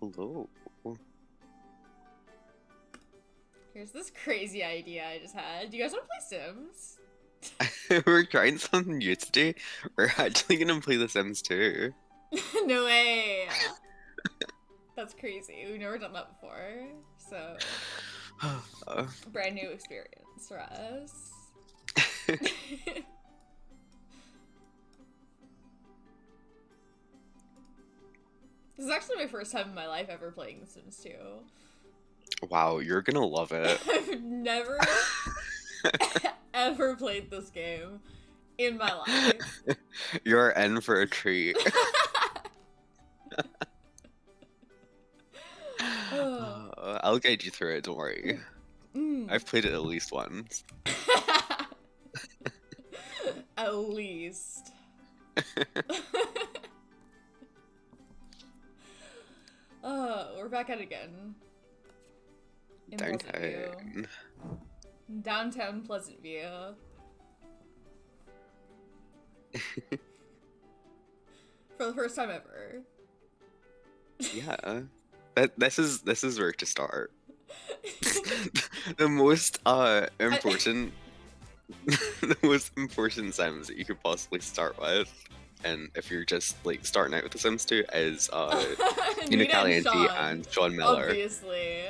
Hello. Here's this crazy idea I just had. Do you guys want to play Sims? We're trying something new today. We're actually gonna play The Sims 2. No way! That's crazy. We've never done that before. So, brand new experience for us. This is actually my first time in my life ever playing The Sims 2. Wow, you're gonna love it. I've never ever played this game in my life. You're in for a treat. I'll guide you through it, don't worry. I've played it at least once. At least. We're back at it again. In Pleasantview. Downtown Pleasantview. For the first time ever. Yeah. This is where to start. The most important the most important Sims that you could possibly start with, and if you're just like starting out with The Sims 2, is Nina Caliente and Shaun Miller. Obviously.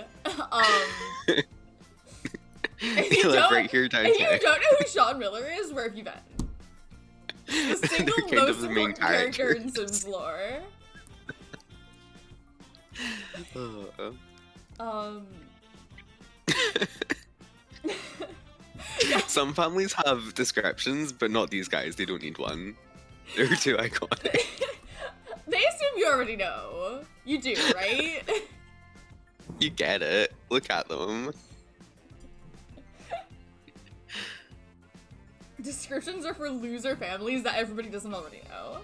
They live right here downtown. If you don't know who Shaun Miller is, where have you been? The single kind most of the main important character in Sims lore. Yeah. Some families have descriptions, but not these guys. They don't need one. They're too iconic. They assume you already know. You do, right? You get it. Look at them. Descriptions are for loser families that everybody doesn't already know.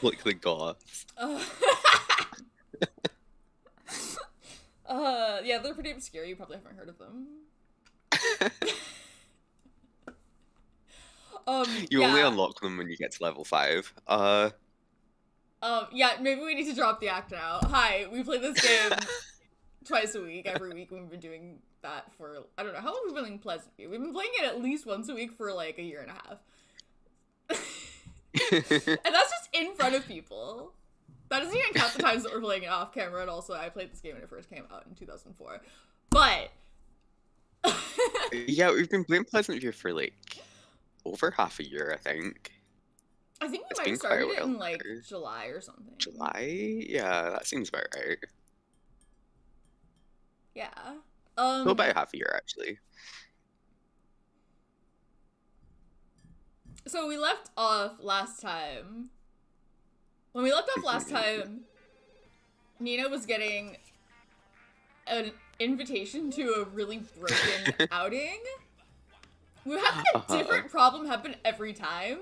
Like the Goths. Yeah, they're pretty obscure. You probably haven't heard of them. You only unlock them when you get to level 5. Yeah, maybe we need to drop the act now. Hi, we play this game twice a week, every week. We've been doing that for, I don't know, how long have we been playing Pleasantview? We've been playing it at least once a week for like a year and a half. And that's just in front of people. That doesn't even count the times that we're playing it off camera, and also I played this game when it first came out in 2004. But... Yeah, we've been playing Pleasantview for like over half a year, I think. I think we might have started it in like July or something. July? Yeah, that seems about right. Yeah. So about half a year, actually. So we left off last time. When we left off last time, Nina was getting an invitation to a really broken outing. We had like a different problem happen every time.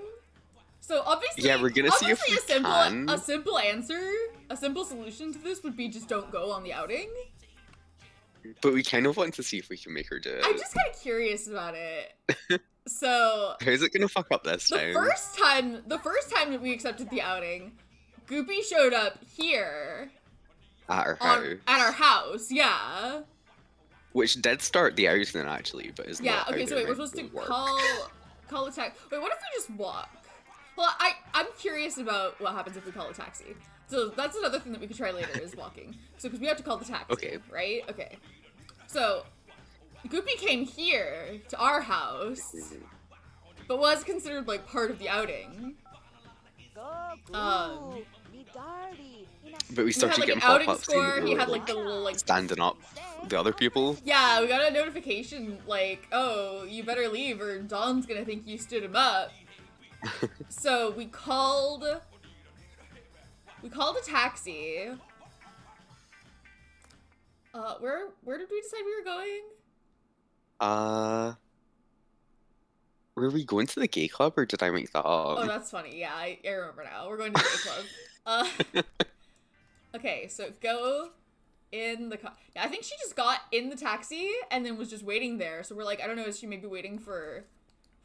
So obviously, yeah, we're gonna see if we can. A simple answer, a simple solution to this would be just don't go on the outing. But we kind of want to see if we can make her do it. I'm just kind of curious about it. So how's it gonna fuck up this time? The first time that we accepted the outing, Goopy showed up here. At our house. At our house, yeah. Which did start the outing actually, but is not. Okay, so wait, we're supposed to call a taxi. Wait, what if we just walk? Well, I'm curious about what happens if we call a taxi. So that's another thing that we could try later is walking. So because we have to call the taxi, okay, right? Okay. So Goopy came here to our house, but was considered like part of the outing. But we started like, getting pop-ups. He had like the little like standing up the other people. Yeah, we got a notification like, oh, you better leave or Don's gonna think you stood him up. So we called a taxi. Where did we decide we were going? Were we going to the gay club or did I make that up? Oh, that's funny. Yeah, I remember now. We're going to the gay club. Okay, so go in the car. Yeah, I think she just got in the taxi and then was just waiting there. So we're like, I don't know, is she maybe waiting for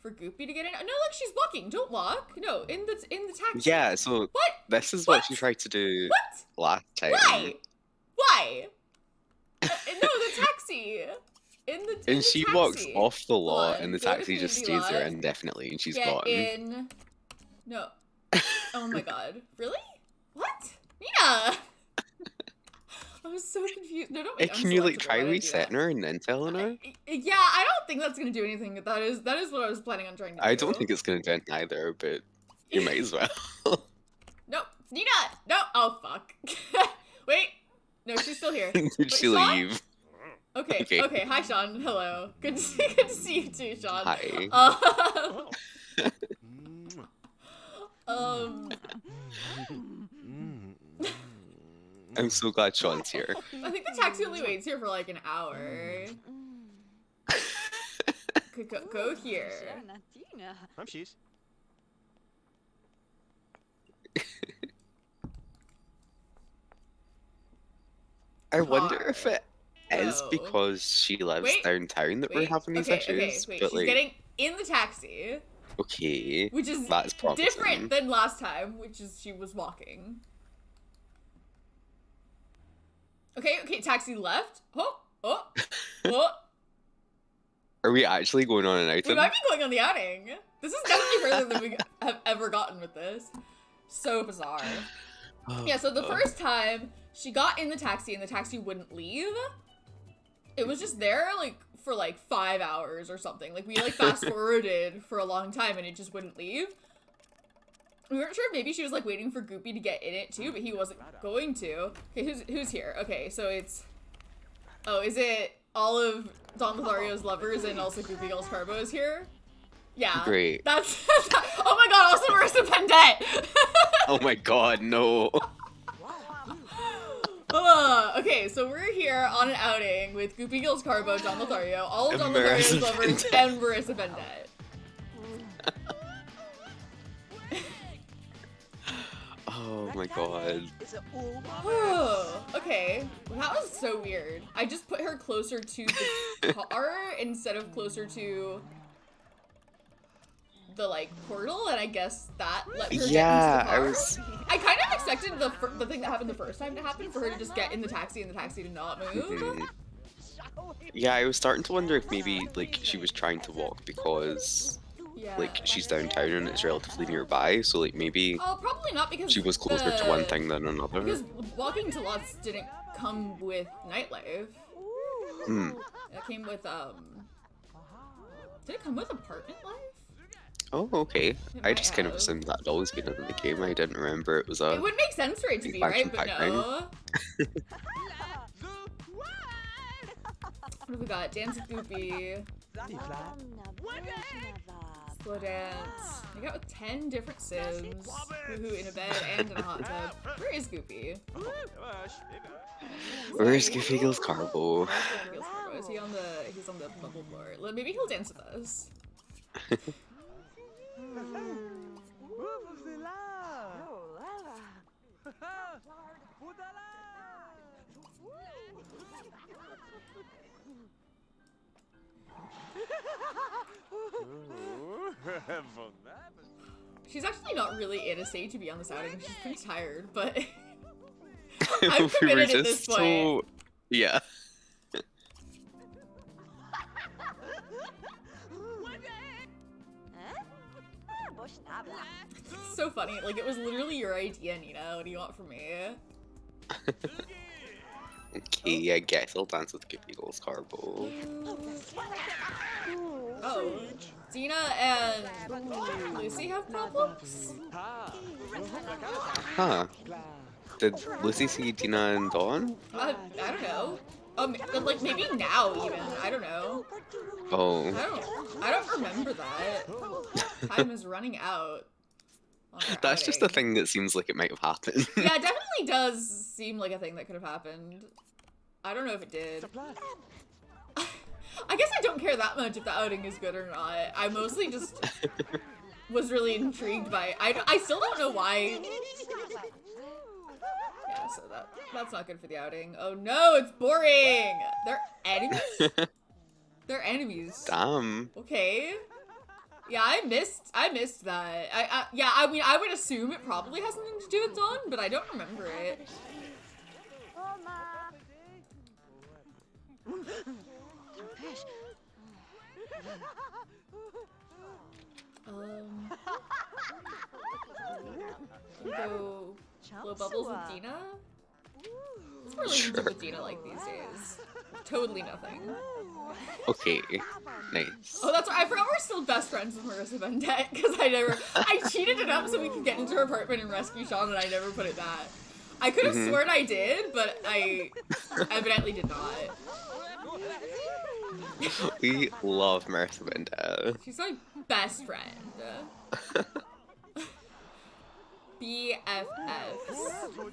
for Goopy to get in. No, look, she's walking. Don't walk. No, in the taxi. Yeah, so What? this is What? what she tried to do What? last time. Why? Why? No, the taxi. In the And she taxi. walks off the lot, on, and the go to taxi just community stays there lot, indefinitely, and she's get gone. in. No. Oh my god. Really? What? Nina! I was so confused. No, don't make Can you like unselectable. try Why did I do resetting that? her and then telling her? Yeah, I don't think that's gonna do anything. That is what I was planning on trying to do. I don't think it's gonna do it either, but you might as well. Nope. Nina! No! Oh, fuck. Wait. No, she's still here. Did Wait, she Shaun? leave? Okay. Okay. Okay. Hi, Shaun. Hello. Good to see you too, Shaun. Hi. I'm so glad Shaun's here. I think the taxi only waits here for like an hour. Could go here. I wonder if it is Whoa. because she lives Wait, downtown that we're having these issues. Wait. But She's like, getting in the taxi, okay, which is that's promising. different than last time, which is she was walking. Okay, taxi left. Oh. Are we actually going on an We outing? might be going on the outing. This is definitely further than we have ever gotten with this. So bizarre. Yeah, so the first time she got in the taxi and the taxi wouldn't leave. It was just there like for like 5 hours or something. Like we like fast forwarded for a long time and it just wouldn't leave. We weren't sure if maybe she was like waiting for Goopy to get in it too, but he wasn't going to. Okay, who's here? Okay, so it's is it all of Don Lothario's lovers and also Goopy Girls Carbo is here? Yeah. Great. That's oh my god, also Marissa Pendette! Oh my god, no. Okay, so we're here on an outing with Goopy Girls Carbo, Don Lothario, all of And Don Lothario's Marissa lovers, and Marissa Pendette. Oh my god. Okay, well, that was so weird. I just put her closer to the car instead of closer to the like portal, and I guess that let her get into the car. I kind of expected the thing that happened the first time to happen, for her to just get in the taxi and the taxi to not move. Yeah, I was starting to wonder if maybe like she was trying to walk because Yeah. like she's downtown and it's relatively nearby, so like maybe Oh, probably not, because she was closer to one thing than another. Because walking to lots didn't come with nightlife. It came with Did it come with apartment life? Oh, okay. I might just kind of have. assumed that had always been in the game. I didn't remember it was a. It would make sense for it to be, right? But no. What have we got? Dance with Goopy. Slow dance. We got with 10 different Sims. Woohoo in a bed and in a hot tub. Where is Goopy? Where's Goofy Girls Carbo? Is he on the? He's on the bubble floor. Maybe he'll dance with us. She's actually not really in a state to be on this outing. She's pretty tired, but I'm We were committed at just this point. Yeah. It's so funny. Like, it was literally your idea, Nina. What do you want from me? Okay, I guess I'll dance with Goofy Girls Carbo. Oh. Dina and Lucy have problems? Huh. Did Lucy see Dina and Dawn? I don't know. Like, maybe now, even. I don't know. Oh. I don't remember that. Time is running out. on our That's just a outing. thing that seems like it might have happened. Yeah, it definitely does seem like a thing that could have happened. I don't know if it did. I guess I don't care that much if the outing is good or not. I mostly just was really intrigued by it. I still don't know why. Yeah, so that's not good for the outing. Oh no, it's boring! They're enemies? They're enemies. Damn. Okay. Yeah, I missed that. Yeah, I mean, I would assume it probably has something to do with Dawn, but I don't remember it. Go blow bubbles with Dina? What's my relationship with Dina like these days? Totally nothing. Okay, nice. Oh, that's right. I forgot we're still best friends with Marissa Bendette because I cheated it up so we could get into her apartment and rescue Shaun, and I never put it back. I could have sworn I did, but I evidently did not. We love Marissa Bendette. She's my best friend. BFFs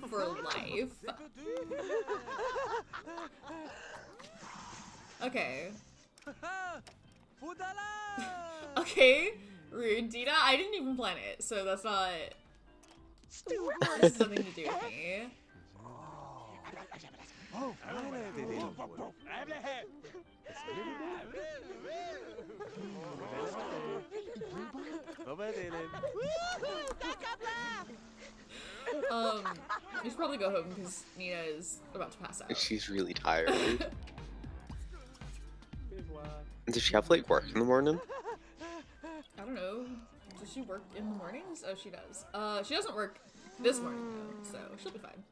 for life. Okay. Okay, rude. Dina, I didn't even plan it, so that's not... This has nothing to do with me. We should probably go home because Nina is about to pass out. She's really tired. Does she have like work in the morning? I don't know. Does she work in the mornings? Oh, she does. She doesn't work this morning though, so she'll be fine.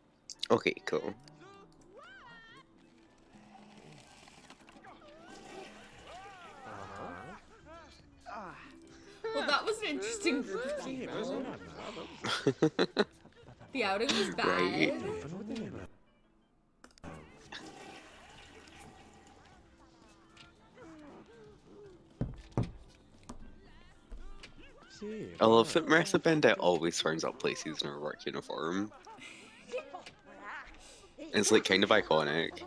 Okay, cool. Well, that was an interesting group of people. The outing was bad. Right. I love that Marissa Bendette always turns up places in her work uniform. It's like kind of iconic.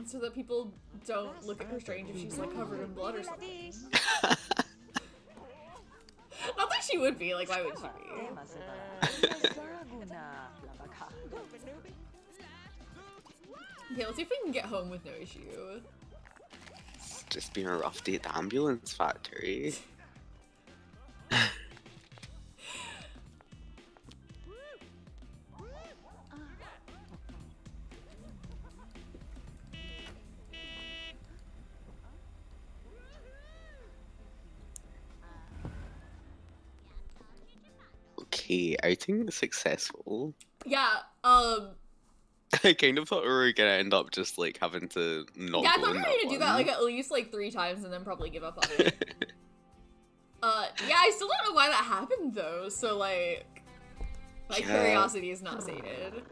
So that people don't look at her strange if she's like covered in blood or something. Not that she would be, like why would she be? Okay, let's see if we can get home with no issue. It's just been a rough day at the ambulance factory. Okay, outing successful. Yeah, I kind of thought we were gonna end up just like having to not yeah, I go thought in we were that gonna do that one. like at least like 3 times and then probably give up on it. Yeah, I still don't know why that happened though, so like my curiosity is not sated.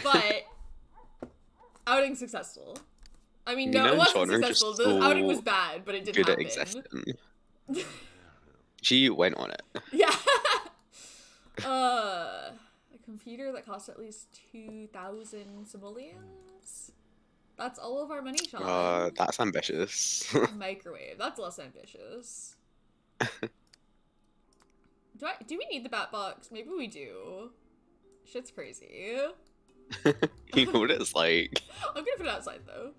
But outing successful. I mean, no, Nina it and wasn't Shaun are successful. just The outing so was bad, but it did good at happen. existing. She went on it. Yeah. A computer that costs at least 2,000 simoleons? That's all of our money, Shaun. That's ambitious. Microwave. That's less ambitious. Do we need the bat box? Maybe we do. Shit's crazy. You know what it's like. I'm gonna put it outside though.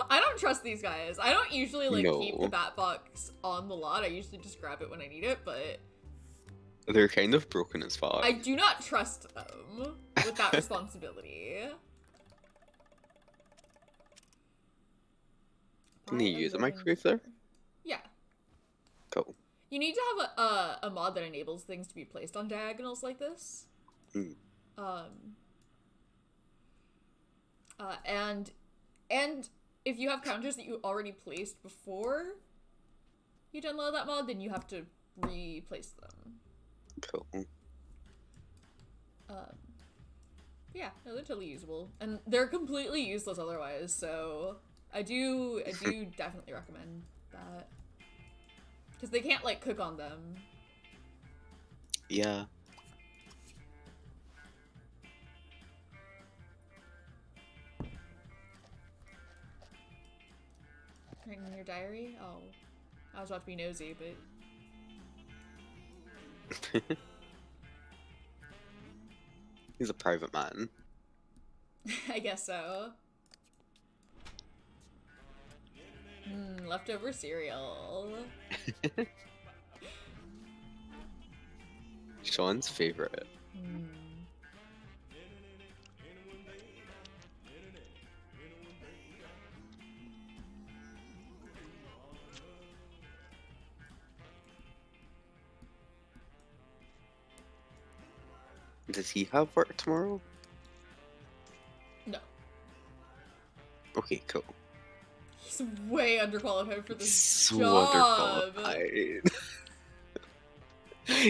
I don't trust these guys. I don't usually like keep the bat box on the lot. I usually just grab it when I need it, but They're kind of broken as fuck. I do not trust them with that responsibility. Can you use a microwave there? Yeah. Cool. You need to have a mod that enables things to be placed on diagonals like this. Mm. And if you have counters that you already placed before you download that mod, then you have to replace them. Cool. Yeah, no, they're totally usable, and they're completely useless otherwise. So I do definitely recommend that because they can't like cook on them. Yeah. Writing in your diary? Oh, I was about to be nosy, but He's a private man. I guess so. Hmm. leftover cereal. Shaun's favorite. Does he have work tomorrow? No. Okay, cool. He's way underqualified for this So job. underqualified.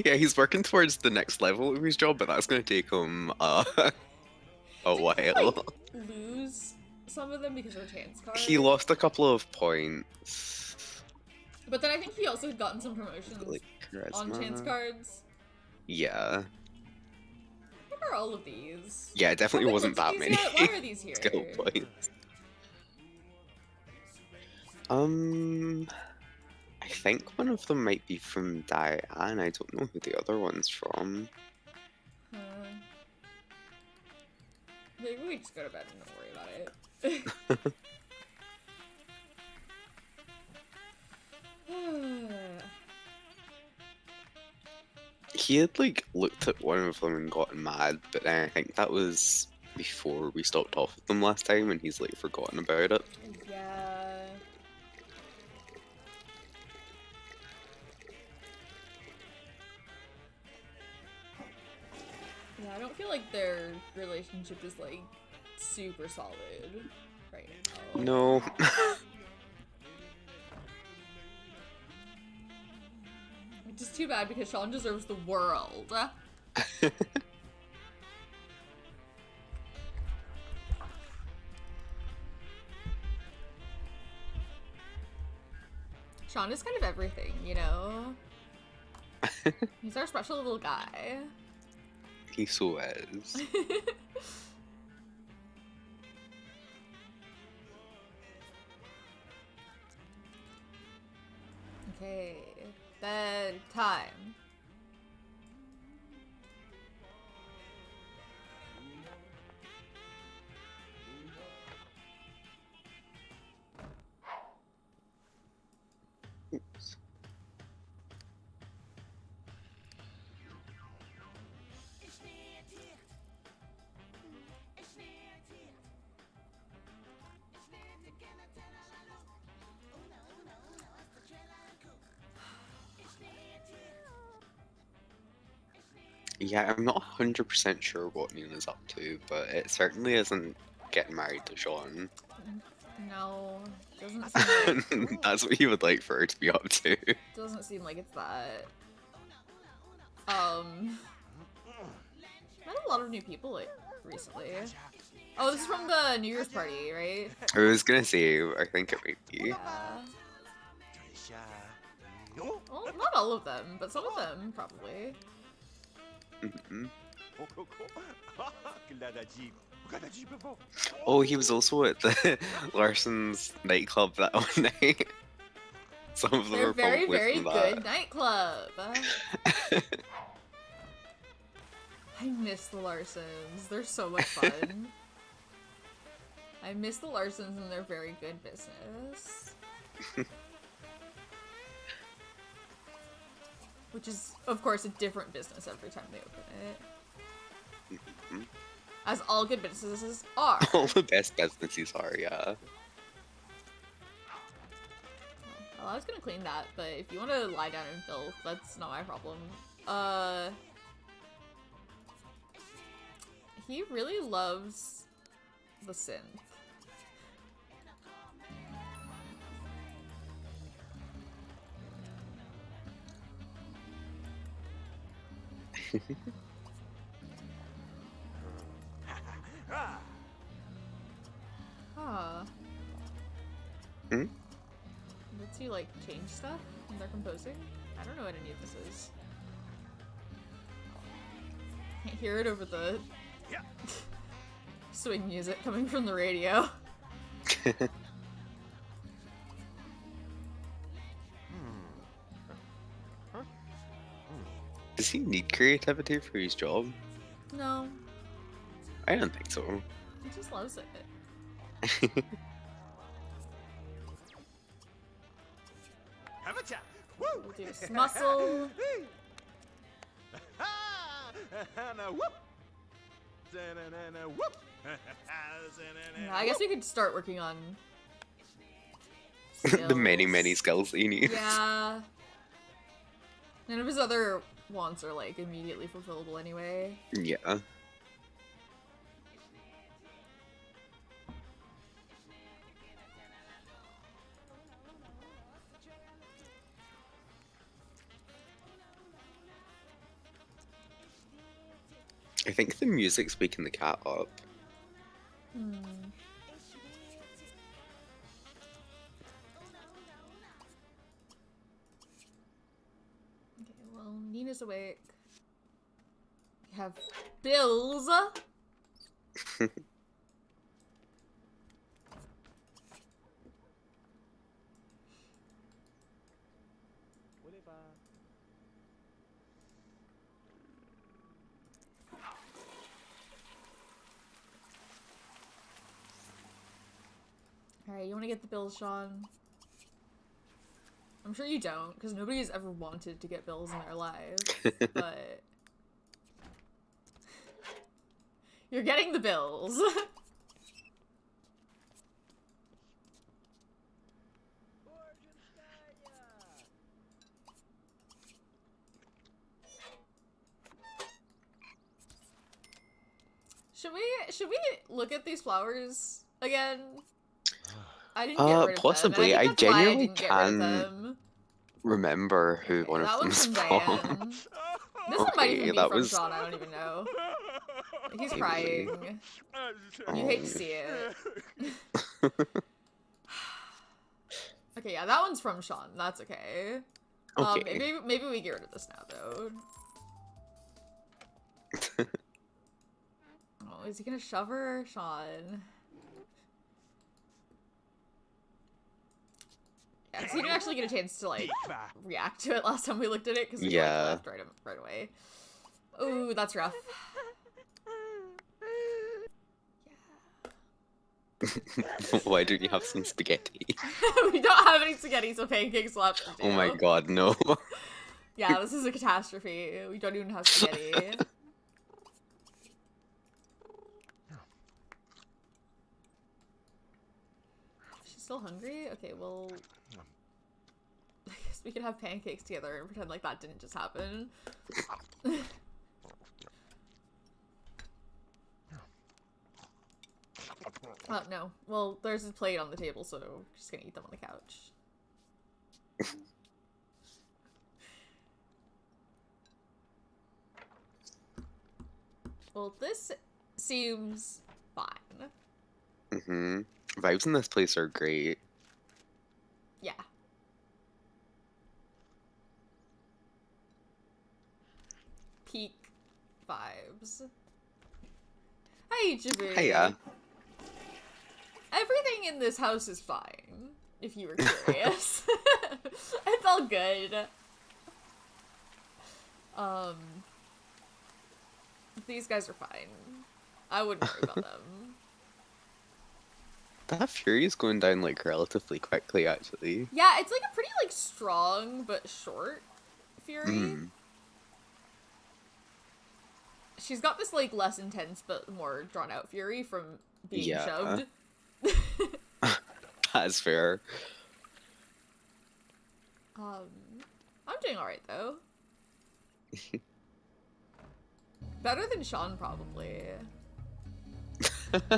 Yeah, he's working towards the next level of his job, but that's going to take him a Didn't he, while. like, lose some of them because of a chance card? He lost a couple of points. But then I think he also had gotten some promotions Like on chance charisma. cards. Yeah. What are all of these? Yeah, it definitely Haven't wasn't looked at that these many yet? Why are these here? skill points. I think one of them might be from Diane. I don't know who the other one's from. Maybe we just go to bed and don't worry about it. He had like looked at one of them and gotten mad, but then I think that was before we stopped off with them last time, and he's like forgotten about it. Yeah. Yeah, I don't feel like their relationship is like super solid right now. No. Which is too bad because Shaun deserves the world. Shaun is kind of everything, you know? He's our special little guy. He so is. Okay, bedtime. Oops. Yeah, I'm not 100% sure what Nina's up to, but it certainly isn't getting married to Shaun. No, doesn't seem like That's what you would like for her to be up to. doesn't seem like it's that. Met a lot of new people like recently. Oh, this is from the New Year's party, right? I was gonna say, I think it might be. Yeah. Well, not all of them, but some of them probably. Mhm. Oh, he was also at the Larson's nightclub that one night. Some of them They're are very, probably very from good that. nightclub. I miss the Larsons. They're so much fun. I miss the Larsons and their very good business. Which is, of course, a different business every time they open it. Mhm. As all good businesses are. All the best businesses are, yeah. Well, I was gonna clean that, but if you want to lie down in filth, that's not my problem. He really loves the synth. Huh. Hmm? Lets you, like, change stuff when they're composing? I don't know what any of this is. Can't hear it over the swing music coming from the radio. Does he need creativity for his job? No, I don't think so. he just loves it. we'll do this muscle. Yeah, I guess we could start working on The many, skills. many skills that you need. Yeah. None of his other wants are like immediately fulfillable anyway. Yeah. I think the music's waking the cat up. Hmm. Okay, well, Nina's awake. We have bills. Alright, you want to get the bills, Shaun? I'm sure you don't, because nobody's ever wanted to get bills in their lives, but... You're getting the bills! Should we look at these flowers again? I didn't get rid of possibly. them. I Think that's why genuinely didn't get rid of can them. remember who one of That them one's is from from. Diane. This one might even Okay, be that from was- Shaun, I don't even know. He's Maybe. crying. You hate to see it. Okay, yeah, that one's from Shaun. That's okay. Okay. Maybe we get rid of this now, though. Oh, is he gonna shove her? Shaun. Yeah, 'cause he didn't actually get a chance to, like, react to it last time we looked at it, because we like, left right away. Ooh, that's rough. Why don't you have some spaghetti? We don't have any spaghetti, so pancakes left to do. Oh my god, no. Yeah, this is a catastrophe. We don't even have spaghetti. She's still hungry? Okay, well... I guess we can have pancakes together and pretend like that didn't just happen. No. Well, there's a plate on the table, so we're just gonna eat them on the couch. Well, this seems fine. Vibes in this place are great. Yeah. Peak vibes. Hi, Jabu. Hiya. Everything in this house is fine, if you were curious. It's all good. These guys are fine. I wouldn't worry about them. That fury is going down, like, relatively quickly, actually. Yeah, it's like a pretty, like, strong but short fury. She's got this, like, less intense but more drawn-out fury from being shoved. That's fair. I'm doing alright, though. Better than Shaun, probably. I don't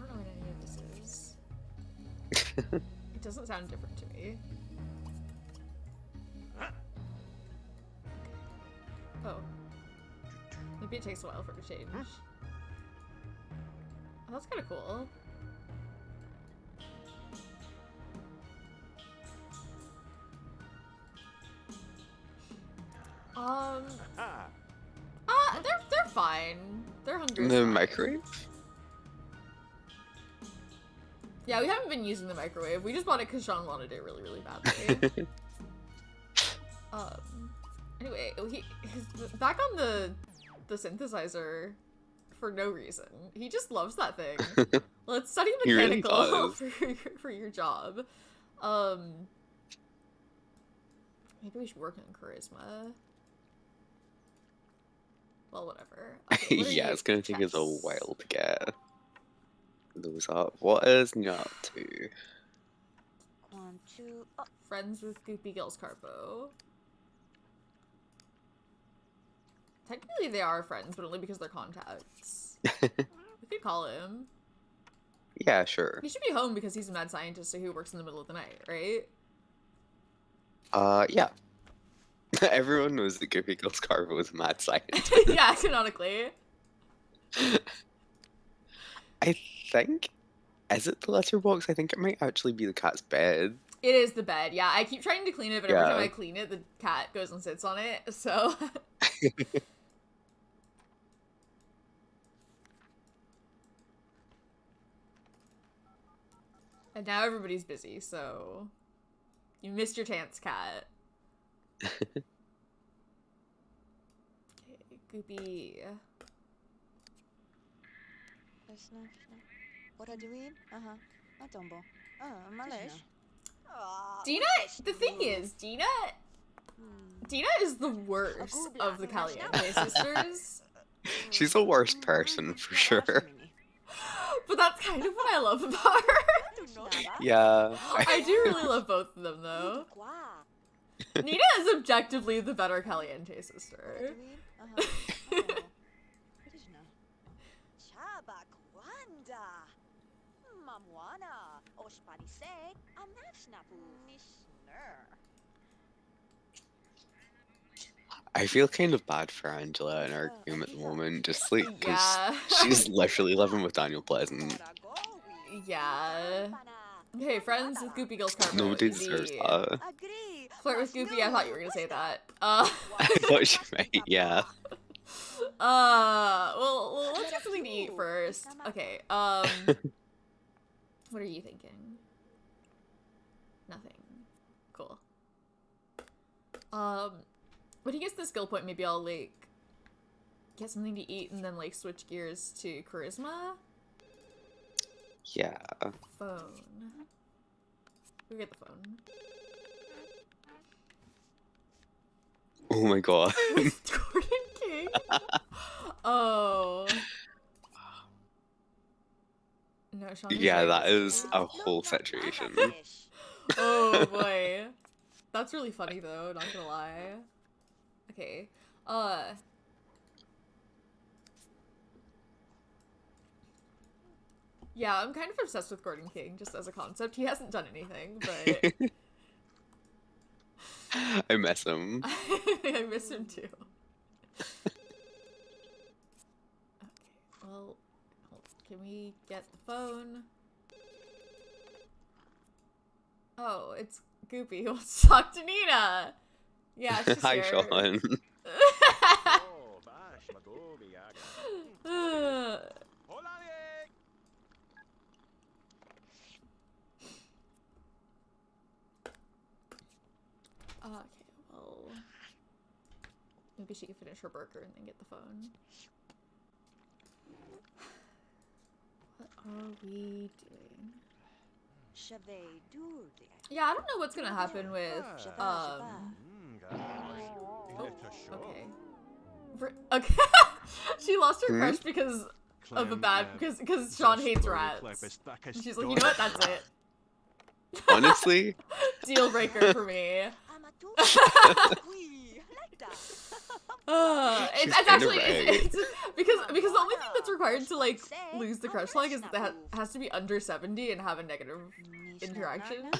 know what any of this is. It doesn't sound different to me. Oh. Maybe it takes a while for it to change. Oh, that's kind of cool. They're fine. They're hungry. The microwave? Yeah, we haven't been using the microwave. We just bought it because Shaun wanted it really, really badly. Anyway, he's back on the synthesizer for no reason. He just loves that thing. Let's study He really mechanical does. for your job. Maybe we should work on charisma. Well, whatever. Okay, what are Yeah, you- it's gonna take us a Yes. while to get those up. What is Nya up to? 1, 2, oh, Friends with Goopy Gills Carpo. Technically, they are friends, but only because they're contacts. We could call him. Yeah, sure. He should be home because he's a mad scientist who works in the middle of the night, right? Yeah. Everyone knows that Goofy Girl's Carver was a mad scientist. Yeah, canonically. I think... Is it the letterbox? I think it might actually be the cat's bed. It is the bed, yeah. I keep trying to clean it, but every Yeah. time I clean it, the cat goes and sits on it, so... And now everybody's busy, so... You missed your chance, cat. Okay, Goopy... Lyssna. What are you doing? Vad tombo? Malesh. Dina, the thing is, Dina is the worst of the Caliente sisters. She's the worst person, for sure. But that's kind of what I love about her. Yeah. I do really love both of them, though. Nina is objectively the better Caliente sister. I feel kind of bad for Angela in our game at the moment, just like, because Yeah. she's literally living with Daniel Pleasant. Yeah. Okay, friends with Goopy Girls Carpo. Nobody easy. deserves that. Flirt with Goopy, I thought you were gonna say that. I thought she might, yeah. Well, let's get something to eat first. Okay, what are you thinking? Nothing. Cool. When he gets the skill point, maybe I'll, like, get something to eat and then, like, switch gears to charisma? Yeah. Phone. Go get the phone. Oh my god. Gordon King? Oh. No, Shaun is Yeah, right. that is a whole situation. Oh boy. That's really funny though, not gonna lie. Okay. Yeah, I'm kind of obsessed with Gordon King, just as a concept. He hasn't done anything, but... I miss him. I miss him too. Okay, well, can we get the phone? Oh, it's Goopy who wants to talk to Nina! Yeah, she's Hi, here. Shaun. Okay, well... Maybe she can finish her burger and then get the phone. What are we doing? Yeah, I don't know what's gonna happen with, oh, okay. Okay. She lost her crush because of a bad, because Shaun hates rats. And she's like, you know what, that's it. Honestly, Deal breaker for me. It's actually it's because the only thing that's required to like lose the crush like is that has to be under 70 and have a negative interaction.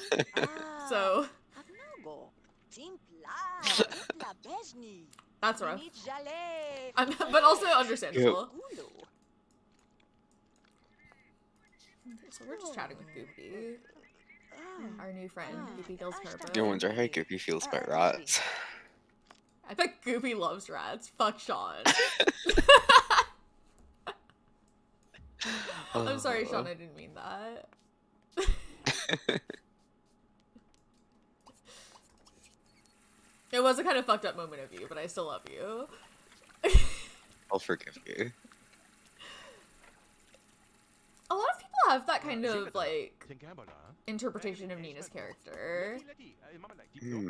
So that's rough. But also understandable. So we're just chatting with Goopy, our new friend, Goopy Gills Carpo. I wonder how Goopy feels about rats. I bet Goopy loves rats. Fuck Shaun. I'm sorry, Shaun, I didn't mean that. it was a kind of fucked up moment of you, but I still love you. I'll forgive you. A lot of people have that kind of, like, interpretation of Nina's character.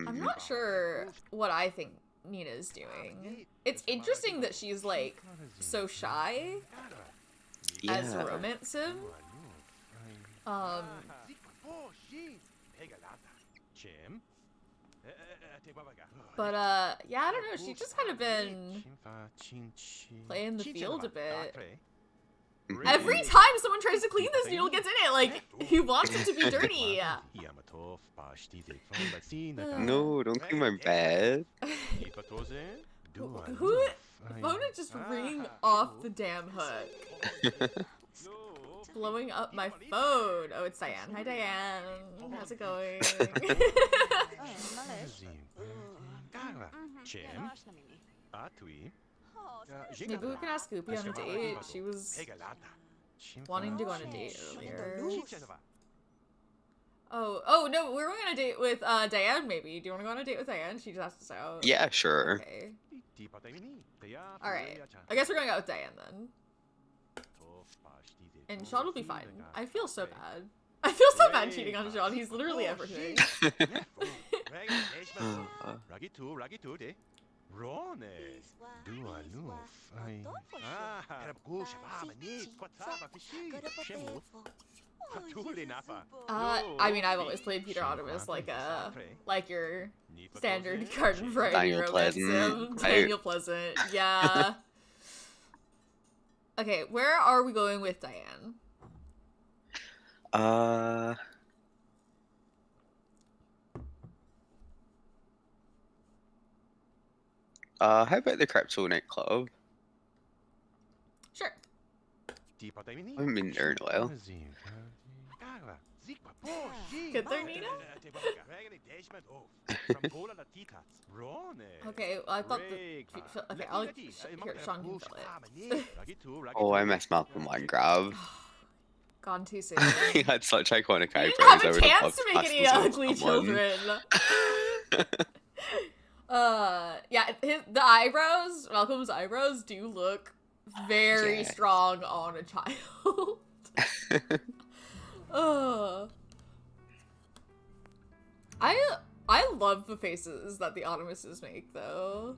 I'm not sure what I think Nina's doing. It's interesting that she's, like, so shy as a romance sim. But, yeah, I don't know, she's just kind of been playing the field a bit. Every time someone tries to clean this, Needle gets in it, like, he wants it to be dirty. No, don't clean my bed. Who? Phone is just ringing off the damn hook. Blowing up my phone. Oh, it's Diane. Hi, Diane. How's it going? Maybe we can ask Goopy on a date. She was wanting to go on a date earlier. Oh no, we were going on a date with Diane. Maybe. Do you want to go on a date with Diane? She just asked us out. Yeah, sure. Okay. All right. I guess we're going out with Diane then. And Shaun will be fine. I feel so bad. I feel so bad cheating on Shaun. He's literally everything. I mean, I've always played Peter Optimus like your standard garden variety romance sim. Daniel Pleasant. Yeah. Okay, where are we going with Diane? How about the Crypto nightclub? Sure. I haven't been there in a while. Get there, Nina? Okay, well, I thought the... Okay, I'll... Here, Shaun can fill it. Oh, I miss Malcolm Landgrab. Gone too soon. He had such iconic eyebrows. You didn't have I a would chance loved to make any passing ugly someone. children. Yeah, the eyebrows, Malcolm's eyebrows do look very strong on a child. I love the faces that the Optimuses make, though.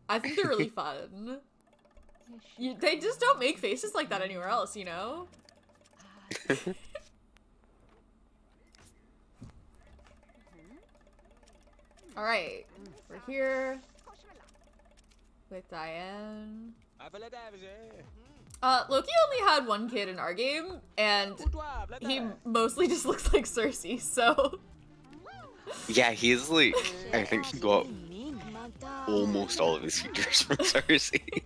I think they're really fun. They just don't make faces like that anywhere else, you know? Alright, we're here with Diane. Loki only had one kid in our game, and he mostly just looks like Cersei, so... Yeah, he's like, I think he got almost all of his features from Cersei.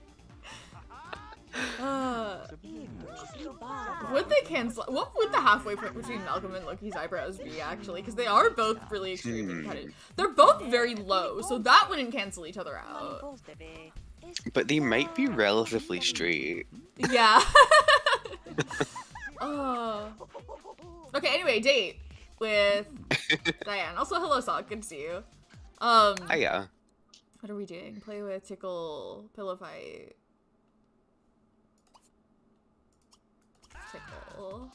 Would they cancel? What would the halfway point between Malcolm and Loki's eyebrows be, actually? Because they are both really extremely cutted. They're both very low, so that wouldn't cancel each other out. But they might be relatively straight. Yeah. Okay, anyway, date with Diane. Also, hello, Sock. Good to see you. Yeah. What are we doing? Play with, tickle, pillow fight. Tickle.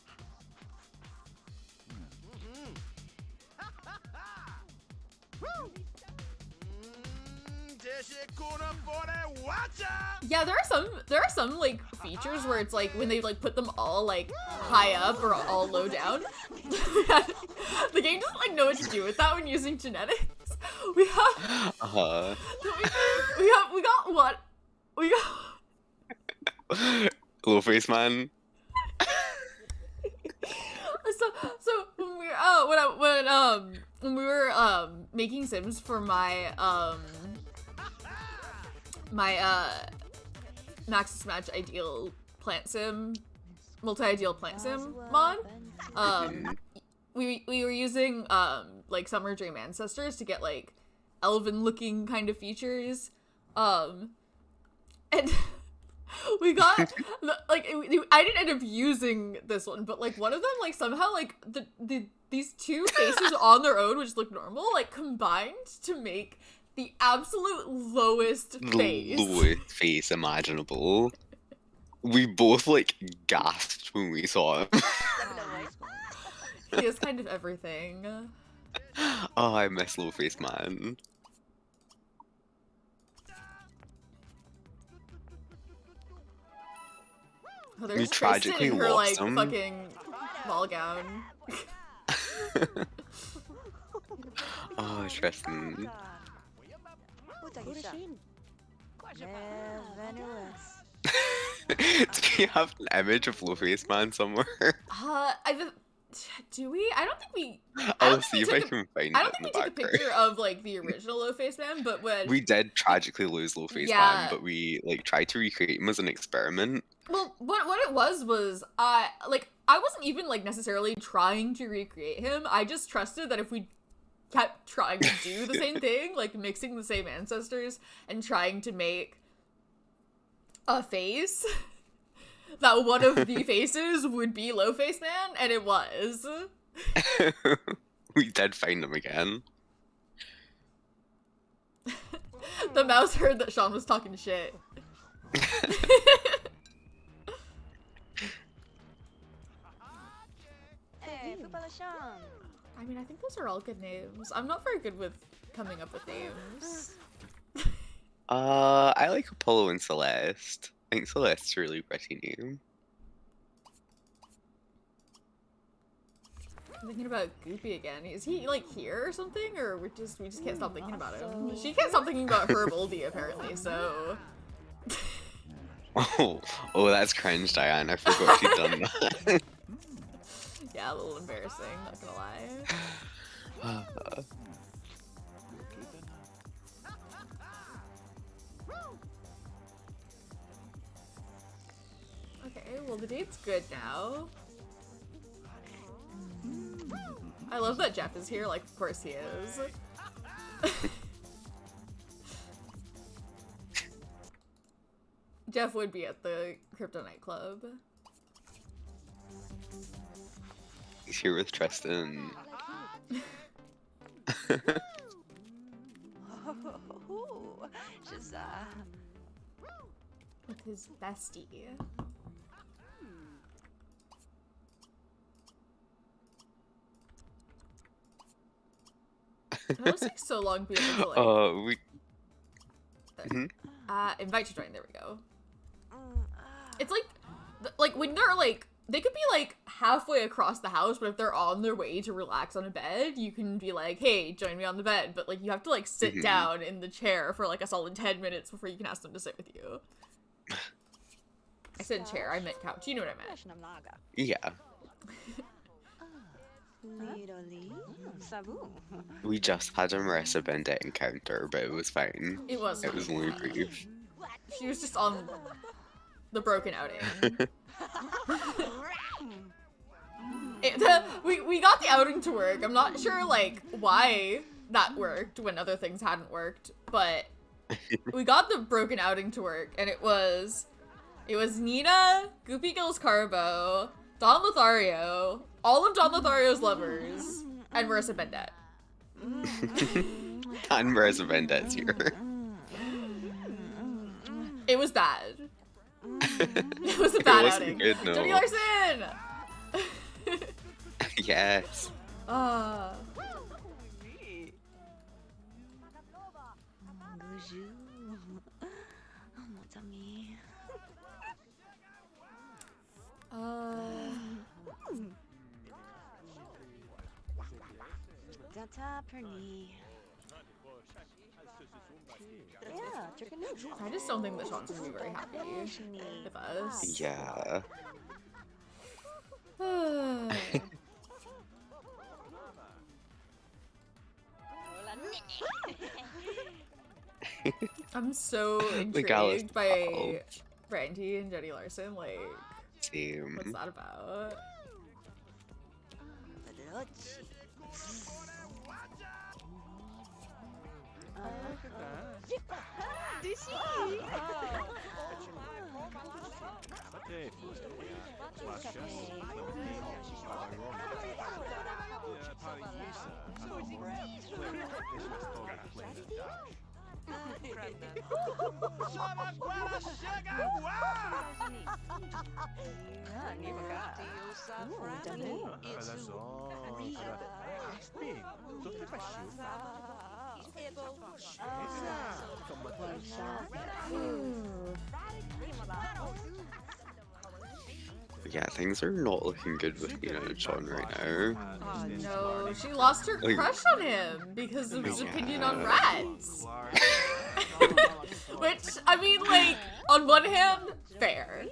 Yeah, there are some like features where it's like when they like put them all like high up or all low down. The game doesn't like know what to do with that when using genetics. We have we got what? We got Low face man. So when we were making sims for my Maxis Match Ideal Plant Sim, multi-ideal plant sim mod, we were using like Summer Dream Ancestors to get like elven looking kind of features, and we got like I didn't end up using this one, but like one of them like somehow like these two faces on their own, which look normal, like combined to make the absolute lowest face. Lowest face imaginable. We both like gasped when we saw him. He is kind of everything. Oh, I miss low face man. Oh, there's We Tristan tragically in her like lost him. fucking ball gown. Oh, Tristan. Do we have an image of low face man somewhere? Do we? I don't think we. I'll see if I can find I it don't in think the we took a background. picture of like the original low face man, but when We did tragically lose low face Yeah. man, but we like tried to recreate him as an experiment. well, what it was like I wasn't even like necessarily trying to recreate him. I just trusted that if we kept trying to do the same thing, like mixing the same ancestors and trying to make a face, that one of the faces would be low face man, and it was. We did find him again. The mouse heard that Shaun was talking shit. Hey, footballer Shaun. I mean, I think those are all good names. I'm not very good with coming up with names. I like Apollo and Celeste. I think Celeste's a really pretty name. I'm thinking about Goopy again. Is he like here or something, or we just can't stop thinking about him? She can't stop thinking about Herb Oldie apparently. So Oh, that's cringe, Diane. I forgot she'd done that. yeah, a little embarrassing. Not gonna lie. Okay, well the date's good now. I love that Jeff is here. Like, of course he is. Jeff would be at the Crypto nightclub. He's here with Tristan. With his bestie. It always takes so long to be able to like invite to join. There we go. It's like when they're like they could be like halfway across the house, but if they're on their way to relax on a bed, you can be like, hey, join me on the bed. But like you have to like sit down in the chair for like a solid 10 minutes before you can ask them to sit with you. I said chair, I meant couch. You know what I meant. Yeah. We just had a Marissa Bendit encounter, but it was fine. It was. It was only brief. She was just on the broken outing. We got the outing to work. I'm not sure like why that worked when other things hadn't worked, but we got the broken outing to work, and it was Nina, Goopy Gills Carbo, Don Lothario, all of Don Lothario's lovers, and Marissa Bendit. And Marissa Bendit's here. It was bad. It was a bad wasn't outing. good, no. Jody Larson! Yes. I just don't think that Shaun's gonna be very happy with us. Yeah. I'm so The Gallus intrigued by Dolls. Brandy and Jody Larson. Like, Same. what's that about? Yeah, things are not looking good with Lena and Shaun right now. No, she lost her Like- crush on him because of his opinion on Yeah. rats. Which, I mean, like, on one hand, fair.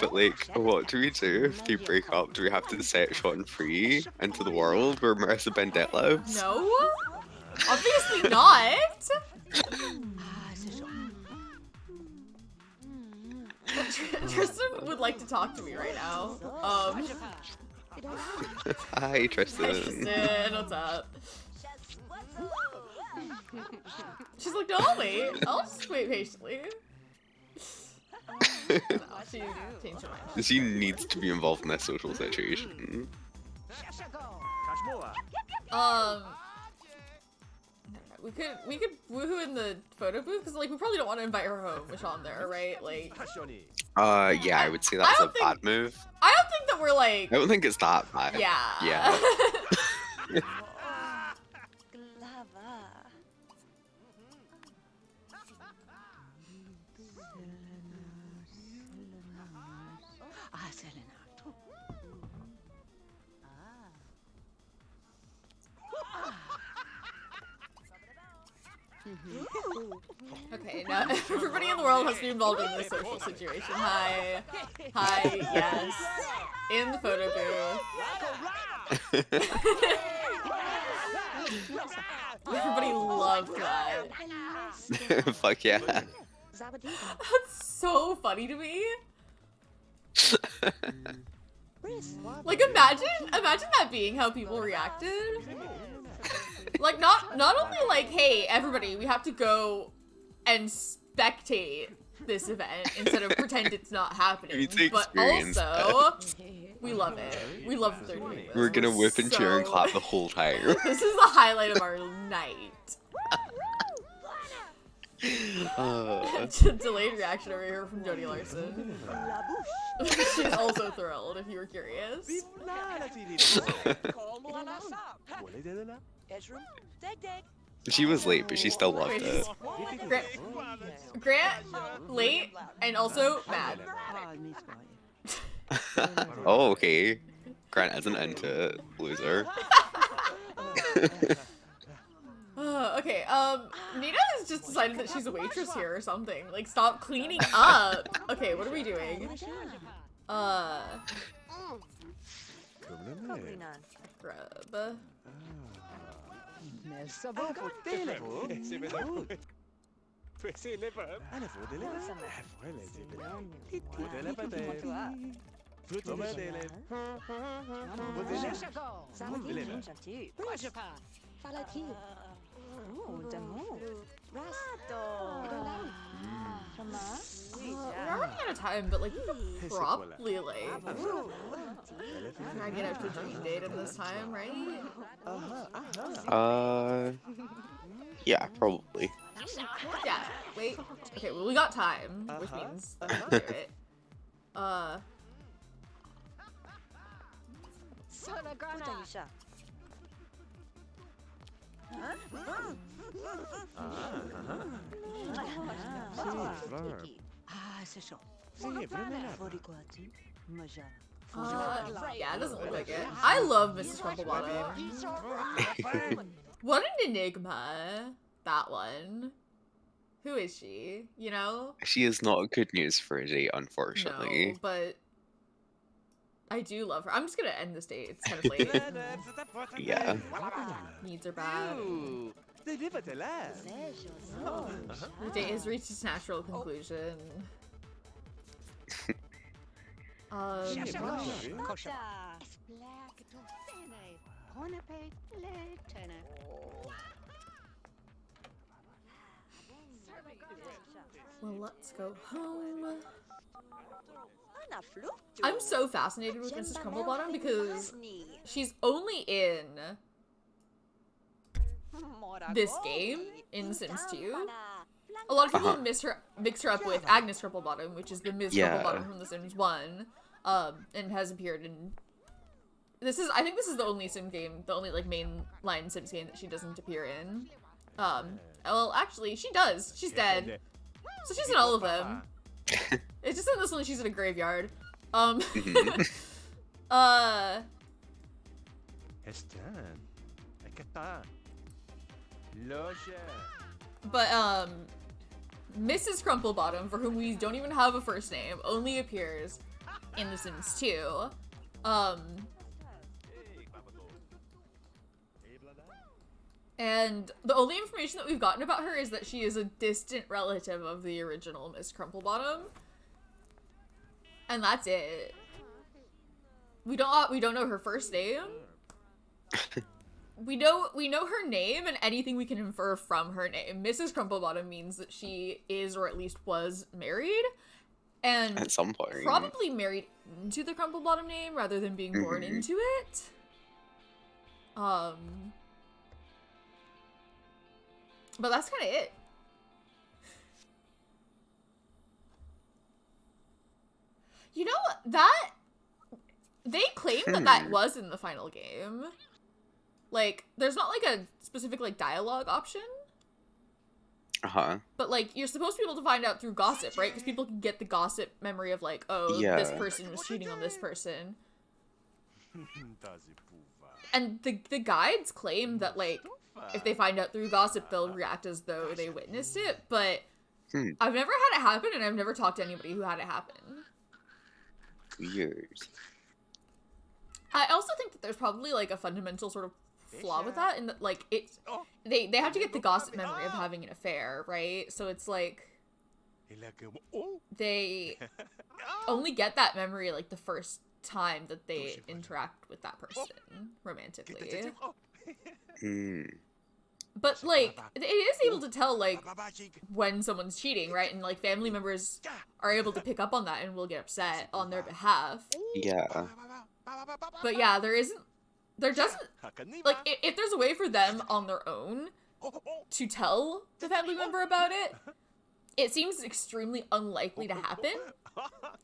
But like, what do we do if they break up? Do we have to set Shaun free into the world where Marissa Bendit lives? No? Obviously not! Tristan would like to talk to me right now. Hi, Tristan. Tristan, what's up? She's like, no, I'll wait. I'll just wait patiently. No, she changed her mind. She needs to be involved in this social situation. We could woohoo in the photo booth because like we probably don't want to invite her home with Shaun there, right? Like, Yeah, I would say that's a don't think- bad move. I don't think that we're like, I don't think it's that bad. yeah, Yeah. Okay, now everybody in the world has to be involved in this social situation. Hi, yes, in the photo booth. Everybody loved that. Fuck yeah. That's so funny to me. Like imagine that being how people reacted. Like not only like, hey everybody, we have to go and spectate this event instead of pretend it's not happening, need to but experience also we love it. We love that they're doing this. We're gonna whip and cheer and So- clap the whole time. This is the highlight of our night. Delayed reaction over here from Jodie Larson. She's also thrilled, if you were curious. She was late, but she still loved it. Grant, late, and also mad. Oh, okay. Grant isn't into it, loser. Okay, Nina has just decided that she's a waitress here or something. Like, stop cleaning up! Okay, what are we doing? Grub. We're running out of time, but like, we could probably like try to get out to dream date in this time, right? Yeah, probably. Yeah, wait. Okay, well, we got time, which means that we can do it. Yeah, it doesn't look like it. I love Mrs. Crumplebottom. What an enigma, that one. Who is she, you know? She is not good news for a date, unfortunately. No, but I do love her. I'm just gonna end this date. It's kind of late. Yeah. Needs are bad. The date has reached its natural conclusion. Well, let's go home. I'm so fascinated with Mrs. Crumplebottom because she's only in this game in Sims 2. A lot of people mix her up with Agnes Crumplebottom, which is the Ms. Crumplebottom from The Sims 1, and has appeared in. I think this is the only Sim game, the only like mainline Sims game that she doesn't appear in. Well, actually, she does. She's dead, so she's in all of them. It's just in this one she's in a graveyard. But Mrs. Crumplebottom, for whom we don't even have a first name, only appears in The Sims 2. And the only information that we've gotten about her is that she is a distant relative of the original Miss Crumplebottom. And that's it. We don't know her first name. We know her name and anything we can infer from her name. Mrs. Crumplebottom means that she is, or at least was, married. And at some point. Probably married into the Crumplebottom name rather than being born into it. But that's kind of it. You know, that... They claim that was in the final game. Like, there's not, like, a specific, like, dialogue option. But, like, you're supposed to be able to find out through gossip, right? Because people can get the gossip memory of, like, oh, this person was cheating on this person. And the guides claim that, like, if they find out through gossip, they'll react as though they witnessed it, but I've never had it happen, and I've never talked to anybody who had it happen. Weird. I also think that there's probably, like, a fundamental sort of flaw with that, in that, like, it's... They have to get the gossip memory of having an affair, right? So it's, like... They only get that memory, like, the first time that they interact with that person romantically. But, like, it is able to tell, like, when someone's cheating, right? And, like, family members are able to pick up on that and will get upset on their behalf. Yeah. But yeah, there doesn't, like, if there's a way for them on their own to tell the family member about it, it seems extremely unlikely to happen,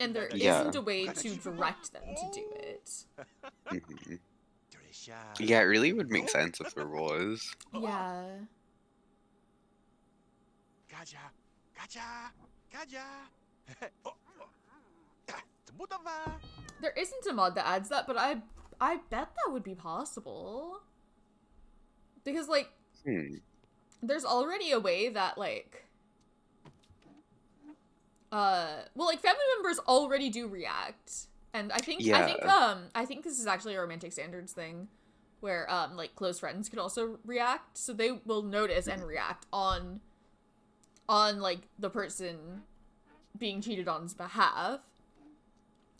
and there isn't a way to direct them to do it. Yeah, it really would make sense if there was. Yeah. There isn't a mod that adds that, but I bet that would be possible. Because, like, there's already a way that, like, well, like, family members already do react. And I think this is actually a romantic standards thing, where, like, close friends can also react, so they will notice and react on, like, the person being cheated on's behalf,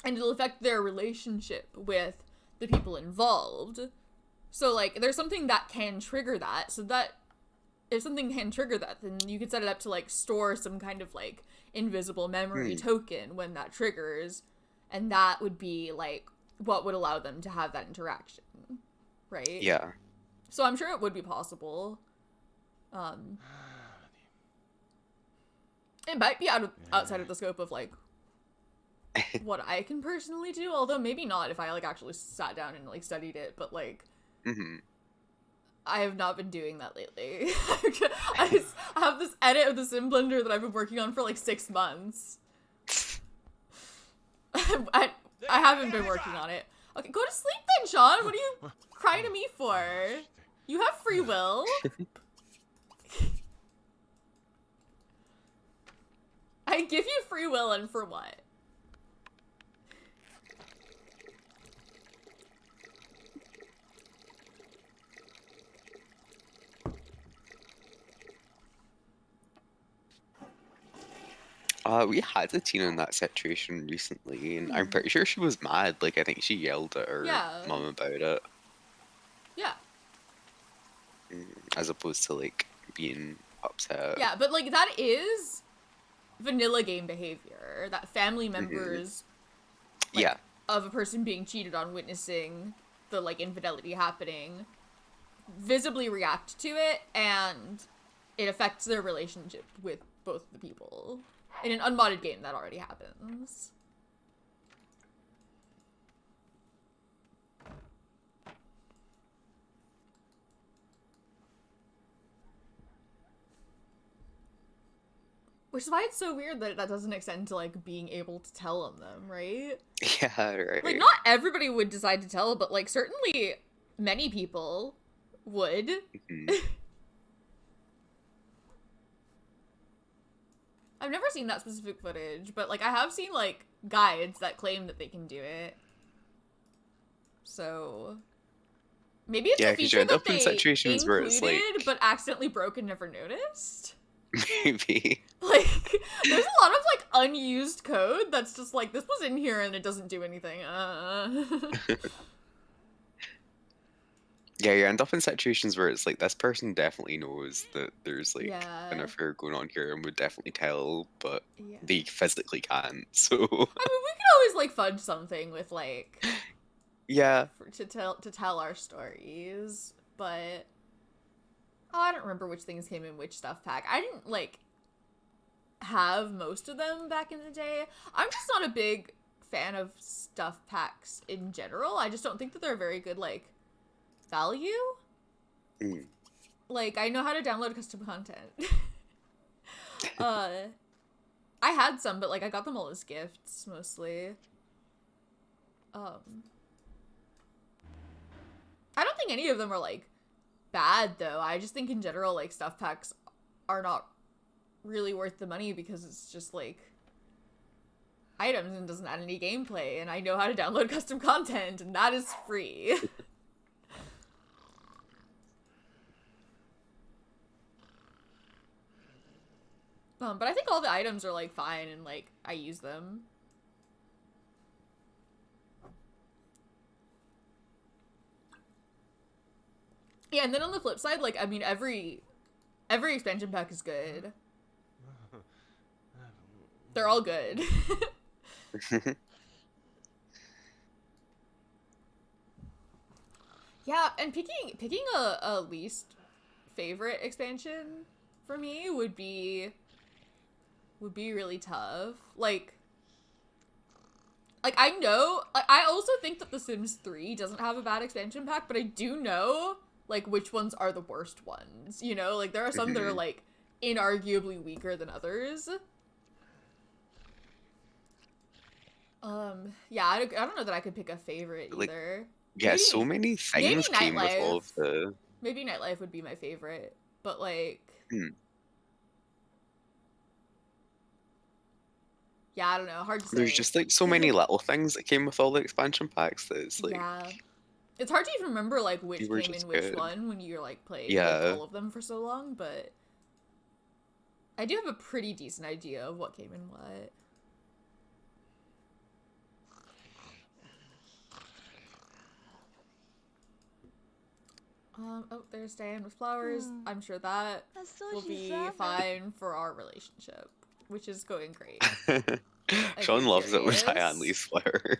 and it'll affect their relationship with the people involved. So, like, there's something that can trigger that, so that, if something can trigger that, then you could set it up to, like, store some kind of, like, invisible memory token when that triggers, and that would be, like, what would allow them to have that interaction, right? Yeah. So I'm sure it would be possible. It might be outside of the scope of, like, what I can personally do, although maybe not if I, like, actually sat down and, like, studied it, but, like, I have not been doing that lately. I have this edit of the Sim Blender that I've been working on for, like, 6 months. I haven't been working on it. Okay, go to sleep then, Shaun. What are you crying to me for? You have free will. I give you free will, and for what? We had a teen in that situation recently, and I'm pretty sure she was mad. Like, I think she yelled at her mum about it. Yeah. As opposed to, like, being upset. Yeah, but, like, that is vanilla game behavior. That family members like, Yeah. of a person being cheated on, witnessing the, like, infidelity happening, visibly react to it, and it affects their relationship with both the people. In an unmodded game, that already happens. Which is why it's so weird that doesn't extend to, like, being able to tell on them, right? Yeah, right. Like, not everybody would decide to tell, but, like, certainly many people would. I've never seen that specific footage, but, like, I have seen, like, guides that claim that they can do it. So... maybe it's a feature you end that up in they situations where included, it's like... but accidentally broke and never noticed. Maybe. Like, there's a lot of, like, unused code that's just like, this was in here and it doesn't do anything. Yeah, you end up in situations where it's like, this person definitely knows that there's, like, Yeah. an affair going on here and would definitely tell, but Yeah. they physically can't, so... I mean, we could always, like, fudge something with, like... yeah. To tell our stories, but... oh, I don't remember which things came in which stuff pack. I didn't, like, have most of them back in the day. I'm just not a big fan of stuff packs in general. I just don't think that they're very good, like, value. Like, I know how to download custom content. I had some, but, like, I got them all as gifts, mostly. I don't think any of them are, like, bad, though. I just think in general, like, stuff packs are not really worth the money because it's just, like, items and doesn't add any gameplay, and I know how to download custom content, and that is free. But I think all the items are, like, fine, and, like, I use them. Yeah, and then on the flip side, like, I mean, every expansion pack is good. They're all good. Yeah, and picking a least favorite expansion for me would be really tough. Like I know, like, I also think that The Sims 3 doesn't have a bad expansion pack, but I do know, like, which ones are the worst ones, you know? Like, there are some that are, like, inarguably weaker than others. Yeah, I don't know that I could pick a favorite either. Like, yeah, maybe, so many things came with all of the... maybe Nightlife would be my favorite, but, like... yeah, I don't know, hard to say. There's just, like, so many little things that came with all the expansion packs that it's, like... yeah. It's hard to even remember, like, which came in which one when you're, like, playing with all of them for so long, but... I do have a pretty decent idea of what came in what. Oh, there's Diane with flowers. I'm sure that will be fine for our relationship, which is going great. Shaun loves it when Diane leaves flowers.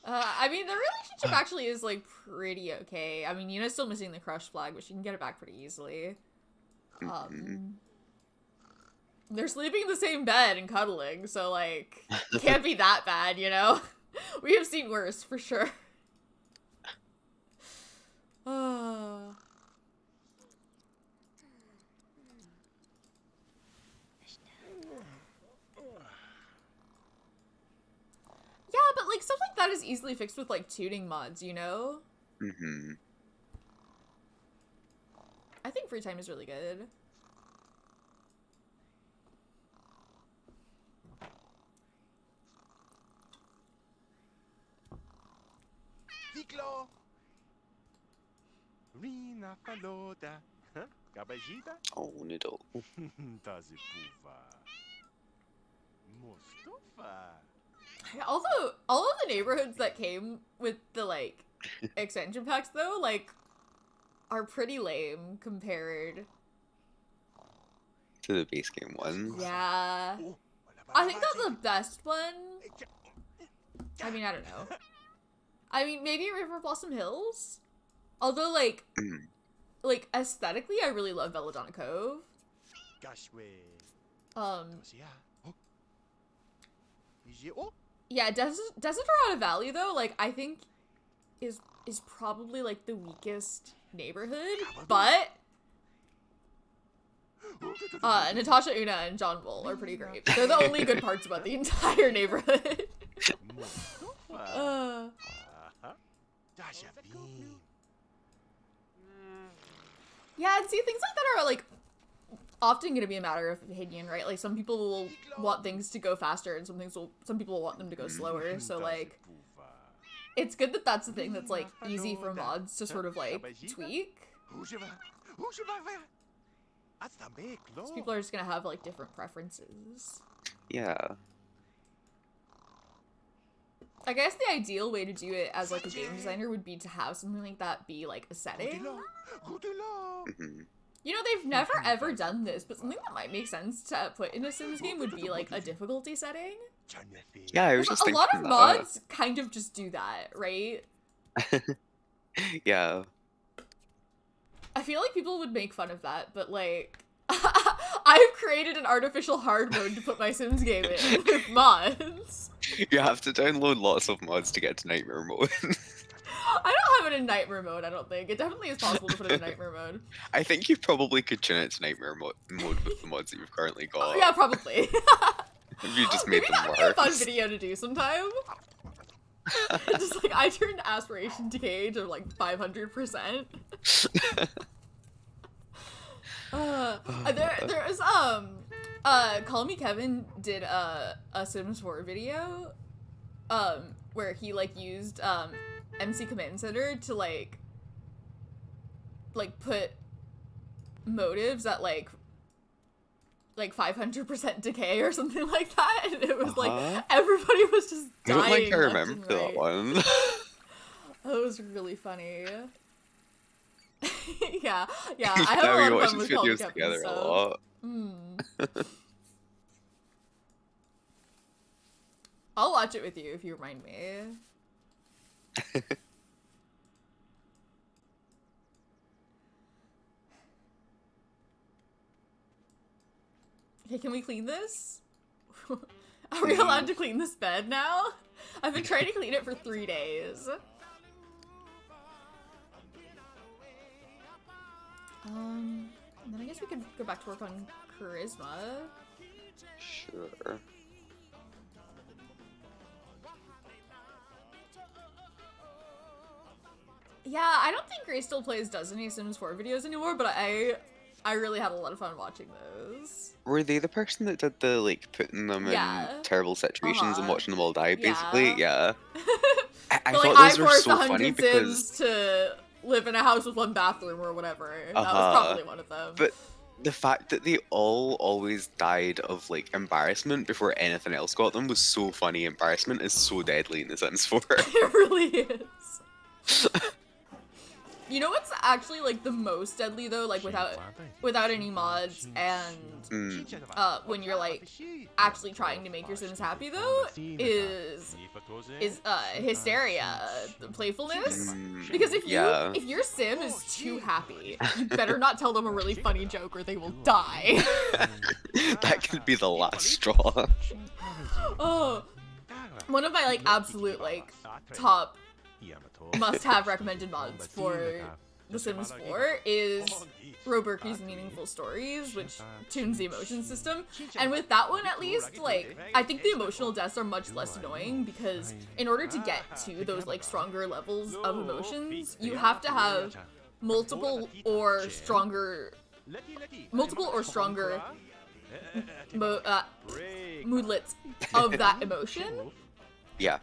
I mean, the relationship actually is, like, pretty okay. I mean, Yuna's still missing the crush flag, but she can get it back pretty easily. They're sleeping in the same bed and cuddling, so, like, can't be that bad, you know? We have seen worse, for sure. Yeah, but, like, stuff like that is easily fixed with, like, tuning mods, you know? I think free time is really good. Oh, noodle. Also, all of the neighborhoods that came with the, like, expansion packs, though, like, are pretty lame compared to the base game ones. Yeah. I think that's the best one. I mean, I don't know. I mean, maybe River Blossom Hills? Although, like aesthetically, I really love Belladonna Cove. Yeah, Desiderata Valley, though, like, I think is probably, like, the weakest neighborhood, but Natasha, Una, and John Bull are pretty great. They're the only good parts about the entire neighborhood. Yeah, and see, things like that are, like, often going to be a matter of opinion, right? Like, some people will want things to go faster, and some people will want them to go slower, so, like, it's good that that's the thing that's, like, easy for mods to sort of, like, tweak. So people are just gonna have, like, different preferences. Yeah. I guess the ideal way to do it as, like, a game designer would be to have something like that be, like, a setting. You know, they've never ever done this, but something that might make sense to put in a Sims game would be, like, a difficulty setting. Yeah, I was just thinking a lot of mods kind of just do that, right? Yeah. I feel like people would make fun of that, but, like, I've created an artificial hard mode to put my Sims game in with mods. You have to download lots of mods to get to nightmare mode. I don't have it in nightmare mode, I don't think. It definitely is possible to put it in nightmare mode. I think you probably could tune it to nightmare mode with the mods that you've currently got. Oh, yeah, probably. You just made them that would work. be a fun video to do sometime. Just, like, I turned aspiration decay to, like, 500%. There was, Call Me Kevin did a Sims 4 video, where he, like, used, MC Command Center to, like put motives at, like 500% decay or something like that, and it was like everybody was just dying. I don't think I remember that one. That was really funny. yeah, I have a lot of fun with Call Me Kevin together so. a lot. I'll watch it with you if you remind me. Okay, can we clean this? Are we allowed to clean this bed now? I've been trying to clean it for 3 days. And then I guess we could go back to work on charisma. Sure. Yeah, I don't think Grace still plays does any Sims 4 videos anymore, but I really had a lot of fun watching those. Were they the person that did the, like, putting them in terrible situations and watching them all die, basically? Yeah. I but, thought like, those were so funny because... Sims to live in a house with 1 bathroom or whatever. That was probably one of them. But the fact that they all always died of, like, embarrassment before anything else got them was so funny. Embarrassment is so deadly in The Sims 4. It really is. You know what's actually, like, the most deadly, though, like, without any mods, and, when you're, like, actually trying to make your Sims happy, though, is hysteria, the playfulness. Because if your Sim is too happy, you better not tell them a really funny joke or they will die. That could be the last straw. Oh, one of my, like, absolute, like, top must-have recommended mods for The Sims 4 is Roberki's Meaningful Stories, which tunes the emotion system. And with that one, at least, like, I think the emotional deaths are much less annoying because in order to get to those, like, stronger levels of emotions, you have to have multiple or stronger moodlets of that emotion. Yeah.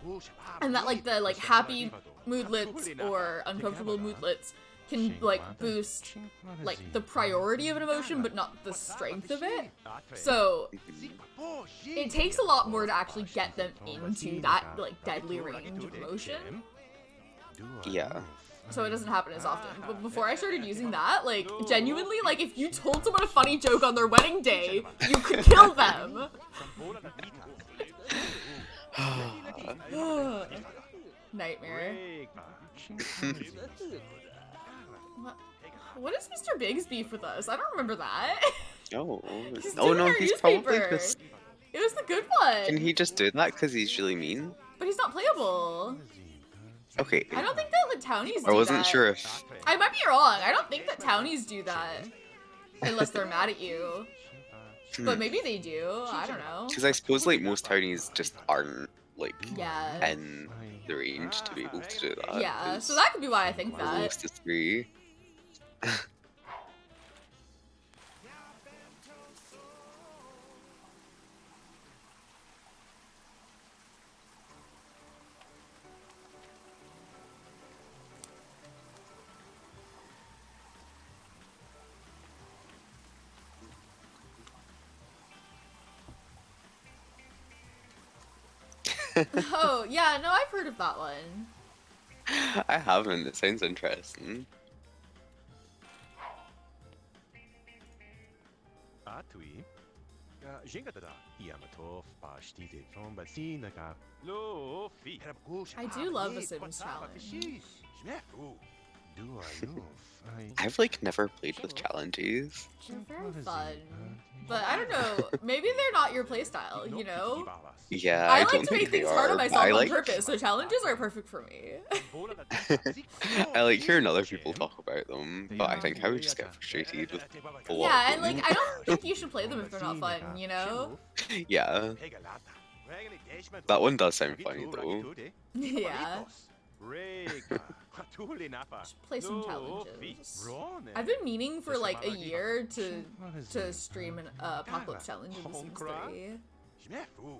And that, like, the, like, happy moodlets or uncomfortable moodlets can, like, boost, like, the priority of an emotion, but not the strength of it. So, it takes a lot more to actually get them into that, like, deadly range of emotion. Yeah. so it doesn't happen as often. But before I started using that, like, genuinely, like, if you told someone a funny joke on their wedding day, you could kill them. Nightmare. What is Mr. Big's beef with us? I don't remember that. Oh, He's oh doing no, our he's probably newspaper. just. It was the good one. Can he just do that because he's really mean? But he's not playable. Okay. I don't think that the townies do I wasn't that. sure if. I might be wrong. I don't think that townies do that. Unless they're mad at you. But maybe they do. I don't know. Because I suppose like most townies just aren't like Yeah. in the range to be able to do that. Yeah, so that could be why I think that. Most is 3. Oh, yeah, no, I've heard of that one. I haven't. It sounds interesting. I do love a Sims challenge. I've like never played with challenges. They're very fun. But I don't know, maybe they're not your playstyle, you know? Yeah, I I like don't to think make they things hard on are. myself I on like. purpose, so challenges are perfect for me. I like hearing other people talk about them, but I think I would just get frustrated with a lot Yeah, of and them. like, I don't think you should play them if they're not fun, you know? Yeah, that one does sound funny though. Yeah. Just play some challenges. I've been meaning for like a year to stream an apocalypse challenge in The Sims 3,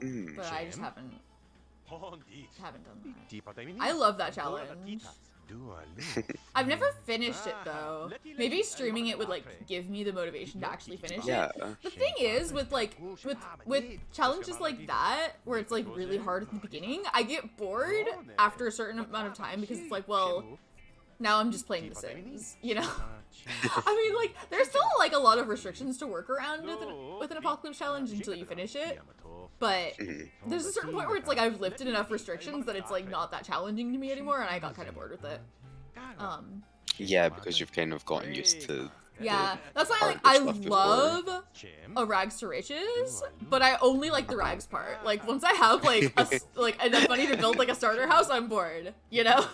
Mm. but I just haven't done that. I love that challenge. I've never finished it though. Maybe streaming it would like give me the motivation to actually finish Yeah. it. The thing is with like with challenges like that where it's like really hard at the beginning, I get bored after a certain amount of time because it's like, well, now I'm just playing The Sims, you know? I mean, like, there's still like a lot of restrictions to work around with an apocalypse challenge until you finish it. But there's a certain point where it's like I've lifted enough restrictions that it's like not that challenging to me anymore, and I got kind of bored with it. Yeah, because you've kind of gotten used to. Yeah, that's why like hard I stuff before. love a rags to riches, but I only like the rags part. Like once I have like like enough money to build like a starter house, I'm bored. You know?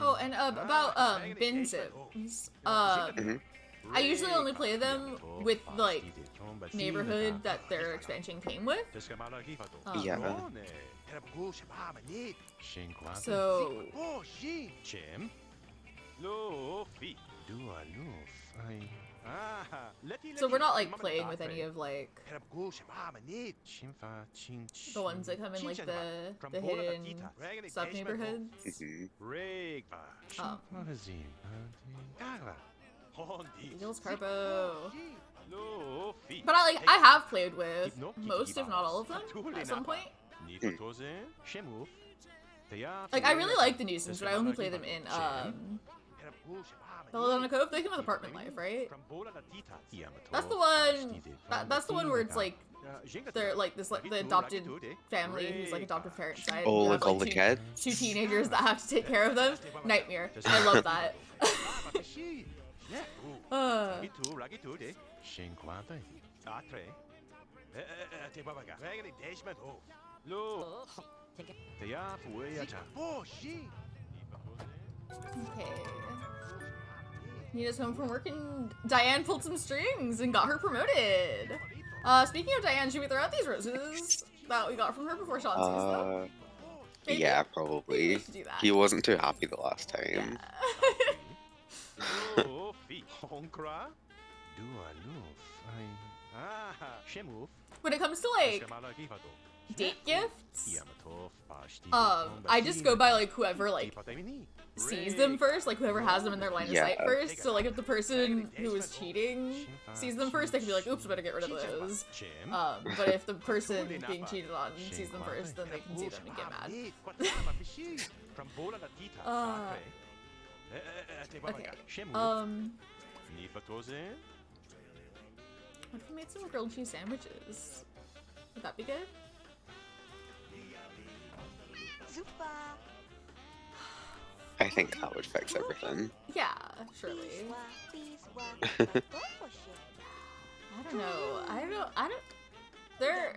Oh, and about bin sims. I usually only play them with like neighborhood that their expansion came with. Yeah. So we're not like playing with any of like the ones that come in like the hidden sub neighborhoods. Eagles Carbo. But I have played with most, if not all of them, at some point. Like I really like the new Sims, but I only play them in Belladonna Cove. They come with Apartment Life, right? That's the one. That's the one where it's like they're like this like the adopted family who's like adoptive parent side. Oh, You like have, all the kids. two teenagers that have to take care of them. Nightmare. I love that. Okay. Nina's home from work and Diane pulled some strings and got her promoted. Speaking of Diane, should we throw out these roses? that we got from her before Shaun sees them? Maybe? Yeah, Maybe we probably. should do that. He wasn't too happy the last Yeah. time. When it comes to like date gifts, I just go by like whoever like sees them first, like whoever has them in their line of sight first. So like if the person who was cheating sees them first, they can be like, oops, better get rid of those. But if the person being cheated on sees them first, then they can see them and get mad. Okay. What if we made some grilled cheese sandwiches? Would that be good? Super. I think that would fix everything. Yeah, surely. I don't know. They're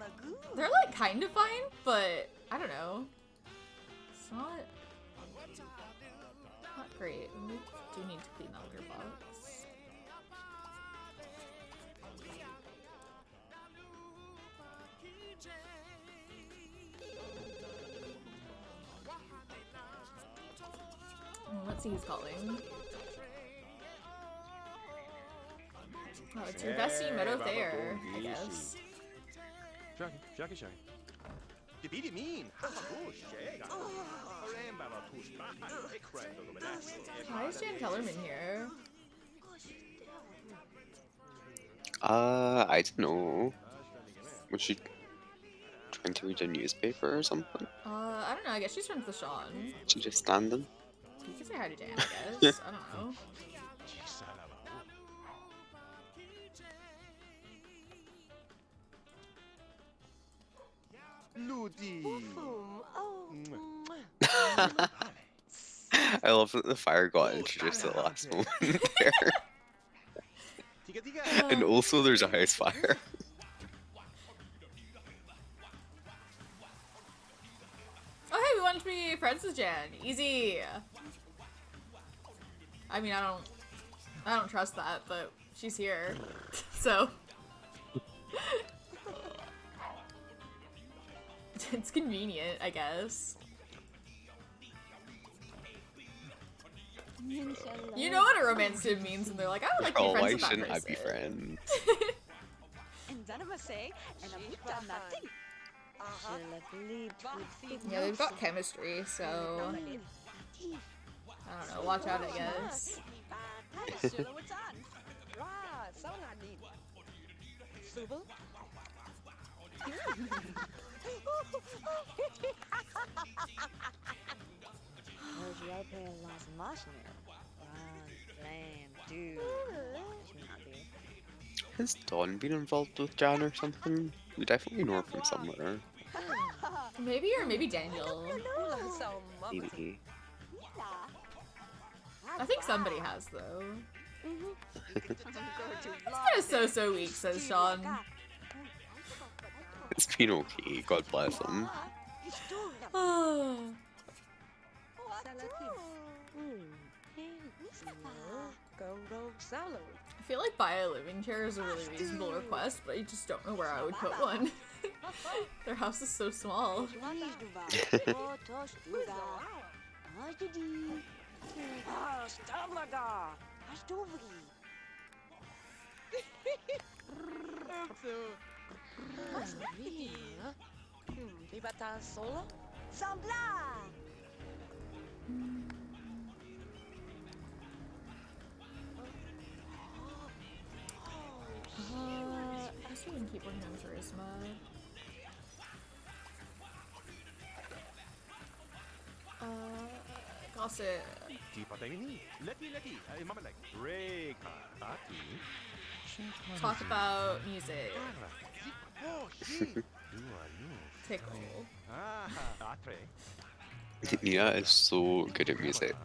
like kind of fine, but I don't know. It's not great. We do need to clean that litter box. Let's see who's calling. Oh, it's your bestie Meadow Thayer, I guess. Why is Jan Tellerman here? I don't know. Was she trying to read a newspaper or something? I don't know. I guess she's friends with Shaun. She just standing. You can say hi to Jan, I guess. I don't know. I love that the fire got introduced at the last moment there. And also there's a house fire. Oh hey, we want to be friends with Jan. Easy. I mean, I don't trust that, but she's here, so it's convenient, I guess. You know what a romance sim means, and they're like, I would like to be friends with that person. Why shouldn't I be friends? Yeah, they've got chemistry, so I don't know. Watch out, I guess. Has Dawn been involved with Jan or something? We definitely know her from somewhere. Maybe, or maybe Daniel. Maybe. I think somebody has, though. It's kind of so weak, says Shaun. It's been okay, God bless him. I feel like buy a living chair is a really reasonable request, but I just don't know where I would put one. Their house is so small. I guess we can keep working on charisma. Gossip. Talk about music. Tickle. Nia is so good at music.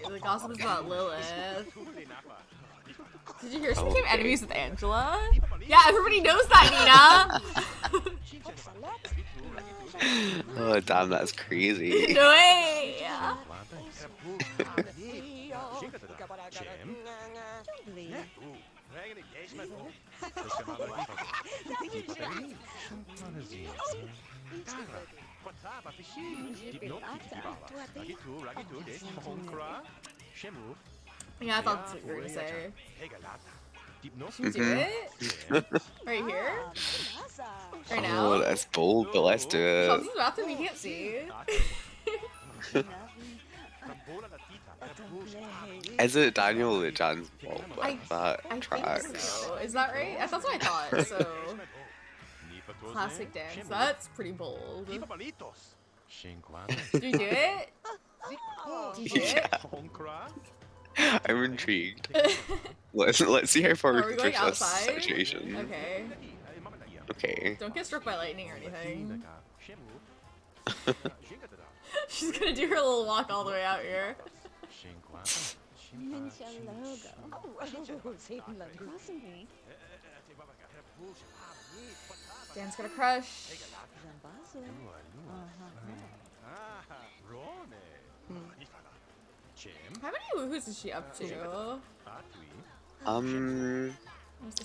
The gossip is about Lilith. Did you hear she became enemies with Angela? Yeah, everybody knows that, Nina! Oh, damn, that's crazy. No way! Yeah, I thought that's what you were gonna say. Should we do Mhm. it? Right here? Right now? Oh, that's bold, but let's do Sean's it. in the bathroom, you can't see. Is it Daniel that Jan's involved I with that think track? so. Is that right? That's what I thought, so. Classic dance. That's pretty bold. Do we do it? Do you do it? Yeah. I'm intrigued. Let's see how far we Are we can going push this outside? situation. Okay. Okay. Don't get struck by lightning or anything. She's gonna do her little walk all the way out here. Dan's gonna crush. How many woohoos is she up to? Is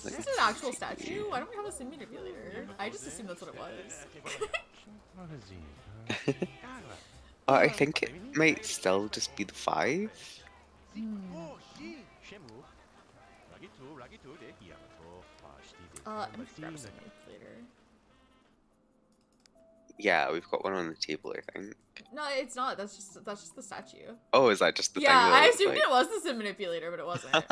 this an actual statue? Why don't we have a sim manipulator? I just assumed that's what it was. I think it might still just be the 5. Let me grab a sim manipulator. Yeah, we've got one on the table, I think. No, it's not. That's just the statue. Oh, is that just the Yeah, thing? That I was, assumed like... it was the sim manipulator, but it wasn't. Where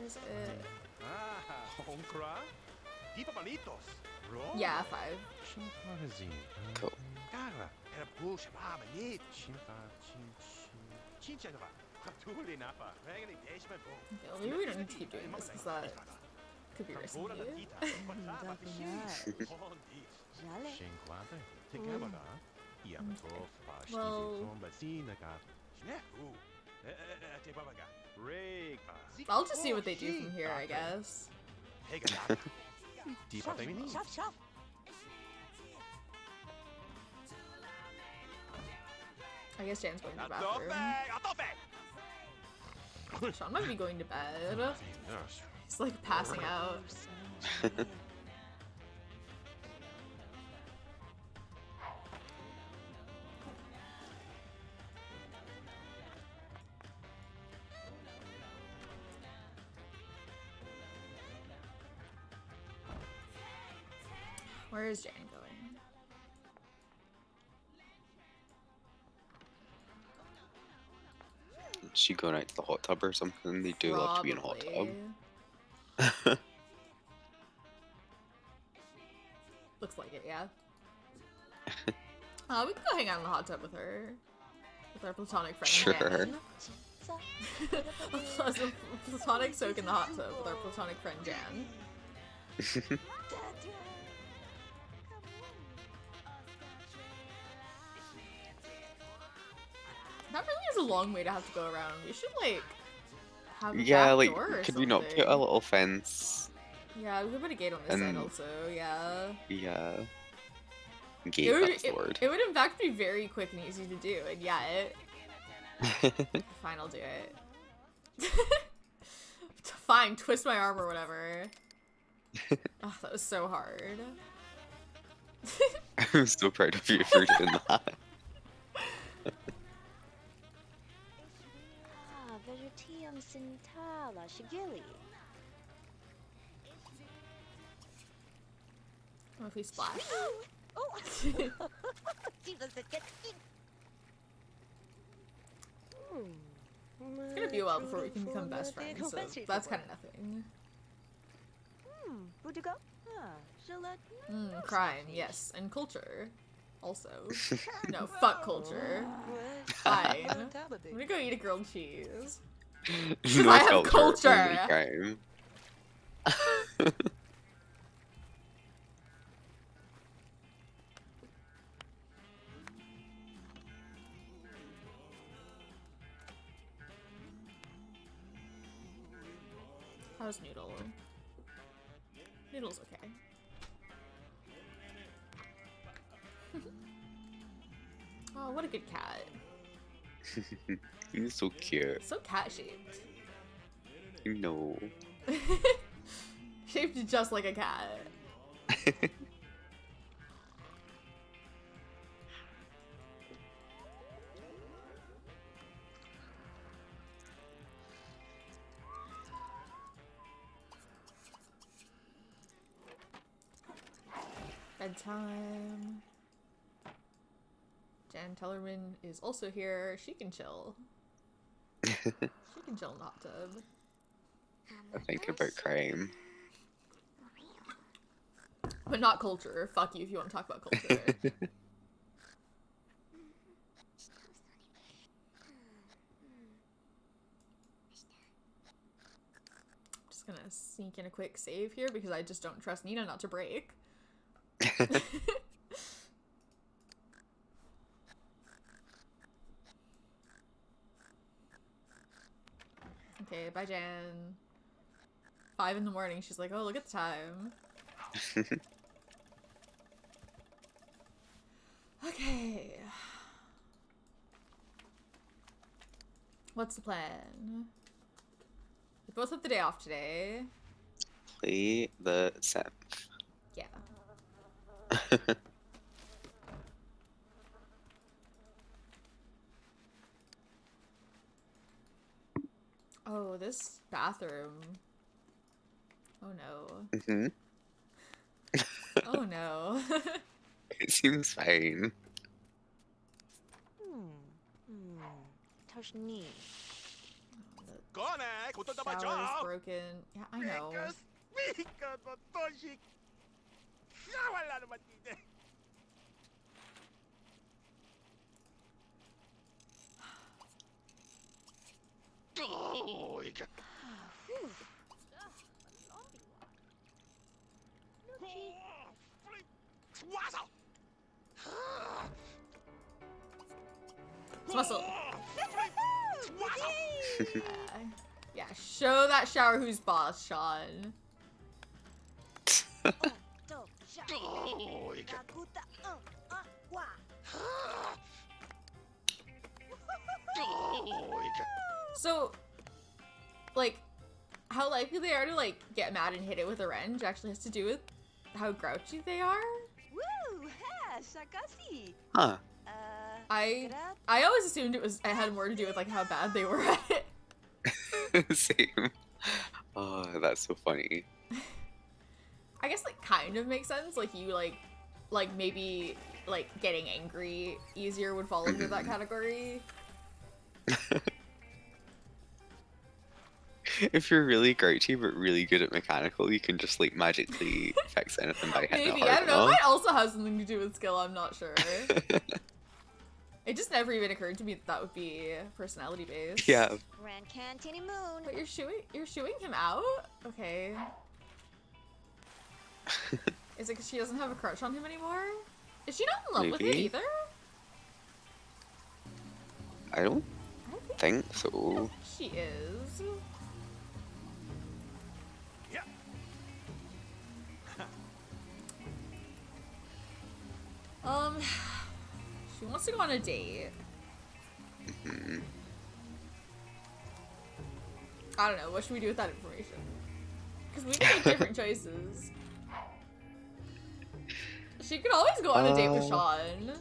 is it? Yeah, 5. Cool. Okay, well, maybe we don't need to keep doing this because that could be risky. Well, I'll just see what they do from here, I guess. I guess Jan's going to the bathroom. Shaun might be going to bed. He's like passing out. Where is Jan going? Is she going out to the hot tub or something? They do love to be in a hot tub. Probably. Looks like it, yeah. We can go hang out in the hot tub with her. With our platonic friend Sure. Jan. A platonic soak in the hot tub with our platonic friend Jan. That really is a long way to have to go around. We should like have a Yeah, back like, door or could we not put a something. little fence? Yeah, we could put a gate on this side And- also, yeah. Yeah. Gate, that's the word. It would in fact be very quick and easy to do, and yeah, Fine, I'll do it. Fine, twist my arm or whatever. Oh, that was so hard. I'm so proud of you for doing that. What if we splash? It's gonna be a while before we can become best friends, so that's kind of nothing. Crime, yes, and culture, also. No, fuck culture. Fine. I'm gonna go eat a grilled cheese. No I have culture. only crime. How's Noodle? Noodle's okay. Oh, what a good cat. He's so cute. So cat-shaped. No. Shaped just like a cat. Bedtime. Jan Tellerman is also here. She can chill. She can chill in the hot tub. I think about crime. But not culture. Fuck you if you want to talk about culture. Just gonna sneak in a quick save here because I just don't trust Nina not to break. Okay, bye Jan. 5 in the morning, she's like, oh, look at the time. Okay. What's the plan? We both have the day off today. Play the 7th. Yeah. Oh, this bathroom. Oh no. Mm-hmm. Oh no. It seems fine. Toshni. The shower is broken. Yeah, I know. It's muscle. Yeah, show that shower who's boss, Shaun. So, like, how likely they are to, like, get mad and hit it with a wrench actually has to do with how grouchy they are. Woo! Ha! Shakasi! Huh. I always assumed it had more to do with, like, how bad they were at it. Same. Oh, that's so funny. I guess, like, kind of makes sense. Like, you, like maybe, like, getting angry easier would fall into that category. If you're really grouchy but really good at mechanical, you can just, like, magically fix anything by hitting Maybe, it hard I don't know. It enough. might also have something to do with skill, I'm not sure. It just never even occurred to me that would be personality based. Yeah. Grand Cantini Moon. But you're shooing him out? Okay. Is it because she doesn't have a crush on him anymore? Is she not in love with him Maybe. either? I don't I think so. she is. She wants to go on a date. Mhm. I don't know. What should we do with that information? Because we can make different choices. She could always go on a date with Shaun.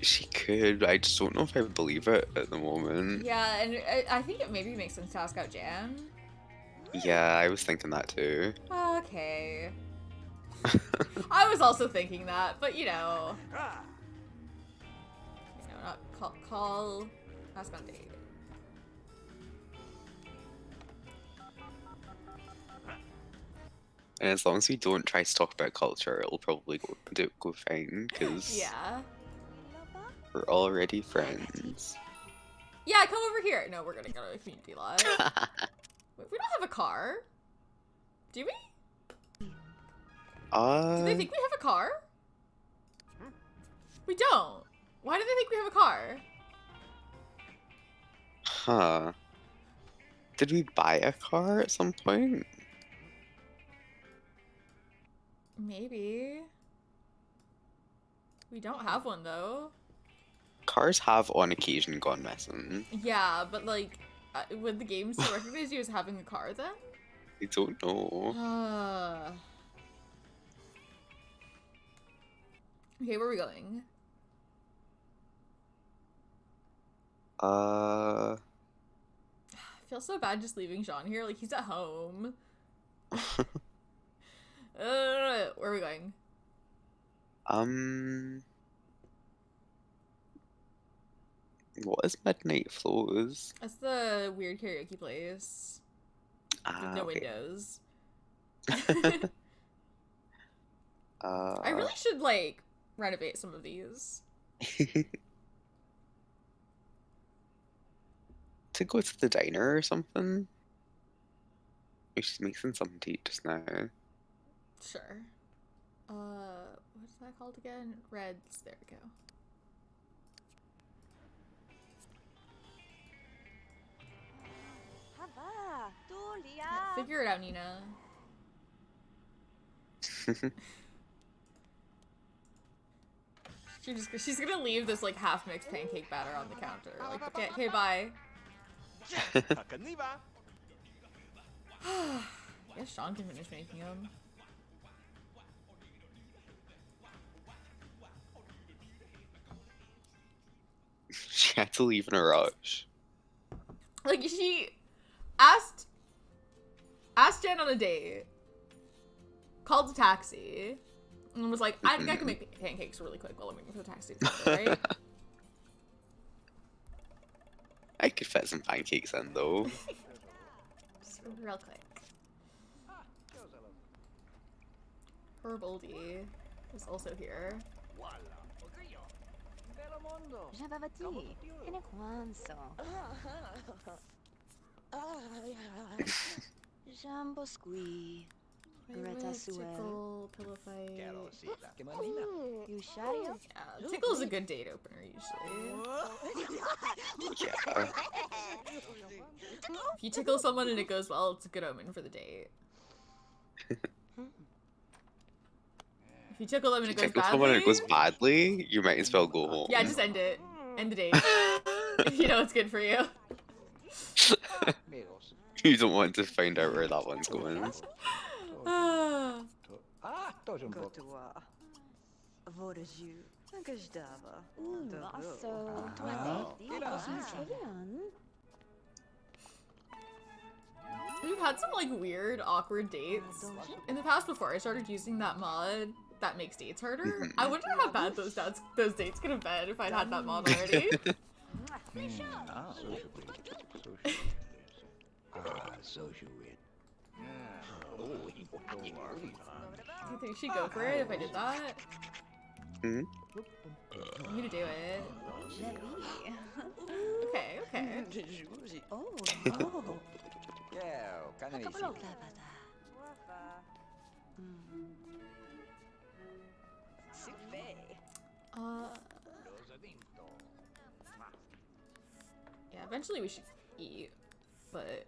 She could, but I just don't know if I believe it at the moment. Yeah, and I think it maybe makes sense to ask out Jan. Yeah, I was thinking that too. Okay. I was also thinking that, but you know, not call, ask on date. And as long as we don't try to talk about culture, it'll probably go fine, because Yeah. we're already friends. Yeah, come over here. No, we're gonna go to a community lot. Wait, we don't have a car. Do we? Do they think we have a car? We don't. Why do they think we have a car? Huh. Did we buy a car at some point? Maybe. We don't have one though. cars have on occasion gone missing. Yeah, but like, would the game still recognize you as having a car then? I don't know. Okay, where are we going? Uh, I feel so bad just leaving Shaun here. Like, he's at home. Where are we going? What is Midnight Flows? That's the weird karaoke place with no Okay. windows. I really should like renovate some of these. To go to the diner or something? Oh, she's mixing something to eat just now. Sure. What's that called again? Reds. There we go. Hava, Tulia. Figure it out, Nina. She's gonna leave this like half mixed pancake batter on the counter. Like, okay, bye. Guess Shaun can finish making them. She had to leave in a rush. Like, she asked Jen on a date, called a taxi, and was like, I can make pancakes really quick while I'm waiting for the taxi to come, right? I could fit some pancakes in though. Just real quick. Herbaldy is also here. Javavati, che ne quanso? Jambo squee. Greta Suel. Tickle, pillow fight. Yushario. Yeah, Tickle's a good date opener usually. Yeah. If you tickle someone and it goes well, it's a good omen for the date. If you tickle them and it goes Tickle badly, someone and it goes badly, you might as well go home. yeah, just end it. End the date. If you know it's good for you. You don't want to find out where that one's going. Gotua. Voraju. Gajdava. So, We've had some like weird, awkward dates in the past before I started using that mod that makes dates harder. I wonder how bad those dates could have been if I'd had that mod already. Do you think she'd go for it if I did that? Hmm? I'm gonna do it. Okay. Oh. Yeah, eventually we should eat, but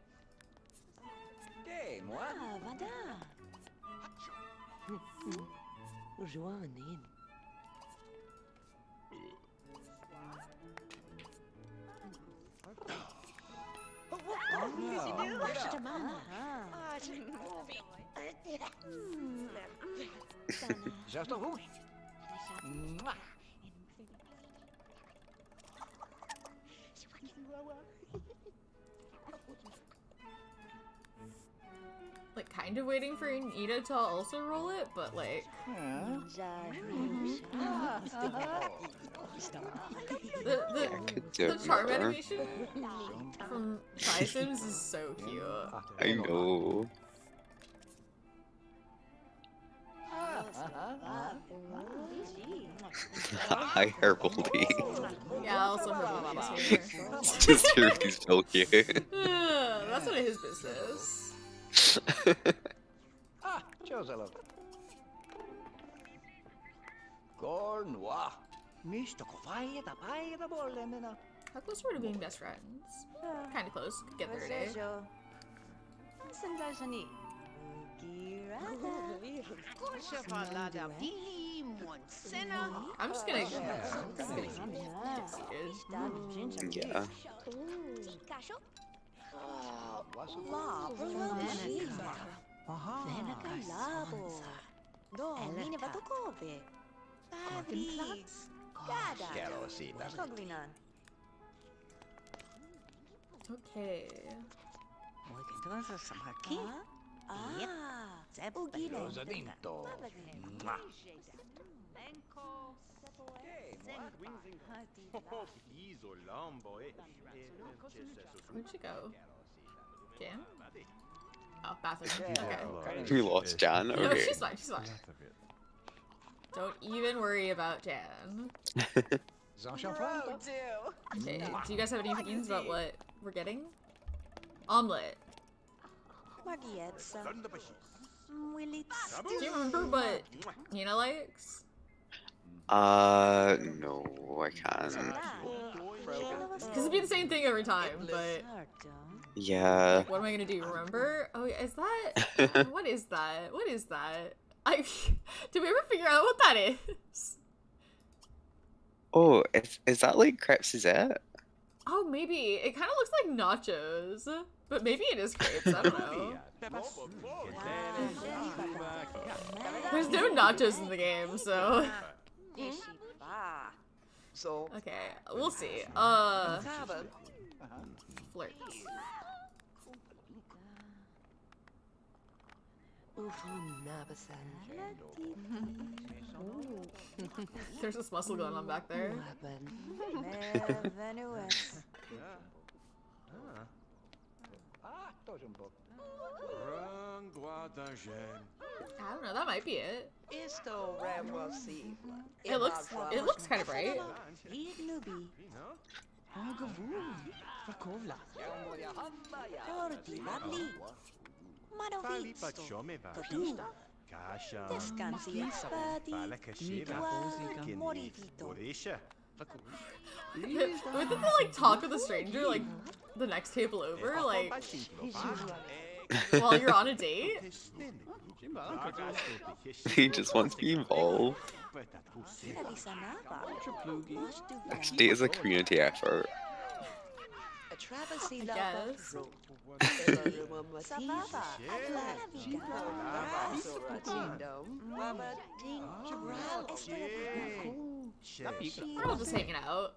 like kind of waiting for Nita to also roll it, but like the charm animation from Try Sims is so cute. I know. Hi, Herbaldy. Yeah, also her mom is here. Just hear he's still here. That's none of his business. How close were we to being best friends? Kind of close. Could get there today. I'm just gonna get seated. Yeah. Okay. Where'd she go? Jan? Oh, bathroom. Okay. We lost Jan. No, Okay. she's fine. She's fine. Don't even worry about Jan. Okay. Do you guys have any opinions about what we're getting? Omelet. Do you remember what Nina likes? No, I can't. Because it'd be the same thing every time, but Yeah. what am I gonna do? Remember? Oh, is that? What is that? What is that? Did we ever figure out what that is? Oh, is that like crepes? Is it? Oh, maybe. It kind of looks like nachos, but maybe it is crepes. I don't know. There's no nachos in the game, so. Okay, we'll see. Flirts. There's this muscle going on back there. I don't know, that might be it. It looks kind of right. Would they like talk with a stranger like the next table over, like while you're on a date? He just wants to be involved. This date is a community effort. I guess. We're all just hanging out.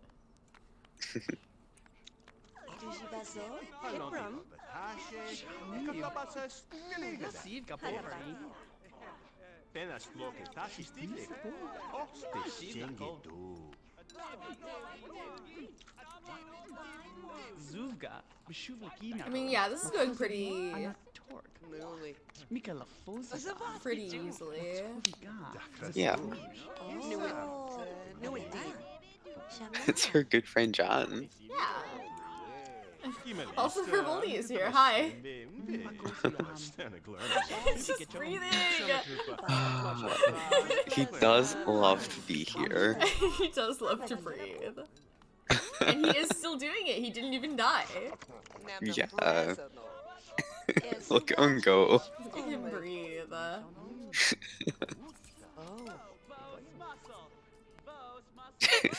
I mean, yeah, this is going pretty easily. Yeah. It's her good friend John. Yeah. Also, her bully is here. Hi. It's just breathing. He does love to be here. He does love to breathe. And he is still doing it. He didn't even die. Yeah. Look at him go. Look at him breathe.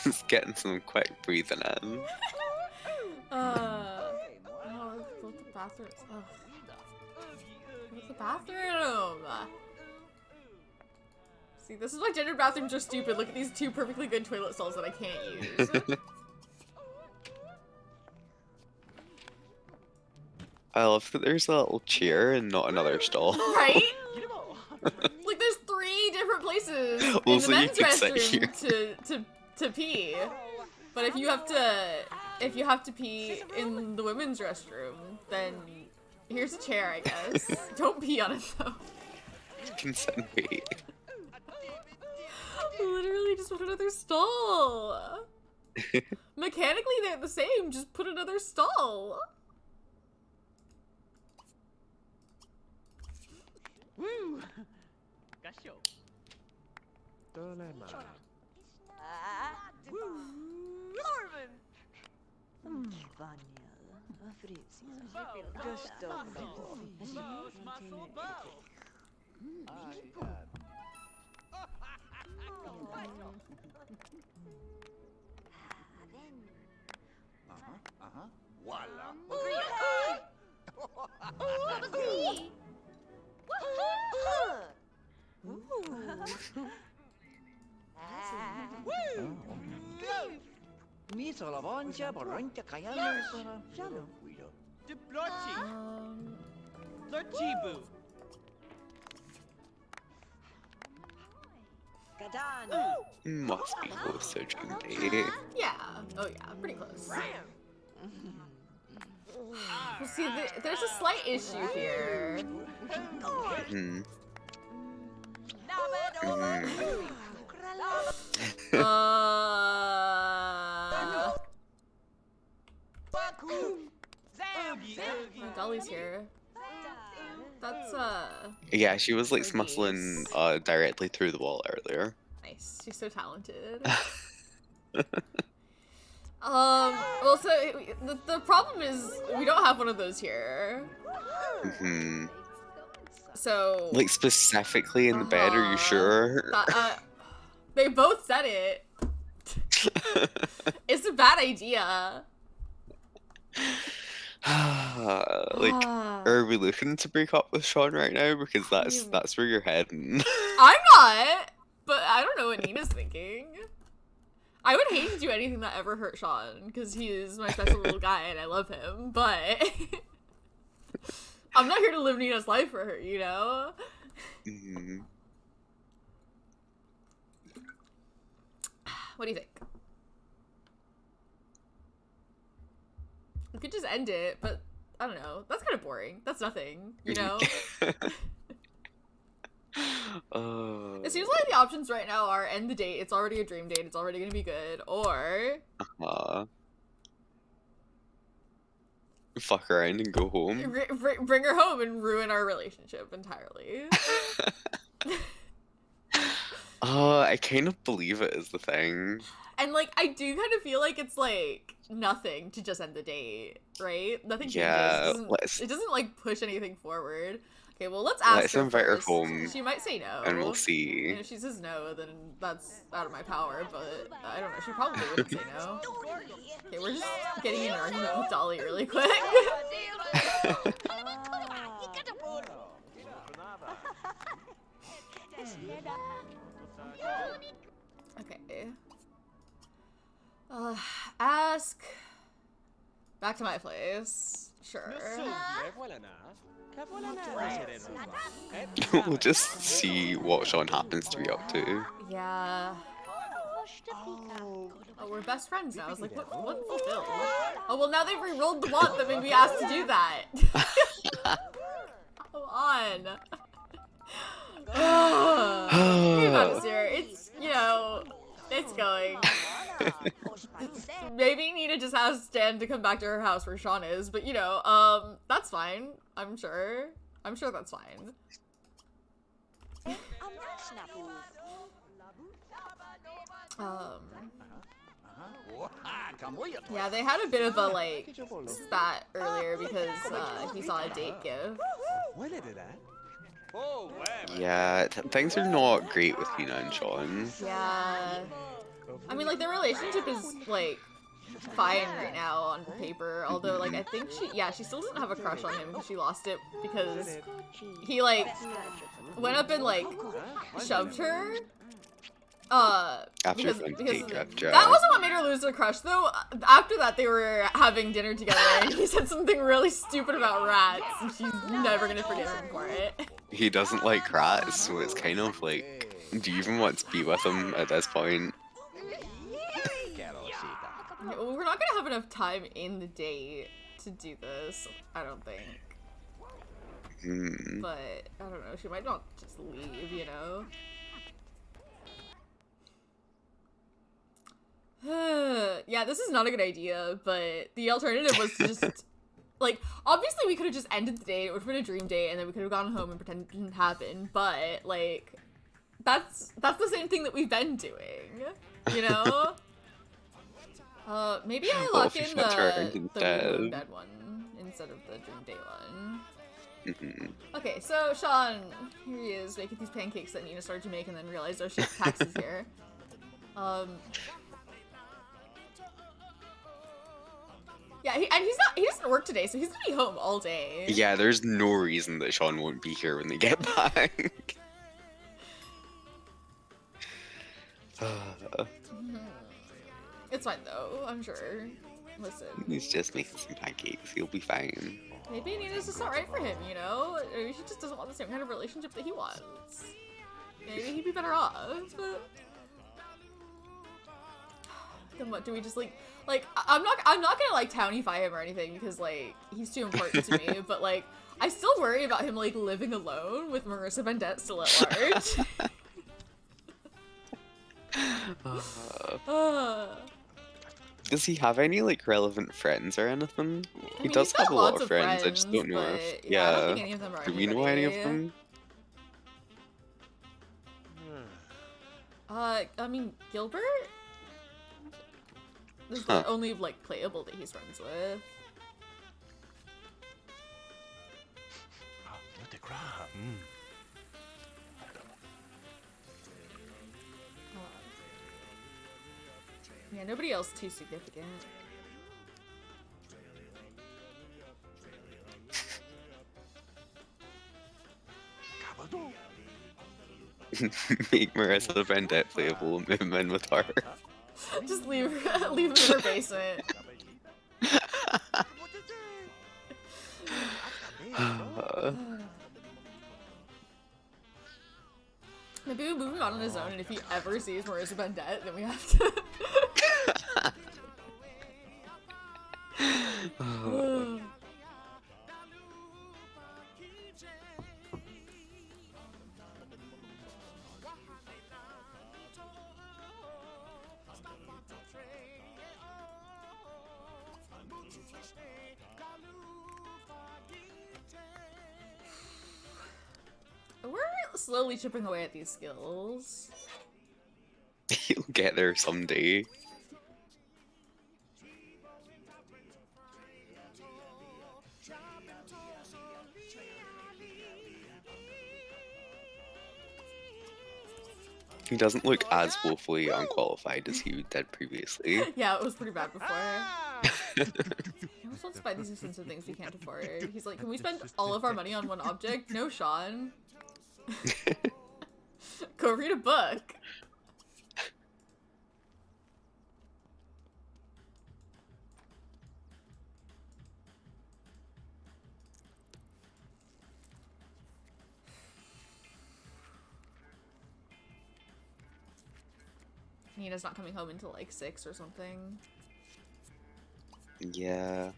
He's getting some quick breathing in. Oh, go to the bathroom. Oh. Go to the bathroom. See, this is why gendered bathrooms are stupid. Look at these two perfectly good toilet stalls that I can't use. I love that there's a little chair and not another stall. Right? Like, there's 3 different places in the Also, you men's could sit restroom to pee. But if you have to pee in the women's restroom, then here's a chair, I guess. Don't pee on it though. You can sit and wait. Literally just put another stall. Mechanically they're the same, just put another stall. Woo! Must be close to dream date. Yeah. Oh yeah, pretty close. Well, see, there's a slight issue here. Hmm. Dolly's here. That's Yeah, she was like so smussling nice. directly through the wall earlier. Nice. She's so talented. Well, so the problem is we don't have one of those here. Hmm. So Like specifically in the bed, are you sure? They both said it. It's a bad idea. Like, are we looking to break up with Shaun right now? Because that's where you're heading. I'm not, but I don't know what Nina's thinking. I would hate to do anything that ever hurt Shaun, because he is my special little guy and I love him, but I'm not here to live Nina's life for her, you know? Mm-hmm. What do you think? We could just end it, but I don't know. That's kind of boring. That's nothing, you know? It seems like the options right now are end the date, it's already a dream date, it's already gonna be good, or fuck around and go home. Bring her home and ruin our relationship entirely. I kind of believe it is the thing. And like, I do kind of feel like it's like nothing to just end the date, right? Nothing Yeah, changes. It doesn't like push anything forward. Okay, well, let's ask her invite her first. home, She might say no. and we'll see. And if she says no, then that's out of my power, but I don't know. She probably wouldn't say no. Okay, we're just getting in an argument with Dolly really quick. Okay. Ask. Back to my place. Sure. We'll just see what Shaun happens to be up to. Yeah. Oh, we're best friends now. I was like, what fulfilled? Oh, well, now they've re-rolled the want that made me asked to do that. Come on. It's, you know, it's going. Maybe Nina just has Stan to come back to her house where Shaun is, but you know, that's fine. I'm sure that's fine. Yeah, they had a bit of a like spat earlier because he saw a date gift. Yeah, things are not great with Nina and Shaun. Yeah. I mean, like, their relationship is, like, fine right now on paper, although, like, I think she still doesn't have a crush on him because she lost it because he, like, went up and, like, shoved her. Because that wasn't what made her lose her crush, though. After that, they were having dinner together, and he said something really stupid about rats, and she's never gonna forgive him for it. He doesn't like rats, so it's kind of like, do you even want to be with him at this point? Well, we're not gonna have enough time in the day to do this, I don't think. But, I don't know, she might not just leave, you know? Yeah, this is not a good idea, but the alternative was to just, like, obviously we could have just ended the date, it would have been a dream date, and then we could have gone home and pretended it didn't happen, but, like, that's the same thing that we've been doing, you know? Maybe I lock in the moon bed one instead of the dream date one. Mhm. Okay, so Shaun, here he is making these pancakes that Nina started to make and then realized, oh shit, Pax is here. Yeah, he doesn't work today, so he's gonna be home all day. Yeah, there's no reason that Shaun won't be here when they get back. It's fine though, I'm sure. Listen, He's just making some pancakes. He'll be fine. maybe Nina's just not right for him, you know? Maybe she just doesn't want the same kind of relationship that he wants. Maybe he'd be better off, but... Then what, do we just like I'm not gonna like townify him or anything because like he's too important to me, but like I still worry about him like living alone with Marissa Vendette still at large. Does he have any like relevant friends or anything? I He mean, does he's got have a lot lots of friends. I just don't know but, if yeah, I don't think any of them are Do we know any of anybody. them? I mean Gilbert? This is Huh. the only like playable that he's friends with. Yeah, nobody else too significant. Make Marissa Vendette playable and move him in with her. Just leave him in her basement. Maybe we move him out on his own, and if he ever sees Marissa Vendette, then we have to. We're slowly chipping away at these skills. He'll get there someday. He doesn't look as woefully unqualified as he did previously. Yeah, it was pretty bad before. He almost wants to buy these expensive things we can't afford. He's like, can we spend all of our money on one object? No, Shaun. Go read a book. Nina's not coming home until like 6 or something. Yeah.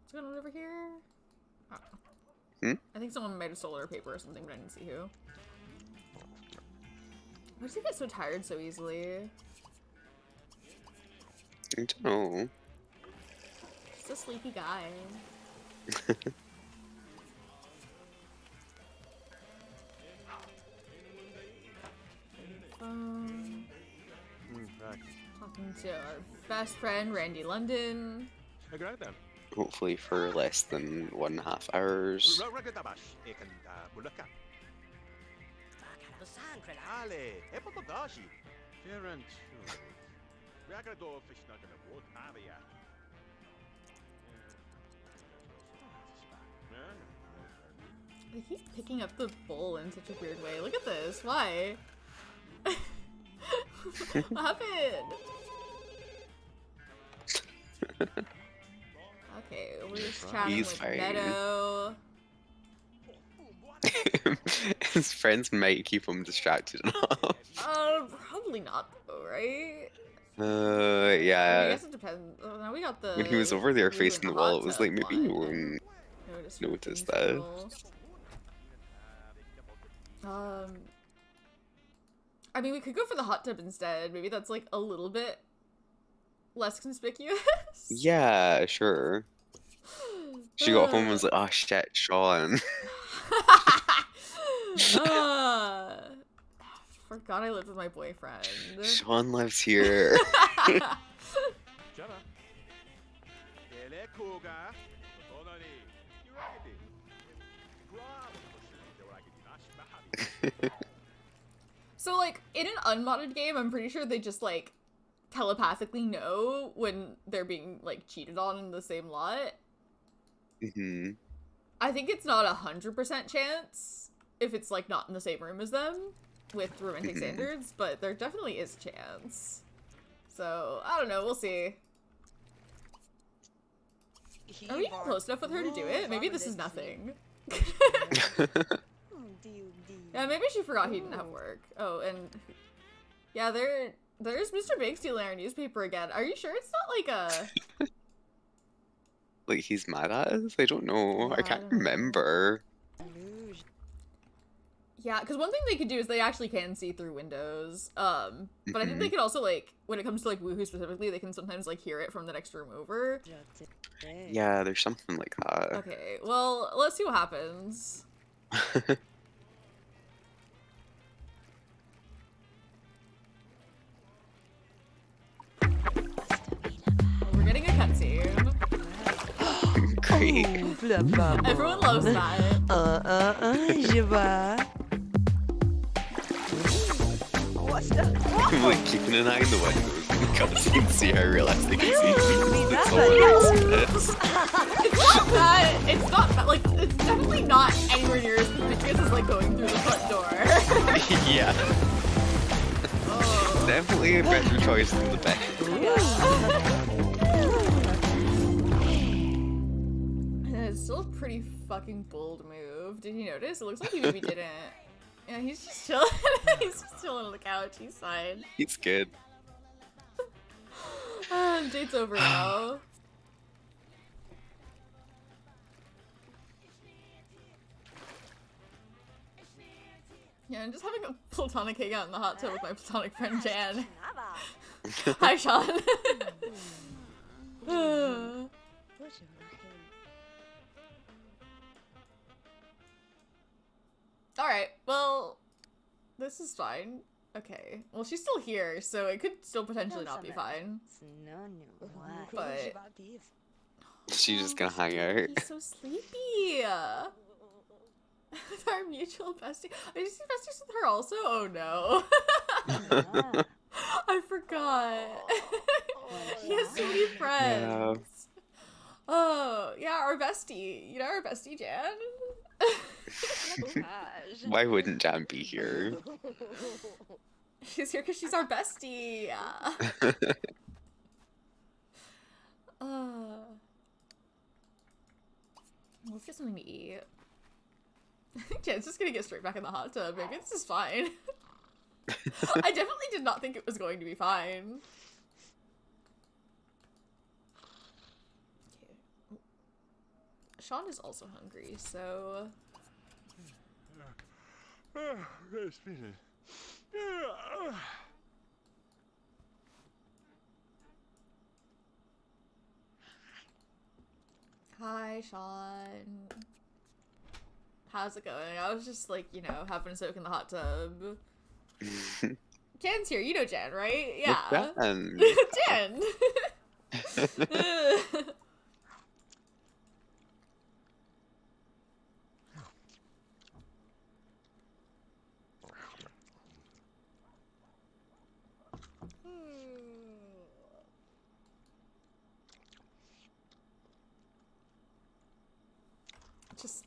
What's going on over here? Oh. Hmm? I think someone might have stolen her paper or something, but I didn't see who. Why does he get so tired so easily? I don't know. Just a sleepy guy. Talking to our best friend, Randy London. Hopefully for less than 1.5 hours. They keep picking up the bowl in such a weird way. Look at this. Why? What happened? Okay, we're just chatting He's with fine. Meadow. His friends might keep him distracted enough. Probably not though, right? I Yeah. guess it depends. Oh, now we got the. When he was over there you facing in the wall, hot it was tub like, maybe you one. wouldn't Notice notice routine that. schedule. I mean, we could go for the hot tub instead. Maybe that's like a little bit less conspicuous. Yeah, sure. She got home and was like, oh shit, Shaun. forgot I lived with my boyfriend. Shaun lives here. So, like, in an unmodded game, I'm pretty sure they just, like, telepathically know when they're being, like, cheated on in the same lot. Mm-hmm. I think it's not 100% chance if it's, like, not in the same room as them with romantic standards, but there definitely is chance. So, I don't know, we'll see. Are we even close enough with her to do it? Maybe this is nothing. Yeah, maybe she forgot he didn't have work. Oh, and yeah, there's Mr. Big stealing our newspaper again. Are you sure it's not like a Like he's mad at us? I don't know. Yeah, I I can't don't know. remember. Yeah, because one thing they could do is they actually can see through windows. But I think they could also, like, when it comes to, like, Woohoo specifically, they can sometimes, like, hear it from the next room over. Yeah, there's something like that. Okay, well, let's see what happens. We're getting a cutscene. Great. Everyone loves that. I'm like keeping an eye on the windows because you can see how realistic it seems. It's not that, like, it's definitely not anywhere near as conspicuous as, like, going through the front door. Yeah. Oh. Definitely a better choice than the bed. It's still a pretty fucking bold move. Did you notice? It looks like he maybe didn't. Yeah, he's just chilling. He's just chilling on the couch. He's fine. He's good. Date's over now. Yeah, I'm just having a platonic hangout in the hot tub with my platonic friend Jan. Hi, Shaun. Alright, well, this is fine. Okay. Well, she's still here, so it could still potentially not be fine. But She's just gonna hang out. he's so sleepy. With our mutual bestie. Are you besties with her also? Oh no. I forgot. He has so many friends. Yeah. Oh, yeah, our bestie. You know our bestie, Jan? Why wouldn't Jan be here? She's here because she's our bestie. Let's get something to eat. I think Jan's just gonna get straight back in the hot tub. Maybe this is fine. I definitely did not think it was going to be fine. Okay. Shaun is also hungry, so... Hi, Shaun. How's it going? I was just, like, you know, having a soak in the hot tub. Jan's here. You know Jan, right? Yeah. Jan. Jan! Just...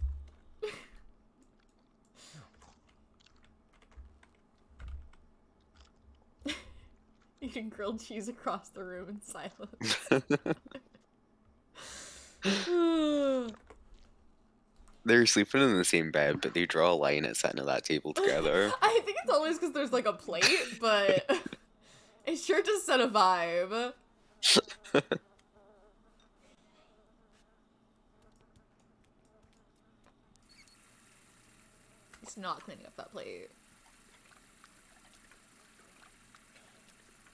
Eating grilled cheese across the room in silence. They're sleeping in the same bed, but they draw a line at sitting at that table together. I think it's always because there's like a plate, but it sure does set a vibe. He's not cleaning up that plate.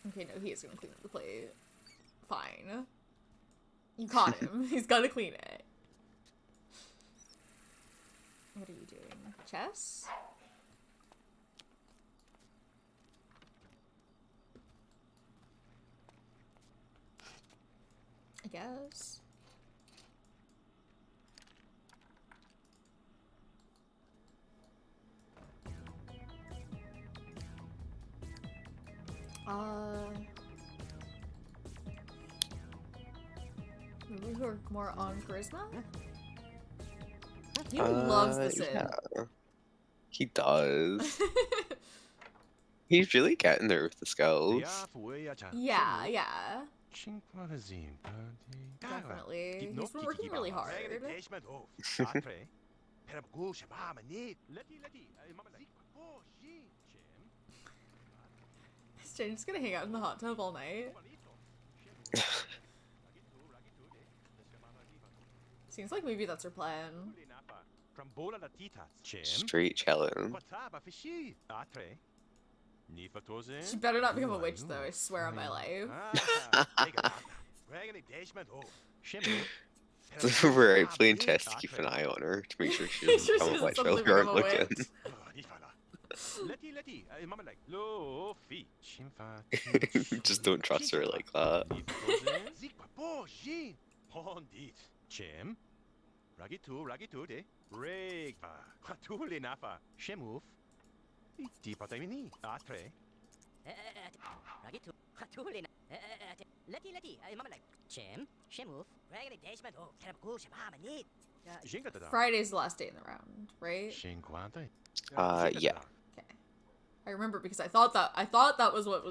Okay, no, he is gonna clean up the plate. Fine. You caught him. He's gotta clean it. What are you doing? Chess? guess. Maybe we're more on charisma? He loves the Sid. Yeah, he does. He's really getting there with the skills. Yeah, yeah. Definitely. He's been working really hard. Is Jane just gonna hang out in the hot tub all night? Seems like maybe that's her plan. Straight chilling. She better not become a witch though, I swear on my life. We're out playing chess to keep an eye on her to make sure she doesn't become a witch while we aren't looking. Just don't trust her like that. Friday's the last day in the round, right? Yeah. Okay. I remember because I thought that was what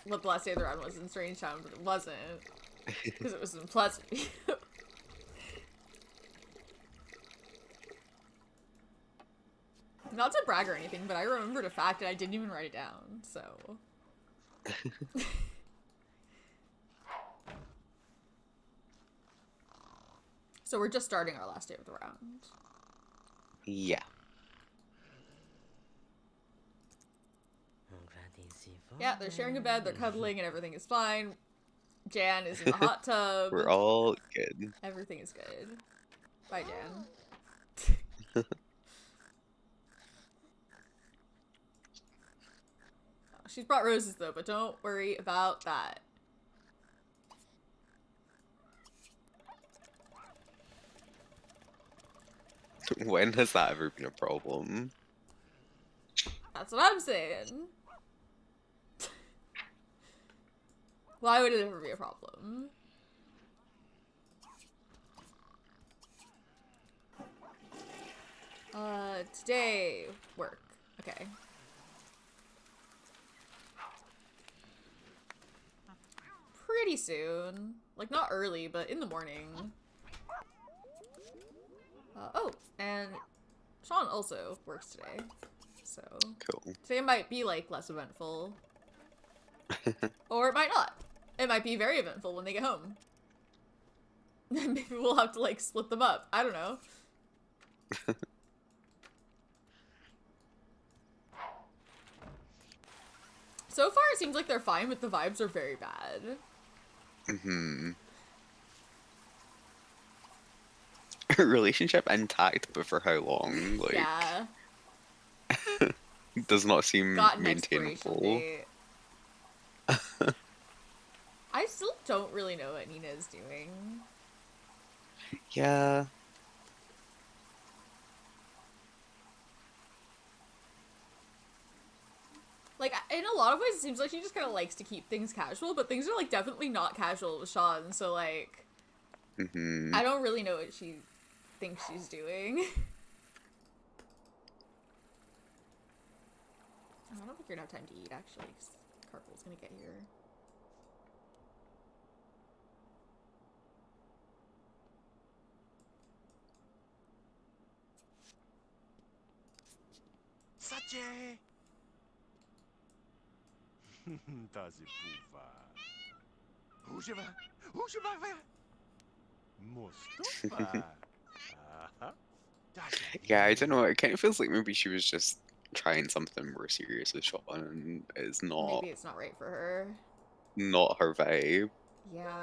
the last day of the round was in Strange Town, but it wasn't. Because it was in Pleasantview. Not to brag or anything, but I remembered a fact and I didn't even write it down, so. So we're just starting our last day of the round. Yeah. Yeah, they're sharing a bed, they're cuddling, and everything is fine. Jan is in the hot tub. We're all good. Everything is good. Bye, Jan. She's brought roses though, but don't worry about that. When has that ever been a problem? That's what I'm saying. Why would it ever be a problem? Today, work. Okay. Pretty soon. Like, not early, but in the morning. Oh, and Shaun also works today. So, Cool. today might be, like, less eventful. Or it might not. It might be very eventful when they get home. Maybe we'll have to, like, split them up. I don't know. So far, it seems like they're fine, but the vibes are very bad. Mm-hmm. Relationship intact, but for how long? Like, Yeah. does not seem Got an expiration maintainable. date. I still don't really know what Nina is doing. Yeah. Like, in a lot of ways, it seems like she just kind of likes to keep things casual, but things are, like, definitely not casual with Shaun, so, like, Mm-hmm. I don't really know what she thinks she's doing. I don't think you're gonna have time to eat, actually, because Carpool's gonna get here. Sache! Tazi puva. Używa! Używa! Mustafa! Yeah, I don't know. It kind of feels like maybe she was just trying something more serious with Shaun, and it's not Maybe it's not right for her. her vibe. Yeah.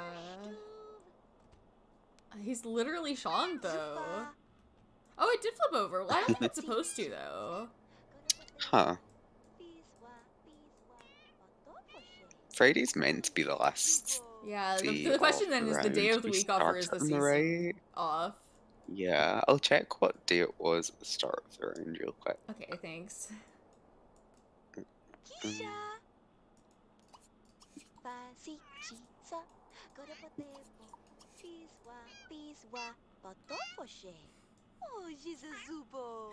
He's literally Shaun, though. Oh, it did flip over. Well, I don't think it's supposed to, though. Huh. Friday's meant to be the last Yeah, day the question then is the day around of the we week off or is the started on the season right. off? Yeah, I'll check what day it was at the start of the round real quick. Okay, thanks. Kisha. Fasi chisa. Gorepotebo. Piswa. Piswa. Potofoshe. Oh, Jizazubo.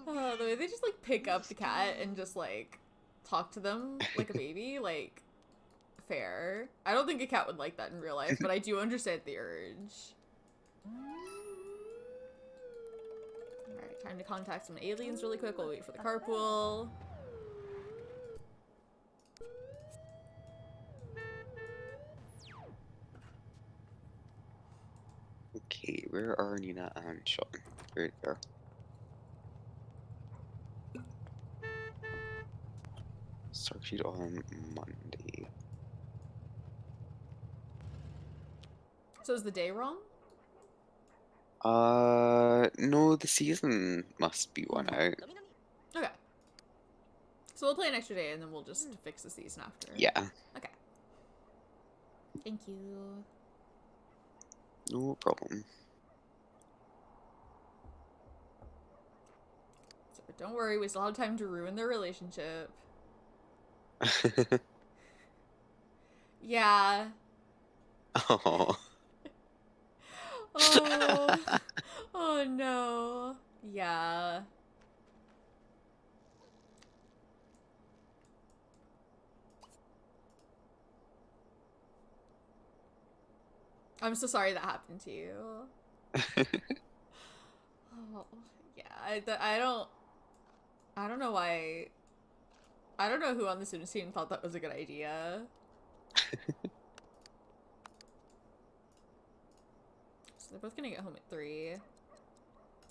Oh, the way they just like pick up the cat and just like talk to them like a baby, like fair. I don't think a cat would like that in real life, but I do understand the urge. Alright, time to contact some aliens really quick. We'll wait for the carpool. Okay, where are Nina and Shaun? Right there. Start sheet on Monday. So is the day wrong? No, the season must be one out. Okay. So we'll play an extra day and then we'll just fix the season after. Yeah, Okay. Thank you. no problem. So don't worry, we still have time to ruin their relationship. Yeah. Oh. Oh. Oh no. Yeah. I'm so sorry that happened to you. Oh, yeah. I don't know why. I don't know who on the student team thought that was a good idea. So they're both gonna get home at 3.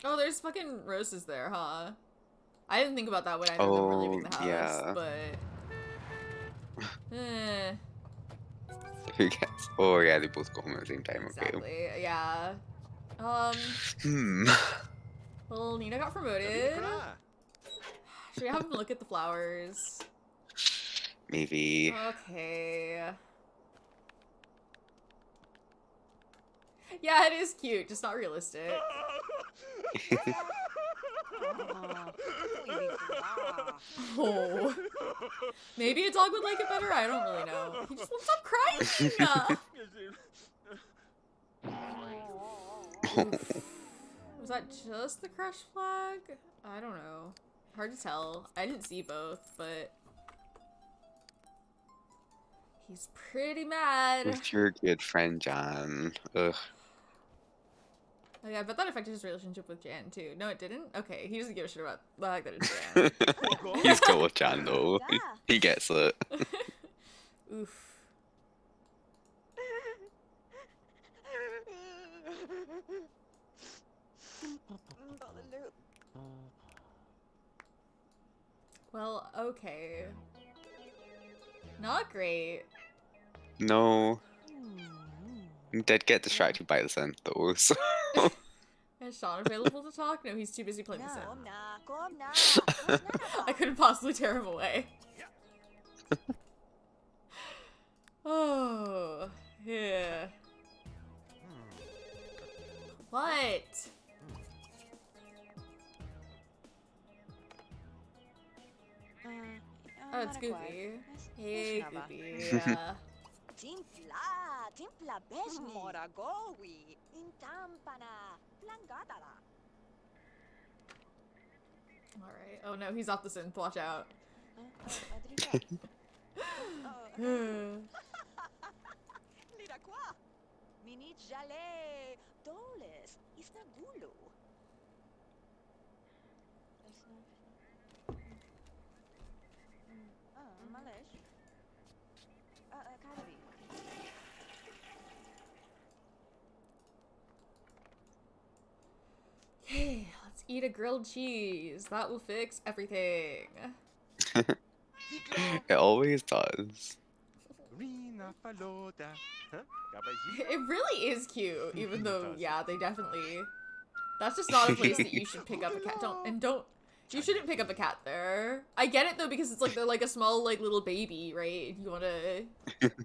Oh, there's fucking roses there, huh? I didn't think about that when I knew them were leaving the house, yeah. but... Eh, Who gets? Oh yeah, they both go home at the same time. exactly, Okay. yeah. Hmm. Well, Nina got promoted. Should we have him look at the flowers? Maybe. Okay. Yeah, it is cute, just not realistic. Oh. Maybe a dog would like it better? I don't really know. He just won't stop crying! Was that just the crush flag? I don't know. Hard to tell. I didn't see both, but... He's pretty mad. With your good friend Jan. Ugh. Oh yeah, I bet that affected his relationship with Jan too. No, it didn't? Okay, he doesn't give a shit about the fact that it's Jan. He's cool with Jan though. He gets it. Oof. Well, okay. Not great. No. Did get distracted by the scent though, so. Is Shaun available to talk? No, he's too busy playing the sim. Nah. I couldn't possibly tear him away. Oh, yeah. What? Oh, it's Goofy. Hey, Goofy. Yeah. Timpla bejni. Moragowi. Intampana. Plangadara. Alright. Oh no, he's off the synth. Watch out. Lira qua. Mini jale. Doles. Isnagulo. Malesh. Academy. Okay, let's eat a grilled cheese. That will fix everything. It always does. It really is cute, even though, yeah, they definitely... That's just not a place that you should pick up a cat. Don't You shouldn't pick up a cat there. I get it though because it's like they're like a small like little baby, right?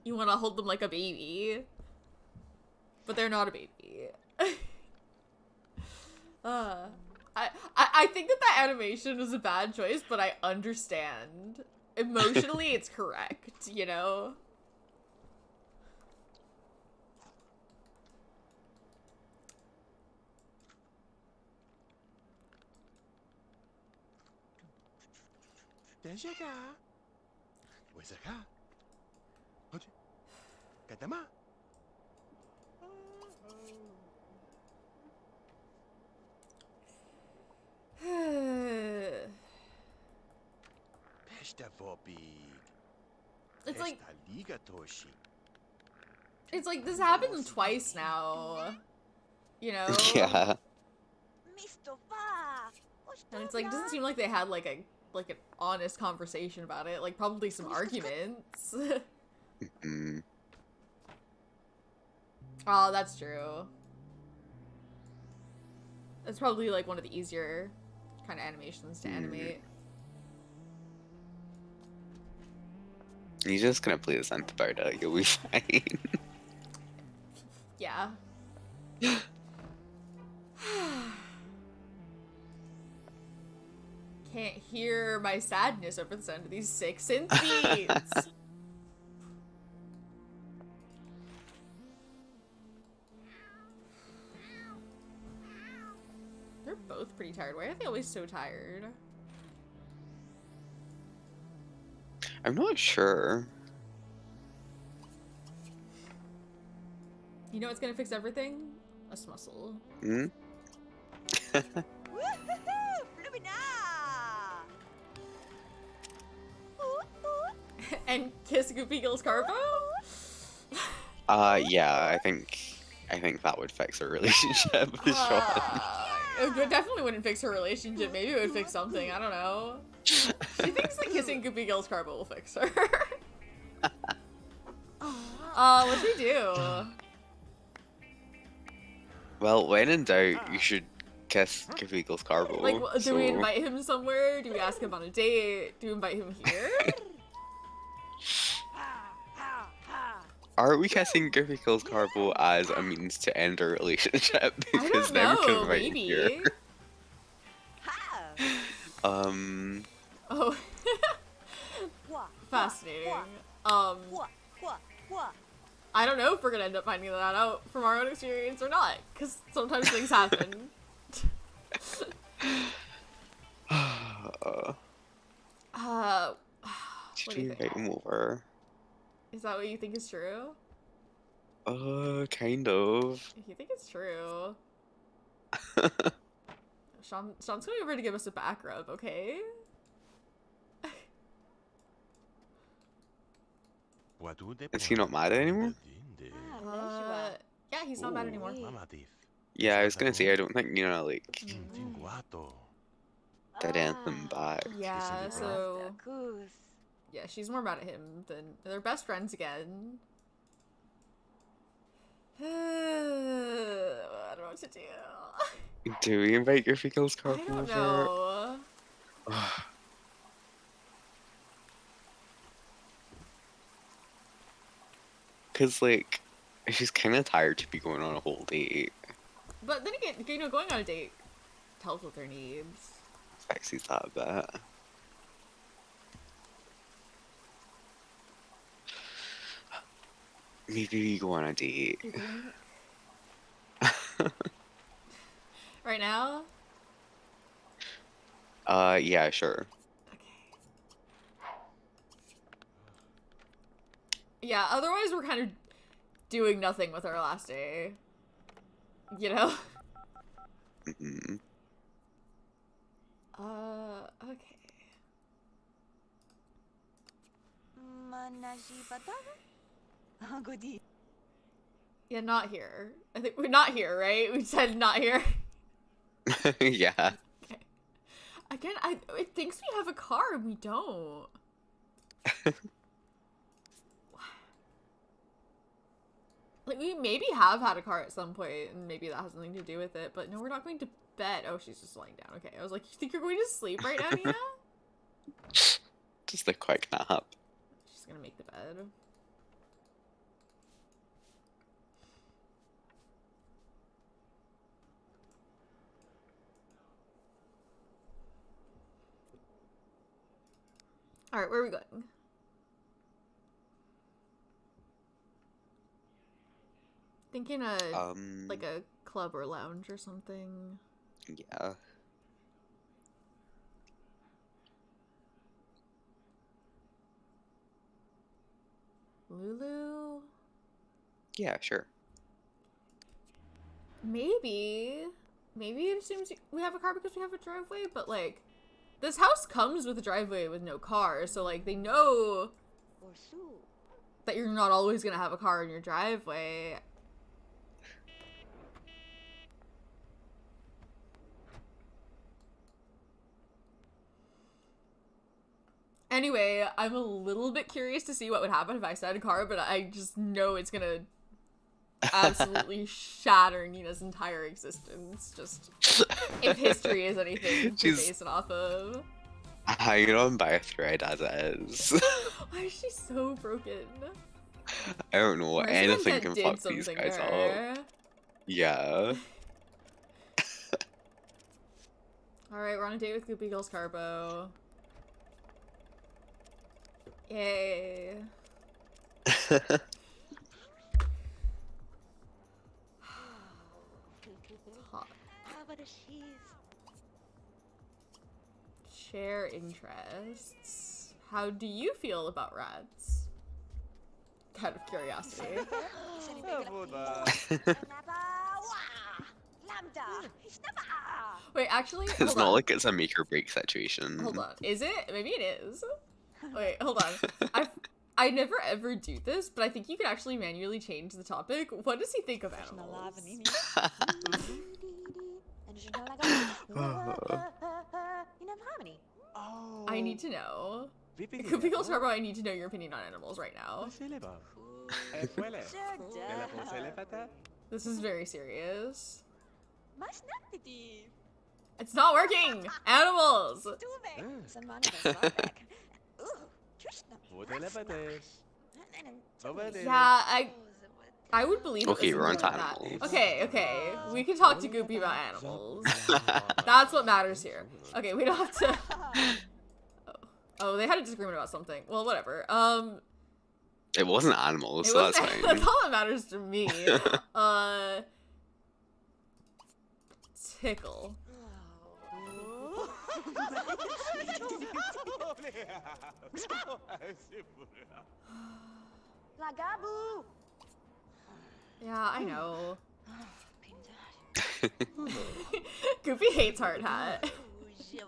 You wanna hold them like a baby, but they're not a baby. I think that animation was a bad choice, but I understand. Emotionally, it's correct, you know? Dan chegar. Coisa cá. Onde? Cadê má? Pesta Vobig. It's like Pesta Liga Toshi. it's like this happened twice now. You know? Yeah. Mr. Va! And it's like doesn't seem like they had like an honest conversation about it. Like probably some arguments. Mm. Oh, that's true. That's probably like one of the easier kind of animations to animate. You're just gonna play this antivirus, you'll be fine. Yeah. Can't hear my sadness over the sound of these 6 synth beats. They're both pretty tired. Why are they always so tired? I'm not sure. You know what's gonna fix everything? A muscle. Hmm? Woohoo! Flumina! And kiss Goofy Gill's Carbo? Yeah, I think that would fix her relationship with Shaun. It definitely wouldn't fix her relationship. Maybe it would fix something. I don't know. She thinks that kissing Goofy Gill's Carbo will fix her. What'd she do? Well, when in doubt, you should kiss Goofy Eagle's Carbo. Like, do we so- invite him somewhere? Do we ask him on a date? Do we invite him here? Are we kissing Goofy Eagle's Carbo as a means to end a relationship? I Because don't then we can know. invite him Maybe. here. Ha! Oh, Wah, fascinating. wah, wah. I don't know if we're gonna end up finding that out from our own experience or not, because sometimes things happen. What Should do we you invite think? him over? Is that what you think is true? Kind of. If you think it's true, Shaun's coming over to give us a back rub, okay? Is he not mad anymore? Yeah, he's not mad anymore. Yeah, I was gonna say, I don't think, like, Tinguato. did anything back. Yeah, so Goose. yeah, she's more mad at him than they're best friends again. I don't know what to do. Do we invite Goofy Eagle's I Carbo don't over? know. Cause like, she's kind of tired to be going on a whole date. But then again, going on a date helps with their needs. Sexy's that a bit. Maybe we go on a date. You think? Right now? Yeah, sure. Okay. Yeah, otherwise we're kind of doing nothing with our last day. You know? Mm-hmm. Okay. Manaji batara? Godi. Yeah, not here. I think we're not here, right? We said not here. Yeah. Okay. Again, it thinks we have a car and we don't. Like, we maybe have had a car at some point, and maybe that has something to do with it, but no, we're not going to bed. Oh, she's just laying down. Okay, I was like, you think you're going to sleep right now, Nina? Just a quick nap. She's gonna make the bed. Alright, where are we going? Thinking like a club or lounge or something. Yeah. Lulu? Yeah, sure. Maybe it assumes we have a car because we have a driveway, but like, this house comes with a driveway with no car, so like, they know that you're not always gonna have a car in your driveway. Anyway, I'm a little bit curious to see what would happen if I said a car, but I just know it's gonna absolutely shatter Nina's entire existence. Just if history is anything to base it off of. Hanging on by a thread as it is. Why is she so broken? I don't know what anything Resident can did fuck these something guys to up. her. Yeah. Alright, we're on a date with Goopy Girls Carbo. Yay. Hot. How about a cheese? Share interests. How do you feel about rats? Out of curiosity. Wait, actually, It's hold not on. like it's a make or break situation. Hold on. Is it? Maybe it is. Wait, hold on. I never ever do this, but I think you could actually manually change the topic. What does he think of animals? Oh. I need to know. Goopy Girls Carbo, I need to know your opinion on animals right now. This is very serious. It's not working! Animals! Yeah, I would believe it Okay, was we're on something to like that. animals. Okay. We can talk to Goopy about animals. That's what matters here. Okay, we don't have to... Oh, they had a disagreement about something. Well, whatever. It wasn't animals, It so that's wasn't- fine. That's all that matters to me. Tickle. Yeah, I know. Goopy hates hard hat. Yeah,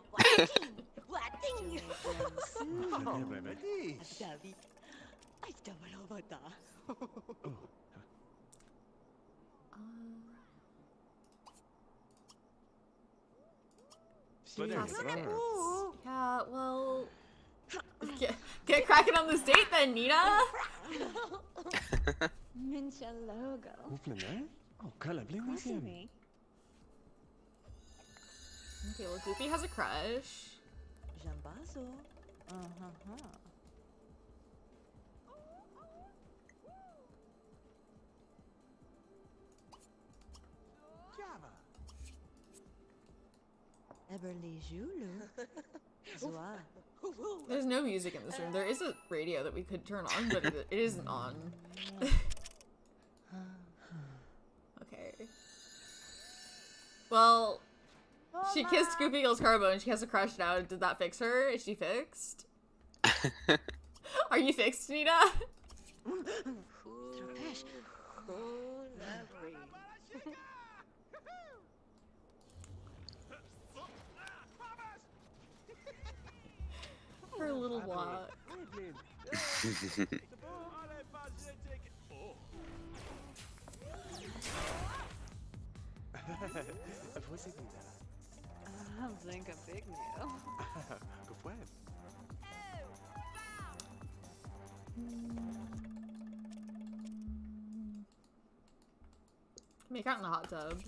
well... Get cracking on this date then, Nina! Mincha logo. Me. Okay, well, Goopy has a crush. Jambazo. Eberly Julu. Zwa. There's no music in this room. There is a radio that we could turn on, but it isn't on. Okay. Well, she kissed Goopy Girls Carbo and she has a crush now. Did that fix her? Is she fixed? Are you fixed, Nina? Tropesh. Her little walk. I'm playing a big meal. Make out in the hot tub.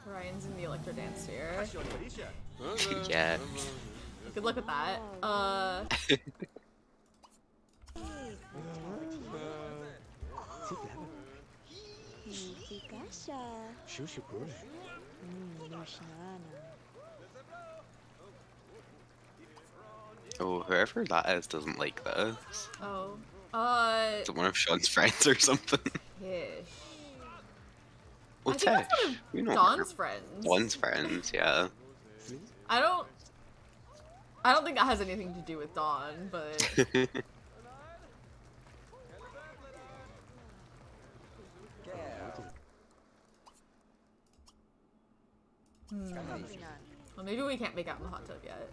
Ryan's in the electro dance here. Yeah. Good luck with that. Oh, whoever that is doesn't like this. Oh. Is it one of Shaun's friends or something? Ish. Oh, I think that's Tish. one We of know Dawn's her. friends. Dawn's friends, yeah. I don't think that has anything to do with Dawn, but well, maybe we can't make out in the hot tub yet.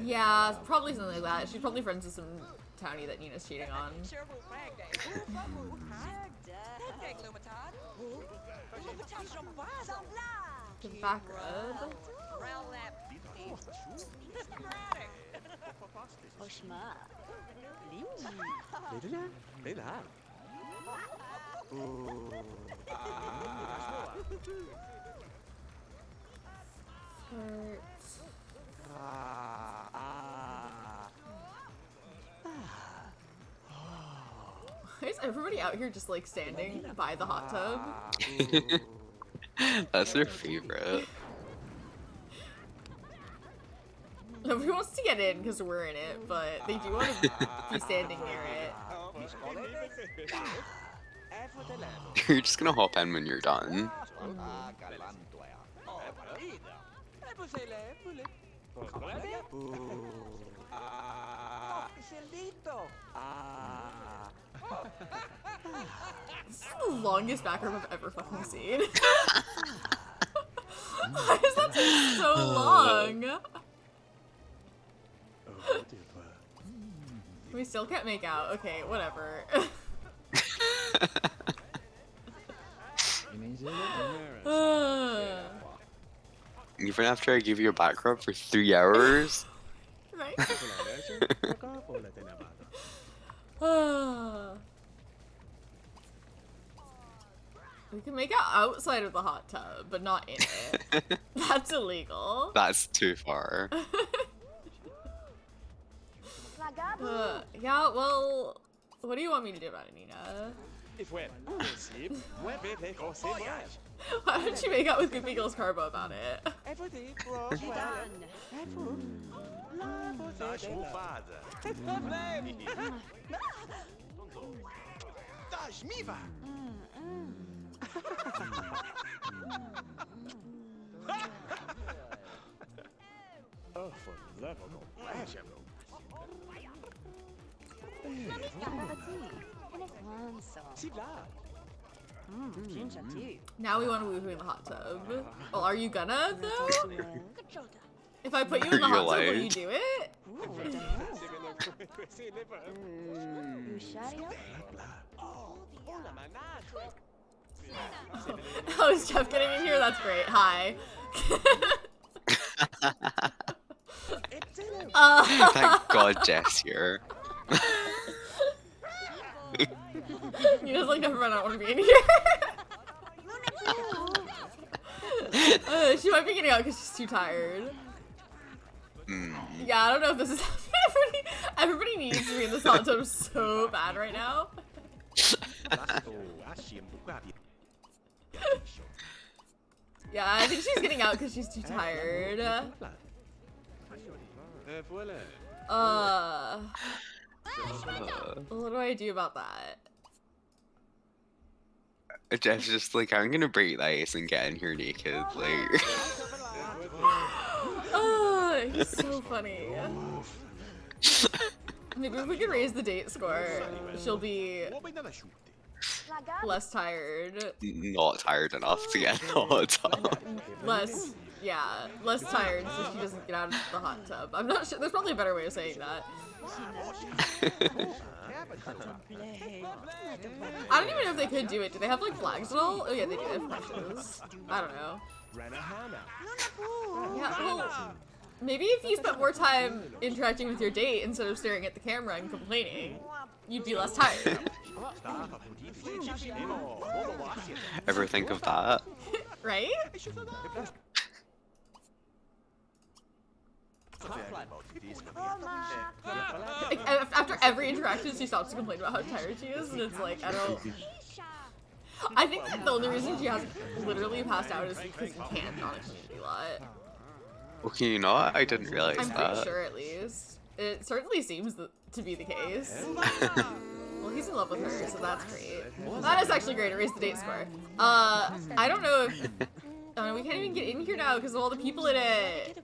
Yeah, probably something like that. She's probably friends with some townie that Nina's cheating on. The back rub. Hurts. Why is everybody out here just like standing by the hot tub? That's their favorite. Nobody wants to get in because we're in it, but they do want to be standing near it. You're just gonna hop in when you're done. This is the longest back rub I've ever fucking seen. Why is that take so long? We still can't make out. Okay, whatever. Even after I give you a back rub for 3 hours? Right? We can make out outside of the hot tub, but not in it. That's illegal. That's too far. Yeah, well, what do you want me to do about it, Nina? Why don't you make out with Goofy Girl's Carbo about it? Now we want to woohoo in the hot tub. Well, are you gonna, though? If I put you in the Are you hot tub, will allowed? you do it? Oh, is Jeff getting in here? That's great. Hi. Thank God Jeff's here. Nina's like, never mind, I don't want to be in here. She might be getting out because she's too tired. Yeah, I don't know if this is happening. Everybody needs to be in this hot tub so bad right now. Yeah, I think she's getting out because she's too tired. What do I do about that? Jeff's just like, I'm gonna break the ice and get in here naked. Like, He's so funny. Maybe if we could raise the date score, she'll be less tired. not tired enough to get in the hot tub. Less tired so she doesn't get out of the hot tub. I'm not sure. There's probably a better way of saying that. I don't even know if they could do it. Do they have like flags at all? Oh yeah, they do. They have flashes. I don't know. Yeah, well, Maybe if you spent more time interacting with your date instead of staring at the camera and complaining, you'd be less tired. Ever think of that? Right? Like, after every interaction, she stops to complain about how tired she is, and it's like, I don't... I think that the only reason she hasn't literally passed out is because you can't on a community lot. Okay, you know what? I didn't realize I'm that. pretty sure, at least. It certainly seems to be the case. Well, he's in love with her, so that's great. That is actually great. It raised the date score. I don't know if... we can't even get in here now because of all the people in it.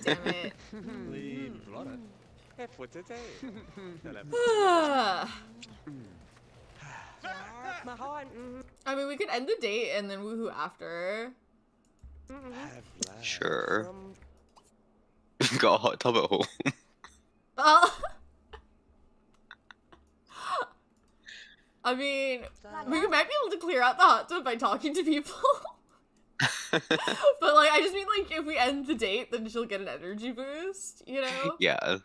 Damn it. I mean, we could end the date and then woohoo after. Sure. Got a hot tub at home. I mean, we might be able to clear out the hot tub by talking to people. But, like, I just mean, like, if we end the date, then she'll get an energy boost, you know? Yeah.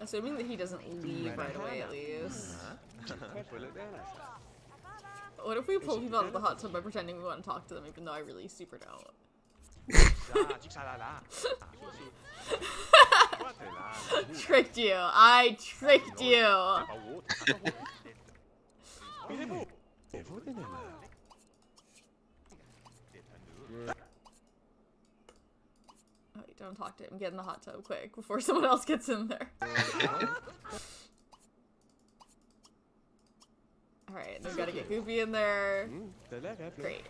Assuming that he doesn't leave right away, at least. What if we pull people out of the hot tub by pretending we want to talk to them, even though I really super don't? Tricked you. I tricked you. Oh, don't talk to him. Get in the hot tub quick before someone else gets in there. Alright, we've got to get Goofy in there. Great.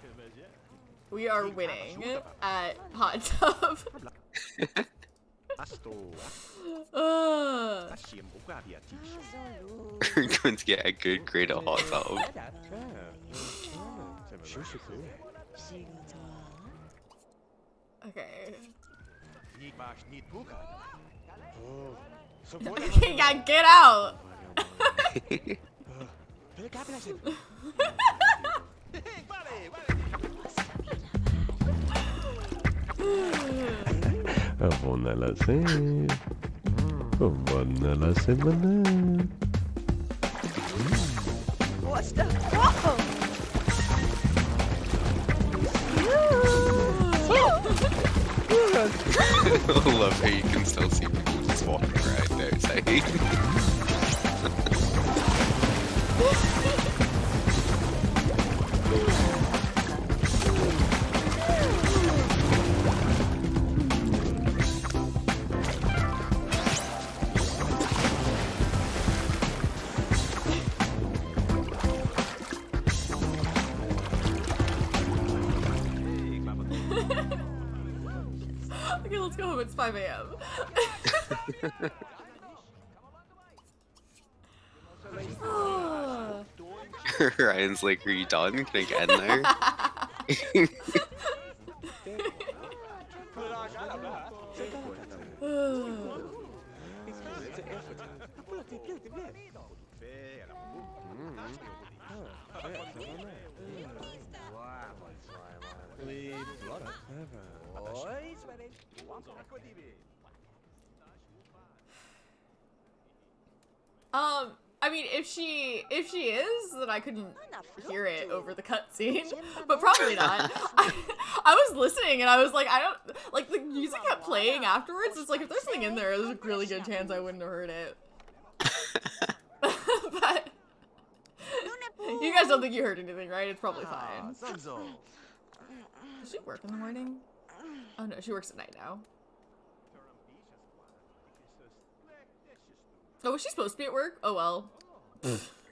We are winning at hot tub. We're going to get a good grade of hot tub. Okay. Okay, yeah, get out! Buona la sera, buona la semana. What's the... Whoa! I love how you can still see people just walking around outside. Okay, let's go home. It's 5 a.m. Ryan's like, are you done? Can I get in there? I mean, if she is, then I couldn't hear it over the cutscene, but probably not. I was listening and I was like, I don't, like, the music kept playing afterwards. It's like, if there's something in there, there's a really good chance I wouldn't have heard it. But you guys don't think you heard anything, right? It's probably fine. Does she work in the morning? Oh no, she works at night now. Oh, was she supposed to be at work? Oh well.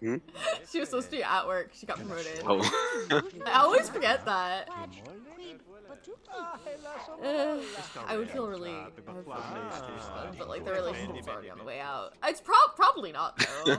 Hmm? She was supposed to be at work. She got promoted. Oh. I always forget that. I would feel really bad for her, but like the relationship's already on the way out. It's probably not though.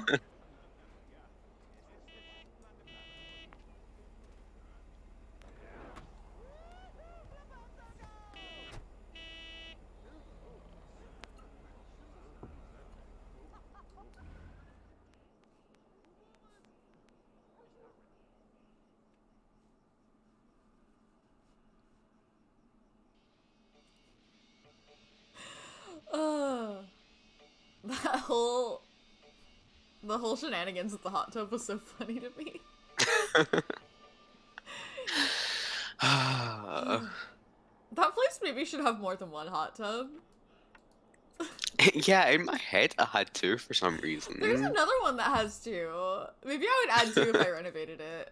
the whole shenanigans with the hot tub was so funny to me. That place maybe should have more than one hot tub. Yeah, in my head, I had two for some reason. There's another one that has two. Maybe I would add two if I renovated it.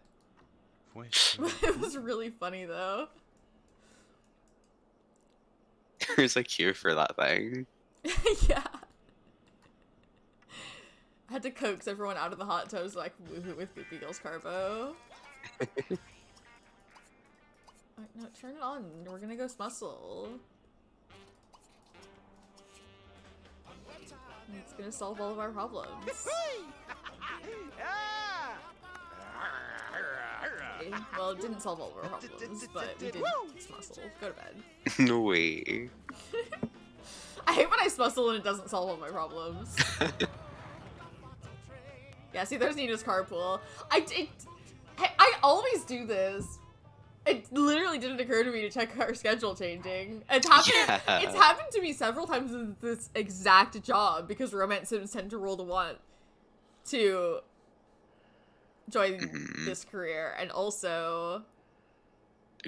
It was really funny though. There's a queue for that thing. Yeah. I had to coax everyone out of the hot tub so I could woohoo with Goopy Girls Carbo. No, turn it on. We're gonna go smuscle. It's gonna solve all of our problems. Okay, well, it didn't solve all of our problems, but we did smustle. Go to bed. No way. I hate when I smustle and it doesn't solve all my problems. Yeah, see, there's Nina's carpool. I always do this. It literally didn't occur to me to check our schedule changing. It's happened to me several times with this exact job because romance sims tend to roll the one to join this career and also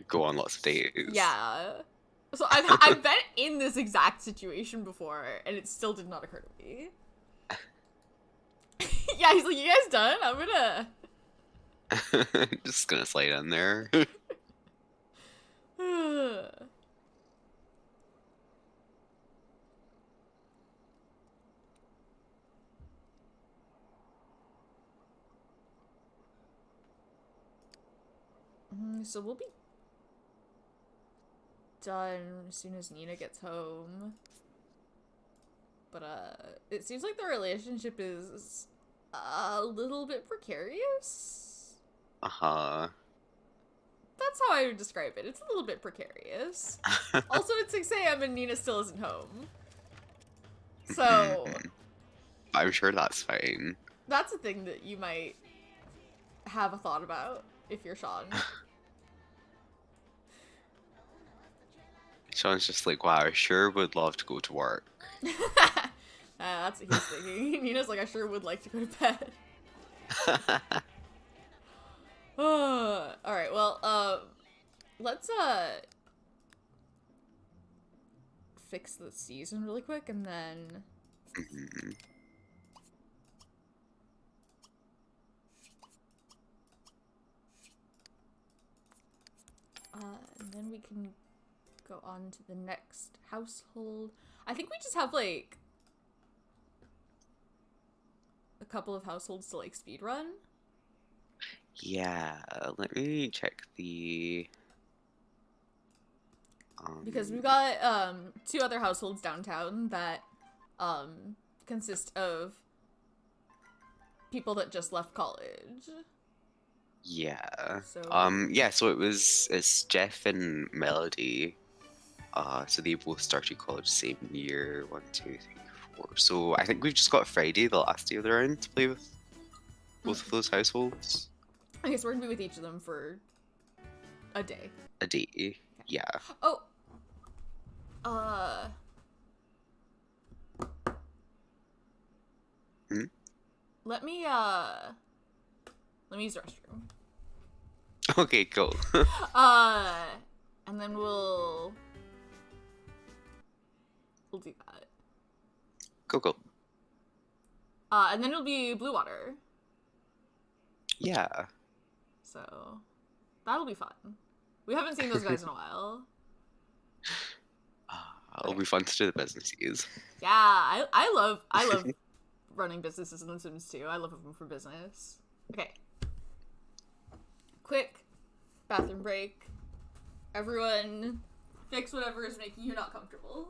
go on lots of dates. Yeah. So I've been in this exact situation before and it still did not occur to me. Yeah, he's like, you guys done? I'm gonna just gonna slide in there. So we'll be done as soon as Nina gets home. But it seems like the relationship is a little bit precarious. Uh-huh. That's how I would describe it. It's a little bit precarious. Also, it's 6 a.m. and Nina still isn't home. So I'm sure that's fine. That's a thing that you might have a thought about if you're Shaun. Shaun's just like, wow, I sure would love to go to work. That's what he's thinking. Nina's like, I sure would like to go to bed. Alright, well, let's, fix the season really quick, and then... and then we can go on to the next household. I think we just have, like, a couple of households to, like, speedrun. Yeah, let me check the... Because we've got, 2 other households downtown that, consist of people that just left college. Yeah. So... yeah, so it's Jeff and Melody. So they both started college same year, 1, 2, 3, 4. So I think we've just got Friday, the last day of the round, to play with both of those households. Okay, so we're gonna be with each of them for a day. A day, Okay. yeah. Oh! Let me use the restroom. Okay, cool. And then we'll do that. Go. And then it'll be Blue Water. Yeah. So, that'll be fun. We haven't seen those guys in a while. It'll be fun to do the businesses. Yeah, I love running businesses in The Sims 2. I love them for business. Okay. Quick bathroom break. Everyone fix whatever is making you not comfortable.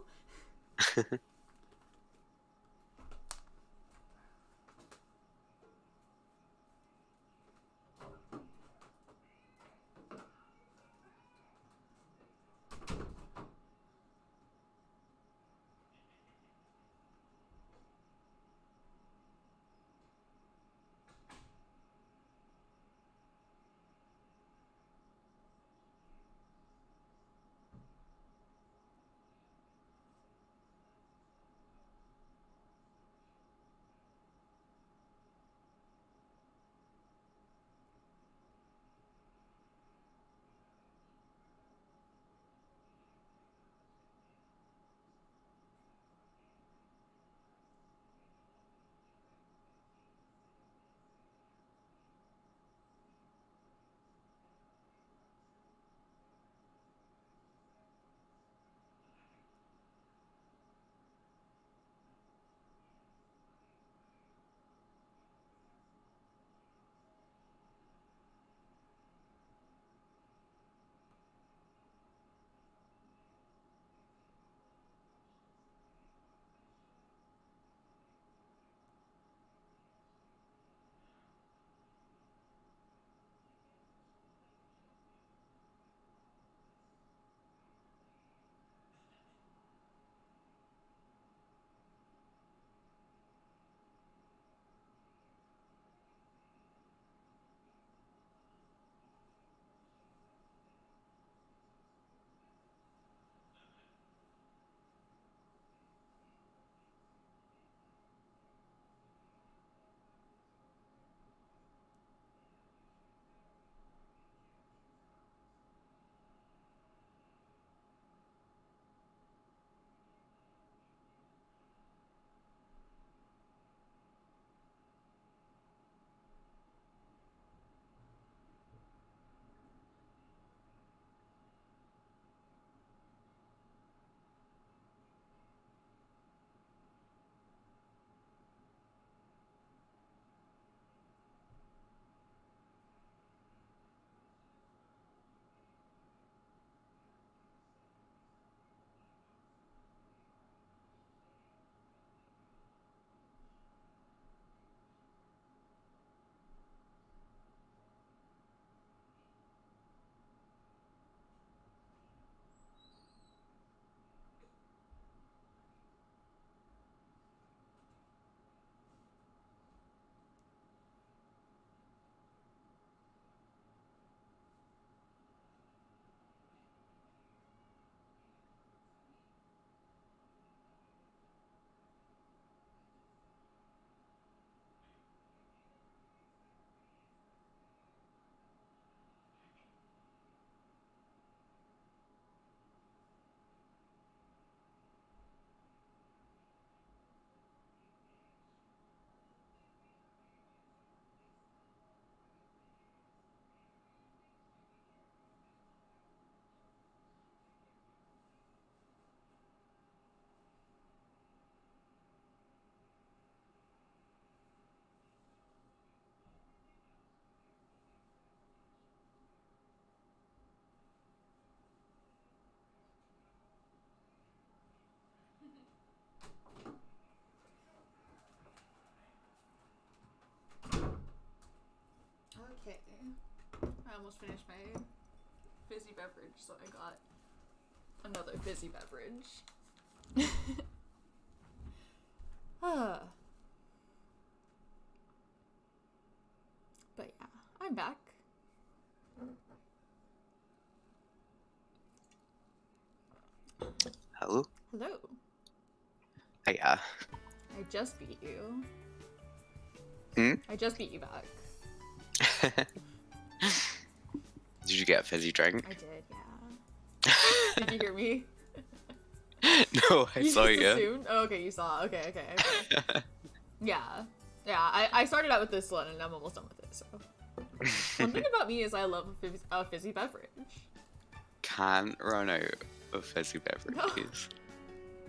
Okay. I almost finished my fizzy beverage, so I got another fizzy beverage. But yeah, I'm back. Hello? Hello. Hiya. I just beat you. Hmm? I just beat you back. Did you get a fizzy drink? I did, yeah. Did you hear me? No, I saw just you. assumed? Oh, okay, you saw. Okay. Yeah. Yeah, I started out with this one and I'm almost done with it, so. One thing about me is I love a fizzy beverage. Can't run out of fizzy beverages.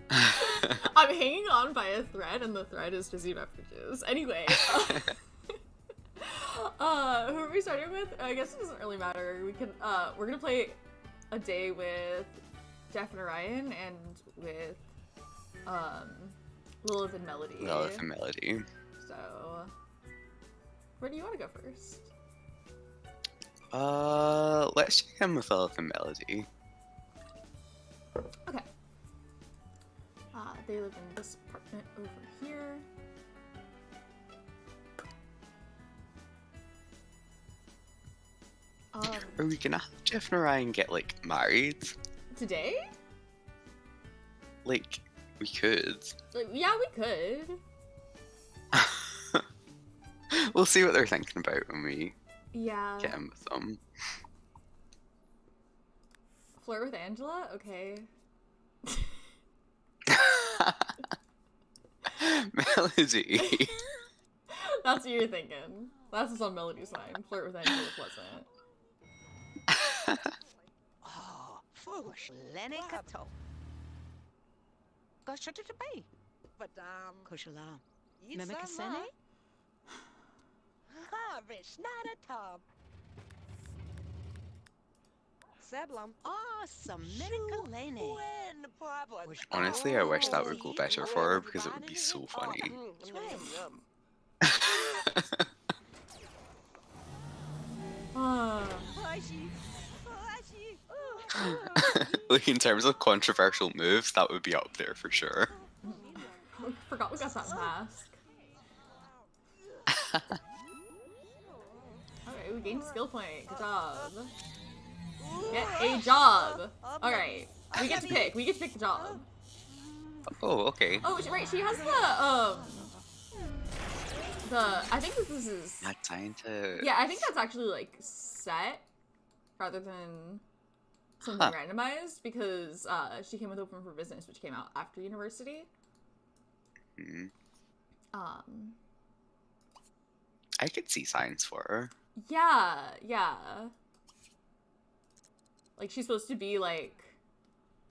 I'm hanging on by a thread and the thread is fizzy beverages. Anyway. Who are we starting with? I guess it doesn't really matter. We're gonna play a day with Jeff and Orion and with, Lilith and Melody. Lilith and Melody. So, where do you want to go first? Let's check in with Lilith and Melody. Okay. They live in this apartment over here. Are we gonna have Jeff and Orion get, like, married? Today? Like, we could. Like, yeah, we could. We'll see what they're thinking about when we Yeah. get in with them. Flirt with Angela? Okay. Melody. That's what you're thinking. That's what's on Melody's mind. Flirt with Angela Pleasant. Oh, foolish Lenny Kato. Gosh, what did it be? But, Kushala. it's Mimikasene? Harvish, not a tub. Seblam. Oh, some Mimikalene. When Papa. Honestly, I wish that would go better for her because it would be so funny. Like, in terms of controversial moves, that would be up there for sure. I forgot we got that mask. Alright, we gained a skill point. Good job. Get a job! Alright. We get to pick. We get to pick the job. Oh, okay. Oh, right, she has I think this is... Mad scientist. Yeah, I think that's actually, like, set rather than something randomized because she came with Open for Business, which came out after university. Hmm. I could see science for her. Yeah. Like, she's supposed to be, like,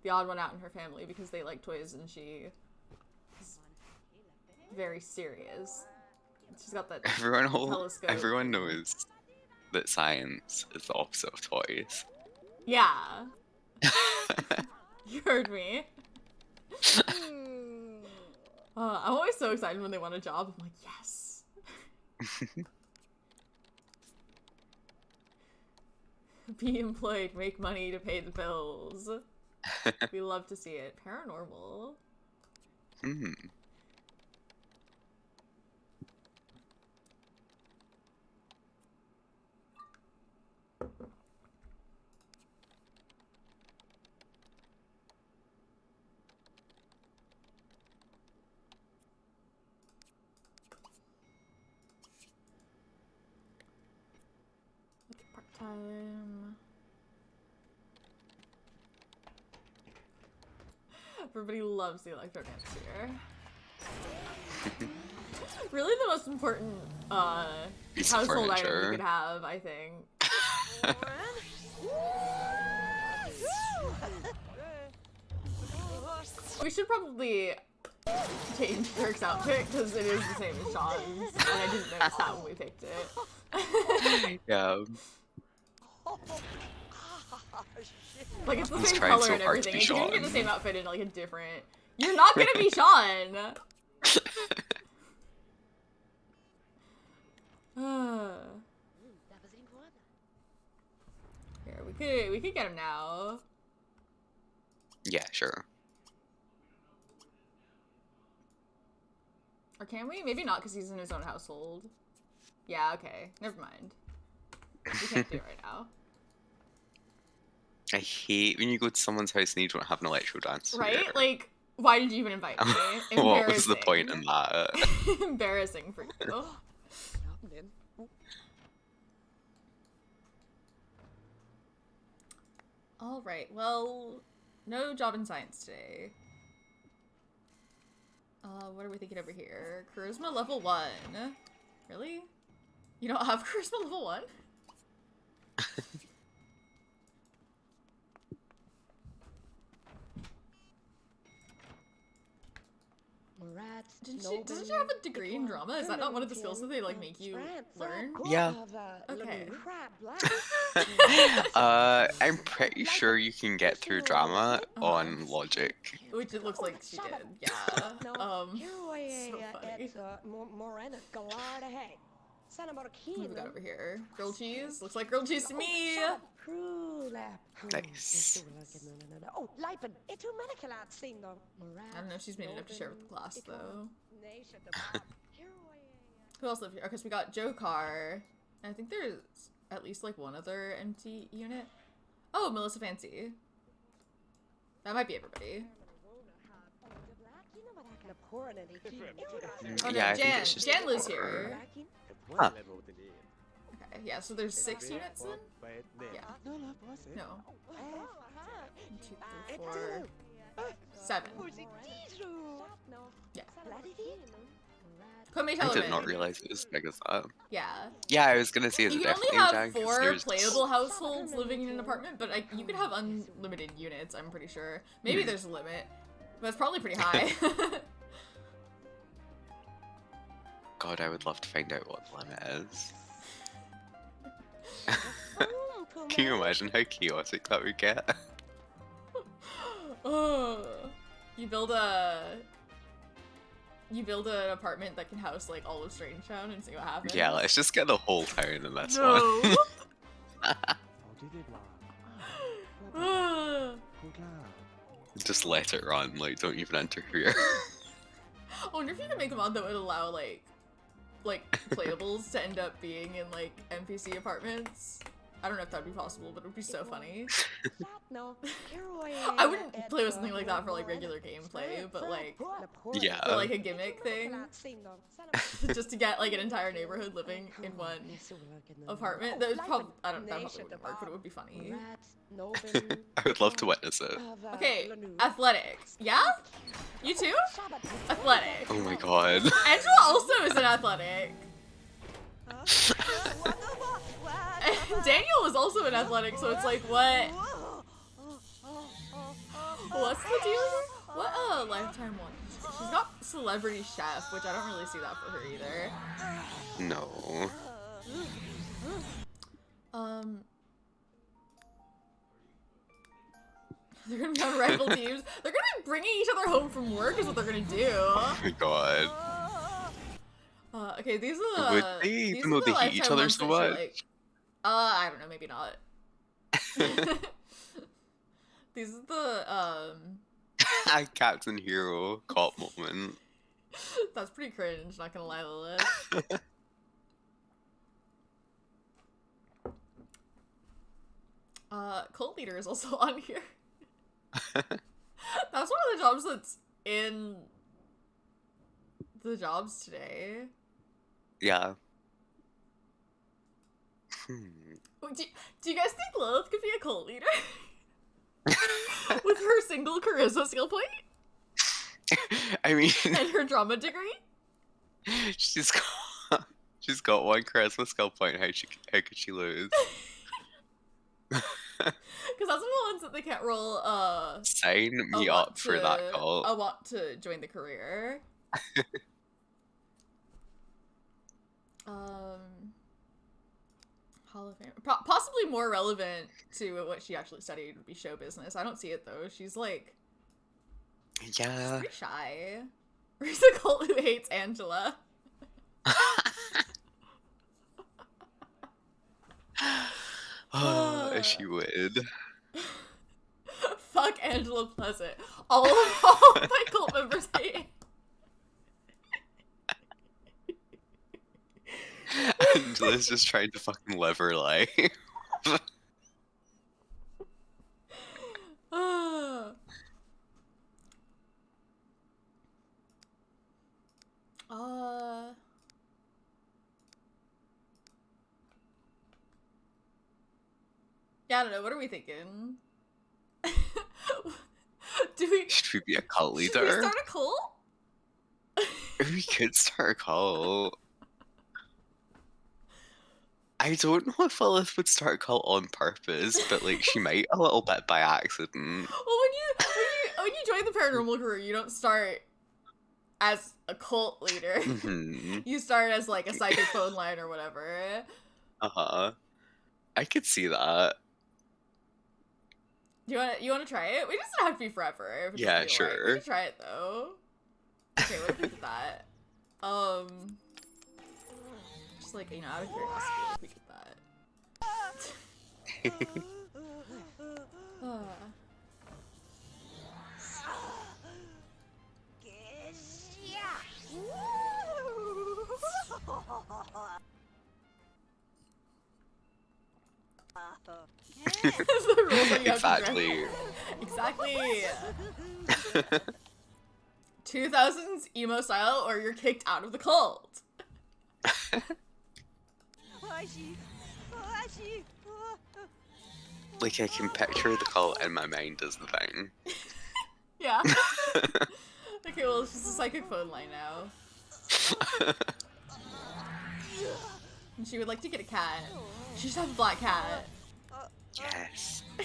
the odd one out in her family because they like toys and she is very serious. She's got that telescope. Everyone knows that science is the opposite of toys. Yeah. You heard me. I'm always so excited when they want a job. I'm like, yes. Be employed, make money to pay the bills. We love to see it. Paranormal. Hmm. Part-time. Everybody loves the electro dance here. Really the most important household item we could have, I think. We should probably change Dirk's outfit because it is the same as Shaun's, and I didn't notice that when we picked it. Yeah. Like, it's the He's same trying color so and hard to everything. be If you didn't get the Shaun. same outfit in, like, a different... You're not gonna be Shaun! we could get him now. Yeah, sure. Or can we? Maybe not, because he's in his own household. Yeah, okay. Never mind. We can't do it right now. I hate when you go to someone's house and you don't have an electro dancer. Right? Like, why did you even invite me? What was the point in that? Embarrassing for you. Happening. Alright, well, no job in science today. What are we thinking over here? Charisma level 1. Really? You don't have charisma level 1? Doesn't she have a degree in drama? Is that not one of the skills that they like make you learn? Yeah. Okay. I'm pretty sure you can get through drama on logic. Which it looks like she did, yeah. So funny. What have we got over here? Grilled cheese? Looks like grilled cheese to me! Nice. I don't know if she's made enough to share with the class, though. Who else live here? Okay, so we got Joe Carr. And I think there's at least, like, one other empty unit. Oh, Melissa Fancy. That might be everybody. Oh, no, Yeah, I think Jan. it's just Jan lives here. Huh. Okay, yeah, so there's 6 units then? Yeah. No. 2, 3, 4, 7. Yeah. Come I did not realize it was as big as that. Yeah. Yeah, I was gonna say, is You it can only definitely have Jack? 'Cause 4 there's- playable households living in an apartment, but you could have unlimited units, I'm pretty sure. Maybe there's a limit, but it's probably pretty high. God, I would love to find out what the limit is. Can you imagine how chaotic that would get? Oh, you build an apartment that can house like all of Strangetown and see what happens. Yeah, let's just get the whole town in this No. one. Just let it run, like, don't even interfere. I wonder if you could make a mod that would allow like playables to end up being in like NPC apartments. I don't know if that'd be possible, but it would be so funny. I wouldn't play with something like that for like regular gameplay, but like Yeah. for like a gimmick thing, just to get like an entire neighborhood living in one apartment. That would probably that probably wouldn't work, but it would be funny. I would love to witness it. Okay, athletics. Yeah? You too? Athletic. Oh my god. Angela also is an athletic. Daniel is also an athletic, so it's like, what? What's the deal? What a lifetime one. She's got celebrity chef, which I don't really see that for her either. No. They're gonna be on rival teams. They're gonna be bringing each other home from work is what they're gonna do. Oh my god. Okay, these are the. Would they, these even are though the they hate each lifetime other ones so that she, much? like, I don't know, maybe not. These are the Captain Hero cop moment. That's pretty cringe, not gonna lie, Lilith. Cult leader is also on here. That's one of the jobs that's in the jobs today. Yeah. Do you guys think Lilith could be a cult leader? With her single charisma skill point? I mean, And her drama degree? she's got one charisma skill point. How could she lose? Because that's one of the ones that they can't roll. Sign me up for that cult. I want to join the career. Hall of Fame. Possibly more relevant to what she actually studied would be show business. I don't see it though. She's like, Yeah. pretty shy. Where's a cult who hates Angela? As she would. Fuck Angela Pleasant. All of my cult members hate. Angela's just trying to fucking live her life. Yeah, I don't know. What are we thinking? Should we be a cult Should we leader? start a cult? We could start a cult. I don't know if Lilith would start a cult on purpose, but like she might a little bit by accident. Well, when you join the paranormal crew, you don't start as a cult leader. Mm-hmm. You start as like a psychic phone line or whatever. I could see that. You wanna try it? It doesn't have to be forever. If it doesn't Yeah, feel sure. right. We can try it though. Okay, what if we did that? Just like, you know, out of curiosity, if we did that. The rules that you have to Exactly. Exactly. 2000s emo style, or you're kicked out of the cult. Like I can picture the cult in my mind as the thing. Yeah. Okay, well, it's just a psychic phone line now. And she would like to get a cat. She should have a black cat. Yes. Are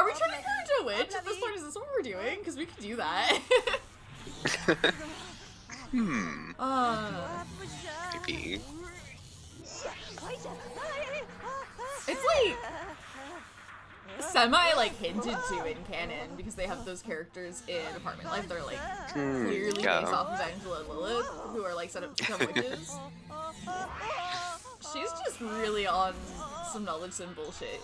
we trying to turn into a witch at this point? Is this what we're doing? Because we could do that. Maybe. It's like semi like hinted to in canon because they have those characters in Apartment Life that are like clearly yeah. based off of Angela and Lilith, who are like set up to become witches. She's just really on some knowledge and bullshit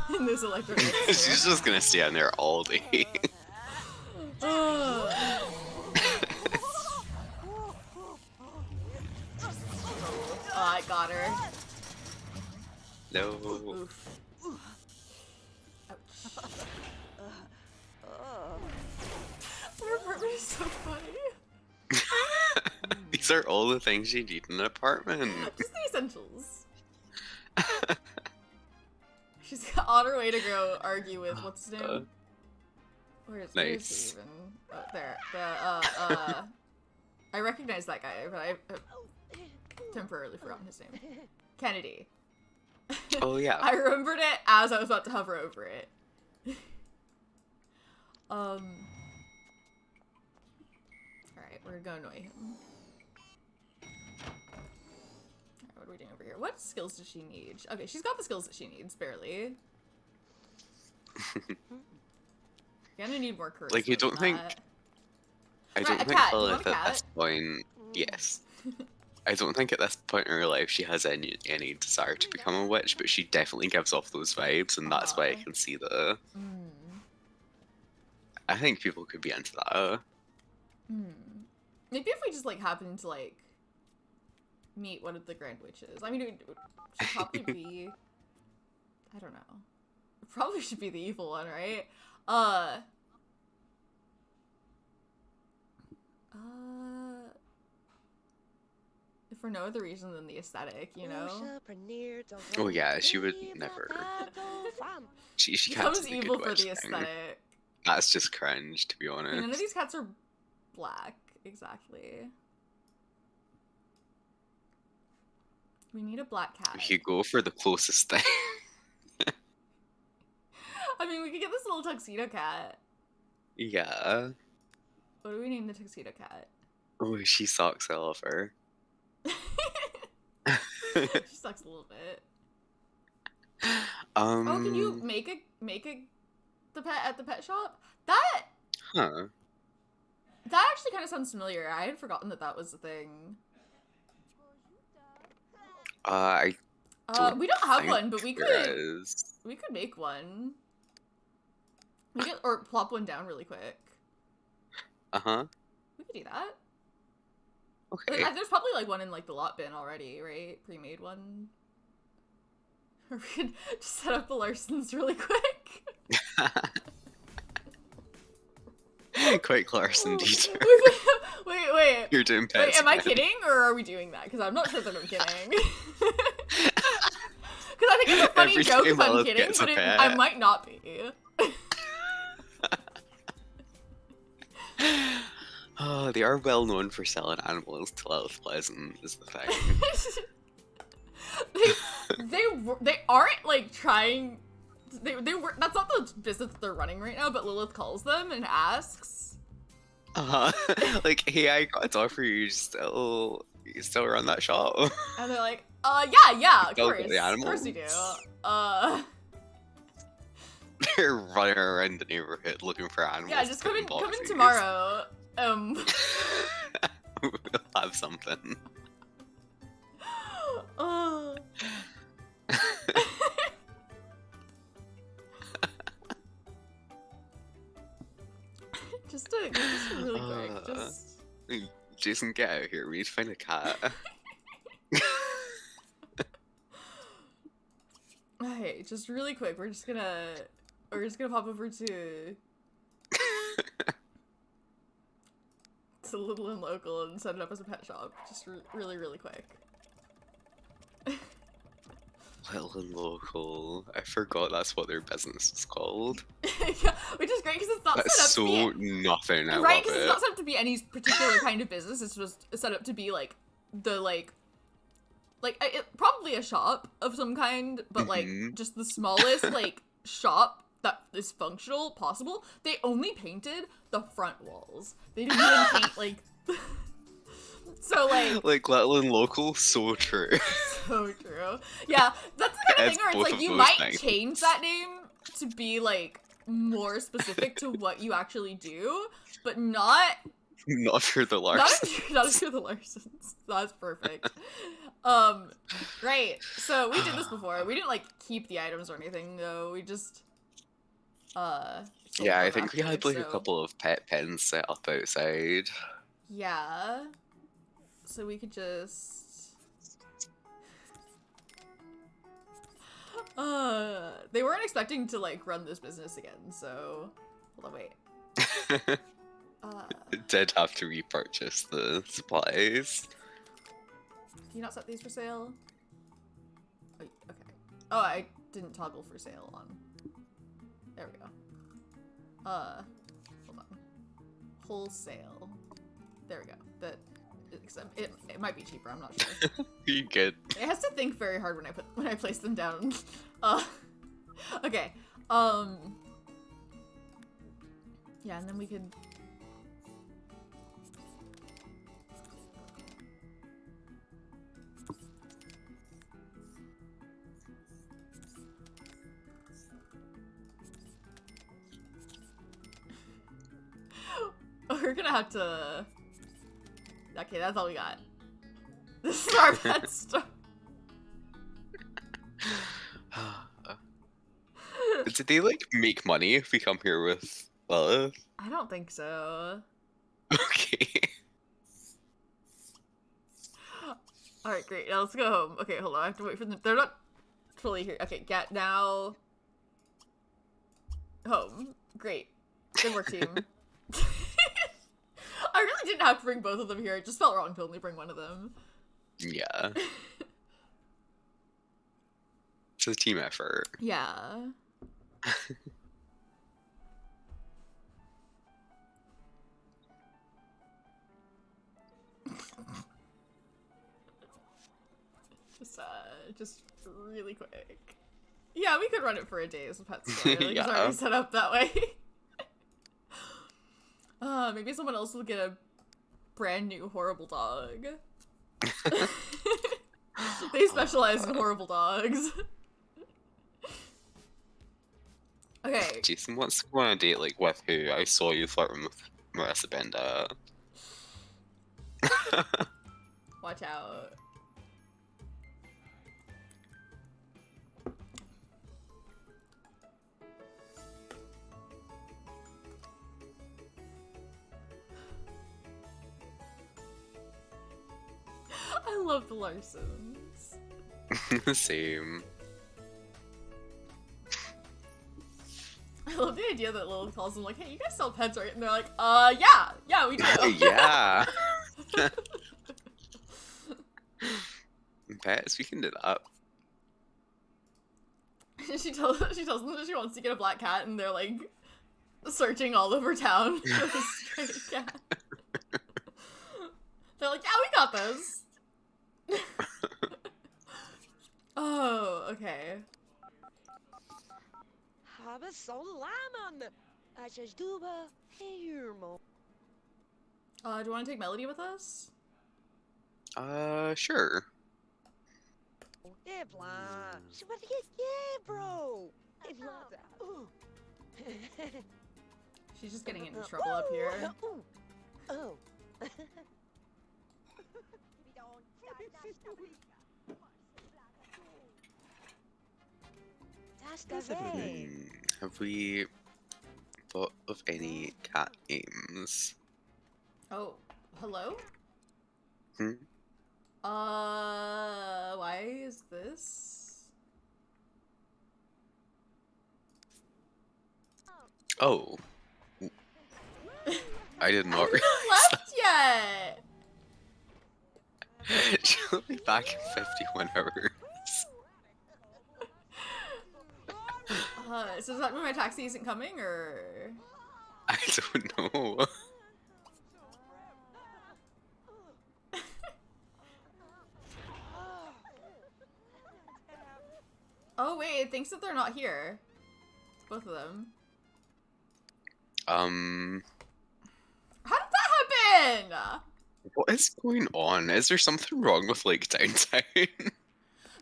in this electric. She's just gonna stand there all day. I got her. No. Oof. Ouch. Her apartment is so funny. These are all the things you need in an apartment. Just the essentials. She's on her way to go argue with what's his name? Where is he even? Oh, there. I recognize that guy, but I temporarily forgotten his name. Kennedy. Oh yeah. I remembered it as I was about to hover over it. Alright, we're gonna annoy him. Alright, what are we doing over here? What skills does she need? Okay, she's got the skills that she needs, barely. You're gonna need more courage. Like, you than don't think- that. I Right, don't a think cat. Do you want Lilith a at this cat? point. Yes. I don't think at this point in her life she has any desire to become a witch, but she definitely gives off those vibes, and that's why I can see the. I think people could be into that. Maybe if we just like happen to like meet one of the Grand Witches. I mean, it should probably be. I don't know. It probably should be the evil one, right? If for no other reason than the aesthetic, you know. Oh yeah, she would never. She can't Becomes do the evil good for witch the thing. aesthetic. That's just cringe, to be None of honest. these cats are black, exactly. We need a black cat. If you go for the closest thing. I mean, we could get this little tuxedo cat. Yeah. What do we name the tuxedo cat? Oh, she sucks. I love her. She sucks a little bit. Oh, can you make the pet at the pet shop? That actually kind of sounds familiar. I had forgotten that was a thing. We don't have think one, but we there could is. make one. We could or plop one down really quick. Uh-huh. We could do that. Okay. There's probably like one in like the lot bin already, right? Pre-made one. Or we could just set up the Larsons really quick. Quick Larson detour. Wait. You're doing Wait, pets am I again. kidding or are we doing that? Because I'm not sure that I'm kidding. Because I think it's a funny Every joke time if I'm Lilith kidding, gets a but pet. I might not be. Oh, they are well known for selling animals to Lilith Pleasant, is the thing. they aren't like trying. They were. That's not the business that they're running right now. But Lilith calls them and asks. Like, hey, I got a dog for you. You still run that shop? And they're like, yeah, of Still course, got the of course you do. animals? They're running around the neighborhood looking for animals. Yeah, just come in boxes. tomorrow. We'll have something. Just really quick, just. Jason, get out of here. We need to find a cat. Okay, just really quick. We're just gonna pop over to Little and Local and set it up as a pet shop. Just really quick. Little and Local. I forgot that's what their business is called. Yeah, which is great because it's not That's set up so to be nothing. I right love because it. it's not set up to be any particular kind of business. It's just set up to be like the probably a shop of some kind, but like just the smallest like shop that is functional possible. They only painted the front walls. They didn't even paint like. So like Little and Local, so true. So true. Yeah, that's the kind of It's thing where it's both like of you those might things. change that name to be like more specific to what you actually do, but not Not if you're the Larson. not if you're the Larsons. That's perfect. Right. So we did this before. We didn't like keep the items or anything though. We just sold Yeah, I them think we had after, like a so- couple of pet pens set up outside. Yeah. So we could just they weren't expecting to like run this business again, so hold on, wait. Did have to repurchase the supplies. Can you not set these for sale? Oh, okay. Oh, I didn't toggle for sale on. There we go. Hold on. Wholesale. There we go. It might be cheaper. I'm not sure. You good? It has to think very hard when I place them down. Okay. Yeah, and then we could. We're gonna have to. Okay, that's all we got. This is our pet store. Did they like make money if we come here with Lilith? I don't think so. Okay. Alright, great. Now let's go home. Okay, hold on. I have to wait for them. They're not fully here. Okay, get now. Home. Great. Good work, team. I really didn't have to bring both of them here. It just felt wrong to only bring one of them. Yeah. It's a team effort. Yeah. Just really quick. Yeah, we could run it for a day as a pet store. Like, Yeah. It's already set up that way. Maybe someone else will get a brand new horrible dog. They specialize in horrible dogs. Okay. Jason wants to go on a date like with who? I saw you flirting with Marissa Benda. Watch out. I love the Larsons. Same. I love the idea that Lilith calls them like, hey, you guys sell pets, right? And they're like, yeah, we do. Yeah. Pets, we can do that. she tells them that she wants to get a black cat, and they're like searching all over town for a stray cat. They're like, yeah, we got this. Oh, okay. Hebben Solomon. I just do helemaal. Do you want to take Melody with us? Sure. Evla. She want to get yeah, bro. Evla. She's just getting into trouble up here. Oh. That's the way. Have we thought of any cat names? Oh, hello? Hmm? Why is this? Oh. I did not realize Left yet! that. She'll be back in 51 hours. So does that mean my taxi isn't coming, or? I don't know. Oh wait, it thinks that they're not here. Both of them. How How did that happen? what is going on? Is there something wrong with like downtown?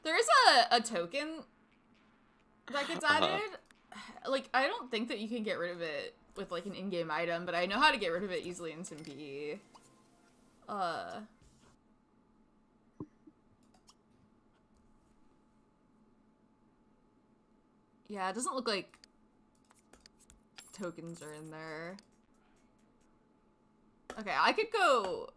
There is a token that gets added. Like, I don't think that you can get rid of it with like an in-game item, but I know how to get rid of it easily in SimP. Yeah, it doesn't look like tokens are in there. Okay, I could go...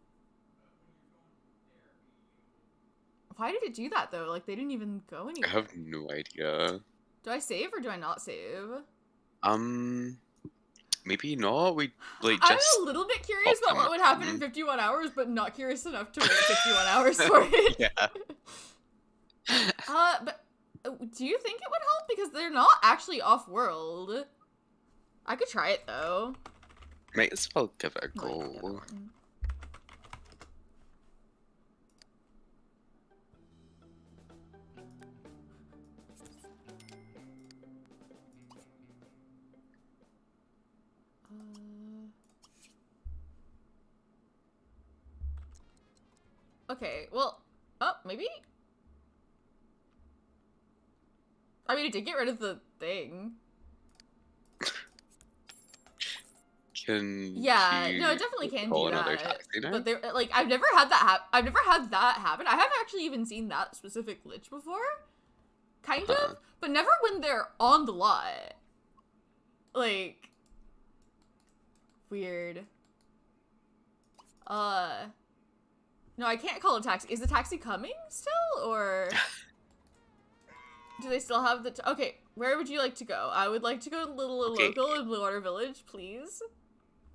Why did it do that, though? Like, they didn't even go I anywhere. have no idea. Do I save or do I not save? Maybe not. We like I'm just a little bit curious pop about what them would happen in in. 51 hours, but not curious enough to wait 51 hours for it. Yeah. But do you think it would help? Because they're not actually off-world. I could try it, though. Might as well give it a Might give it go. one. Okay, well, maybe? I mean, it did get rid of the thing. Can Yeah, you no, it definitely can call do another that. taxi now? But they're like, I've never had that happen. I haven't actually even seen that specific glitch before. Kind of, but never when they're on the lot. Like, weird. No, I can't call a taxi. Is the taxi coming still, or do they still have the? Okay, where would you like to go? I would like to go to Little Okay. Local in Blue Water Village, please.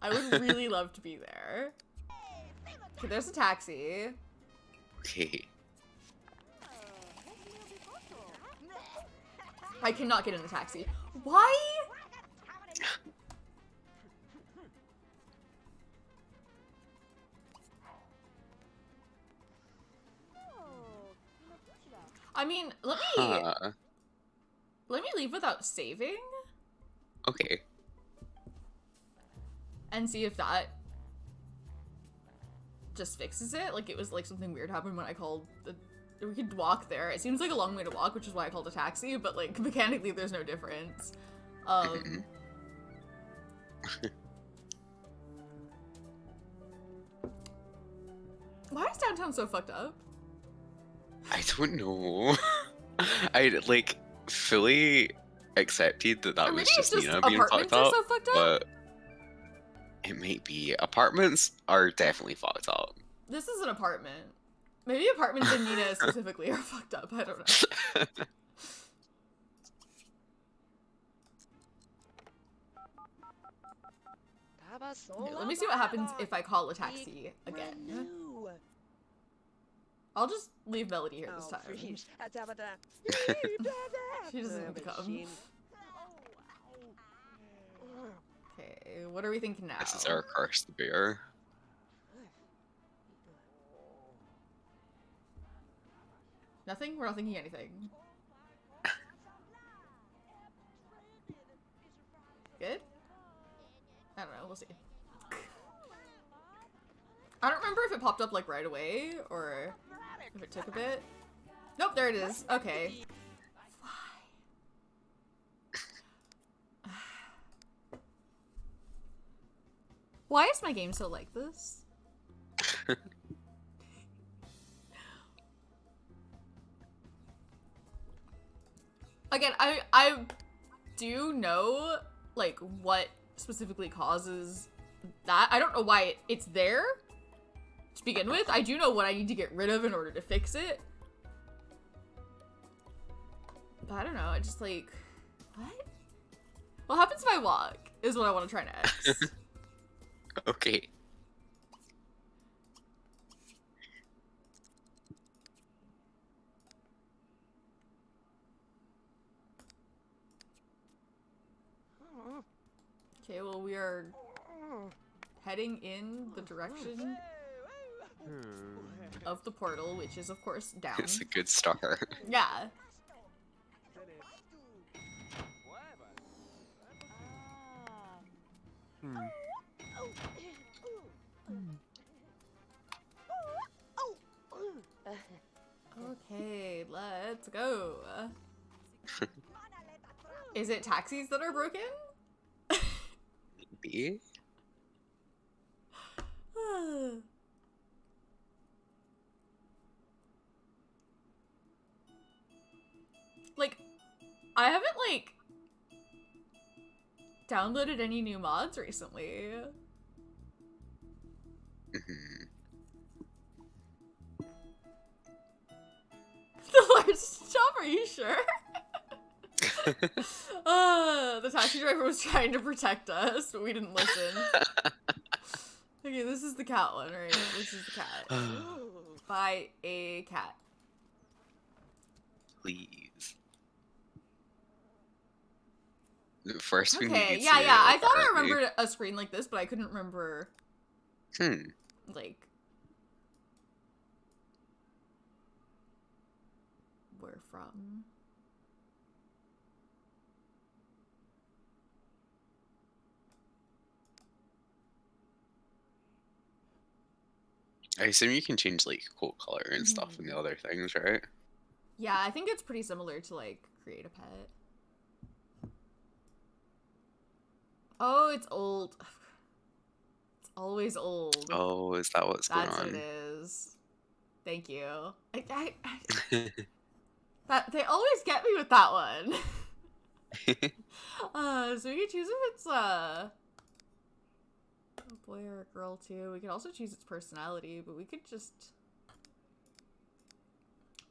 I would really love to be there. Okay, there's a taxi. Okay. I cannot get in the taxi. Why? I mean, let me leave without saving Okay. and see if that just fixes it. Like, it was like something weird happened when I called the... We could walk there. It seems like a long way to walk, which is why I called a taxi, but like mechanically there's no difference. Why is downtown so fucked up? I don't know. I like fully accepted that Or was maybe it's just just Nina being apartments fucked are up, so fucked up. but it might be. Apartments are definitely fucked up. This is an apartment. Maybe apartments in Nina specifically are fucked up. I don't know. Okay, let me see what happens if I call a taxi again. I'll just leave Melody here this time. She doesn't need to come. Okay, what are we thinking now? This is our curse, the bear. Nothing? We're not thinking anything. Good? I don't know, we'll see. I don't remember if it popped up like right away or if it took a bit. Nope, there it is. Okay. Why is my game so like this? Again, I do know like what specifically causes that. I don't know why it's there to begin with. I do know what I need to get rid of in order to fix it. But I don't know, I just like, what happens if I walk is what I want to try next. Okay. Okay, well we are heading in the direction of the portal, which is of course down. It's a good start. Yeah. Okay, let's go. Is it taxis that are broken? Maybe? Like, I haven't, like, downloaded any new mods recently. Mhm. The large shop, are you sure? The taxi driver was trying to protect us, but we didn't listen. Okay, this is the cat one, right? This is the cat. Buy a cat. Please. First we Okay, need yeah, to yeah. I thought I apparently- remembered a screen like this, but I couldn't remember, like, where from. I assume you can change like coat color and stuff and the other things, right? Yeah, I think it's pretty similar to, like, create a pet. Oh, it's old. It's always old. Oh, is that what's That's going what on? it is. Thank you. That they always get me with that one. So we can choose if it's a boy or a girl too. We could also choose its personality, but we could just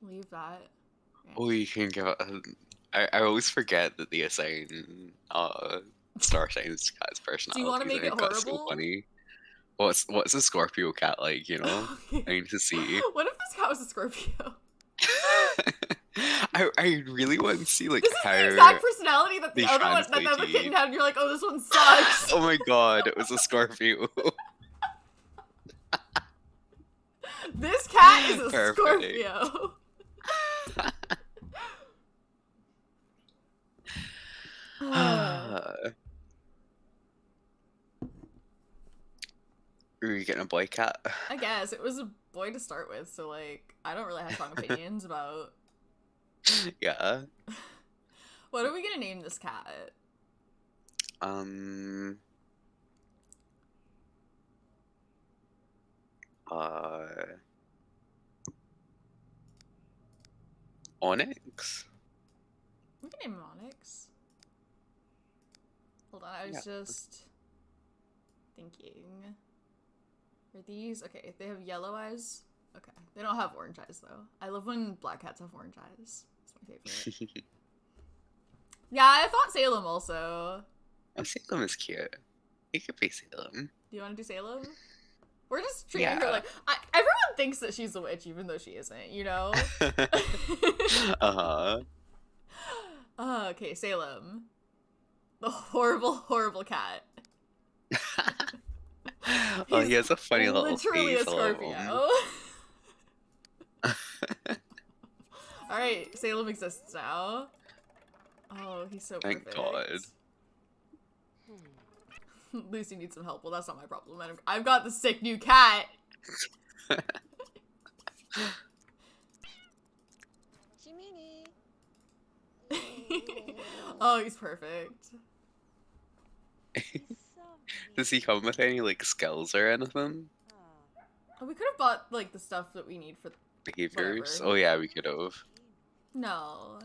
leave that. Oh, you can give it I always forget that they assign star signs to cats' personalities. Do you want to make it That's so horrible? funny. What's a Scorpio cat like, you know? I need to see. What if this cat was a Scorpio? I really want to see like This is how the exact personality that the they other one, that the other translate kitten it. had, and you're like, oh, this one sucks. Oh my god, it was a Scorpio. This cat is a Perfect. Scorpio. Are you getting a boy cat? I guess it was a boy to start with, so like I don't really have strong opinions about. Yeah. What are we gonna name this cat? Onyx? We can name him Onyx. Hold on, I was just thinking. Are these okay? They have yellow eyes. Okay. They don't have orange eyes, though. I love when black cats have orange eyes. It's my favorite. Yeah, I thought Salem also. Oh, Salem is cute. You could be Salem. Do you want to do Salem? We're just treating her Yeah. like... everyone thinks that she's a witch, even though she isn't, you know? Uh-huh. Okay, Salem. The horrible, horrible cat. Oh, he has a funny little literally face. a I love him. Scorpio. Alright, Salem exists now. Oh, he's so Thank perfect. God. Lucy needs some help. Well, that's not my problem. I've got the sick new cat. Chimini. Oh, he's perfect. He's so Does he come with any, like, skills or anything? Oh, we could have bought, like, the stuff that we need for... Behaviors? Whatever. Oh, yeah, we could have. No,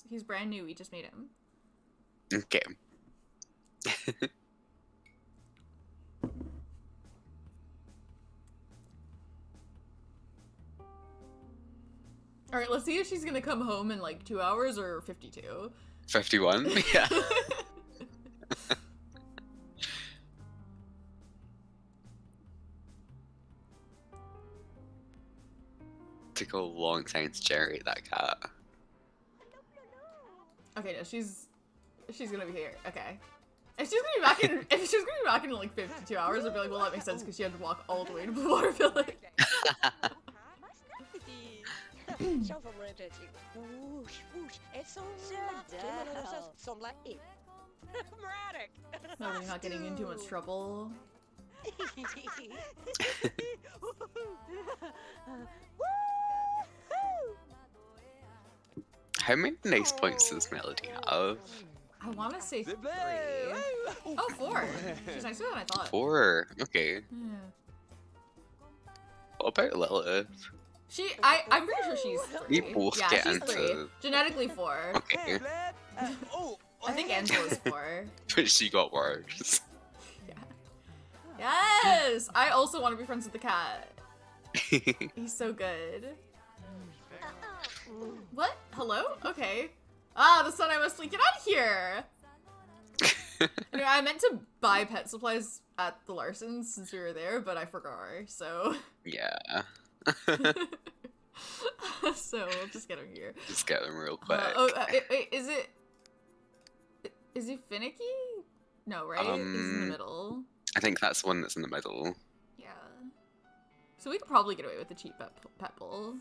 he's brand new. We just made him. Okay. Alright, let's see if she's gonna come home in, like, 2 hours or 52. 51? Yeah. Took a long time to generate that cat. Okay, no, she's gonna be here. Okay. If she's gonna be back in, if she's gonna be back in like 52 hours, I'd be like, well, that makes sense because she had to walk all the way to the water village. Show from Reddit. Whoosh, whoosh. It's so loud. Some like it. Meratic. No, you're not getting in too much trouble. How many nice points does Melody have? I want to say 3. Oh, 4. She's nicer than I thought. 4. Okay. Yeah. What about Lilith? I'm pretty sure she's 3. We both yeah, get she's into- 3. Genetically 4. Okay. I think Angel is 4. But she got worse. Yeah. Yes! I also want to be friends with the cat. He's so good. What? Hello? Okay. Ah, the sun, I must get out of here! Anyway, I meant to buy pet supplies at the Larsons since we were there, but I forgot, so... Yeah. So, we'll just get him here. Just get them real quick. Wait, is he finicky? No, right? He's in the middle. I think that's the one that's in the middle. Yeah. So we could probably get away with the cheap pet bull.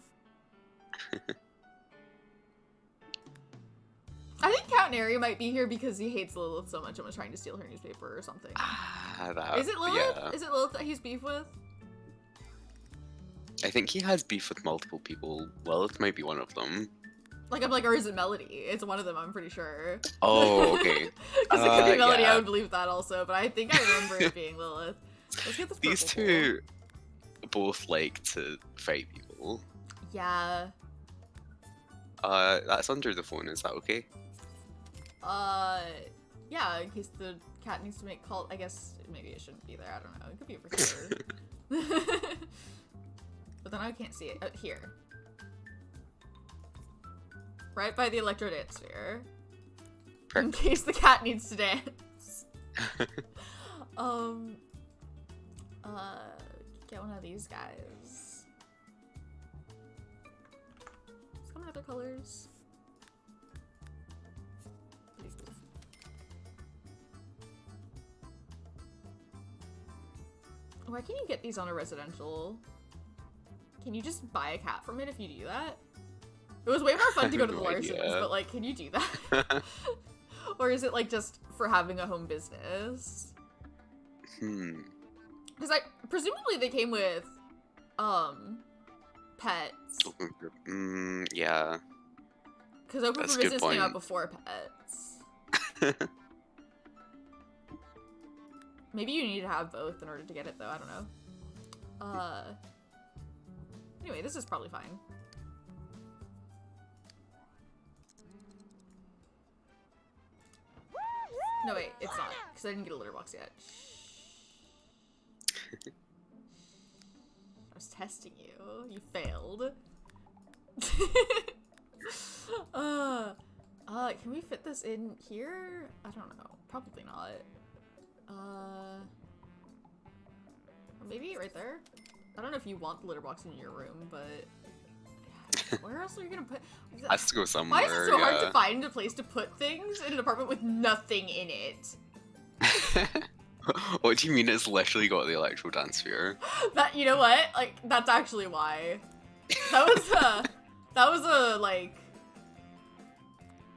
I think Count Neri might be here because he hates Lilith so much and was trying to steal her newspaper or something. Ah, that. Is it Lilith? Yeah. Is it Lilith that he's beef with? I think he has beef with multiple people. Lilith might be one of them. Like, I'm like, or is it Melody? It's one of them, I'm pretty sure. Oh, okay. Because it could be Melody, yeah. I would believe that also, but I think I remember it being Lilith. Let's get this These purple two both like to fight people. bull. Yeah. That's under the phone, is that okay? Yeah, in case the cat needs to make call. I guess maybe it shouldn't be there. I don't know. It could be over here. But then I can't see it. Here. Right by the electro dance sphere. In case the cat needs to dance. Get one of these guys. Let's come in other colors. Why can you get these on a residential? Can you just buy a cat from it if you do that? It was way more fun to go to the No Larsons, idea. but like, can you do that? Or is it like just for having a home business? Because presumably they came with, pets. Yeah. Because Open That's for a good Business came out point. before pets. Maybe you need to have both in order to get it, though. I don't know. Anyway, this is probably fine. No, wait, it's not. Because I didn't get a litter box yet. I was testing you. You failed. Can we fit this in here? I don't know. Probably not. Or maybe right there? I don't know if you want the litter box in your room, but where else are you gonna put? Has to go somewhere. Why is it so hard to find a place to put things in an apartment with nothing in it? What do you mean it's literally got the electro dance sphere? That, you know what? Like, that's actually why. That was a, like,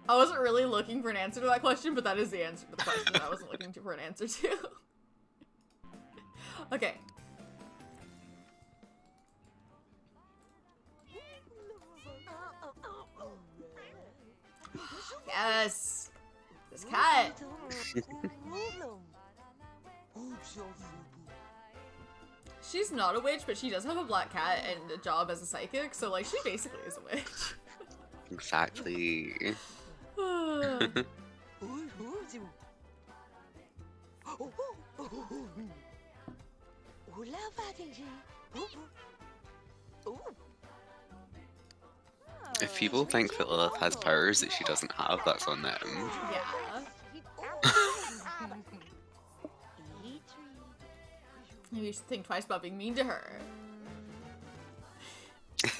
I wasn't really looking for an answer to that question, but that is the answer to the question that I wasn't looking for an answer to. Okay. Yes! This cat! She's not a witch, but she does have a black cat and a job as a psychic, so, like, she basically is a witch. Exactly. If people think that Lilith has powers that she doesn't have, that's on them. Yeah. Maybe you should think twice about being mean to her. We're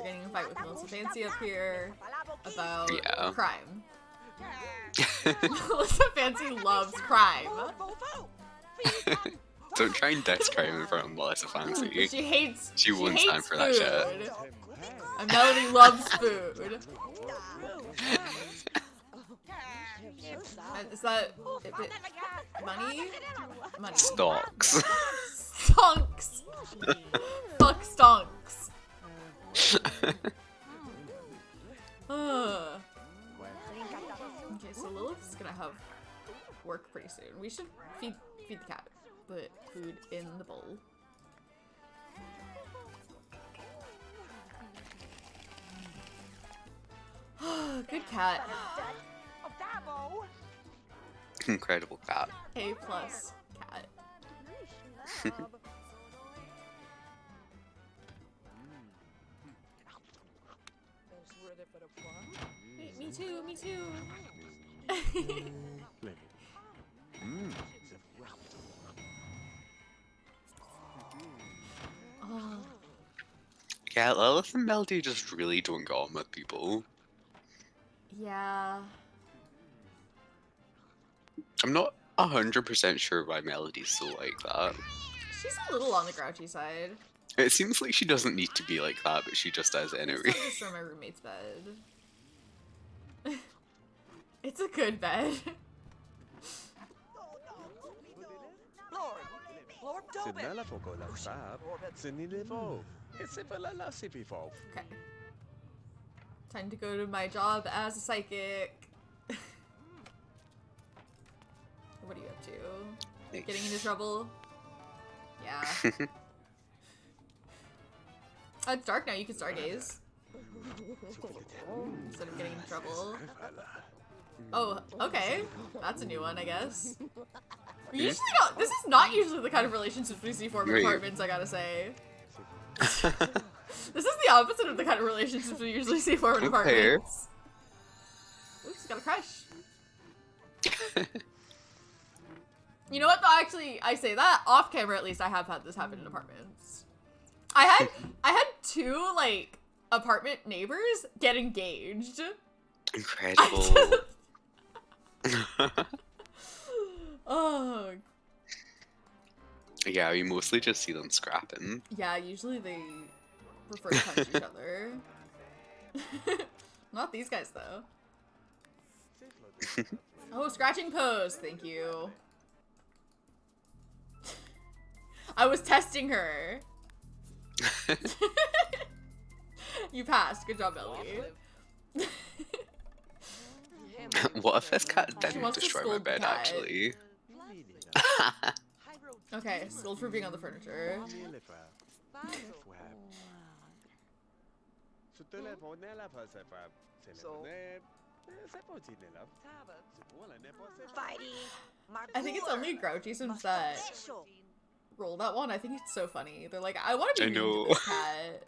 getting in a fight with Melissa Fancy up here about crime. Melissa Fancy loves crime. Don't try and diss crime in front of Melissa Fancy. She hates. She wouldn't stand for that shit. And Melody loves food. Is that money? Money. Stocks. Stonks. Fuck stonks. Okay, so Lilith's gonna have work pretty soon. We should feed the cat. Put food in the bowl. Good cat. Incredible cat. A+ cat. Me too, me too. Oh. Yeah, Lilith and Melody just really don't get on with people. Yeah. I'm not 100% sure why Melody's so like that. She's a little on the grouchy side. It seems like she doesn't need to be like that, but she just does anyway. Let's just throw my roommate's bed. It's a good bed. Okay. Time to go to my job as a psychic. What are you up to? Getting into trouble? Yeah. It's dark now, you can stargaze. Instead of getting in trouble. Oh, okay. That's a new one, I guess. We usually don't. This is not usually the kind of relationships we see form in apartments, I gotta say. This is the opposite of the kind of relationships we usually see form in apartments. Ooh, she's got a crush. You know what though, actually, I say that, off camera at least, I have had this happen in apartments. I had two, like, apartment neighbors get engaged. Incredible. Oh. Yeah, we mostly just see them scrapping. Yeah, usually they prefer to punch each other. Not these guys, though. Oh, scratching pose, thank you. I was testing her. You passed. Good job, Ellie. What if this cat didn't wants to destroy my scold the bed, cat. actually? Okay, scold for being on the furniture. I think it's only Grouchy since that roll that one. I think it's so funny. They're like, I want to I be mean know. to this cat.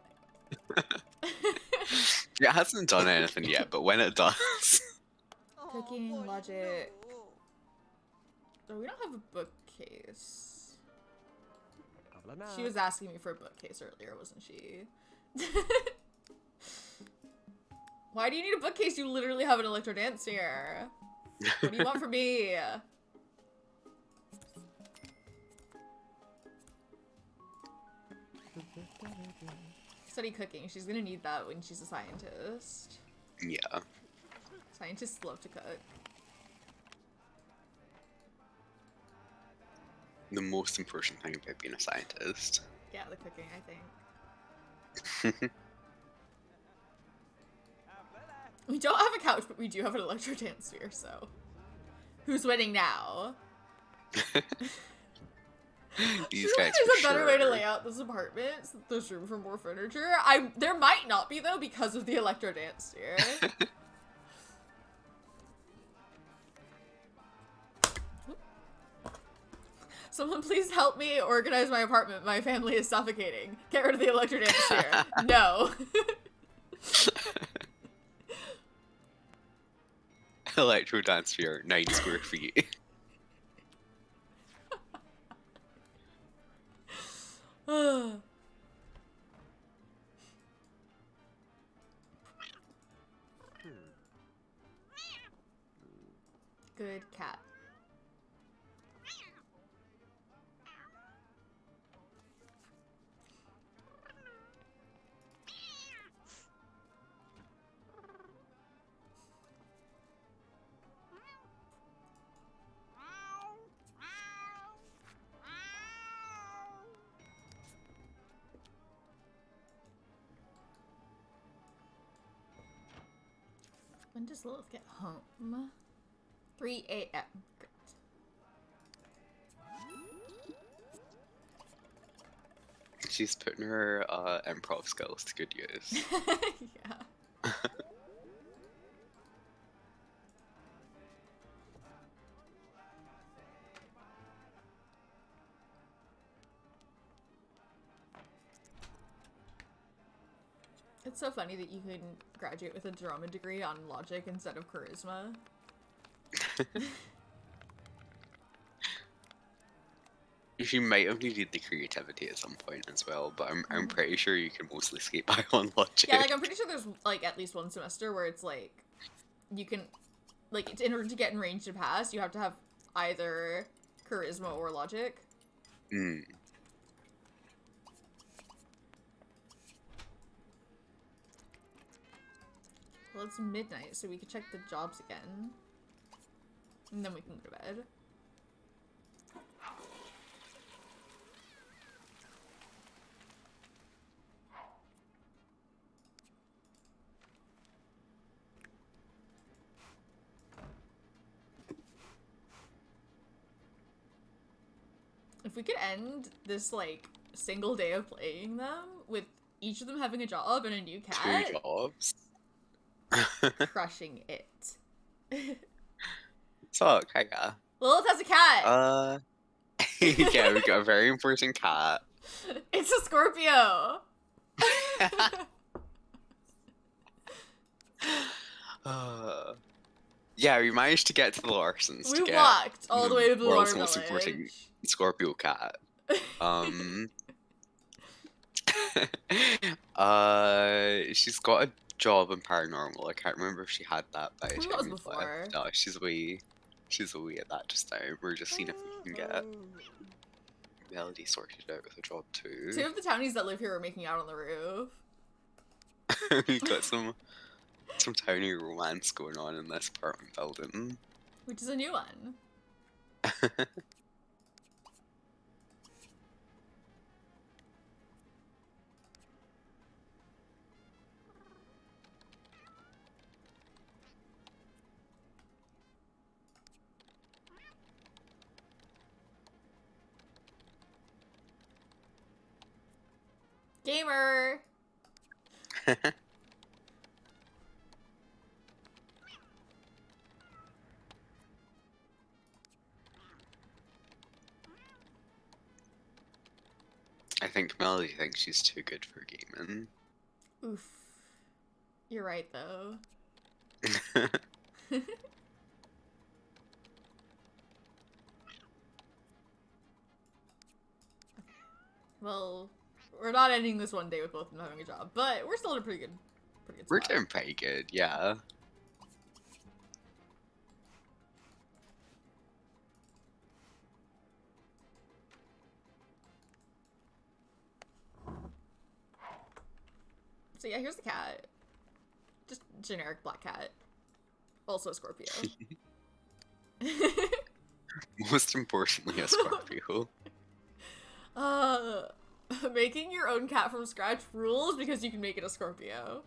It hasn't done anything yet, but when it does. Cooking, boy, logic. no. Oh, we don't have a bookcase. Habla nada. She was asking me for a bookcase earlier, wasn't she? Why do you need a bookcase? You literally have an electro dance here. What do you want from me? Study cooking. She's gonna need that when she's a scientist. Yeah. Scientists love to cook. The most important thing about being a scientist. Yeah, the cooking, I think. We don't have a couch, but we do have an electro dance sphere, so. Who's winning now? These Surely guys there's for a better way to sure. lay out this apartment so that there's room for more furniture. There might not be though because of the electro dance sphere. Someone please help me organize my apartment. My family is suffocating. Get rid of the electro dance sphere. No. Electro dance sphere, 9 square feet. Good cat. When does Lilith get home? 3 a.m. Great. She's putting her improv skills to good use. Yeah. It's so funny that you can graduate with a drama degree on logic instead of charisma. She might have needed the creativity at some point as well, but I'm pretty sure you can mostly skate by on logic. Yeah, like I'm pretty sure there's like at least one semester where it's like you can like in order to get in range to pass, you have to have either charisma or logic. Mm. Well, it's midnight, so we could check the jobs again. And then we can go to bed. If we could end this, like, single day of playing them with each of them having a job and a new cat, 2 jobs. crushing it. So, Kaya. Lilith has a cat! Yeah, we got a very important cat. It's a Scorpio! Yeah, we managed to get to the Larsons We to get walked all the way to the world's water most important village. Scorpio cat. She's got a job in paranormal. I can't remember if she had that by the Who time was we before? left. No, she's away at that just now. We're just seeing if we can get Melody sorted out with a job too. 2 of the townies that live here are making out on the roof. We got some tiny romance going on in this apartment building. Which is a new one. Gamer! I think Melody thinks she's too good for gaming. Oof. You're right, though. Well, we're not ending this one day with both of them having a job, but we're still in a pretty good We're spot. doing pretty good, yeah. So yeah, here's the cat. Just generic black cat. Also a Scorpio. Most importantly, a Scorpio. Making your own cat from scratch rules because you can make it a Scorpio.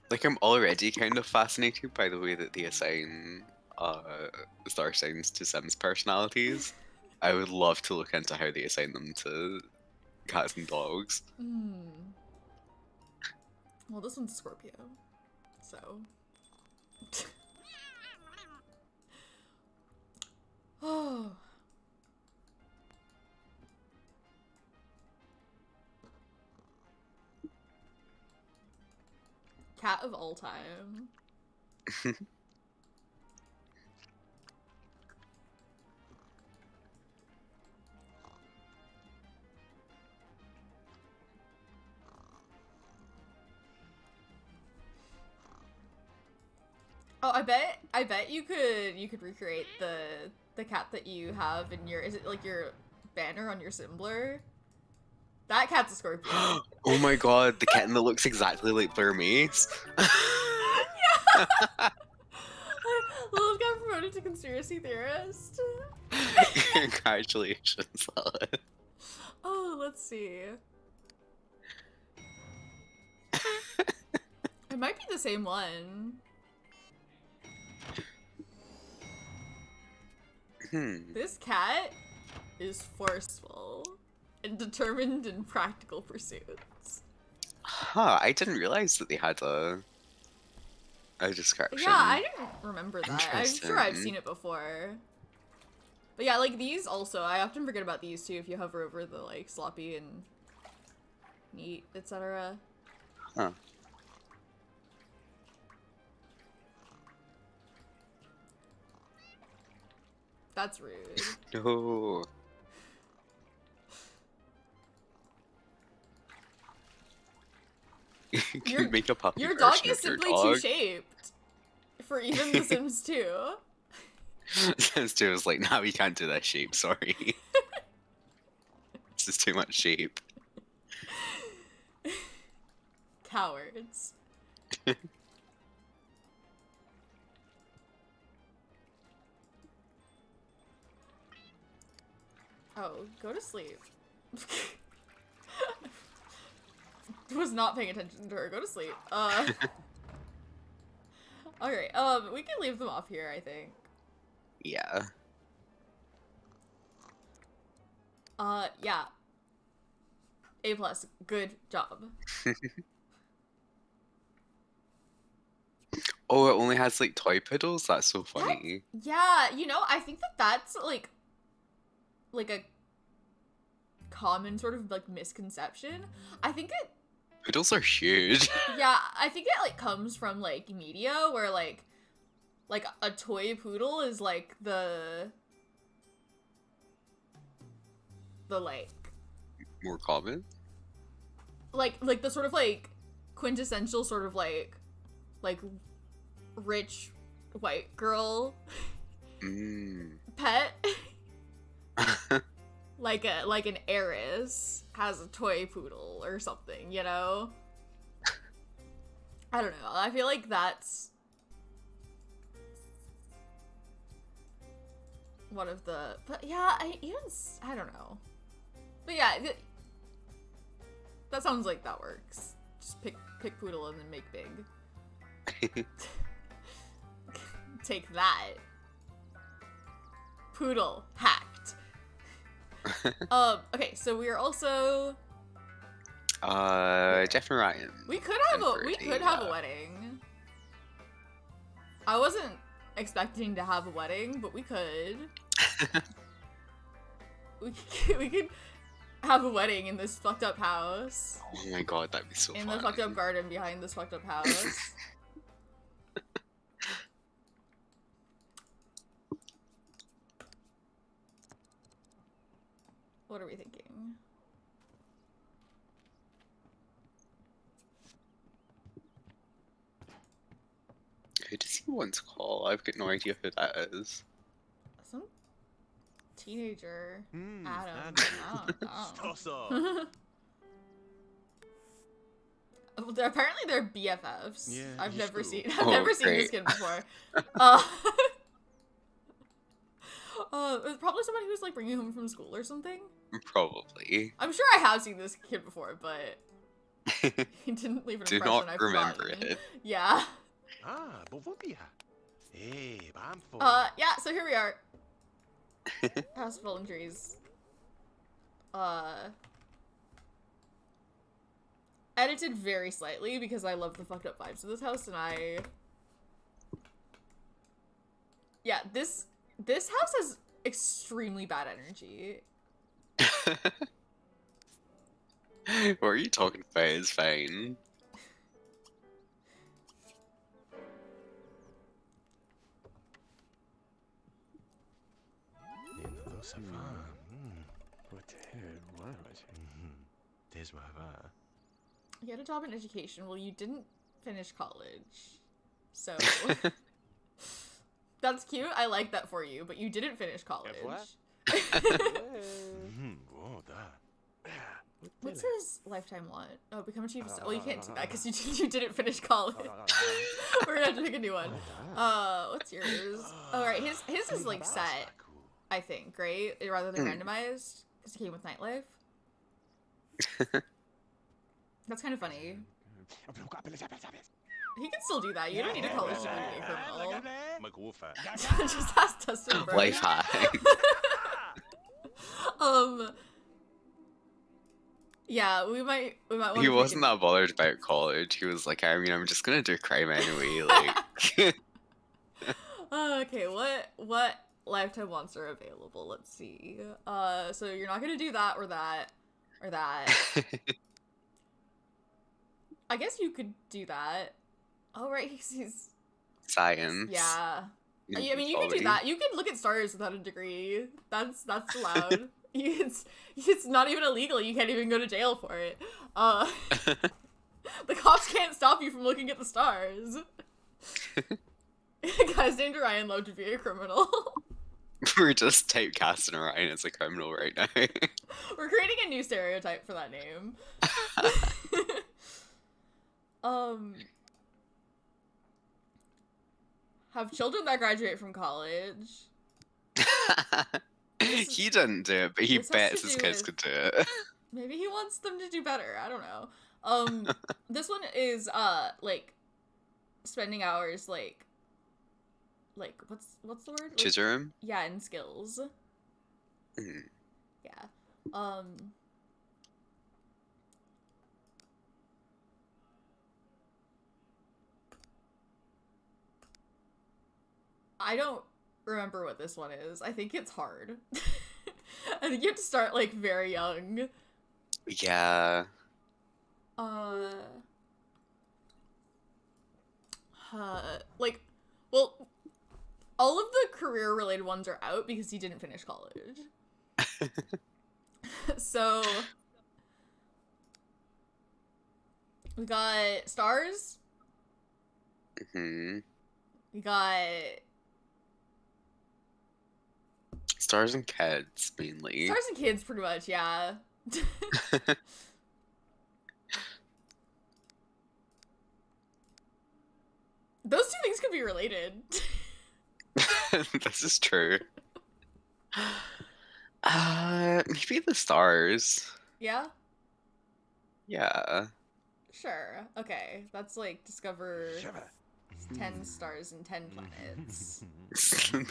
Like, I'm already kind of fascinated by the way that they assign star signs to Sims personalities. I would love to look into how they assign them to cats and dogs. Well, this one's a Scorpio, so. Oh. Cat of all time. Oh, I bet you could recreate the cat that you have in your, is it like your banner on your Symblr? That cat's a Scorpio. Oh my god, the kitten that looks exactly like Burmese. Lilith got promoted to conspiracy theorist. Congratulations, Lilith. Oh, let's see. It might be the same one. This cat is forceful and determined in practical pursuits. Huh, I didn't realize that they had a description. Yeah, I didn't remember that. I'm sure I've seen it before. But yeah, like these also, I often forget about these too if you hover over the like sloppy and neat, etc. Huh. That's rude. No. You can make a puppy Your dog version is of your simply dog. too shaped. For even The Sims 2. Sims 2 was like, nah, we can't do that shape, sorry. This is too much shape. Cowards. Oh, go to sleep. Was not paying attention to her. Go to sleep. Alright, we can leave them off here, I think. Yeah. Yeah. A+, good job. Oh, it only has like toy poodles? That's so funny. Yeah, you know, I think that that's like a common sort of like misconception. I think it, Poodles are huge. yeah, I think it like comes from like media where like a toy poodle is like the like More common? like the sort of like quintessential sort of like rich white girl pet. like an heiress has a toy poodle or something, you know? I don't know. I feel like that's one of the, but yeah, I don't know. But yeah, that sounds like that works. Just pick poodle and then make big. Take that. Poodle hacked. Okay, so we are also Jeff and Ryan. we could have a wedding. I wasn't expecting to have a wedding, but we could. we could have a wedding in this fucked up house. Oh my god, that'd be so In fun. the fucked up garden behind this fucked up house. What are we thinking? Who does he once call? I've got no idea who that is. Some teenager. Hmm, Adam. Stoso. Apparently they're BFFs. Yeah, I've you never screw. seen. Oh, This great. kid before. It's probably somebody who's like bringing home from school or something. Probably. I'm sure I have seen this kid before, but he didn't leave an Do impression. not I've remember forgotten. it. Yeah. Ah, bovopia. Hey, bamfo. Yeah. So here we are. House of Fallen Trees. Edited very slightly because I love the fucked up vibes of this house, and yeah, this house has extremely bad energy. What are you talking about? It's fine. Lindo safan. Hotel, what? Deswava. You had a job in education. Well, you didn't finish college, so that's cute. I like that for you, but you didn't finish college. what? Whoa, da. What's his lifetime want? Oh, become a chief of staff. Well, you can't do that because you didn't finish college. We're gonna have to pick a new one. What's yours? Oh, right, his is like set, I think, right? Rather than randomized, because he came with nightlife. That's kind of funny. He can still do that. You don't need a college degree to be a criminal. Magufa. Just ask Dustin Burke. Life hack. Yeah, we might want He to wasn't that bothered about college. He was like, I mean, I'm just gonna do crime anyway. Like, Okay, what lifetime wants are available? Let's see. So you're not gonna do that or that or that. I guess you could do that. Oh right, he's science. yeah. I mean, you can do that. You can look at stars without a degree. That's allowed. It's not even illegal. You can't even go to jail for it. The cops can't stop you from looking at the stars. Guys named Orion love to be a criminal. We're just typecasting Orion as a criminal right now. We're creating a new stereotype for that name. Have children that graduate from college. He didn't do it, but he this has bets to his do kids with- could do it. Maybe he wants them to do better. I don't know. This one is like spending hours like what's the word? Choose your room. Yeah, in skills. Mhm. Yeah. I don't remember what this one is. I think it's hard. I think you have to start like very young. Yeah. Like, well, all of the career related ones are out because he didn't finish college. So we got stars. Hmm. We got Stars and kids mainly. stars and kids, pretty much. Yeah. Those two things could be related. This is true. Maybe the stars. Yeah. Yeah. Sure. Okay. That's like discover 10 stars and 10 planets.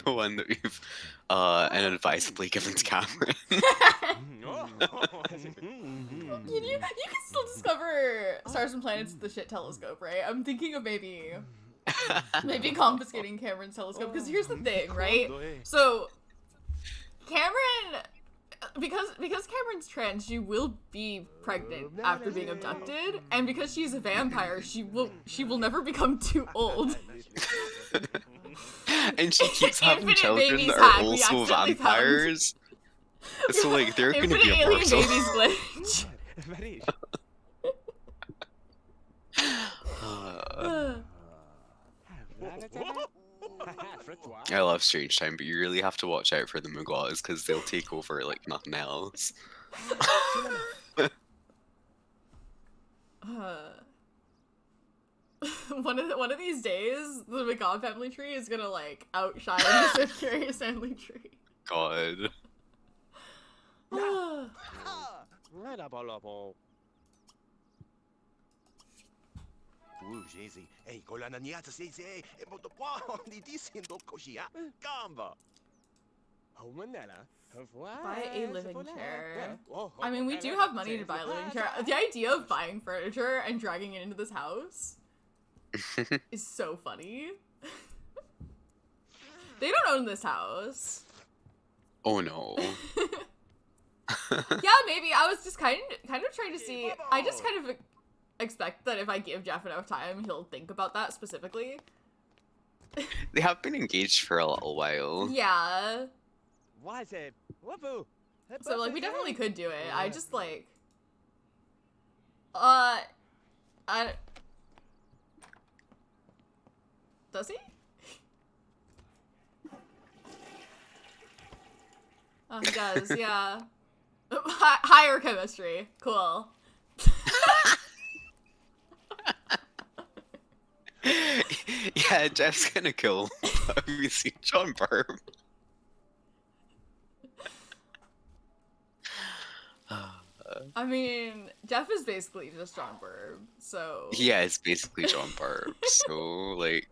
The one that we've inadvisably given to Cameron. You can still discover stars and planets with the shit telescope, right? I'm thinking of maybe Maybe confiscating Cameron's telescope, because here's the thing, right? Cool. So, Cameron, because Cameron's trans, she will be pregnant after being abducted, and because she's a vampire, she will never become too old. And she keeps having Infinite children babies that hack, are we also accidentally found. vampires. So like they're gonna Infinite be alien immortal. babies glitch. Marish. I love Strange Time, but you really have to watch out for the Mughals because they'll take over like nothing else. One of these days, the McGaw family tree is gonna like outshine the Sith Curious family tree. God. Jay-Z. Hey, con la naniata sei sei. E molto buono di dicendo così, Gamba. Buy a living chair. I mean, we do have money to buy a living chair. The idea of buying furniture and dragging it into this house is so funny. They don't own this house. Oh no. Yeah, maybe. I was just kind of trying to see. I just kind of expect that if I give Jeff enough time, he'll think about that specifically. They have been engaged for a little while. Yeah. So So like we definitely could do it. I just like does he? Oh, he does, yeah. Higher chemistry. Cool. Yeah, Jeff's gonna kill. Have you seen John Burr? I mean, Jeff is basically just John Burr, so Yeah, it's basically John Burr. So like,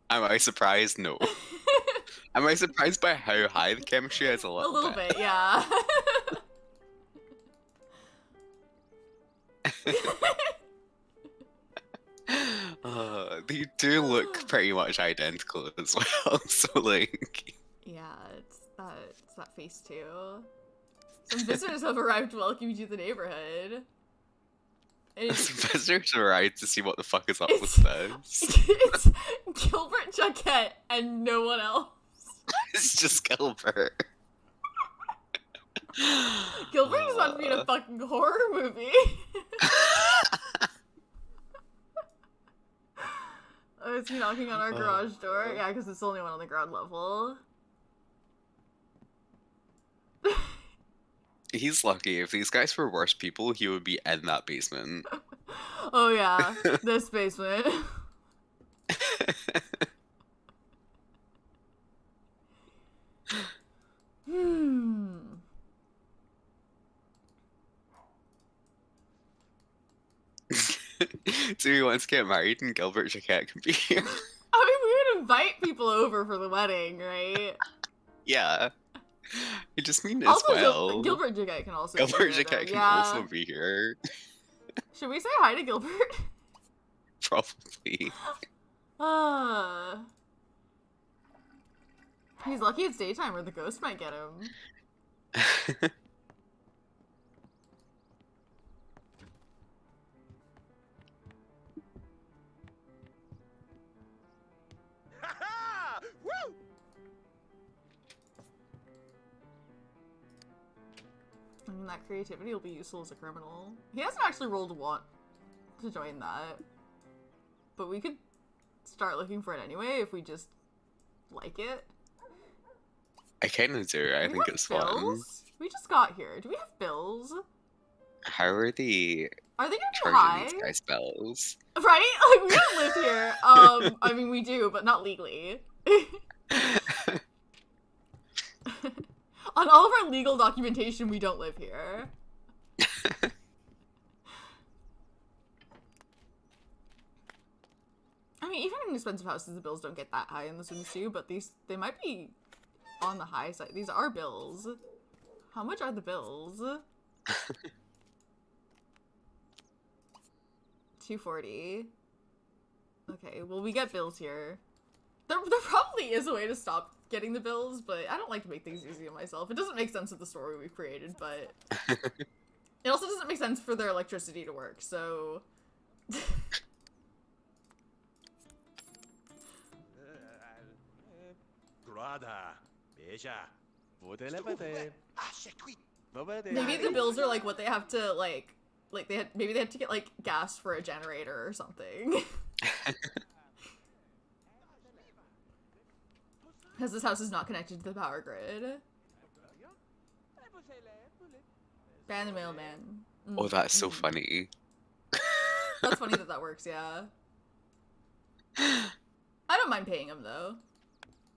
am I surprised? No. Am I surprised by how high the chemistry is? A a little, little bit, yeah. They do look pretty much identical as well. So like, Yeah, it's that face too. Some visitors have arrived to welcome you to the neighborhood. It's, visitors arrived to see what the fuck is up It's- with this. it's Gilbert Jacquet and no one else. It's just Gilbert. Gilbert just wanted to be in a fucking horror movie. Oh, is he knocking on our garage door? Yeah, because it's the only one on the ground level. He's lucky. If these guys were worse people, he would be in that basement. Oh yeah, this basement. Do we want to get married and Gilbert Jacquet can be here? I mean, we would invite people over for the wedding, right? Yeah. I just mean as Also, well. Gilbert Jacquet can also Gilbert be here, Jacquet though. can Yeah. also be here. Should we say hi to Gilbert? Probably. He's lucky it's daytime or the ghost might get him. Woo! I mean, that creativity will be useful as a criminal. He hasn't actually rolled a want to join that. But we could start looking for it anyway if we just like it. I kind of do. I Do we think have it's fun. bills? We just got here. Do we have bills? How are they Are they gonna be charging high? these guys bells? Right? Like, we don't live here. I mean, we do, but not legally. On all of our legal documentation, we don't live here. I mean, even in expensive houses, the bills don't get that high in The Sims 2, but they might be on the high side. These are bills. How much are the bills? 240. Okay, well, we get bills here. There probably is a way to stop getting the bills, but I don't like to make things easy on myself. It doesn't make sense with the story we've created, but it also doesn't make sense for their electricity to work, so... Grada. Beja. Vodelebede. Ah, c'est qui. Maybe the bills are like what they have to maybe they had to get like gas for a generator or something. Because this house is not connected to the power grid. Ban the mailman. Oh, that's so funny. That's funny that that works, yeah. I don't mind paying him though.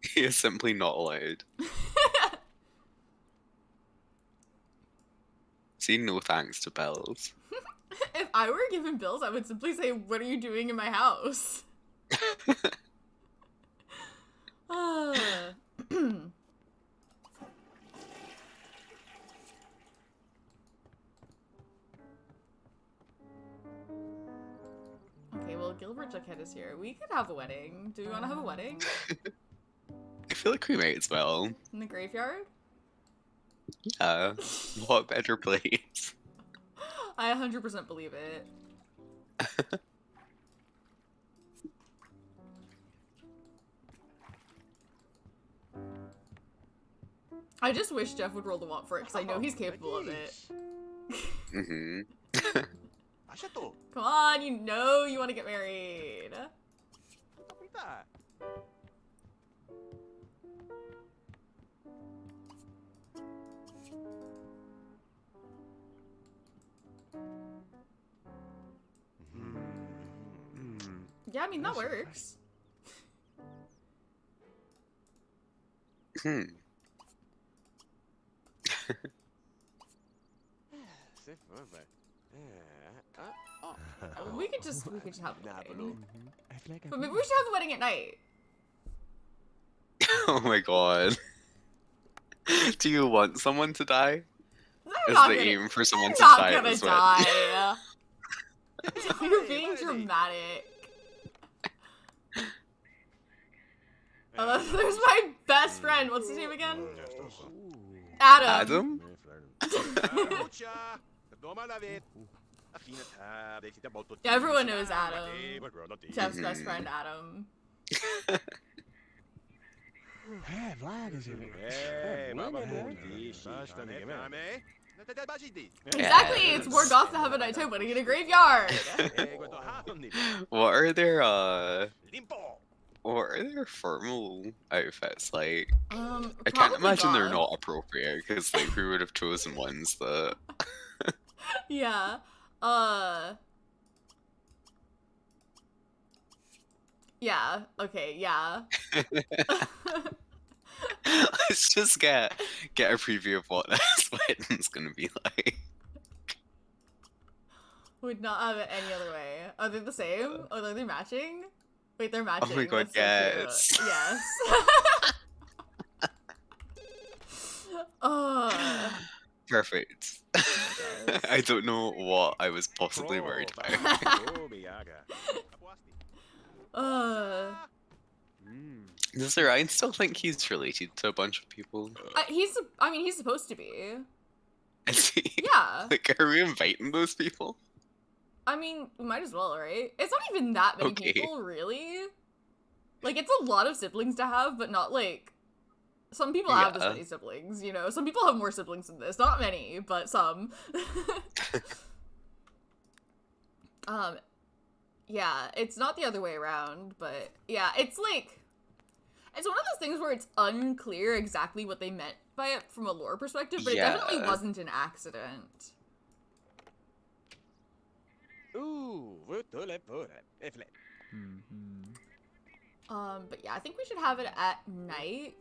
He is simply not allowed. See, no thanks to bells. If I were given bills, I would simply say, "What are you doing in my house?" Okay, well, Gilbert Jughead is here. We could have a wedding. Do we want to have a wedding? I feel like we might as well. In the graveyard? Yeah. What better place? I 100% believe it. I just wish Jeff would roll the want for it, because I know he's capable of it. Mm-hmm. Achète-toi. Come on, you know you want to get married. Puta. Yeah, I mean, that works. Hmm. C'est fun, We could just have the wedding. I feel like But maybe we should have the wedding at night. Oh my god. Do you want someone to die? They're Is not the gonna, aim for someone they're to not die at gonna this wedding? die. You're being dramatic. There's my best friend. What's his name again? Adam. Adam? Yeah, everyone knows Adam. Jeff's best friend, Adam. Hey, Vlad is here. Exactly, it's more goth to have a nighttime wedding in a graveyard. What are their formal outfits like? I can't Probably imagine they're goth. not appropriate, because like we would have chosen ones that... Yeah. Yeah. Okay. Yeah. Let's just get a preview of what this wedding's gonna be like. Would not have it any other way. Are they the same? Oh, are they matching? Wait, they're matching. Oh my god, That's so yes. cute. Yes. Perfect. I don't know what I was possibly worried about. Does Orion still think he's related to a bunch of people? I mean, he's supposed to be. Is he? Yeah. Like, are we inviting those people? I mean, we might as well, right? It's not even that many Okay. people, really. Like, it's a lot of siblings to have, but not, like... Some people have this Yeah. many siblings, you know? Some people have more siblings than this. Not many, but some. Yeah, it's not the other way around, but... Yeah, it's like... It's one of those things where it's unclear exactly what they meant by it from a lore perspective, but it definitely Yeah. wasn't an accident. Ooh, vodelebede. Efle. But yeah, I think we should have it at night,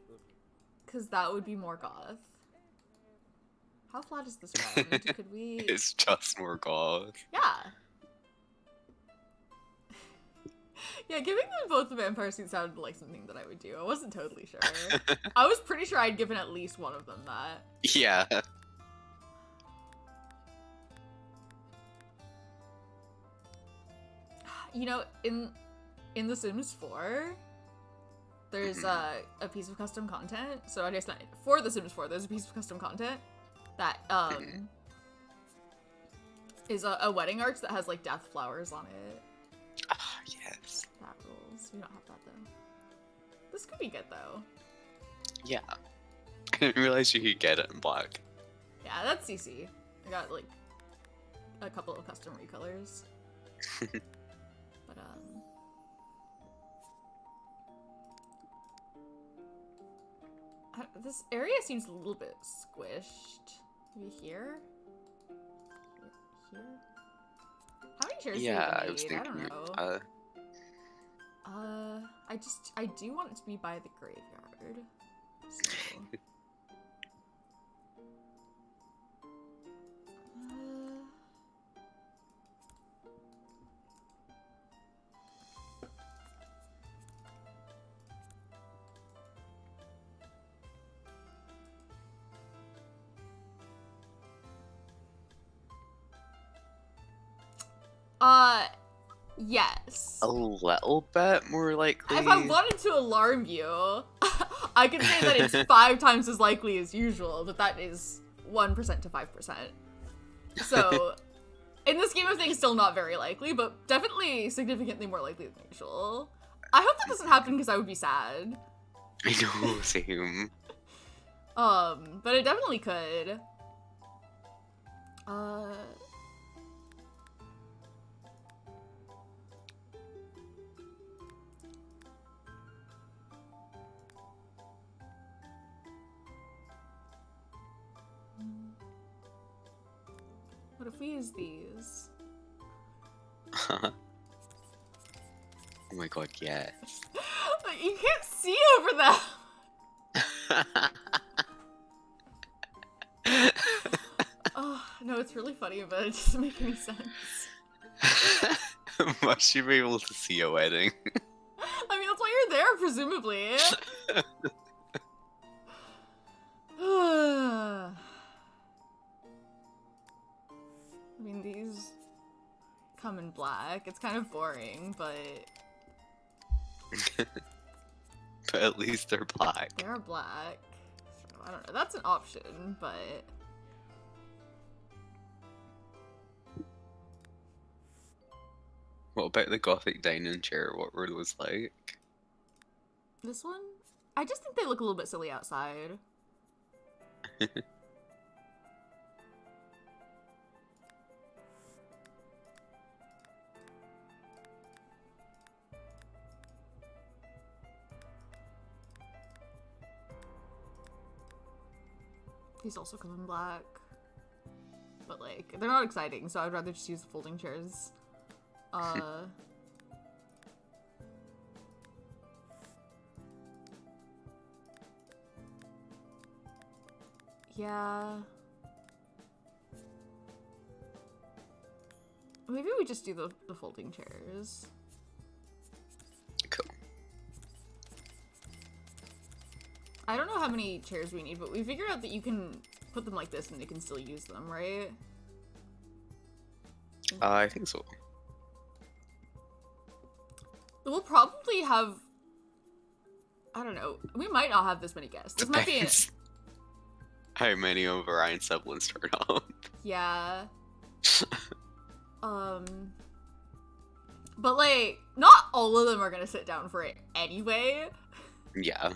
because that would be more goth. How flat is this ground? Could we... It's just more goth. Yeah. Yeah, giving them both the vampire suit sounded like something that I would do. I wasn't totally sure. I was pretty sure I'd given at least one of them that. Yeah. You know, in in The Sims 4, there's a piece of custom content. So I guess not for The Sims 4. There's a piece of custom content that is a wedding arch that has like death flowers on it. Ah, yes. That rules. We don't have that though. This could be good though. Yeah. I didn't realize you could get it in black. Yeah, that's CC. I got like a couple of custom recolors. But this area seems a little bit squished. Maybe here? Here? How many chairs Yeah, do I we was need? thinking. I don't know. I do want it to be by the graveyard. So. Yes. A little bit more likely. If I wanted to alarm you, I could say that it's 5 times as likely as usual, but that is 1% to 5%. So, in the scheme of things, still not very likely, but definitely significantly more likely than usual. I hope that doesn't happen because I would be sad. I know, same. But it definitely could. What if we use these? Oh my god, yes. You can't see over them! Oh, no, it's really funny, but it doesn't make any sense. Must you be able to see a wedding? I mean, that's why you're there, presumably. I mean, these come in black. It's kind of boring, but... But at least they're black. They are black. So, I don't know. That's an option, but... What about the gothic dining chair? What were those like? This one? I just think they look a little bit silly outside. These also come in black. But, like, they're not exciting, so I'd rather just use the folding chairs. Yeah. Maybe we just do the folding chairs. Cool. I don't know how many chairs we need, but we figured out that you can put them like this and they can still use them, right? I think so. We'll probably have... I don't know. We might not have this many guests. This might be... Depends how many of Orion siblings turn up. Yeah. But, like, not all of them are gonna sit down for it anyway. Yeah.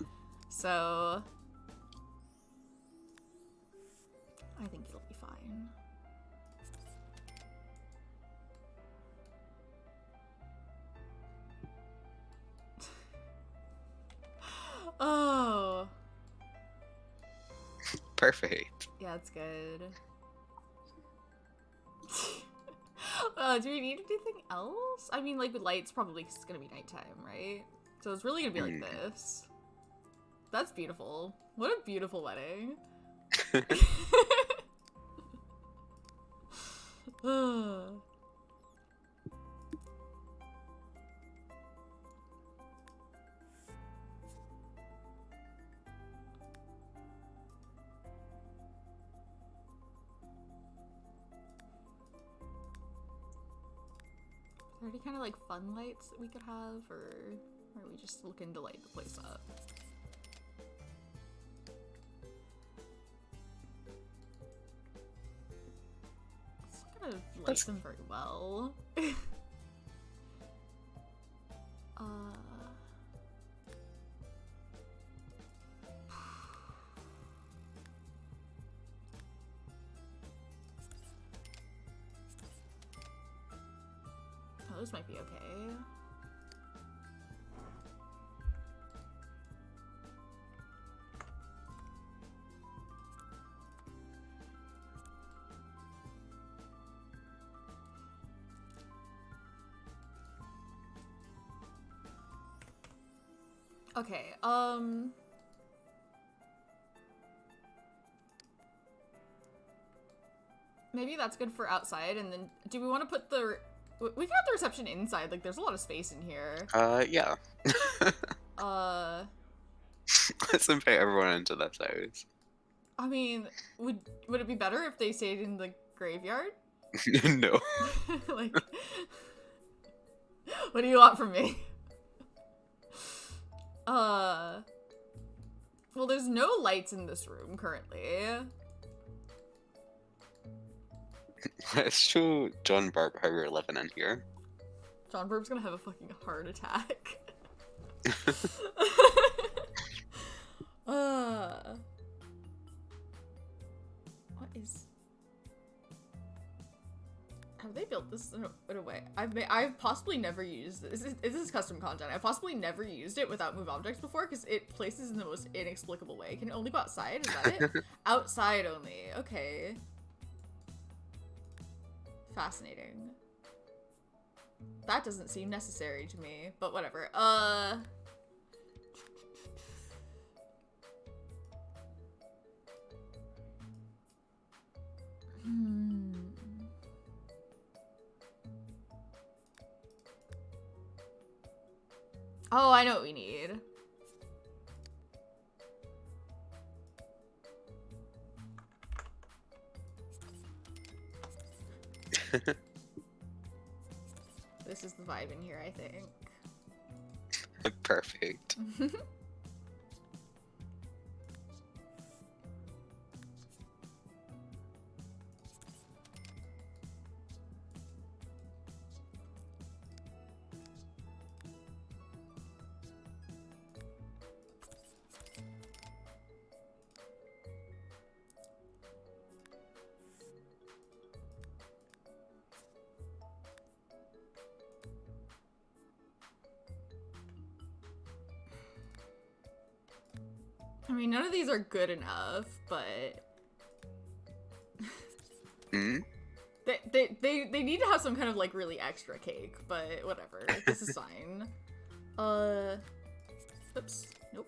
So... I think it'll be fine. Oh. Perfect. Yeah, it's good. Do we need anything else? I mean, like, with lights, probably 'cause it's gonna be nighttime, right? So it's really gonna be like this. That's beautiful. What a beautiful wedding. there any kind of like fun lights that we could have, or are we just looking to light the place up? It's not gonna light them very well. Oh, those might be okay. Okay, maybe that's good for outside, and then do we want to put the... We can have the reception inside, like there's a lot of space in here. Yeah. Let's invite everyone into this house. I mean, would it be better if they stayed in the graveyard? No. Like, what do you want from me? Well, there's no lights in this room currently. Let's show John Barb how we're living in here. John Burb's gonna have a fucking heart attack. What is... Have they built this in a way? I've possibly never used this. This is custom content. I've possibly never used it without move objects before because it places in the most inexplicable way. Can it only go outside? Is that it? Outside only. Okay. Fascinating. That doesn't seem necessary to me, but whatever. Oh, I know what we need. This is the vibe in here, I think. Perfect. I mean, none of these are good enough, but... Hmm? They need to have some kind of, like, really extra cake, but whatever. This is fine. Oops. Nope.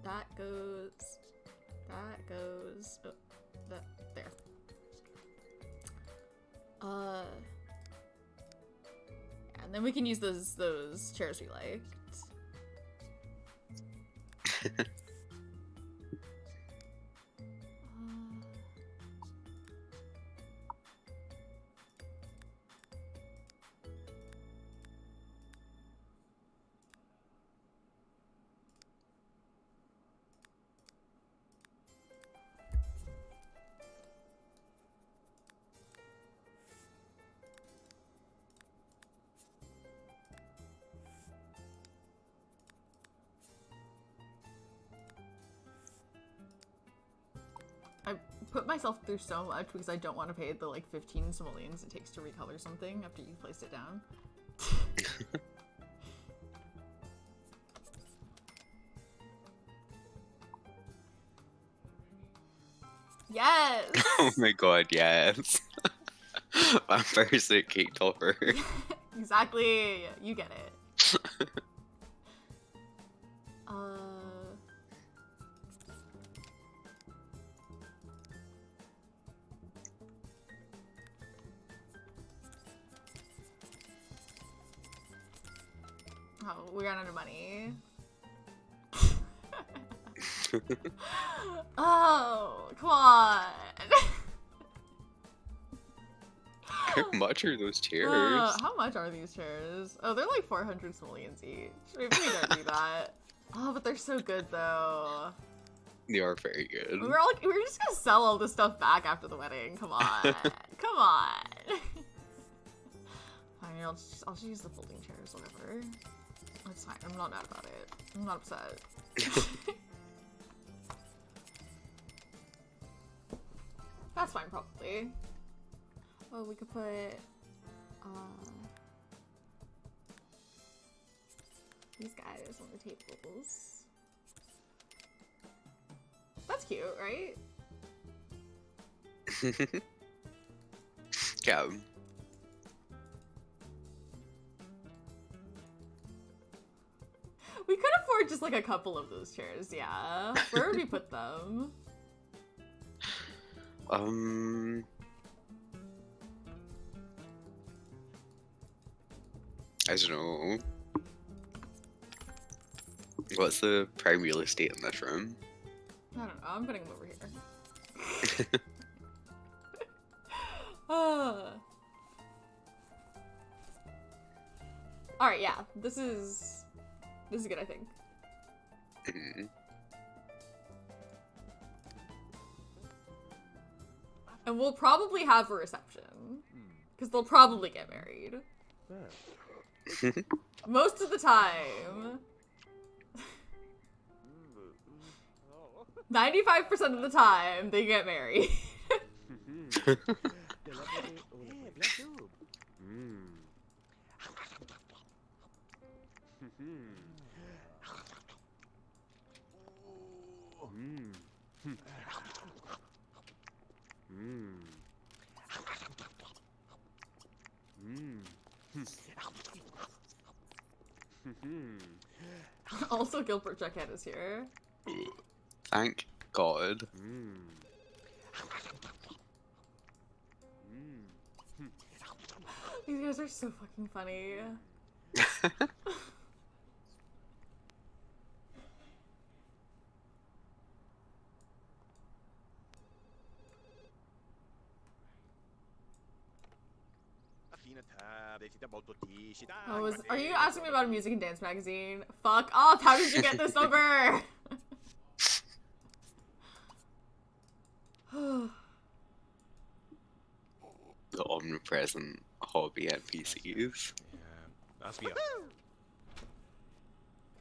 That goes... Oh, that... There. And then we can use those chairs we liked. I put myself through so much because I don't want to pay the like 15 simoleons it takes to recolor something after you've placed it down. Yes! Oh my god, yes. Vampire suit cake topper. Exactly. You get it. Oh, we ran out of money. Oh, come on. How much are those chairs? How much are these chairs? Oh, they're like 400 simoleons each. Maybe we don't do that. Oh, but they're so good though. They are very good. We're just gonna sell all this stuff back after the wedding. Come on. Come on. Fine, I'll just use the folding chairs, whatever. That's fine. I'm not mad about it. I'm not upset. That's fine, probably. Oh, we could put, these guys on the tables. That's cute, right? Yeah. We could afford just like a couple of those chairs, yeah. Where would we put them? I don't know. What's the prime real estate in this room? I don't know. I'm putting them over here. Alright, yeah. This is good, I think. Mhm. And we'll probably have a reception. Because they'll probably get married. Most of the time. 95% of the time, they get married. Also, Gilbert Jughead is here. Thank God. These guys are so fucking funny. Oh, are you asking me about a music and dance magazine? Fuck off! How did you get this number? The omnipresent hobby NPCs. That's me. What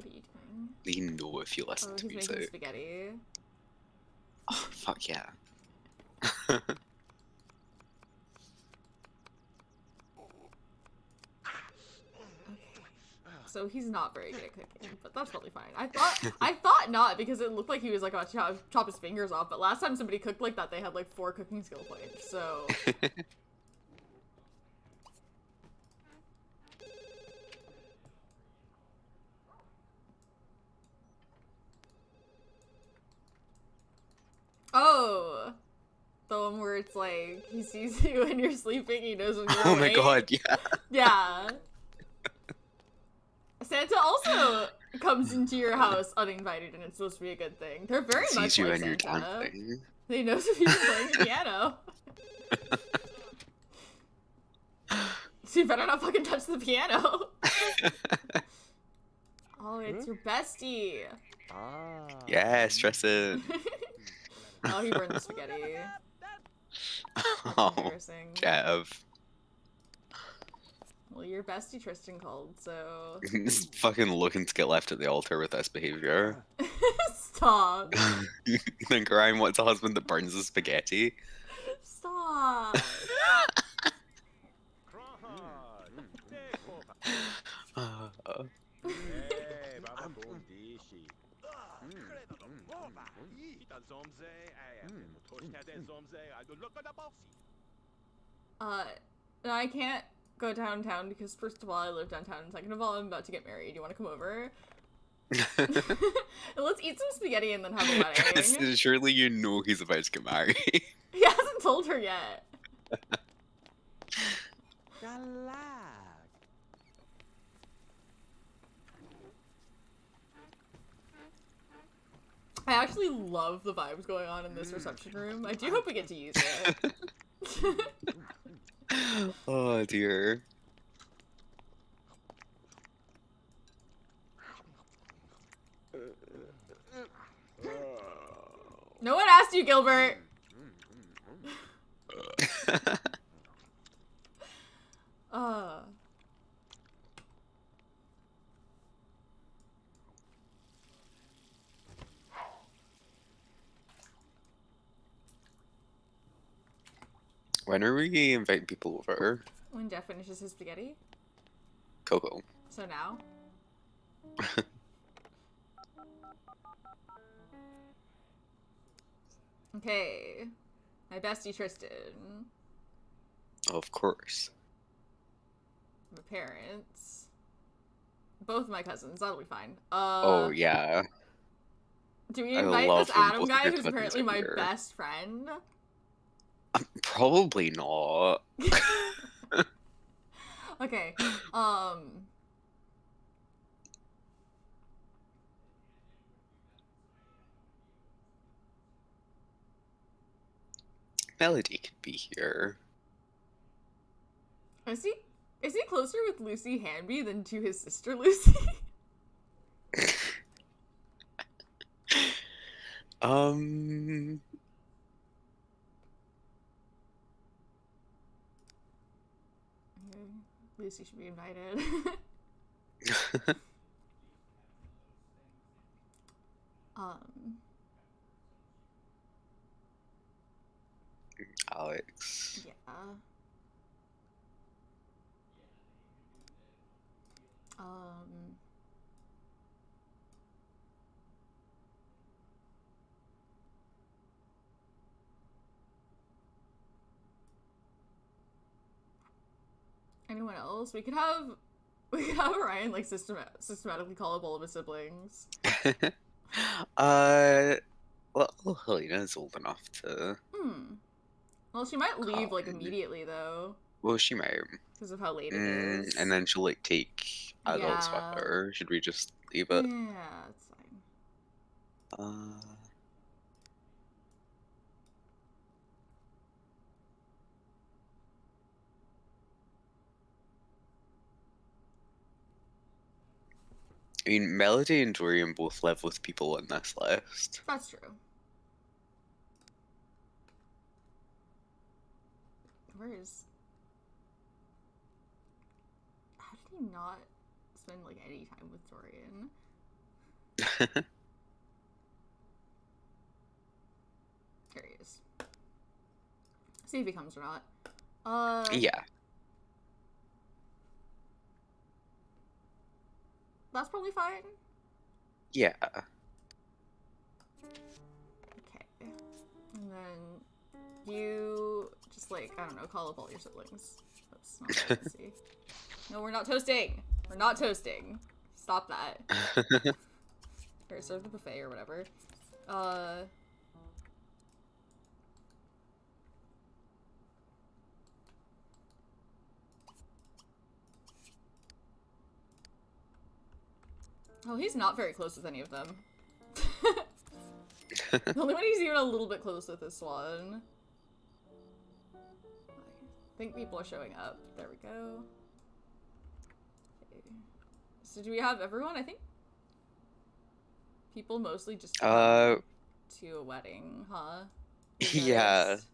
are you doing? They know if you listen Oh, to he's making music. spaghetti. Oh, fuck yeah. So he's not very good at cooking, but that's probably fine. I thought not, because it looked like he was like about to chop his fingers off, but last time somebody cooked like that, they had like 4 cooking skill points, so... Oh! The one where it's like, he sees you when you're sleeping, he knows when you're Oh my awake. god, yeah. Yeah. Santa also comes into your house uninvited, and it's supposed to be a good thing. They're very much Sees you like when you're Santa. dancing. They know if you're playing the piano. So you better not fucking touch the piano. Oh, it's your bestie. Yes, dress it. Oh, he burned the spaghetti. Oh, Embarrassing. Jeff. Well, your bestie Tristan called, so... He's fucking looking to get left at the altar with this behavior. Stop. Then Orion wants a husband that burns the spaghetti. Stop. No, I can't go downtown because first of all, I live downtown, and second of all, I'm about to get married. You want to come over? Let's eat some spaghetti and then have a wedding. Surely you know he's about to get married. He hasn't told her yet. I actually love the vibes going on in this reception room. I do hope we get to use it. Oh dear. No one asked you, Gilbert. Uh. When are we inviting people over? When Jeff finishes his spaghetti. Coco. So now. Okay. My bestie Tristan. Of course. My parents. Both my cousins. That'll be fine. Oh yeah. Do we I invite love this when Adam both of guy your who's cousins apparently are my here. best friend? Probably not. Okay. Melody could be here. Is he closer with Lucy Hanby than to his sister Lucy? Um. Lucy should be invited. um. Alex. Yeah. Um. Anyone else? We could have Orion like systematically call up all of his siblings. Well, Helena's old enough to. Well, she might leave like Come. immediately though, Well, she might. because of how late it is. And then she'll like take adults with Yeah. her. Should we just leave it? Yeah, it's fine. I mean, Melody and Dorian both live with people in this list. That's true. Where is? How did he not spend like any time with Dorian? Here he is. See if he comes or not. Yeah. That's probably fine. Yeah. Okay. And then you just like, I don't know, call up all your siblings. Oops, not what I see. No, we're not toasting. We're not toasting. Stop that. Here, serve the buffet or whatever. Oh, he's not very close with any of them. The only one he's even a little bit close with is Swan. I think people are showing up. There we go. Okay. So do we have everyone, I think? People mostly just come to a wedding, huh? You Yeah. noticed?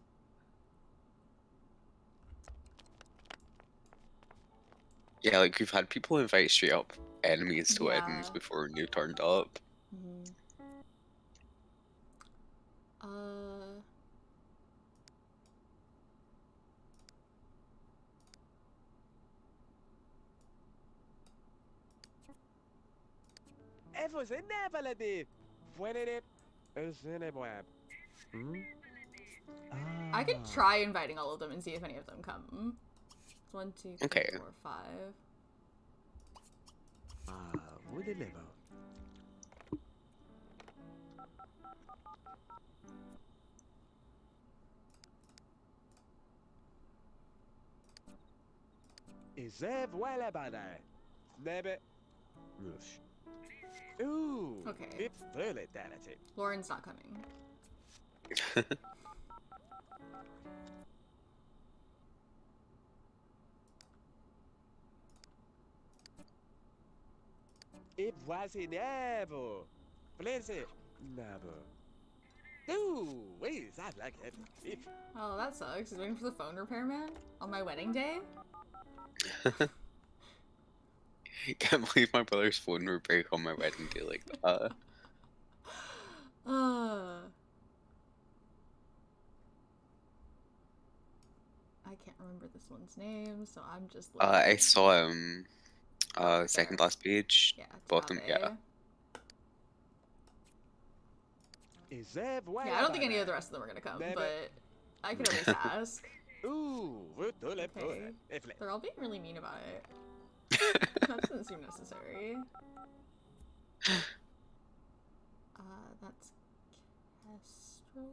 Yeah, like we've had people invite straight up enemies to Yeah. weddings before you turned up. Mm-hmm. Vous êtes Melody. Venez Cineboab. I could try inviting all of them and see if any of them come. 1, 2, 3, Okay. 4, 5. Vous deliver. Izev wala bada. Nebe. Rush. Ooh. Okay. It's really talented. Lauren's not coming. E voici never. Please, never. Ooh, wait, I like it. Oh, that sucks. He's waiting for the phone repairman on my wedding day. Can't believe my brother's phone would break on my wedding day like that. I can't remember this one's name, so I'm just I looking. saw him. Second There. last page. Yeah, it's Bottom. Abe. Yeah. Is there Yeah, I don't think any of the rest of them are gonna come, but I can always ask. Ooh, Okay. They're all being really mean about it. That doesn't seem necessary. That's Kestrel.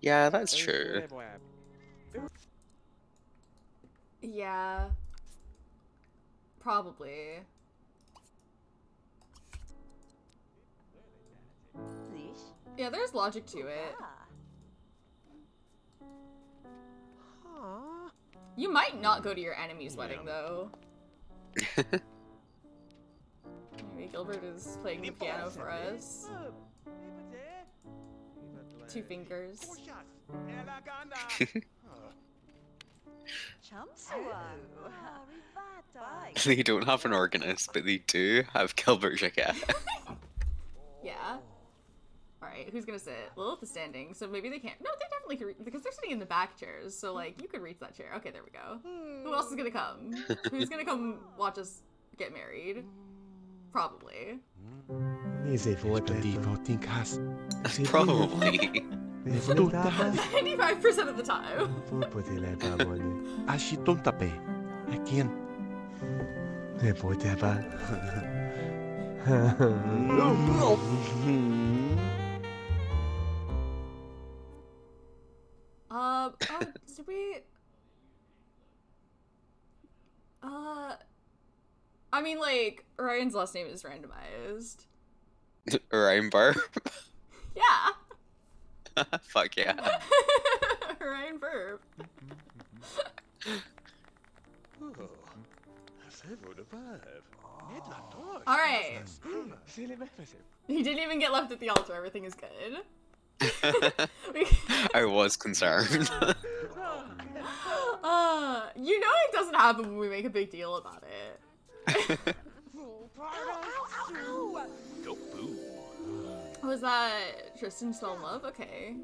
Yeah, that's true. Yeah. Probably. This? Yeah, there's logic to it. Ah. You might not go to your enemy's wedding, though. Maybe Gilbert is playing the piano for us. 2 fingers. They don't have an organist, but they do have Gilbert Jacquet. Yeah. Alright, who's gonna sit? Lilith is standing, so maybe they can't. No, they definitely can because they're sitting in the back chairs, so like you could reach that chair. Okay, there we go. Who else is gonna come? Who's gonna come watch us get married? Probably. Probably. 95% of the time. Oh, did we? I mean, like, Orion's last name is randomized. Orion Burr. Yeah. Fuck yeah. Orion Verb. Alright. He didn't even get left at the altar. Everything is good. I was concerned. You know it doesn't happen when we make a big deal about it. Was that Tristan still in love? Okay.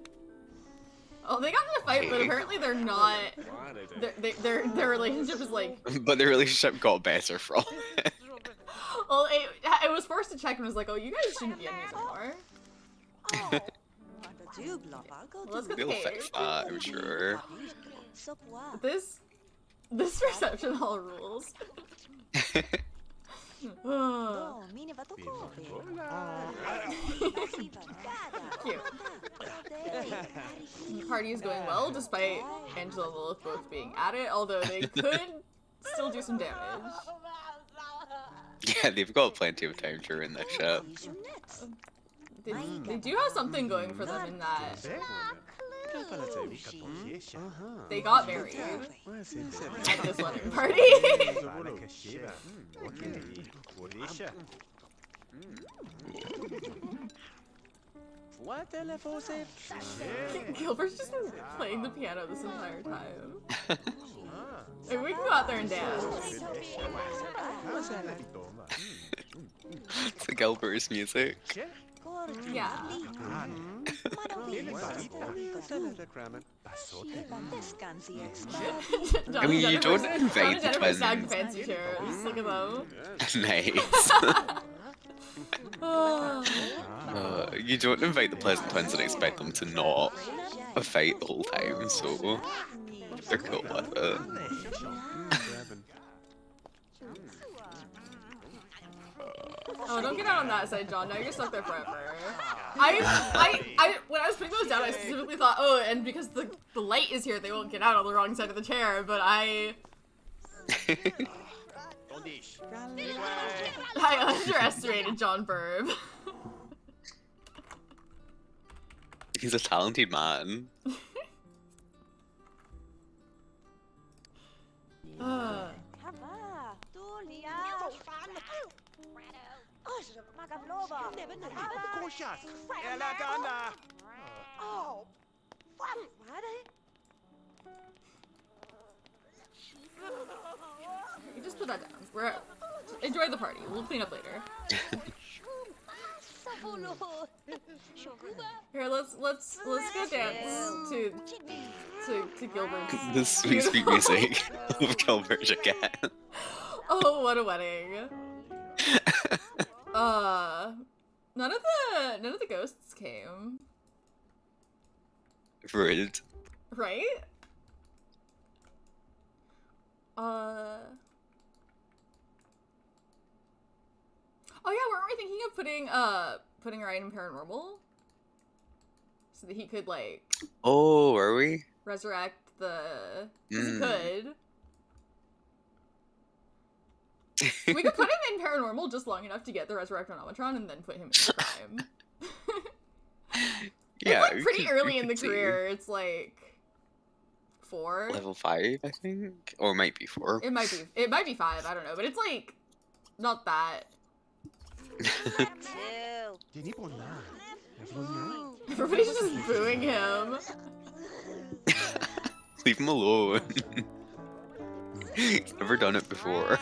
Oh, they got in a fight, but apparently they're not. Their relationship is like. But their relationship got better from it. Well, it was forced to check and was like, oh, you guys shouldn't be enemies anymore. Let's get the They'll cake. fix that, I'm sure. This reception hall rules. Cute. The party is going well, despite Angela and Lilith both being at it, although they could still do some damage. Yeah, they've got plenty of time to ruin this shit. They do have something going for them in that they got married at this wedding party. Gilbert's just been playing the piano this entire time. Maybe we can go out there and dance. It's the Gilbert's music. Yeah. I mean, you don't invite the Jennifer's twins. fancy chairs. Look at them. Nice. You don't invite the Pleasant Twins and expect them to not fight the whole time, so they're cool with it. Oh, don't get out on that side, John. Now you're stuck there forever. When I was putting those down, I specifically thought, oh, and because the light is here, they won't get out on the wrong side of the chair, but I underestimated John Burb. He's a talented man. Ella Donna. Oh, what? You just put that down. Enjoy the party. We'll clean up later. Here, let's go dance to Gilbert's. The sweet, sweet music of Gilbert again. Oh, what a wedding! None of the ghosts came. Rude. Right? Oh yeah, weren't we thinking of putting Orion in paranormal? So that he could, like... Oh, are we? Resurrect the... 'cause he could. We could put him in paranormal just long enough to get the resurrectonometron and then put him in the crime. Yeah. It's like pretty early in the career. It's like 4. Level 5, I think? Or it might be 4. It might be 5, I don't know, but it's like not that. Everybody's just booing him. Leave him alone. He's never done it before.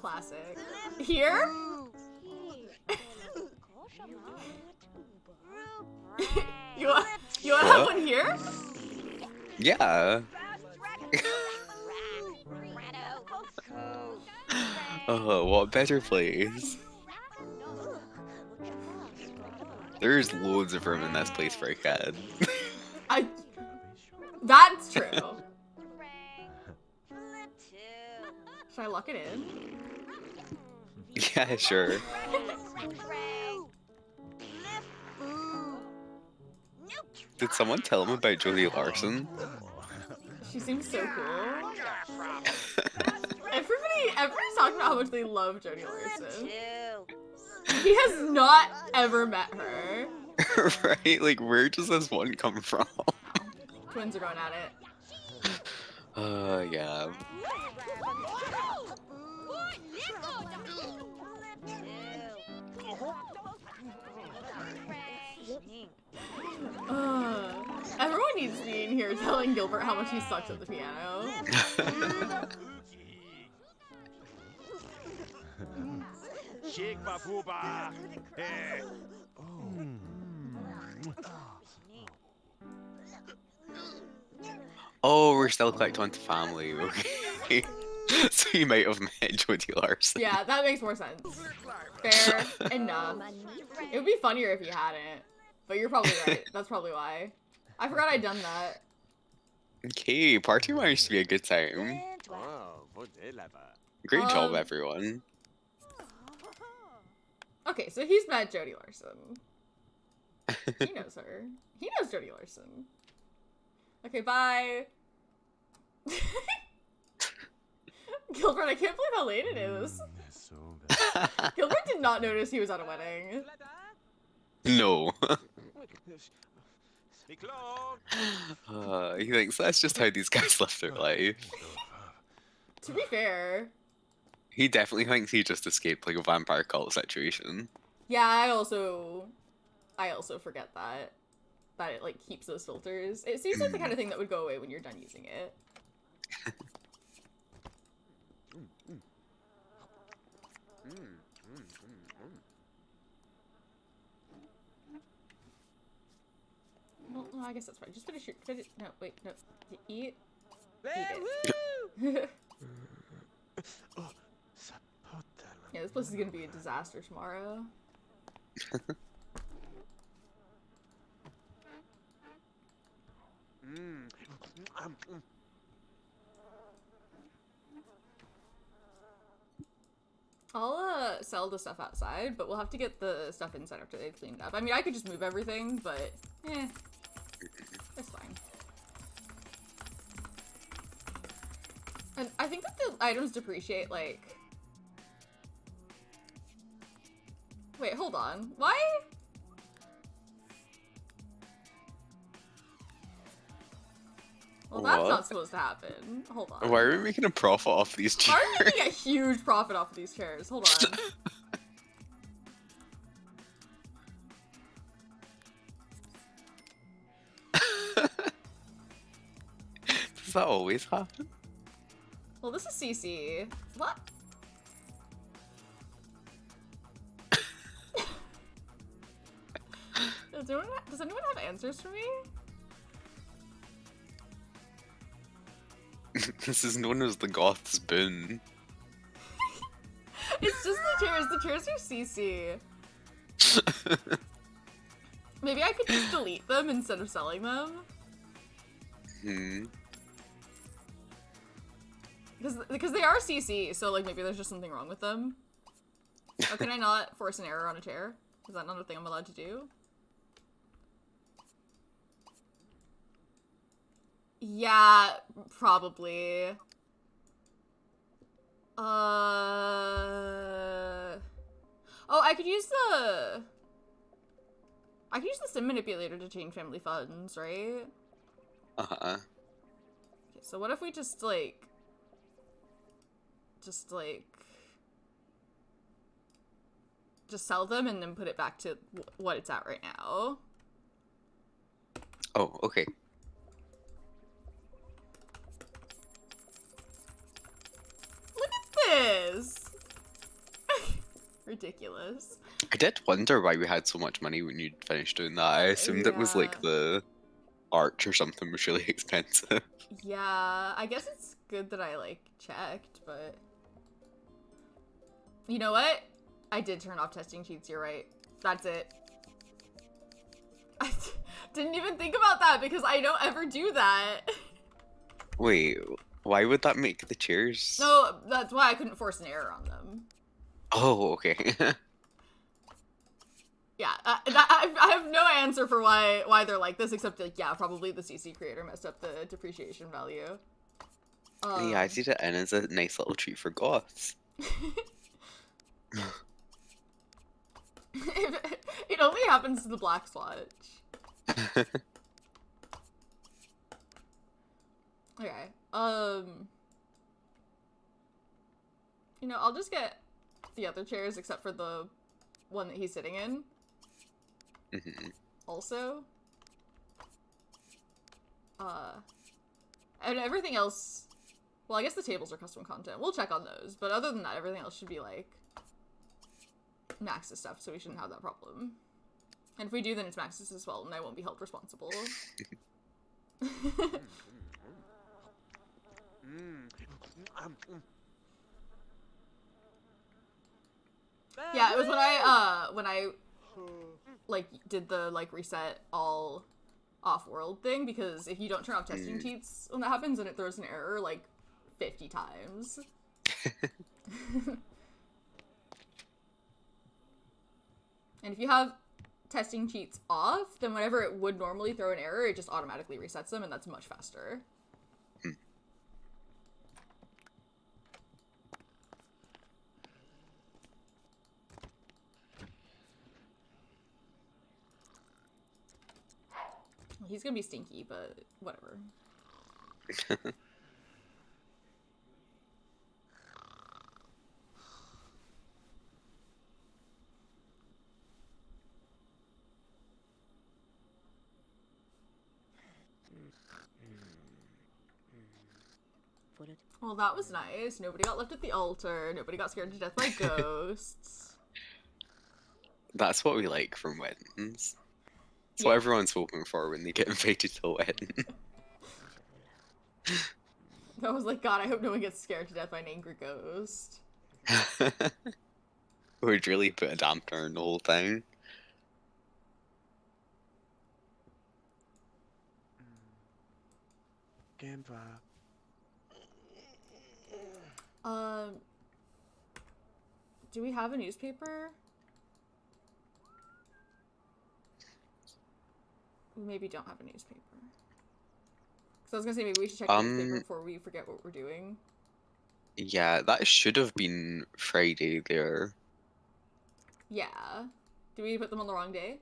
Classic. Here? you want to have one here? Yeah. Oh, what better place? There's loads of room in this place for a kid. That's true. Should I lock it in? Yeah, sure. Did someone tell him about Jodie Larson? She seems so cool. Everybody's talking about how much they love Jodie Larson. He has not ever met her. Right? Like, where does this one come from? Twins are going at it. Yeah. Everyone needs to be in here telling Gilbert how much he sucks at the piano. Oh, we're still collecting onto family, okay. So you might have met Jodie Larson. Yeah, that makes more sense. Fair enough. It would be funnier if you hadn't. But you're probably right. That's probably why. I forgot I'd done that. Okay, party managed to be a good time. Great job, everyone. Okay, so he's met Jodie Larson. He knows her. He knows Jodie Larson. Okay, bye. Gilbert, I can't believe how late it is. Gilbert did not notice he was at a wedding. No. He thinks that's just how these guys live their life. To be fair. He definitely thinks he just escaped like a vampire cult situation. Yeah, I also forget that it like keeps those filters. It seems like the kind of thing that would go away when you're done using it. Well, no, I guess that's fine. Just finish no, wait, no. Eat it. Yeah, this place is gonna be a disaster tomorrow. I'll sell the stuff outside, but we'll have to get the stuff inside after they've cleaned up. I mean, I could just move everything, but it's fine. And I think that the items depreciate, like... Wait, hold on. Why? Well, that's not supposed to happen. Hold on. Why are we making a profit off these chairs? Why are we making a huge profit off of these chairs? Hold that always happen? Well, this is CC. What? Does anyone have answers for me? This is known as the Goth's boon. It's just the chairs. The chairs are CC. Maybe I could just delete them instead of selling them. Because they are CC, so like maybe there's just something wrong with them. Or can I not force an error on a chair? Is that not a thing I'm allowed to do? Yeah, probably. Oh, I could use the sim manipulator to change family funds, right? Uh-huh. Okay, so what if we just sell them and then put it back to what it's at right now? Oh, okay. Look at this! Ridiculous. I did wonder why we had so much money when you'd finished doing that. I assumed it was like Yeah. the arch or something was really expensive. Yeah, I guess it's good that I, like, checked, but... You know what? I did turn off testing cheats, you're right. That's it. I didn't even think about that because I don't ever do that. Wait, why would that make the chairs? No, that's why I couldn't force an error on them. Oh, okay. Yeah, I have no answer for why they're like this, except like, yeah, probably the CC creator messed up the depreciation value. Yeah, I see it in as a nice little treat for goths. It only happens to the Black Swatch. Okay. You know, I'll just get the other chairs except for the one that he's sitting in. Also. And everything else... Well, I guess the tables are custom content. We'll check on those. But other than that, everything else should be, like, Max's stuff, so we shouldn't have that problem. And if we do, then it's Max's as well, and I won't be held responsible. Yeah, it was when I like did the like reset all off-world thing, because if you don't turn off testing cheats when that happens, then it throws an error like 50 times. And if you have testing cheats off, then whenever it would normally throw an error, it just automatically resets them, and that's much faster. He's gonna be stinky, but whatever. Well, that was nice. Nobody got left at the altar. Nobody got scared to death by ghosts. That's what we like from weddings. It's Yeah. what everyone's hoping for when they get invited to a wedding. I was like, God, I hope no one gets scared to death by an angry ghost. Would really put a dampener on the whole thing. Canva. Do we have a newspaper? We maybe don't have a newspaper. So I was gonna say maybe we should check the newspaper before we forget what we're doing. Yeah, that should have been Friday there. Yeah. Did we put them on the wrong day?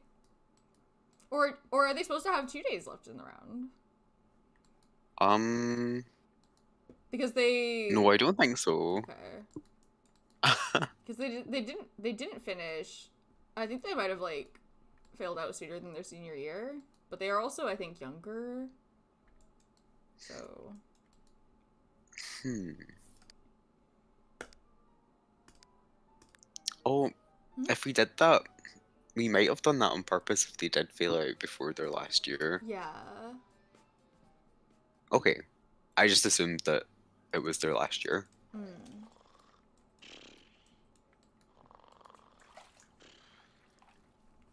Or are they supposed to have 2 days left in the round? Because they... No, I don't think so. Okay. Because they didn't finish. I think they might have like failed out sooner than their senior year, but they are also, I think, younger. So Hmm. Oh, Hmm? if we did that, we might have done that on purpose if they did fail out before their last year. Yeah. Okay. I just assumed that it was their last year. Hmm.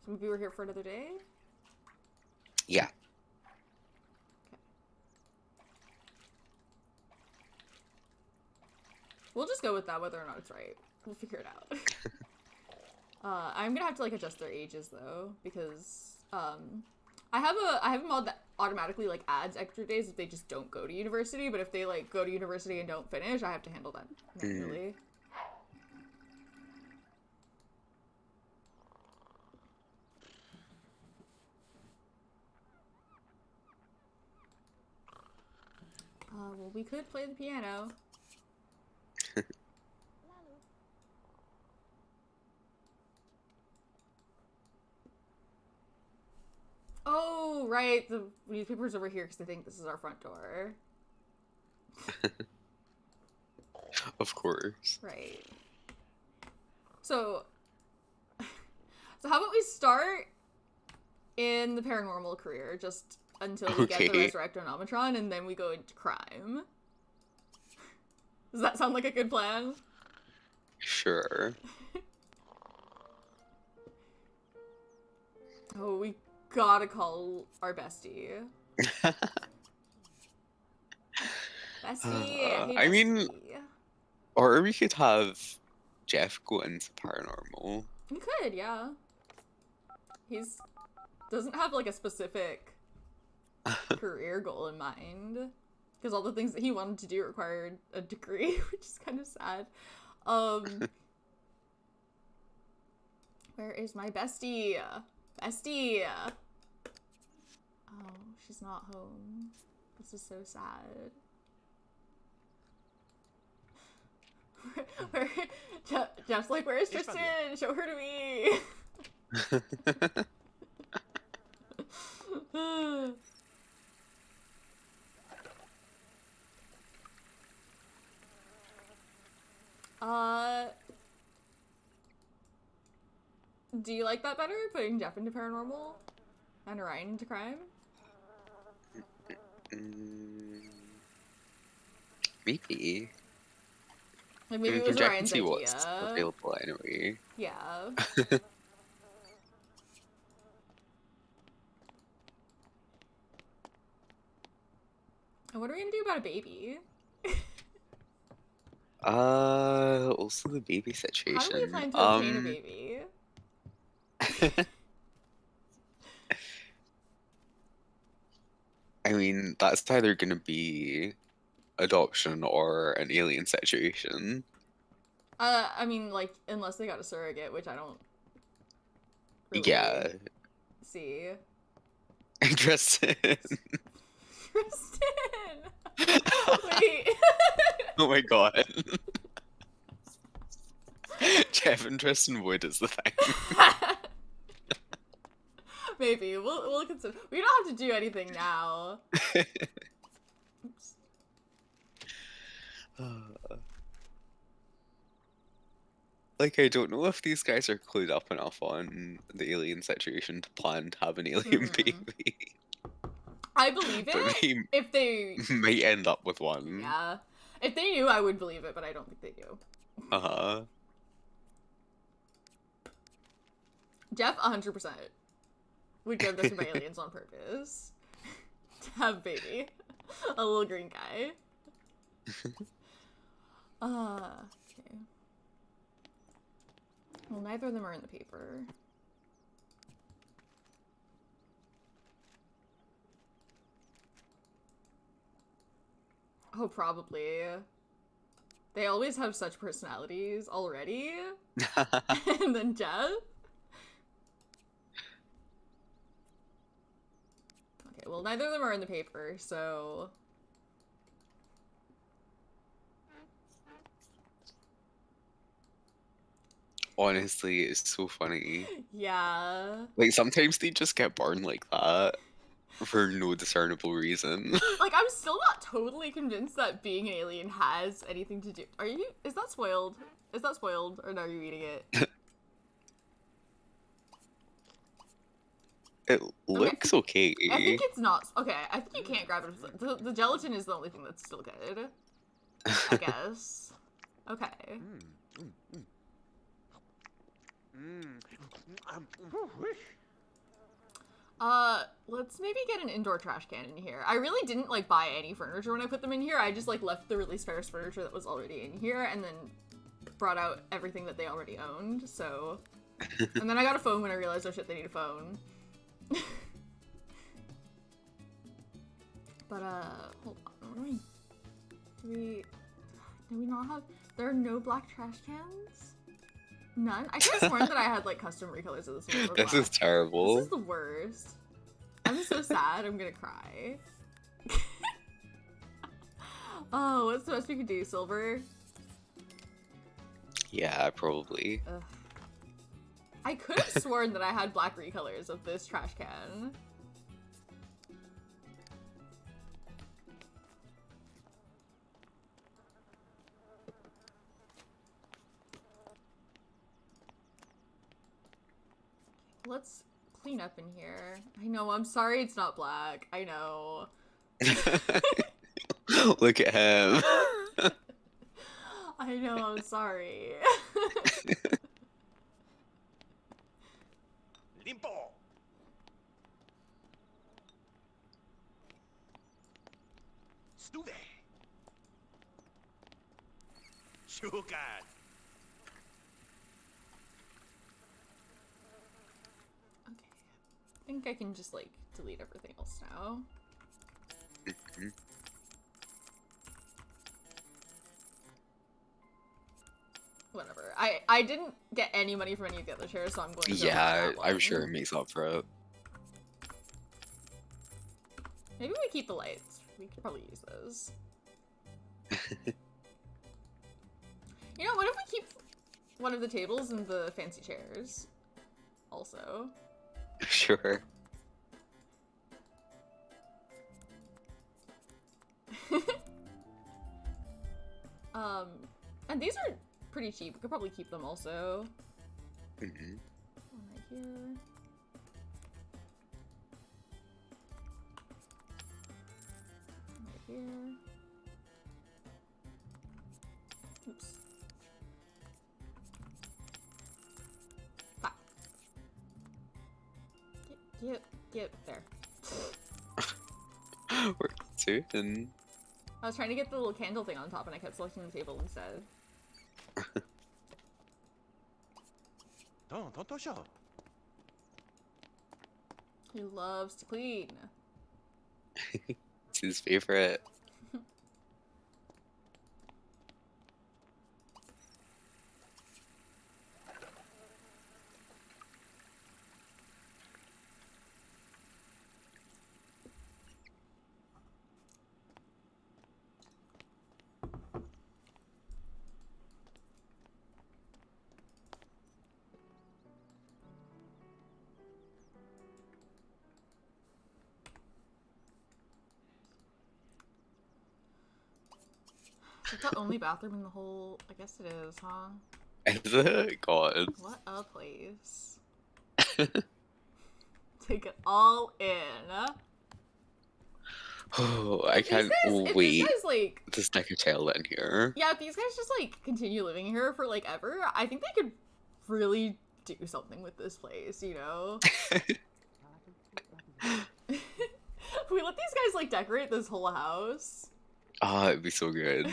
So maybe we're here for another day? Yeah. We'll just go with that whether or not it's right. We'll figure it out. I'm gonna have to like adjust their ages though, because I have a mod that automatically like adds extra days if they just don't go to university, but if they like go to university and don't finish, I have to handle that manually. Well, we could play the piano. Oh, right. The newspaper's over here because they think this is our front door. Of course. Right. So how about we start in the paranormal career just until we get the Okay. Resurrectonometron, and then we go into crime. Does that sound like a good plan? Sure. Oh, we gotta call our bestie. Bestie, hey I mean, bestie. or we could have Jeff go into paranormal. We could, yeah. He's doesn't have like a specific career goal in mind, because all the things that he wanted to do required a degree, which is kind of sad. Where is my bestie? Bestie! Oh, she's not home. This is so sad. Where Jeff's like, where is Tristan? Show her to me! Do you like that better? Putting Jeff into paranormal and Orion into crime? Maybe. Like maybe We it can was check and Orion's see idea. what's available anyway. Yeah. And what are we gonna do about a baby? Also the baby situation. How do we plan to obtain a baby? I mean, that's either gonna be adoption or an alien situation. I mean, like, unless they got a surrogate, which I don't really Yeah. see. Interesting. Tristan! Wait. Oh my god. Jeff and Tristan Wood is the thing. Maybe. We'll consider. We don't have to do anything now. Oops. Like, I don't know if these guys are clued up enough on the alien situation to plan to have an alien baby. I believe But it they if they. might end up with one. Yeah. If they knew, I would believe it, but I don't think they do. Uh-huh. Jeff, 100%, would go this by aliens on purpose. To have a baby. A little green guy. Okay. Well, neither of them are in the paper. Oh, probably. They always have such personalities already. And then Jeff? Okay, well, neither of them are in the paper, so... Honestly, it's so funny. Yeah. Like, sometimes they just get born like that. for no discernible reason. Like, I'm still not totally convinced that being an alien has anything to do. Is that spoiled? Is that spoiled, or are you eating it? It looks okay. I think it's not. Okay, I think you can't grab it. The gelatin is the only thing that's still good. I guess. Okay. Let's maybe get an indoor trash can in here. I really didn't, like, buy any furniture when I put them in here. I just, like, left the really sparse furniture that was already in here and then brought out everything that they already owned, so... And then I got a phone when I realized, oh shit, they need a phone. But, hold on. Do we not have... There are no black trash cans? None? I could have sworn that I had, like, custom recolors of this one. This is terrible. This is the worst. I'm so sad, I'm gonna cry. Oh, what's the best we could do? Silver? Yeah, probably. Ugh. I could have sworn that I had black recolors of this trash can. Let's clean up in here. I know, I'm sorry it's not black. I know. Look at him. I know, I'm sorry. Limpo. Stuve. Sugar. I think I can just, like, delete everything else now. Whatever. I didn't get any money from any of the other chairs, so I'm going to go Yeah, with that I'm one. sure it makes up for it. Maybe we keep the lights. We could probably use those. You know, what if we keep one of the tables and the fancy chairs? Also. Sure. And these are pretty cheap. We could probably keep them also. Mm-hmm. One right here. One right here. Oops. Ah. Get there. We're too, and I was trying to get the little candle thing on top and I kept selecting the table instead. Don't show. He loves to clean. it's his favorite. It's the only bathroom in the whole... I guess it is, huh? Is it? God. What a place. Take it all in. Oh, I can't If wait these guys, like... to stick a tail in here. Yeah, if these guys just, like, continue living here for, like, ever, I think they could really do something with this place, you know? We let these guys, like, decorate this whole house. Ah, it'd be so good.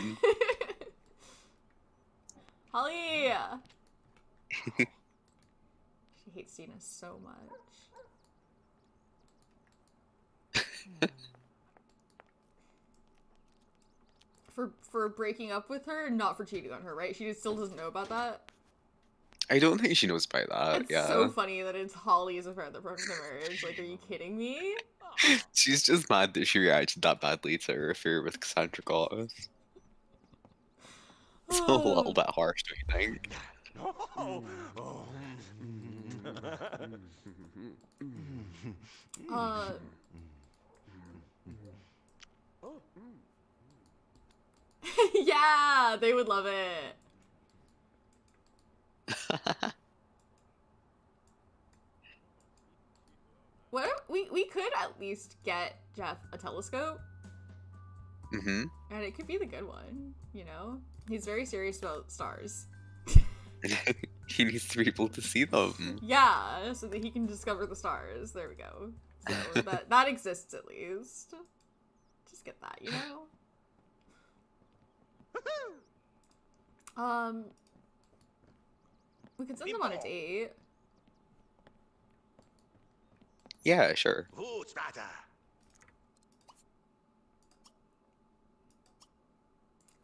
Holly! She hates Dina so much. For breaking up with her, not for cheating on her, right? She still doesn't know about that. I don't think she knows about that. It's Yeah. so funny that it's Holly as a friend that broke the marriage. Like, are you kidding me? She's just mad that she reacted that badly to her affair with Cassandra Goth. It's a little bit harsh, don't you think? Oh. Oh. Yeah, they would love it. What we could at least get Jeff a telescope. Mm-hmm. And it could be the good one, you know? He's very serious about stars. He needs to be able to see them. Yeah, so that he can discover the stars. There we go. So that exists at least. Just get that, you know? We could send them on a date. Yeah, sure. Who's better?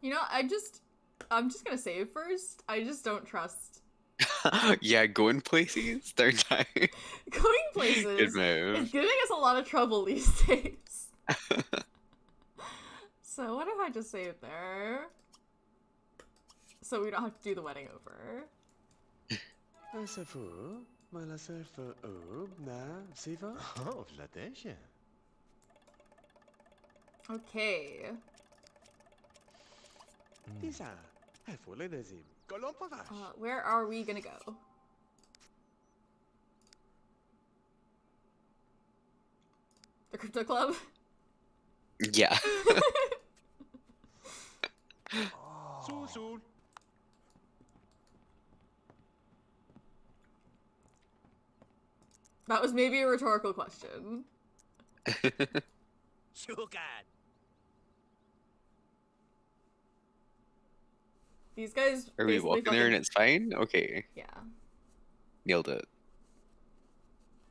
You know, I'm just gonna save first. I just don't trust Yeah, going places, don't I? going places. Good move. It's giving us a lot of trouble these days. So what if I just save there? So we don't have to do the wedding over. Asafu, malasurfa na siva. Oh, vladesha. Okay. Tisa, hefole dezim. Kolompavash. Where are we gonna go? The crypto club? Yeah. Susul. That was maybe a rhetorical question. Shukan. These guys Are we basically walking there and it's fine? Okay. Yeah. Nailed it.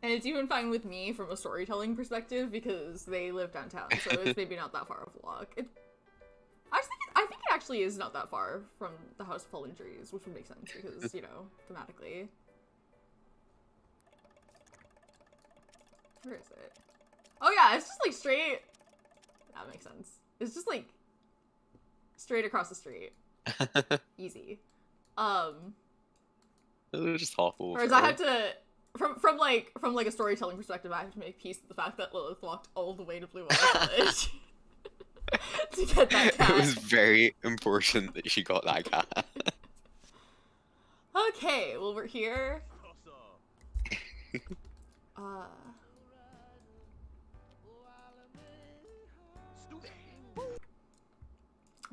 And it's even fine with me from a storytelling perspective because they live downtown, so it's maybe not that far of a walk. I think it actually is not that far from the House of Fallen Trees, which would make sense because, you know, thematically. Where is it? Oh yeah, it's just like straight. That makes sense. It's just like straight across the street. Easy. It'll just hop over. Whereas I had to, from like a storytelling perspective, I have to make peace with the fact that Lilith walked all the way to Blue Water Village to get that cat. It was very important that she got that cat. Okay, well we're here.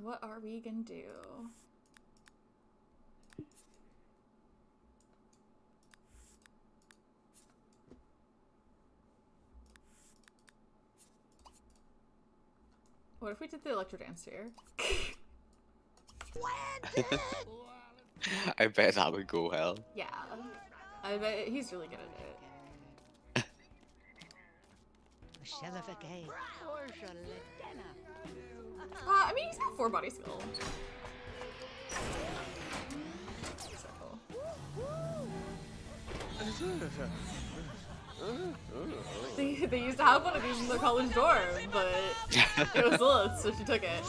What are we gonna do? What if we did the electro dance here? I bet that would go well. Yeah. I bet he's really good at it. I mean, he's got 4 body skill. So. They used to have one of these in their college dorm, but it was Lilith, so she took it.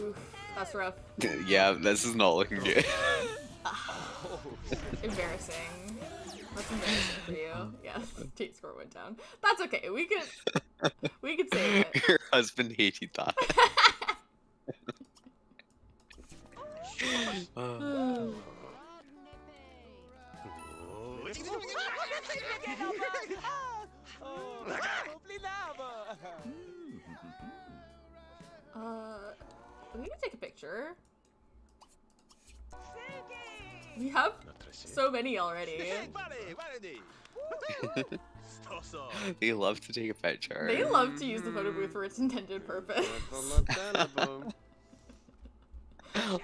Oof, that's rough. Yeah, this is not looking good. Embarrassing. That's embarrassing for you. Yeah, date score went down. That's okay. We could save it. Your husband hated that. We can take a picture. We have so many already. They love to take a picture. They love to use the photo booth for its intended purpose.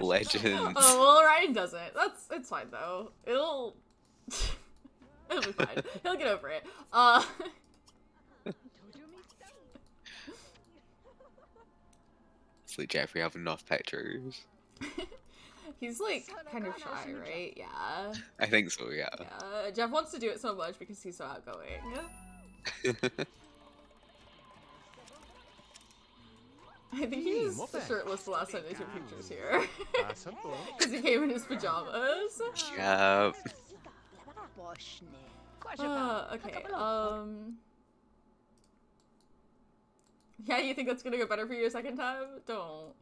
Legends. Oh, well, Orion doesn't. It's fine though. It'll be fine. He'll get over it. It's like, Jeffrey, have enough pictures. He's like kind of shy, right? Yeah. I think so, yeah. Yeah. Jeff wants to do it so much because he's so outgoing. I think he was shirtless the last time they took pictures here. Because he came in his pajamas. Yeah. Okay, Yeah, you think that's gonna go better for you a second time? Don't.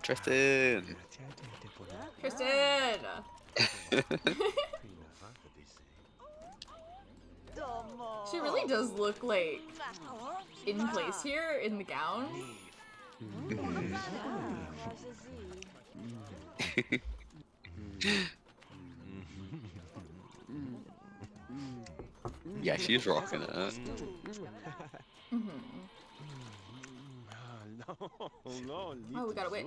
Tristan. Tristan! She really does look like in place here in the gown. Yeah, she's rocking it. Oh, we got a witch.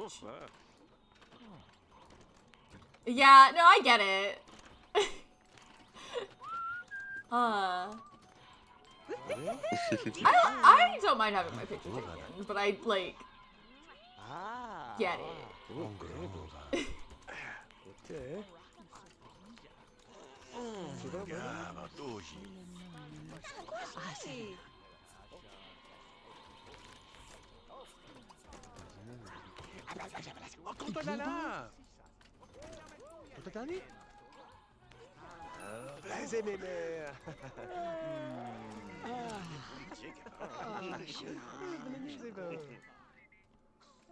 Yeah, no, I get it. I don't mind having my picture taken, but I like get it.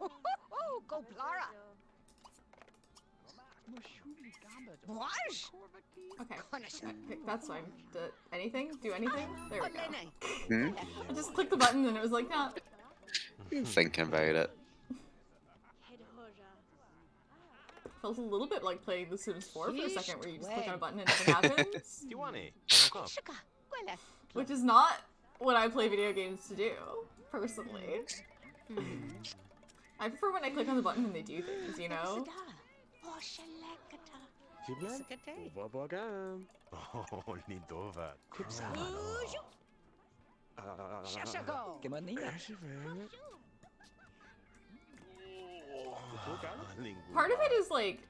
Oh, go Plara. Okay, that's fine. Anything? Do anything? There we go. I just clicked the button and it was like, nah. Thinking about it. Felt a little bit like playing The Sims 4 for a second, where you just click on a button and nothing happens. Which is not what I play video games to do, personally. I prefer when I click on the button and they do things, you know? Part of it is like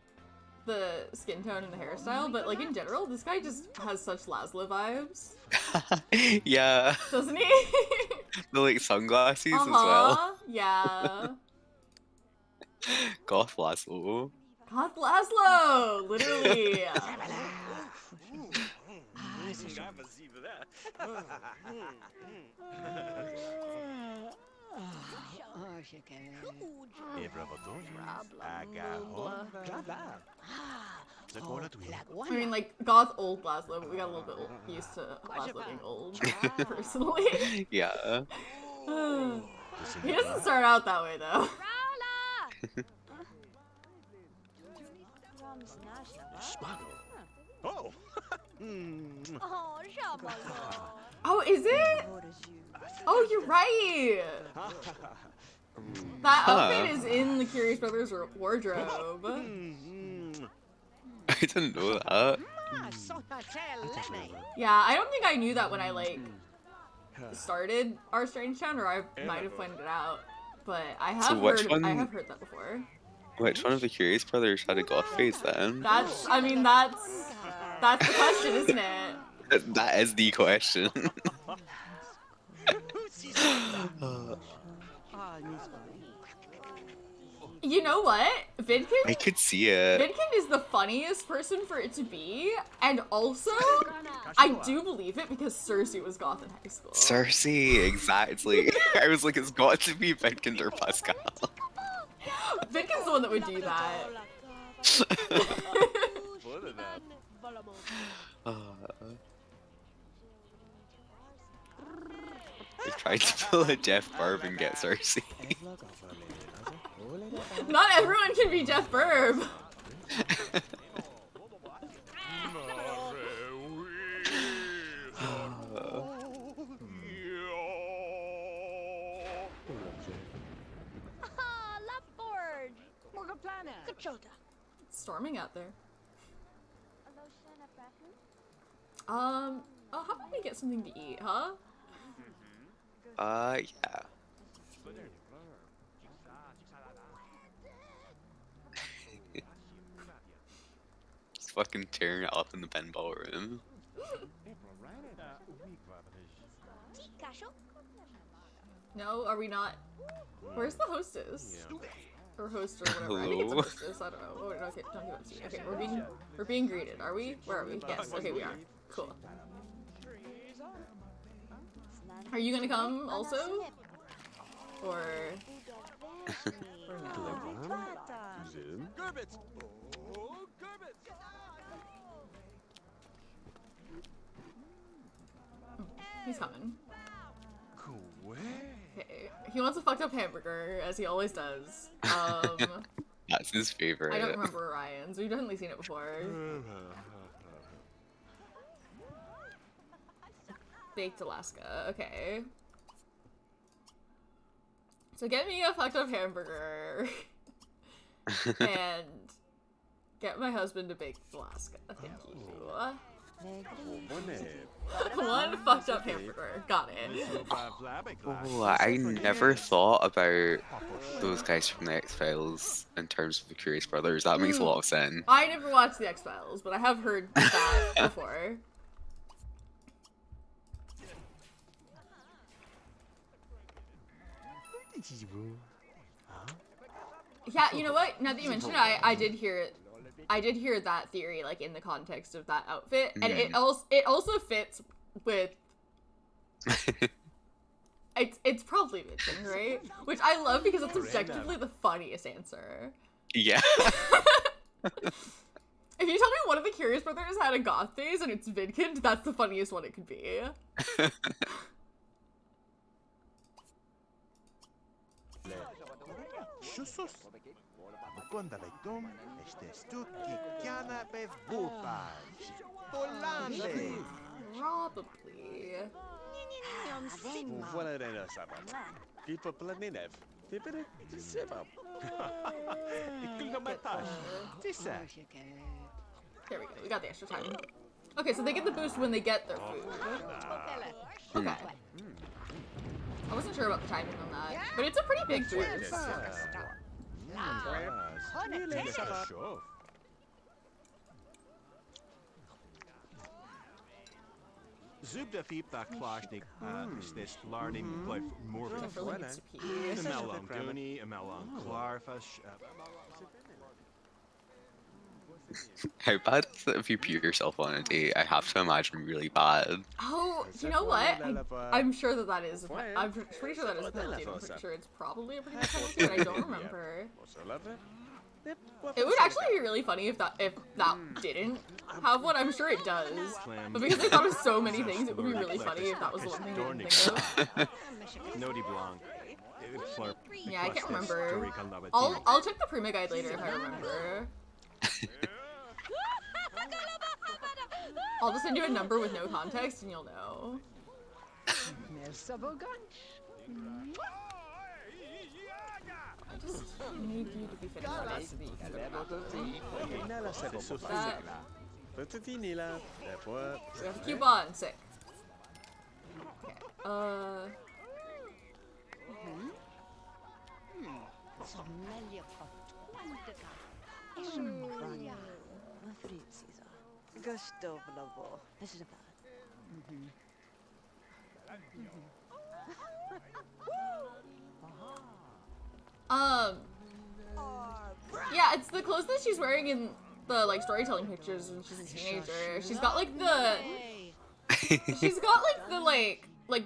the skin tone and the hairstyle, but like in general, this guy just has such Laszlo vibes. Yeah. Doesn't he? The like sunglasses as well. Yeah. Goth Laszlo. Goth Laszlo! Literally. I mean, like, Goth old Laszlo, but we got a little bit used to Laszlo being old, personally. Yeah. He doesn't start out that way, though. Oh! Oh, is it? Oh, you're right! That outfit is in the Curious Brothers wardrobe. I didn't know that. Yeah, I don't think I knew that when I, like, started our Strange Town, or I might have pointed it out. But I have I have heard that before. Which one of the Curious Brothers had a goth face then? That's the question, isn't it? That is the question. You know what? Vidkin? I could see it. Vidkin is the funniest person for it to be, and also, I do believe it because Cersei was goth in high school. Cersei, exactly. I was like, it's got to be Vidkin or Pascal. Vidkin's the one that would do that. He's trying to pull a Jeff Barb and get Cersei. Not everyone can be Jeff Burb. Storming out there. Oh, how about we get something to eat, huh? Yeah. Just fucking tearing it up in the pinball room. No, are we not? Where's the hostess? Or host or whatever. I think it's a Hello? hostess. I don't know. Oh, okay, don't give up to you. Okay, we're being greeted. Are we? Where are we? Yes. Okay, we are. Cool. Are you gonna come also? Or no? Zoom. Gerbits! Oh, Gerbits! He's coming. Cool. Okay. He wants a fucked up hamburger, as he always does. That's his favorite. I don't remember Orion's. We've definitely seen it before. Baked Alaska. Okay. So get me a fucked up hamburger. And get my husband a baked Alaska. Thank you. One fucked up hamburger. Got it. Oh, I never thought about those guys from the X-Files in terms of the Curious Brothers. That makes a lot of sense. I never watched the X-Files, but I have heard that before. Yeah, you know what? Now that you mention it, I did hear it. I did hear that theory, like, in the context of that outfit, and it also fits with. It's probably Vincent, right? Which I love because it's objectively the funniest answer. Yeah. If you tell me one of the Curious Brothers had a goth phase and it's Vidkind, that's the funniest one it could be. Probably. There we go. We got the extra time. Okay, so they get the boost when they get their food. Okay. I wasn't sure about the timing on that, but it's a pretty big boost. Zubda Fipta Klashnik, this learning life more Definitely needs to pee. Melon Dooney, Melon Clarfish. How bad is it if you pee yourself on a date? I have to imagine really bad. Oh, you know what? I'm sure that is. I'm pretty sure that is a penalty. I'm pretty sure it's probably a pretty big penalty, but I don't remember. It would actually be really funny if that didn't have one. I'm sure it does, but because they thought of so many things, it would be really funny if that was the one thing they didn't think of. Nodi Blanc. Yeah, I can't remember. I'll check the Prima guide later if I remember. I'll just send you a number with no context and you'll know. I just need you to be finished with us so that you can we have the coupon. Sick. Okay. Yeah, it's the clothes that she's wearing in the, like, storytelling pictures when she's a teenager. She's got, like,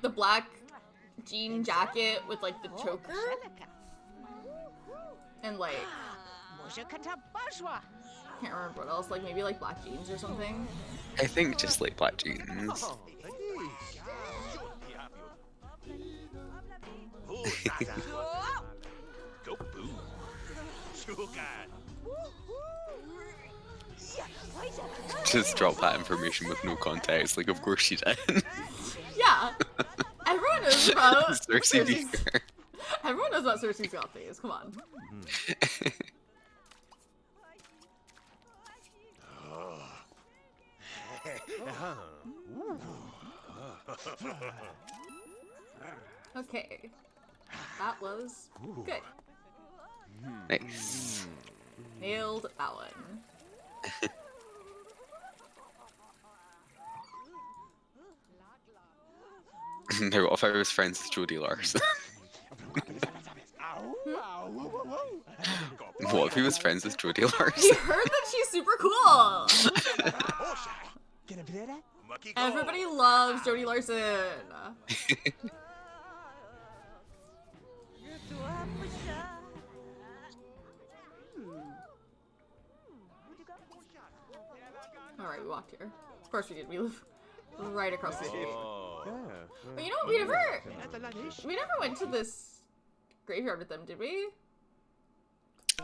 the black jean jacket with, like, the choker. And, like, can't remember what else, like, maybe, like, black jeans or something. I think just like black jeans. Just drop that information with no context, like of course she did. Yeah. Everyone knows about Cersei Beaker. Everyone knows about Cersei's goth phase, come on. Okay. That was good. Nice. Nailed that one. Now, what if I was friends with Jodie Larson? What if he was friends with Jodie He Larson? heard that she's super cool. Everybody loves Jodie Larson. Alright, we walked here. Of course we did. We live right across the street. But you know what? We never went to this graveyard with them, did we?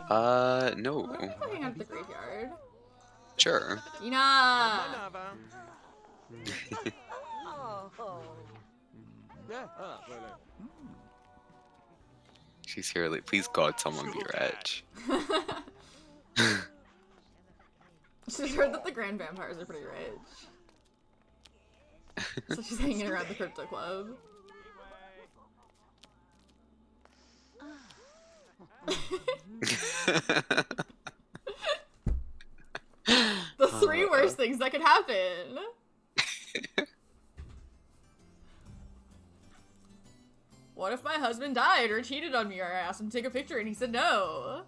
No. What if we go hang out at the graveyard? Sure. Tina! She's here like, please God, someone be rich. She's heard that the grand vampires are pretty rich. So she's hanging around the crypto club. The three worst things that could happen. What if my husband died or cheated on me or I asked him to take a picture and he said no?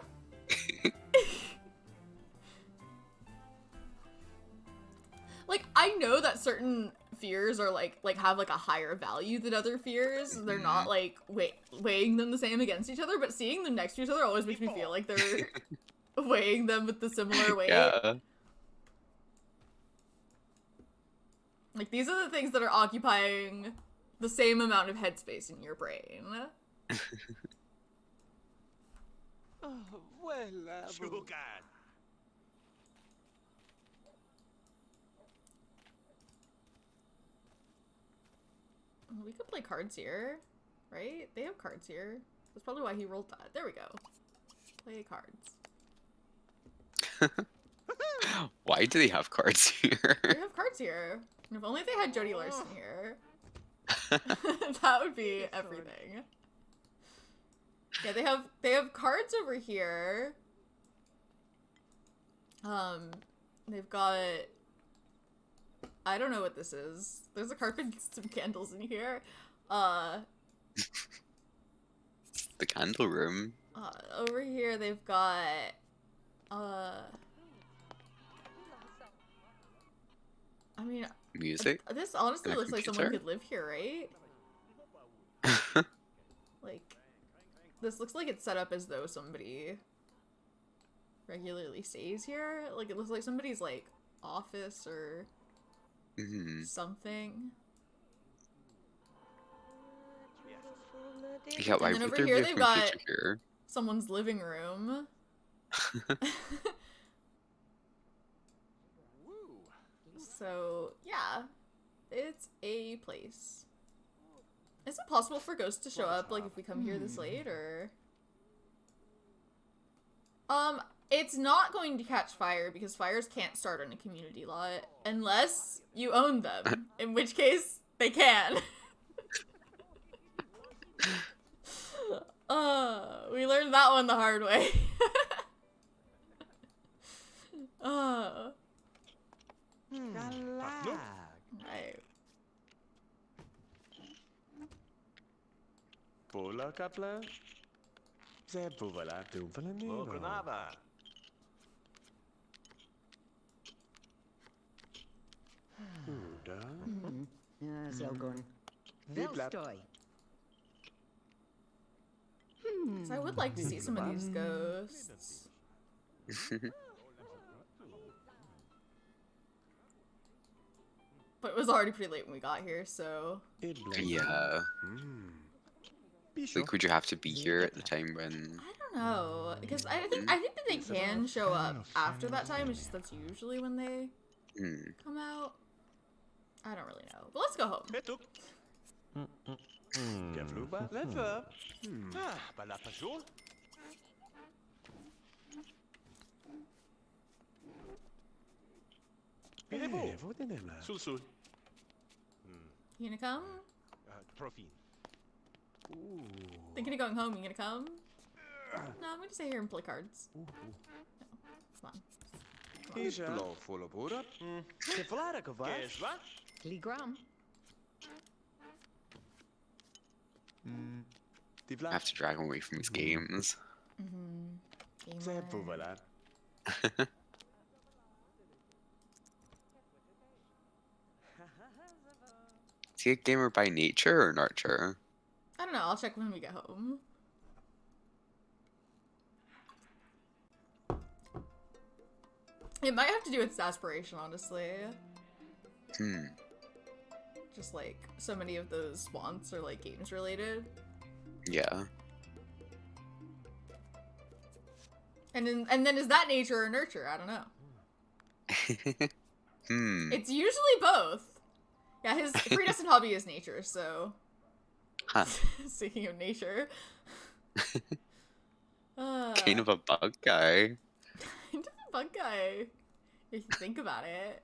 Like, I know that certain fears are like have like a higher value than other fears. They're not like weighing them the same against each other, but seeing them next to each other always makes me feel like they're weighing them with the similar weight. Yeah. Like, these are the things that are occupying the same amount of headspace in your brain. We could play cards here, right? They have cards here. That's probably why he rolled that. There we go. Play cards. Why do they have cards here? They have cards here. And if only they had Jodie Larson here. That would be everything. Yeah, they have cards over here. They've got, I don't know what this is. There's a carpet and some candles in here. The candle room. Over here they've got I mean, Music. this honestly And a looks like someone could live here, right? Like, this looks like it's set up as though somebody regularly stays here. Like, it looks like somebody's, like, office or something. Yeah, why And then would over there here be a they've computer got here? someone's living room. So, yeah. It's a place. Is it possible for ghosts to show up, like, if we come here this late, or...? It's not going to catch fire, because fires can't start on a community lot, unless you own them, in which case, they can. We learned that one the hard way. Right. Pola kapla. Zebuvala dumvalanero. Zelgon. Diblap. Velstoy. So I would like to see some of these ghosts. But it was already pretty late when we got here, so... Yeah. Like, would you have to be here at the time when... I don't know, because I think that they can show up after that time, it's just that's usually when they come out. I don't really know. But let's go home. You gonna come? Thinking of going home, you gonna come? No, I'm gonna stay here and play cards. No. Come on. Gligram. I have to drag him away from his games. C'est pour voilà. Is he a gamer by nature or nurture? I don't know. I'll check when we get home. It might have to do with his aspiration, honestly. Just like so many of those wants are like games related. Yeah. And then is that nature or nurture? I don't know. It's usually both. Yeah, his predestined hobby is nature, so. Huh. Speaking of nature. Kind of a bug guy. Kind of a bug guy. If you think about it.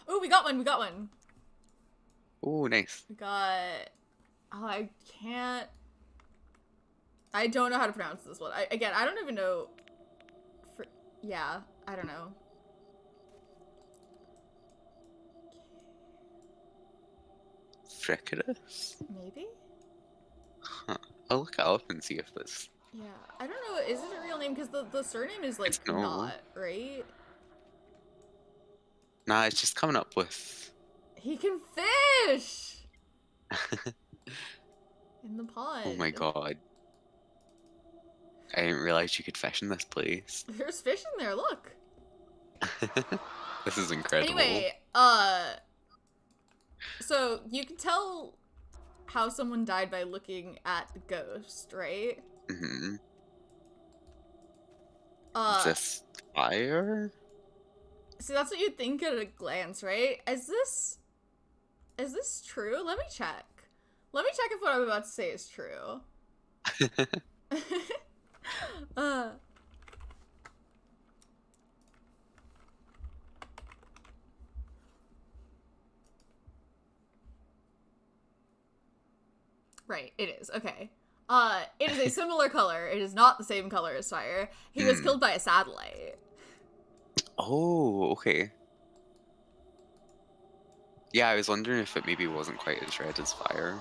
Oh, we got one. Oh, nice. We got. Oh, I don't know how to pronounce this one. I don't even know. Yeah, I don't know. Frickerus? Maybe? Huh. I'll look it up and see if this. Yeah, I don't know. Is it a real name? Because the surname is like No. not, right? Nah, it's just coming up with. He can fish in the pond. Oh my god. I didn't realize you could fish in this place. There's fish in there. Look. This is incredible. Anyway, so you can tell how someone died by looking at the ghost, right? Mm-hmm. Is this fire? So that's what you'd think at a glance, right? Is this true? Let me check. Let me check if what I'm about to say is true. Right, it is. Okay. It is a similar color. It is not the same color as fire. He was killed by a satellite. Oh, okay. Yeah, I was wondering if it maybe wasn't quite as red as fire.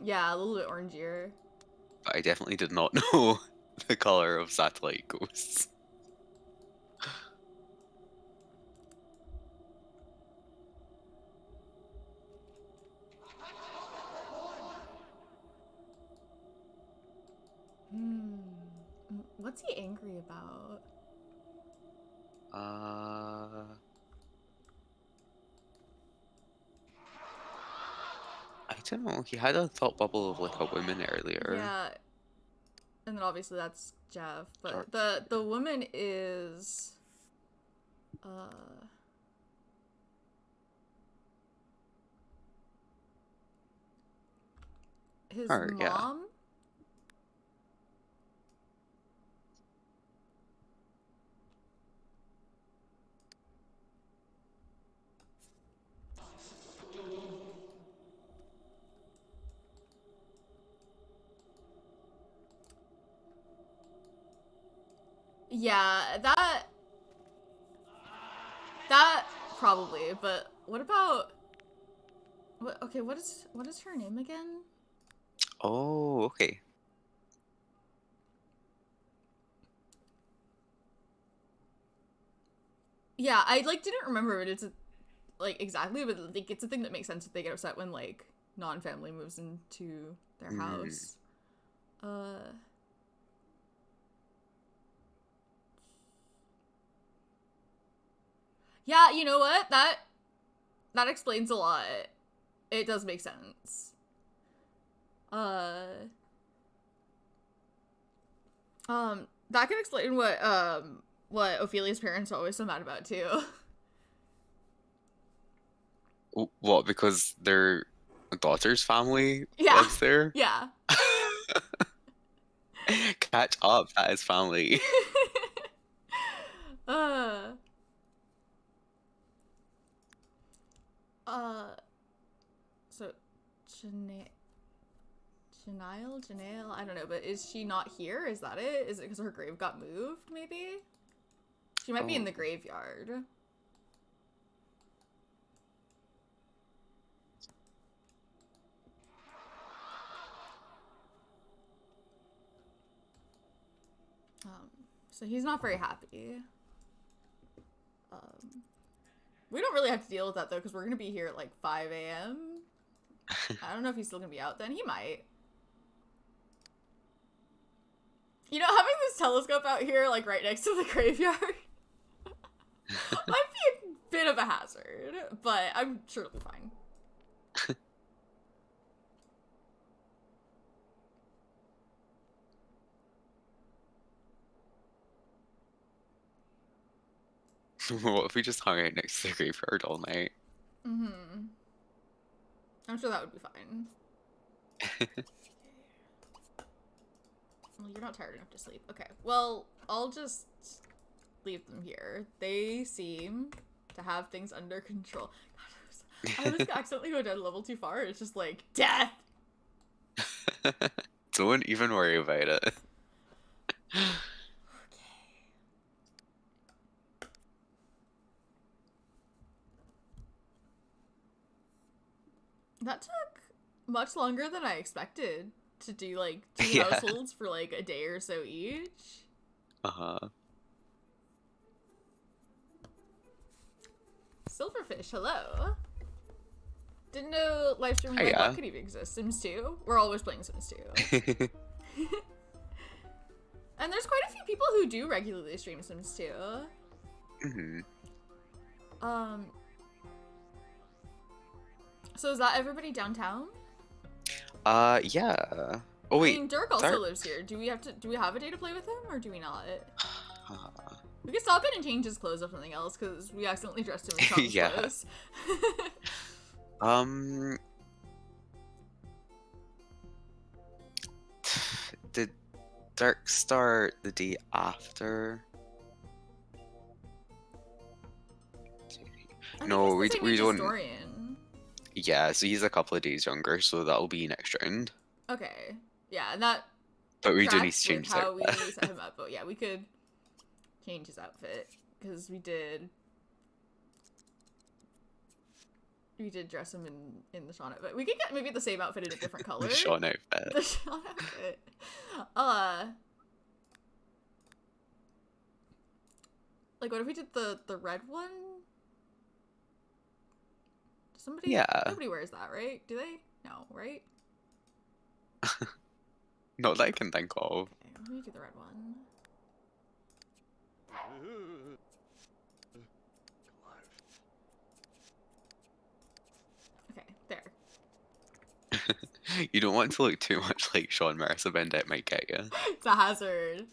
Yeah, a little bit orangier. But I definitely did not know the color of satellite ghosts. What's he angry about? I don't know. He had a thought bubble of like a woman earlier. Yeah. And then obviously that's Jeff, but Sure. the woman is his Her, yeah. mom? Yeah, that probably, but what about what is her name again? Oh, okay. Yeah, I like didn't remember it. It's like exactly, but like it's a thing that makes sense if they get upset when like non-family moves into their house. Yeah, you know what? That explains a lot. It does make sense. That could explain what Ophelia's parents are always so mad about too. What? Because their daughter's family Yeah. lives there? Yeah. Catch up. That is family. So Janelle, I don't know, but is she not here? Is that it? Is it because her grave got moved, maybe? She might be in the graveyard. So he's not very happy. We don't really have to deal with that though, because we're gonna be here at like 5 a.m. I don't know if he's still gonna be out then. He might. You know, having this telescope out here, like right next to the graveyard, might be a bit of a hazard, but I'm sure it'll be fine. What if we just hung out next to the graveyard all night? Mm-hmm. I'm sure that would be fine. Well, you're not tired enough to sleep. Okay, well, I'll just leave them here. They seem to have things under control. God, I was accidentally go down a level too far. It's just like, death! Don't even worry about it. Okay. That took much longer than I expected to do, like, 2 Yeah. households for, like, a day or so each. Uh-huh. Silverfish, hello. Didn't know live streaming like Hiya. that could even exist. Sims 2? We're always playing Sims 2. And there's quite a few people who do regularly stream Sims 2. Mm-hmm. So is that everybody downtown? Yeah. Oh wait. I mean, Dirk also Dirk. lives here. Do we have a day to play with him, or do we not? We could stop in and change his clothes or something else, because we accidentally dressed him in Shaun's Yeah. clothes. Did Dirk start the day after? I No, think he's the same we age as don't. Dorian. Yeah, so he's a couple of days younger, so that'll be next round. Okay. Yeah, and that But we do need tracks to with change how we that. set him up. But yeah, we could change his outfit, because we did dress him in the Shaun outfit. We could get maybe the same outfit in a different color. The Shaun outfit. The Shaun outfit. Like, what if we did the red one? Somebody? Yeah. Nobody wears that, right? Do they? No, right? Not that I can think of. Okay, let me do the red one. Okay, there. You don't want to look too much like Shaun Marissa Bendit it might get you. It's a hazard.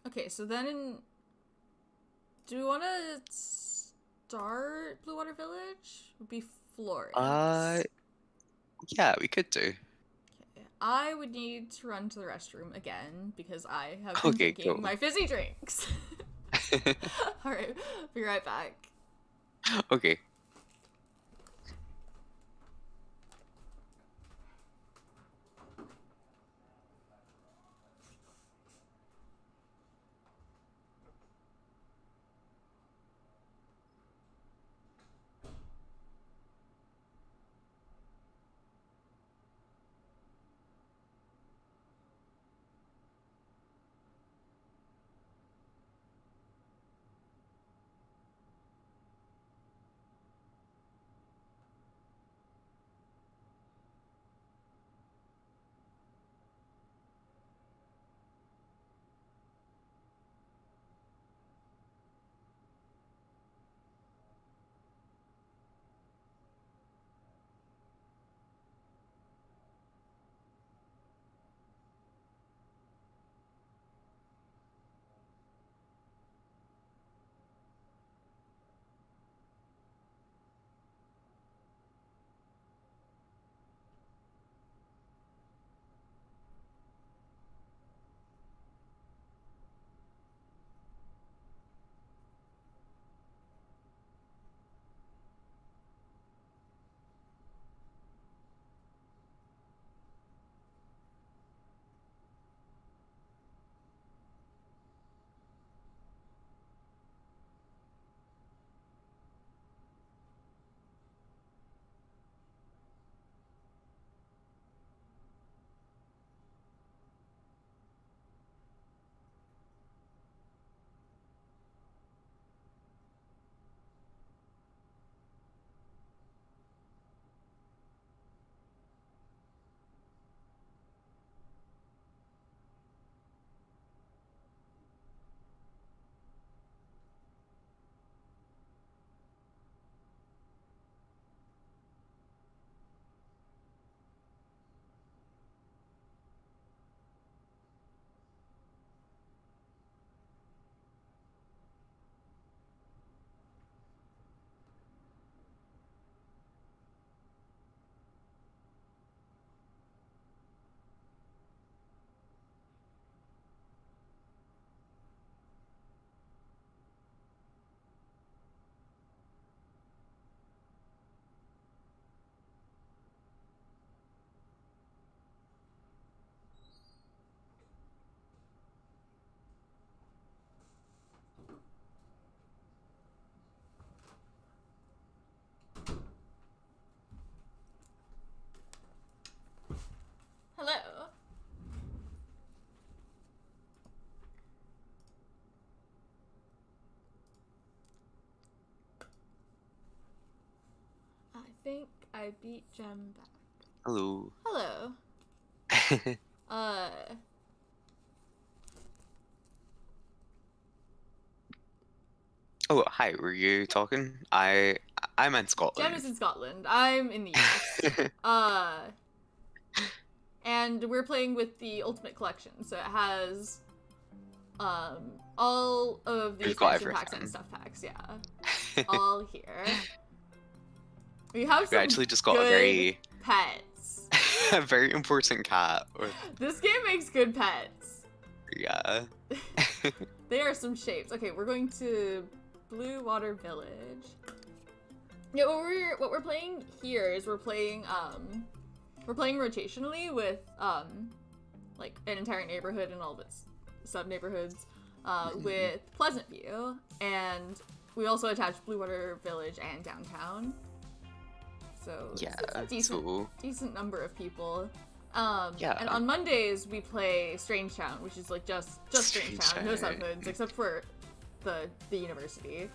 Okay, so then do we want to start Blue Water Village? Would be Florence. Yeah, we could do. Okay. I would need to run to the restroom again because I have been Okay, drinking cool. my fizzy drinks. Alright, be right back. Okay. think I beat Jem back. Hello. Hello. Oh, hi. Were you talking? I'm in Jem Scotland. is in Scotland. I'm in the US. And we're playing with the Ultimate Collection, so it has all of the We've got expansion packs and everything. stuff packs, yeah. All here. We have We some actually just got good a very pets. a very important cat. This game makes good pets. Yeah. They are some shapes. Okay, we're going to Blue Water Village. Yeah, what we're playing here is we're playing rotationally with like an entire neighborhood and all of its sub neighborhoods with Pleasantview, and we also attached Blue Water Village and downtown. So Yeah, it's a decent number of people. Yeah. And on Mondays we play Strange Town, which is like just Strange Town, no subhoods except for the university.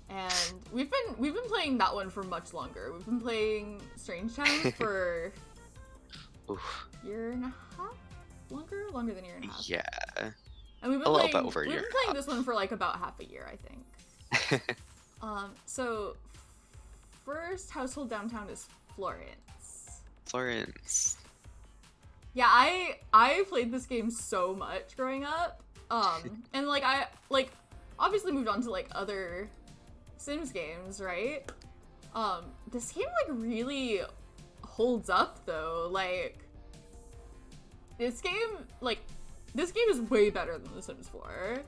And we've been playing that one for much longer. We've been playing Strange Town for Oof. year and a half? Longer than a year and a half. Yeah. And we've been A little playing, bit over a we've year been and a playing half. this one for like about half a year, I think. So first household downtown is Florence. Florence. Yeah, I played this game so much growing up. And like I obviously moved on to like other Sims games, right? This game like really holds up though. Like this game is way better than The Sims 4.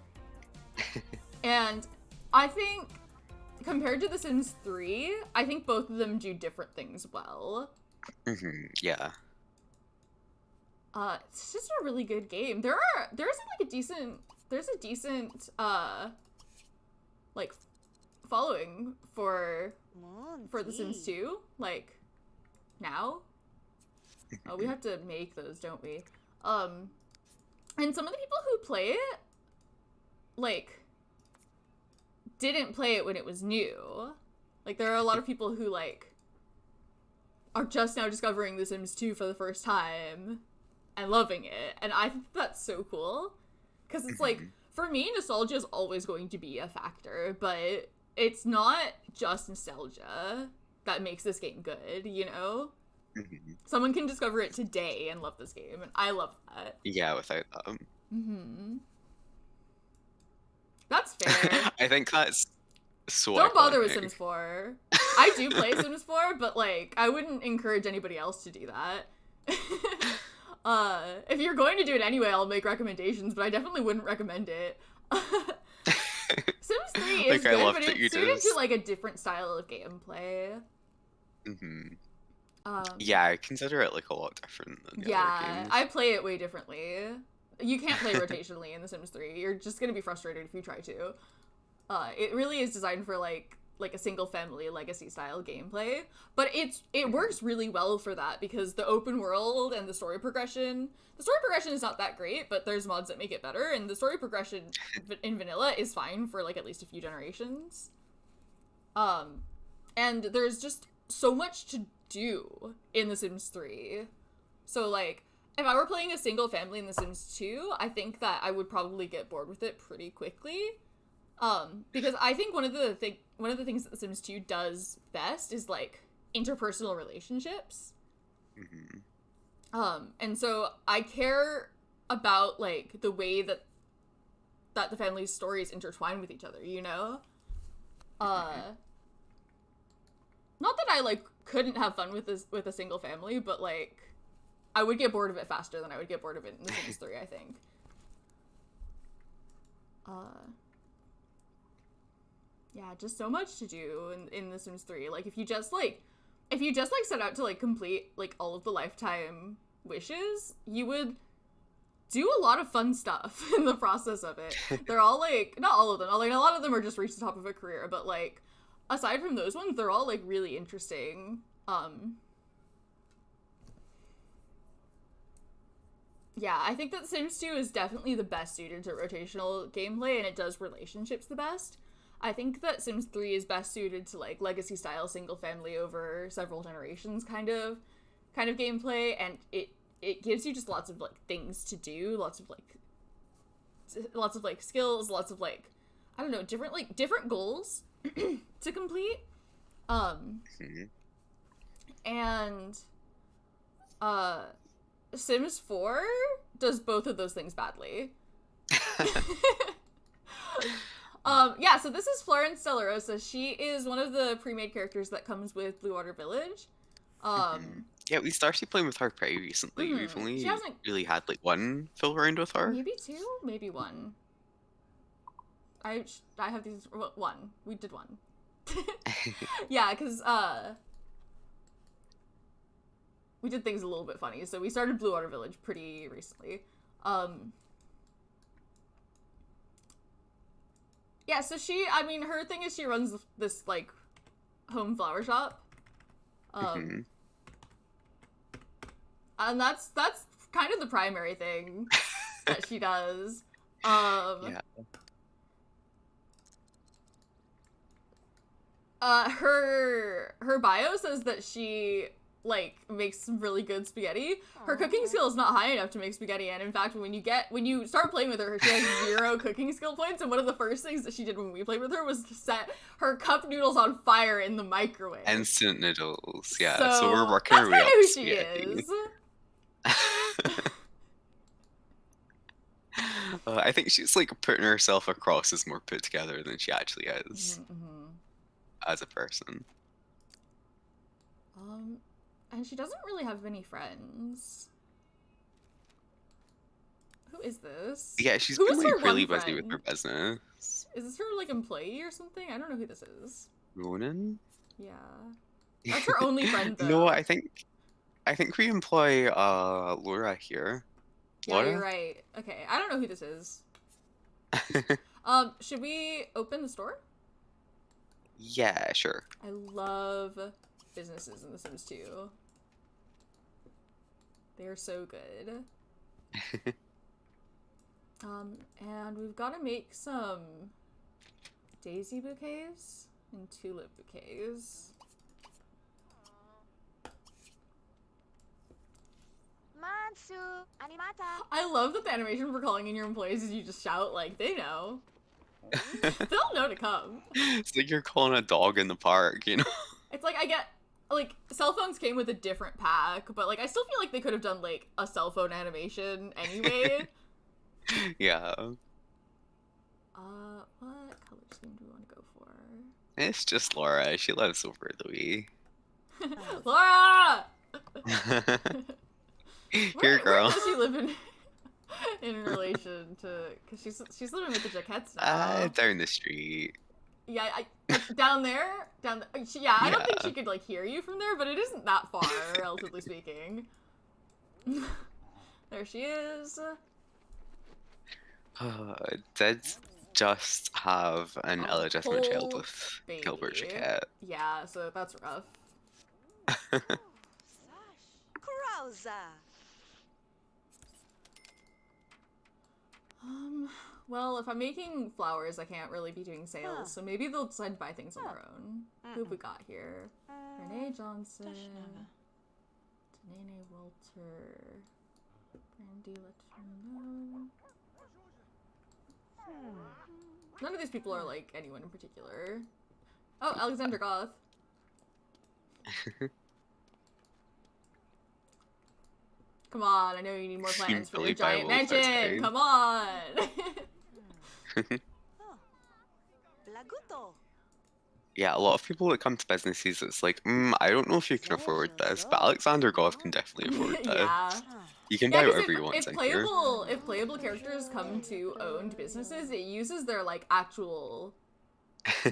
And I think compared to The Sims 3, I think both of them do different things well. Yeah. It's just a really good game. There's a decent like following for The Sims 2, like now. We have to make those, don't we? And some of the people who play it like didn't play it when it was new. Like there are a lot of people who like are just now discovering The Sims 2 for the first time and loving it, and I think that's so cool because it's like, for me, nostalgia is always going to be a factor, but it's not just nostalgia that makes this game good, you know? Someone can discover it today and love this game, and I love that. Yeah, without that. That's fair. I think that's so Don't bother with iconic. Sims 4. I do play Sims 4, but like, I wouldn't encourage anybody else to do that. If you're going to do it anyway, I'll make recommendations, but I definitely wouldn't recommend it. Sims 3 is Like, I good, love but that you it's suited just- to like a different style of gameplay. Yeah, I consider it like a lot different than the other games. I play it way differently. You can't play rotationally in The Sims 3. You're just gonna be frustrated if you try to. It really is designed for like a single family legacy style gameplay, but it works really well for that because the open world and the story progression is not that great, but there's mods that make it better, and the story progression in vanilla is fine for like at least a few generations. And there's just so much to do in The Sims 3. So like, if I were playing a single family in The Sims 2, I think that I would probably get bored with it pretty quickly. Because I think one of the things that The Sims 2 does best is like interpersonal relationships. And so I care about like the way that the family's stories intertwine with each other, you know? Not that I like couldn't have fun with a single family, but like I would get bored of it faster than I would get bored of it in The Sims 3, I think. Yeah, just so much to do in The Sims 3. Like, if you just set out to, like, complete, like, all of the lifetime wishes, you would do a lot of fun stuff in the process of it. They're all, like, not all of them, like, a lot of them are just reach the top of a career, but, like, aside from those ones, they're all, like, really interesting. Yeah, I think that Sims 2 is definitely the best suited to rotational gameplay, and it does relationships the best. I think that Sims 3 is best suited to like legacy style single family over several generations kind of gameplay, and it gives you just lots of like things to do, lots of like skills, lots of like, I don't know, different goals to complete. And Sims 4 does both of those things badly. Yeah, so this is Florence Delarosa. She is one of the pre-made characters that comes with Blue Water Village. Yeah, we started playing with her pretty recently. We've only She hasn't... really had like one fill round with her. Maybe two? Maybe one. I have these... Well, one. We did one. Yeah, because, we did things a little bit funny. So we started Blue Water Village pretty recently. Yeah, so her thing is she runs this, like, home flower shop. And that's kind of the primary thing that she does. Yeah. Her bio says that she, like, makes some really good spaghetti. Her cooking skill is not high enough to make spaghetti, and in fact, when you start playing with her, she has 0 cooking skill points, and one of the first things that she did when we played with her was to set her cup noodles on fire in the microwave. Instant noodles, yeah. So we're working our way that's up kind of who to she spaghetti. is. I think she's like putting herself across as more put together than she actually is as a person. And she doesn't really have many friends. Who is this? Yeah, she's Who been is like her really one busy with friend? her business. Is this her like employee or something? I don't know who this is. Ronan? Yeah. That's her only friend though. No, I think we employ Laura here. Yeah, Laura? you're right. Okay, I don't know who this is. Should we open the store? Yeah, sure. I love businesses in The Sims 2. They are so good. And we've got to make some daisy bouquets and tulip bouquets. Mansu, animata. I love that the animation for calling in your employees is you just shout, like, they know. They'll know to come. It's like you're calling a dog in the park, you know? It's like, I get, like, cell phones came with a different pack, but, like, I still feel like they could have done, like, a cell phone animation anyway. Yeah. What color scheme do we want to go for? It's just Laura. She lives over Louis. Laura! Here, girl. Where does she live in relation to? Because she's living with the Jaquettes now. Down the street. Yeah, down there. Yeah, I don't think she could like hear you from there, but it isn't that far, relatively speaking. There she is. Did just have an A illegitimate child whole with baby. Gilbert Jaquette. Yeah, so that's rough. Krauza. Well, if I'm making flowers, I can't really be doing sales, so maybe they'll decide to buy things on their own. Who have we got here? Renee Johnson, Tanene Walter, Brandy Letourneau. None of these people are like anyone in particular. Oh, Alexander Goth. Come on, I know you need more plans for your giant mansion. Come on. Blaguto. Yeah, a lot of people that come to businesses, it's like, I don't know if you can afford this, but Alexander Goth can definitely afford this. Yeah. You can buy 'cause whatever you want if in here. playable characters come to owned businesses, it uses their like actual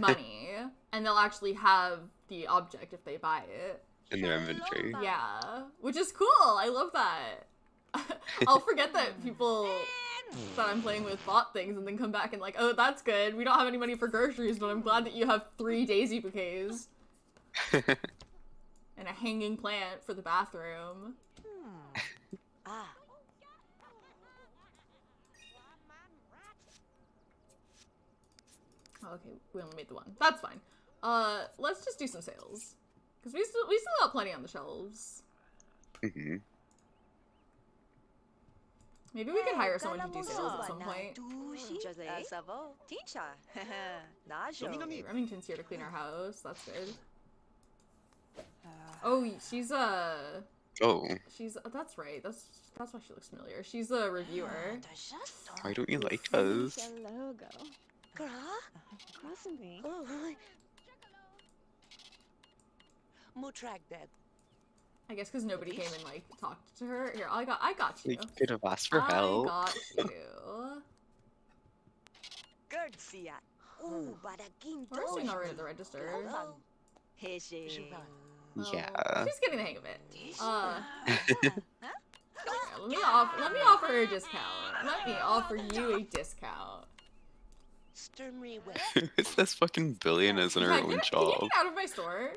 money, and they'll actually have the object if they buy it. In their inventory. Yeah, which is cool. I love that. I'll forget that people that I'm playing with bought things and then come back and like, oh, that's good. We don't have any money for groceries, but I'm glad that you have 3 daisy bouquets and a hanging plant for the bathroom. Ah. Oh, okay, we only made the one. That's fine. Let's just do some sales. Because we still got plenty on the shelves. Mm-hmm. Maybe we could hire someone to do sales at some point. Okay, Remington's here to clean our house. That's good. Oh, she's Oh, that's right. That's why she looks familiar. She's a reviewer. why don't you like us? logo. Crossing me. I guess because nobody came and like talked to her. Here, I got you. You could have asked for I help. got you. We're actually not right at the register. Yeah. She's getting the hang of it. Let me offer her a discount. Let me offer you a discount. It's this fucking billionaires in her Yeah, own can you shop. get out of my store?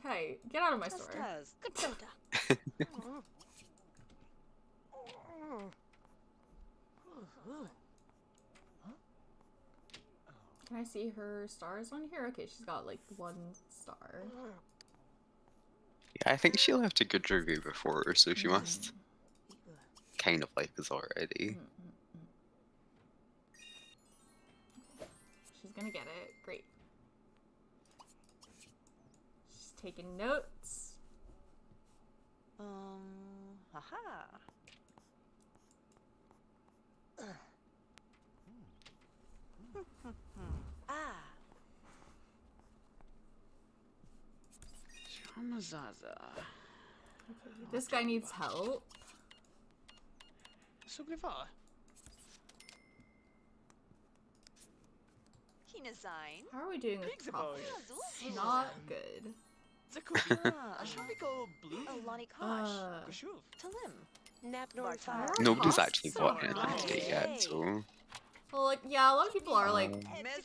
Hey, get out of my store. Can I see her stars on here? Okay, she's got like 1 star. Yeah, I think she left a good review before, so she must kind of like us already. She's gonna get it. Great. She's taking notes. Haha. This guy needs help. How are we doing with profits? Not good. Nobody's actually bought anything today yet, so... Well, like, yeah, a lot of people are like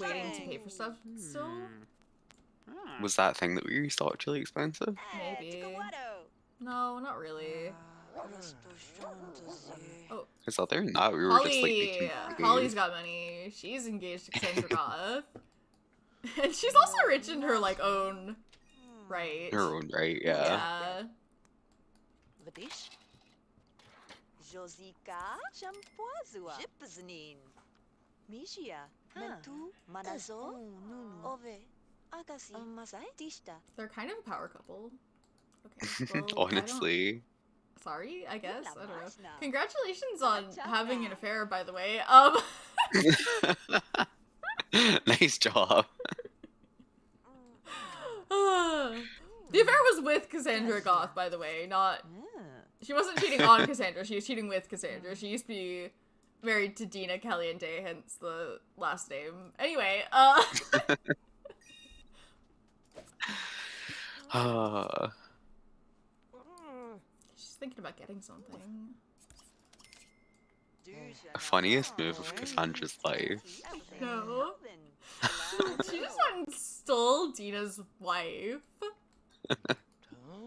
waiting to pay for stuff. So Was that thing that we restocked really expensive? maybe. No, not really. Oh, Because other than that, we were just like making Holly's got money. She's engaged to Cassandra Goth. And she's also rich in her like own right. her own right, yeah. Yeah. They're kind of a power couple. Okay. Well, Honestly. Sorry, I guess. I don't know. Congratulations on having an affair, by the way. Nice job. The affair was with Cassandra Goth, by the way, not... She wasn't cheating on Cassandra, she was cheating with Cassandra. She used to be married to Dina Caliente, hence the last name. Anyway, she's thinking about getting something. Funniest move of Cassandra's life. No. She just went and stole Dina's wife.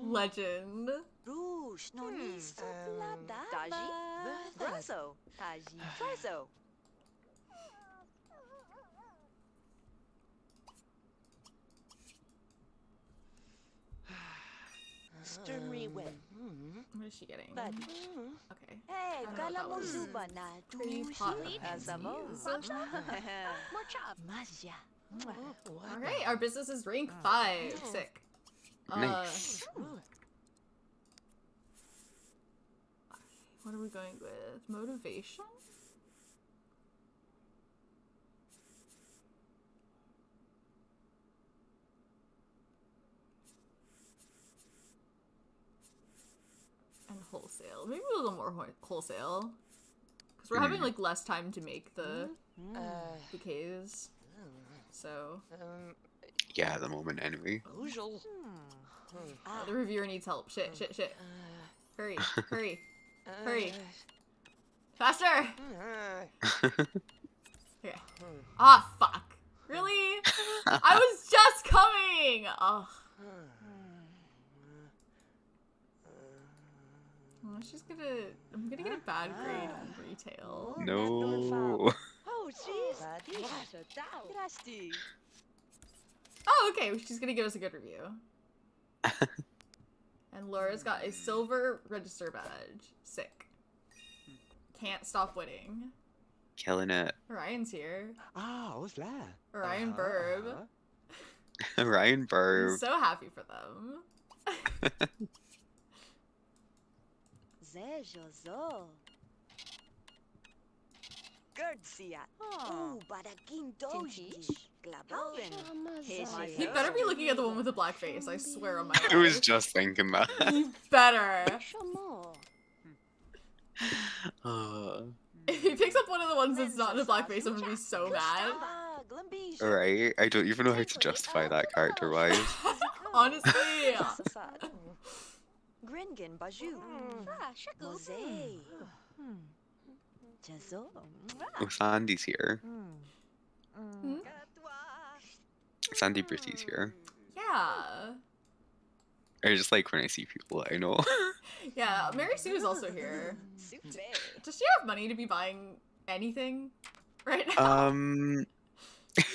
Legend. What is she getting? Okay. Alright, our business is rank 5. Sick. Nice. What are we going with? Motivation? And wholesale. Maybe a little more wholesale. Because we're having like less time to make the bouquets. So. Yeah, at the moment anyway. The reviewer needs help. Shit. Hurry. Hurry. Faster! Okay. Ah, fuck. Really? I was just coming! Ugh. Oh, I'm gonna get a bad grade on retail. No. Oh, jeez. Nasty. Oh, okay. She's gonna give us a good review. And Laura's got a silver register badge. Sick. Can't stop winning. Killing it. Orion's here. Ah, what's that? Orion Burb. Ryan I'm Burb. so happy for them. Zejozo. Gerdsia. Oh, badaking doji. Glabon. He better be looking at the one with the black face, I swear on my life. I was just thinking that. He better. If he picks up one of the ones that's not in a black face, I'm gonna be so mad. Right? I don't even know how to justify that character-wise. Honestly. Gringin Baju. Mose. Jazo. Oh, Sandy's here. Hmm? Sandy Britty's here. Yeah. I just like when I see people that I know. Yeah, Mary Sue is also here. Does she have money to be buying anything right now? She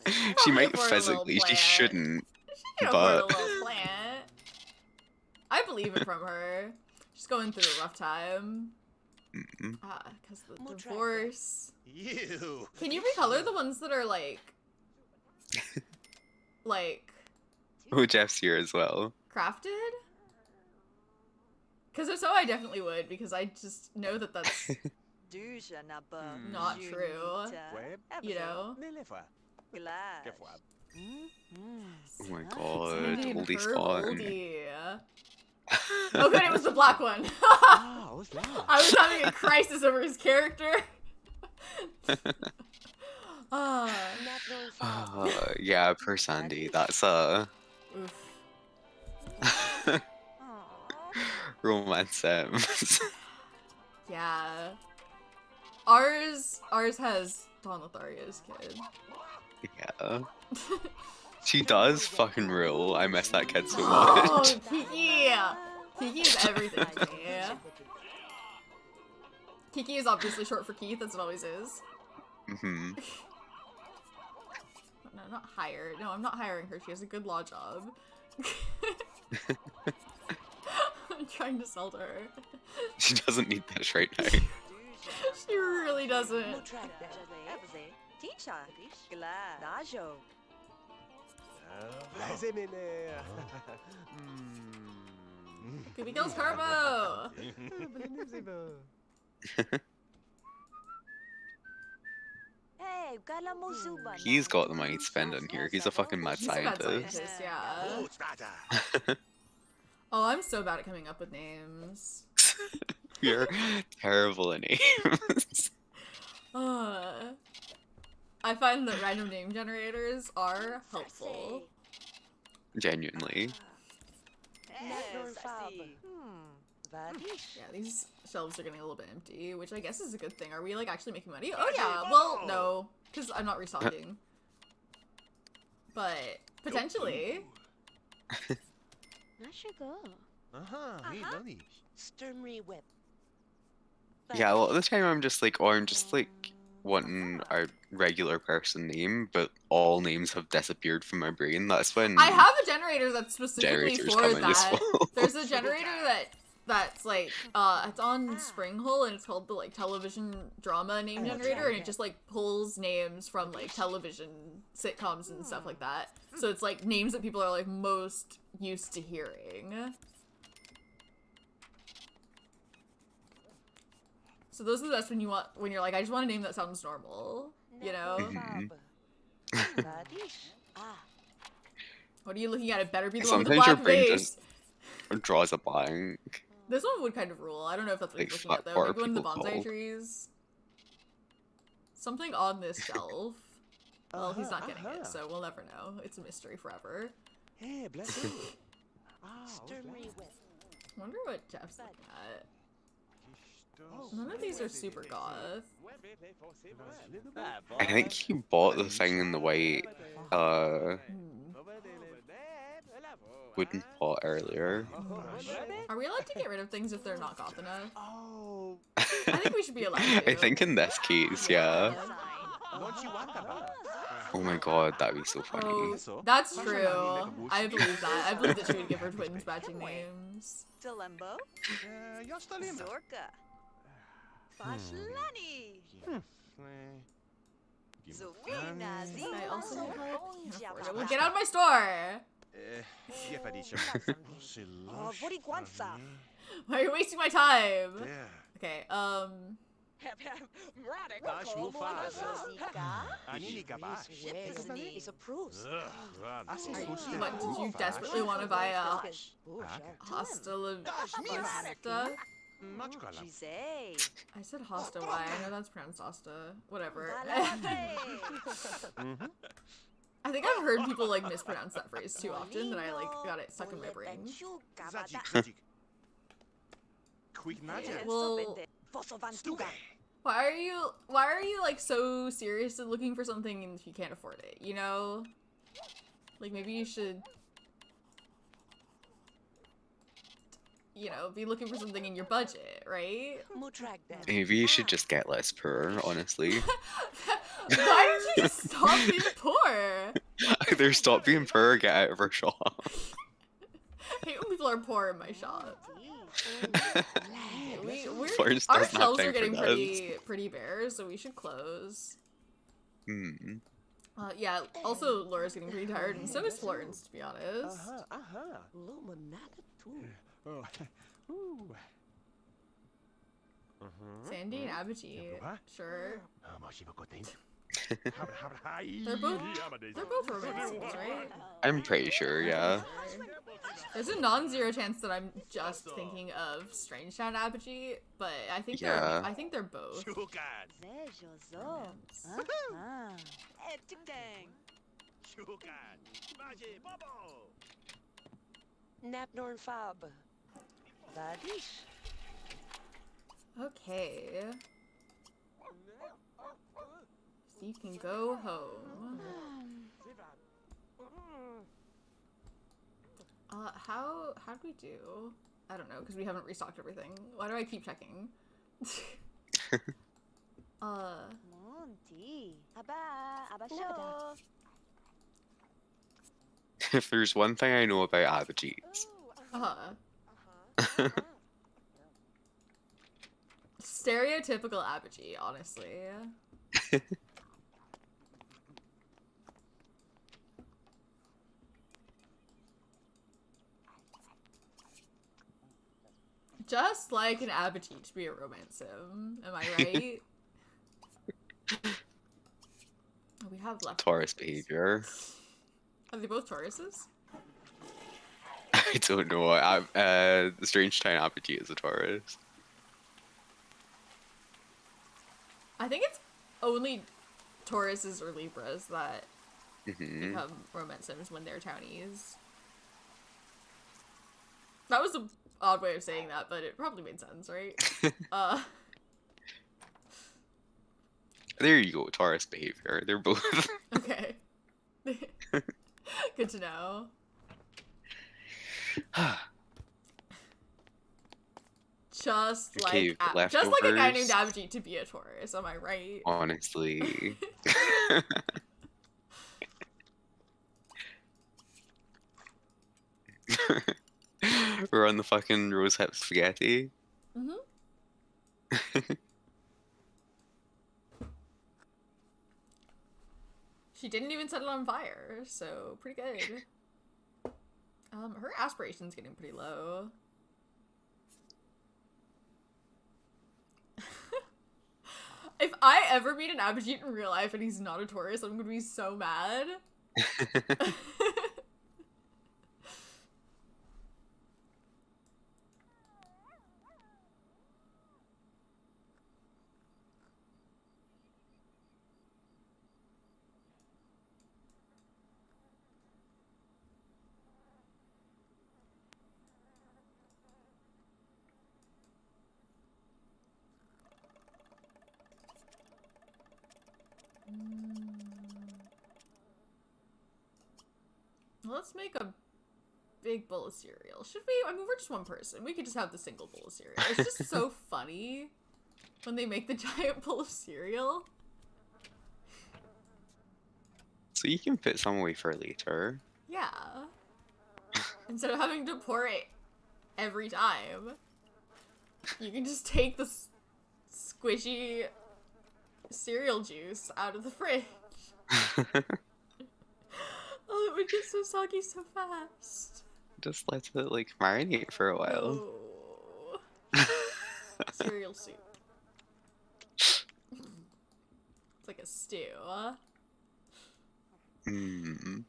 Probably might afford a little physically, she plant. shouldn't. She can But- afford a little plant. I believe it from her. She's going through a rough time. Mm-mm. Because of the divorce. You. Can you recolor the ones that are like... like... Oh, Jeff's here as well. crafted? Because if so, I definitely would, because I just know that that's not true. You know? Oh my god, Sandy and oldie's Herb fun. oldie. Oh good, it was the black one. Ah, what's that? I was having a crisis over his character. Yeah, per Sandy, that's Oof. romance Sims. Yeah. Ours has Don Lotharia's kid. Yeah. She does fucking rule. I miss that kid so Oh, much. Kiki! Kiki is everything to me. Kiki is obviously short for Keith, as it always is. Mm-hmm. No, not hire. No, I'm not hiring her. She has a good law job. I'm trying to sell to her. She doesn't need this right now. She really doesn't. Kubi kills Turbo! He's got the money to spend on here. He's a fucking mad He's a mad scientist. scientist, yeah. Oh, Strata. Oh, I'm so bad at coming up with names. You're terrible at names. I find that random name generators are helpful. Genuinely. Yeah, these shelves are getting a little bit empty, which I guess is a good thing. Are we like actually making money? Oh yeah, well, no, because I'm not restocking. But potentially. Sturmry whip. Yeah, a lot of the time I'm just like, wanting a regular person name, but all names have disappeared from my brain. That's when I have a generator that's specifically generators for come in that. useful. There's a generator that's like it's on Springhole and it's called the like television drama name generator, and it just like pulls names from like television sitcoms and stuff like that. So it's like names that people are like most used to hearing. So those are the best when you're like, I just want a name that sounds normal, you know? Mhm. What are you looking at? It better be the one with the Sometimes your black brain face. just draws a blank. This one would kind of rule. I don't know if that's what Like, he's looking at though. what are Maybe one of the people bonsai called? trees. Something on this shelf. Well, he's not getting it, so we'll never know. It's a mystery forever. Hey, bless you. Sturmry whip. I wonder what Jeff's looking at. None of these are super goth. I think he bought the thing in the white, Hmm. wooden pot earlier. Are we allowed to get rid of things if they're not goth enough? Oh. I think we should be allowed to. I think in this case, yeah. Non ci wanta ba? Oh my god, that'd be so funny. Oh, that's true. I believe that. I believe that she would give her twins matching names. Delembo, Just a limb. Zorka, Fashlani, Zofina, I also need help. Can't afford it. Well, Zia. get out of my store! Oh, what do you want, sir? Why are you wasting my time? Yeah. Okay, Dash move fast. Zika, Anini ka ba? Shipizni, It's a Bruce. what, did you desperately want to buy a Hasta La Vista? Much color. Gisei, I said Hasta, why? I know that's pronounced Hasta. Whatever. I think I've heard people like mispronounce that phrase too often that I like got it stuck in my brain. Zadik, zadik. Quick magic. Well, Stupid. why are you like so serious in looking for something if you can't afford it, you know? Like maybe you should, you know, be looking for something in your budget, right? Maybe you should just get less poor, honestly. Why did you just stop being poor? Either stop being poor or get out of our shop. I hate when people are poor in my shop. Florence Our doesn't have shelves time are for getting that. pretty bare, so we should close. Hmm. Yeah, also Laura's getting pretty tired, and so is Florence, to be honest. Oh. Ooh. Sandy and Abhijit, sure. They're They're both romances, right? I'm pretty sure, yeah. There's a non-zero chance that I'm just thinking of Strange Town Abhijit, but I think Yeah. they're both. Napnorn Fab. Vadish. Okay. So you can go home. How do we do? I don't know, because we haven't restocked everything. Why do I keep checking? Monty, Abasho. If there's one thing I know about Abhijits, Stereotypical Abhijit, honestly. Just like an Abhijit to be a romance sim, am I right? We have left. Taurus behavior. Are they both Tauruses? I don't know. The Strange Town Apogee is a Taurus. I think it's only Tauruses or Libras that become romance sims when they're townies. That was an odd way of saying that, but it probably made sense, right? There you go, Taurus behavior. They're both. Okay. Good to know. Just like Okay, just like a guy named leftovers. Abhijit to be a Taurus, am I right? Honestly. We're on the fucking rosehip spaghetti. She didn't even set it on fire, so pretty good. Her aspiration's getting pretty low. If I ever meet an Abhijit in real life and he's not a Taurus, I'm gonna be so mad. Let's make a big bowl of cereal. Should we? I mean, we're just one person. We could just have the single bowl of cereal. It's just so funny when they make the giant bowl of cereal. So you can put some away for later. Yeah. Instead of having to pour it every time, you can just take the squishy cereal juice out of the fridge. Oh, it would get so soggy so fast. Just let it like marinate for a while. No. Cereal soup. It's like a stew. Mm.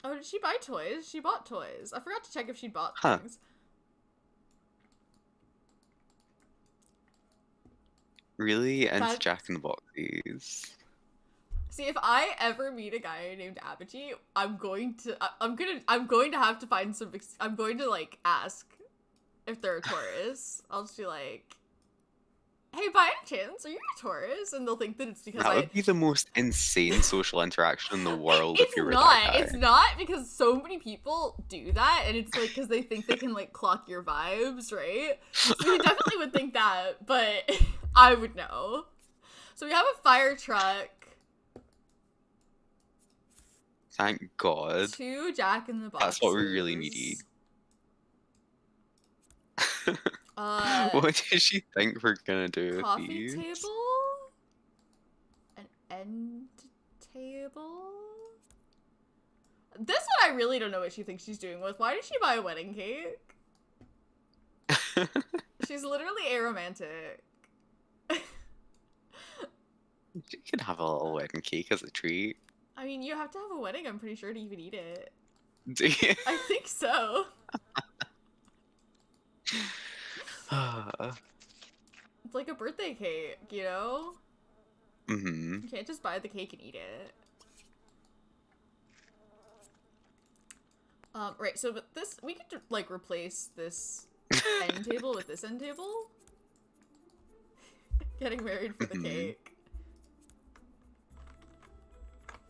Oh, did she buy toys? She bought toys. I forgot to check if she bought Huh. things. Really into That- Jack in the Boxes. See, if I ever meet a guy named Apogee, I'm going to have to find some. I'm going to like ask if they're a Taurus. I'll just be like, "Hey, by any chance, are you a Taurus?" And they'll think that it's because That would be the most insane social interaction in the world if It's you were not. that guy. It's not because so many people do that, and it's like because they think they can like clock your vibes, right? So you definitely would think that, but I would know. So we have a fire truck, Thank God. 2 Jack in the Boxes. That's what we really need. What did she think we're gonna do with Coffee these? table, an end table. This one I really don't know what she thinks she's doing with. Why did she buy a wedding cake? She's literally aromantic. You can have a little wedding cake as a treat. I mean, you have to have a wedding, I'm pretty sure, to even eat it. Do you? I think so. It's like a birthday cake, you know? Mm-hmm. You can't just buy the cake and eat it. Right, so but this, we could like replace this end table with this end table. Getting married for the cake.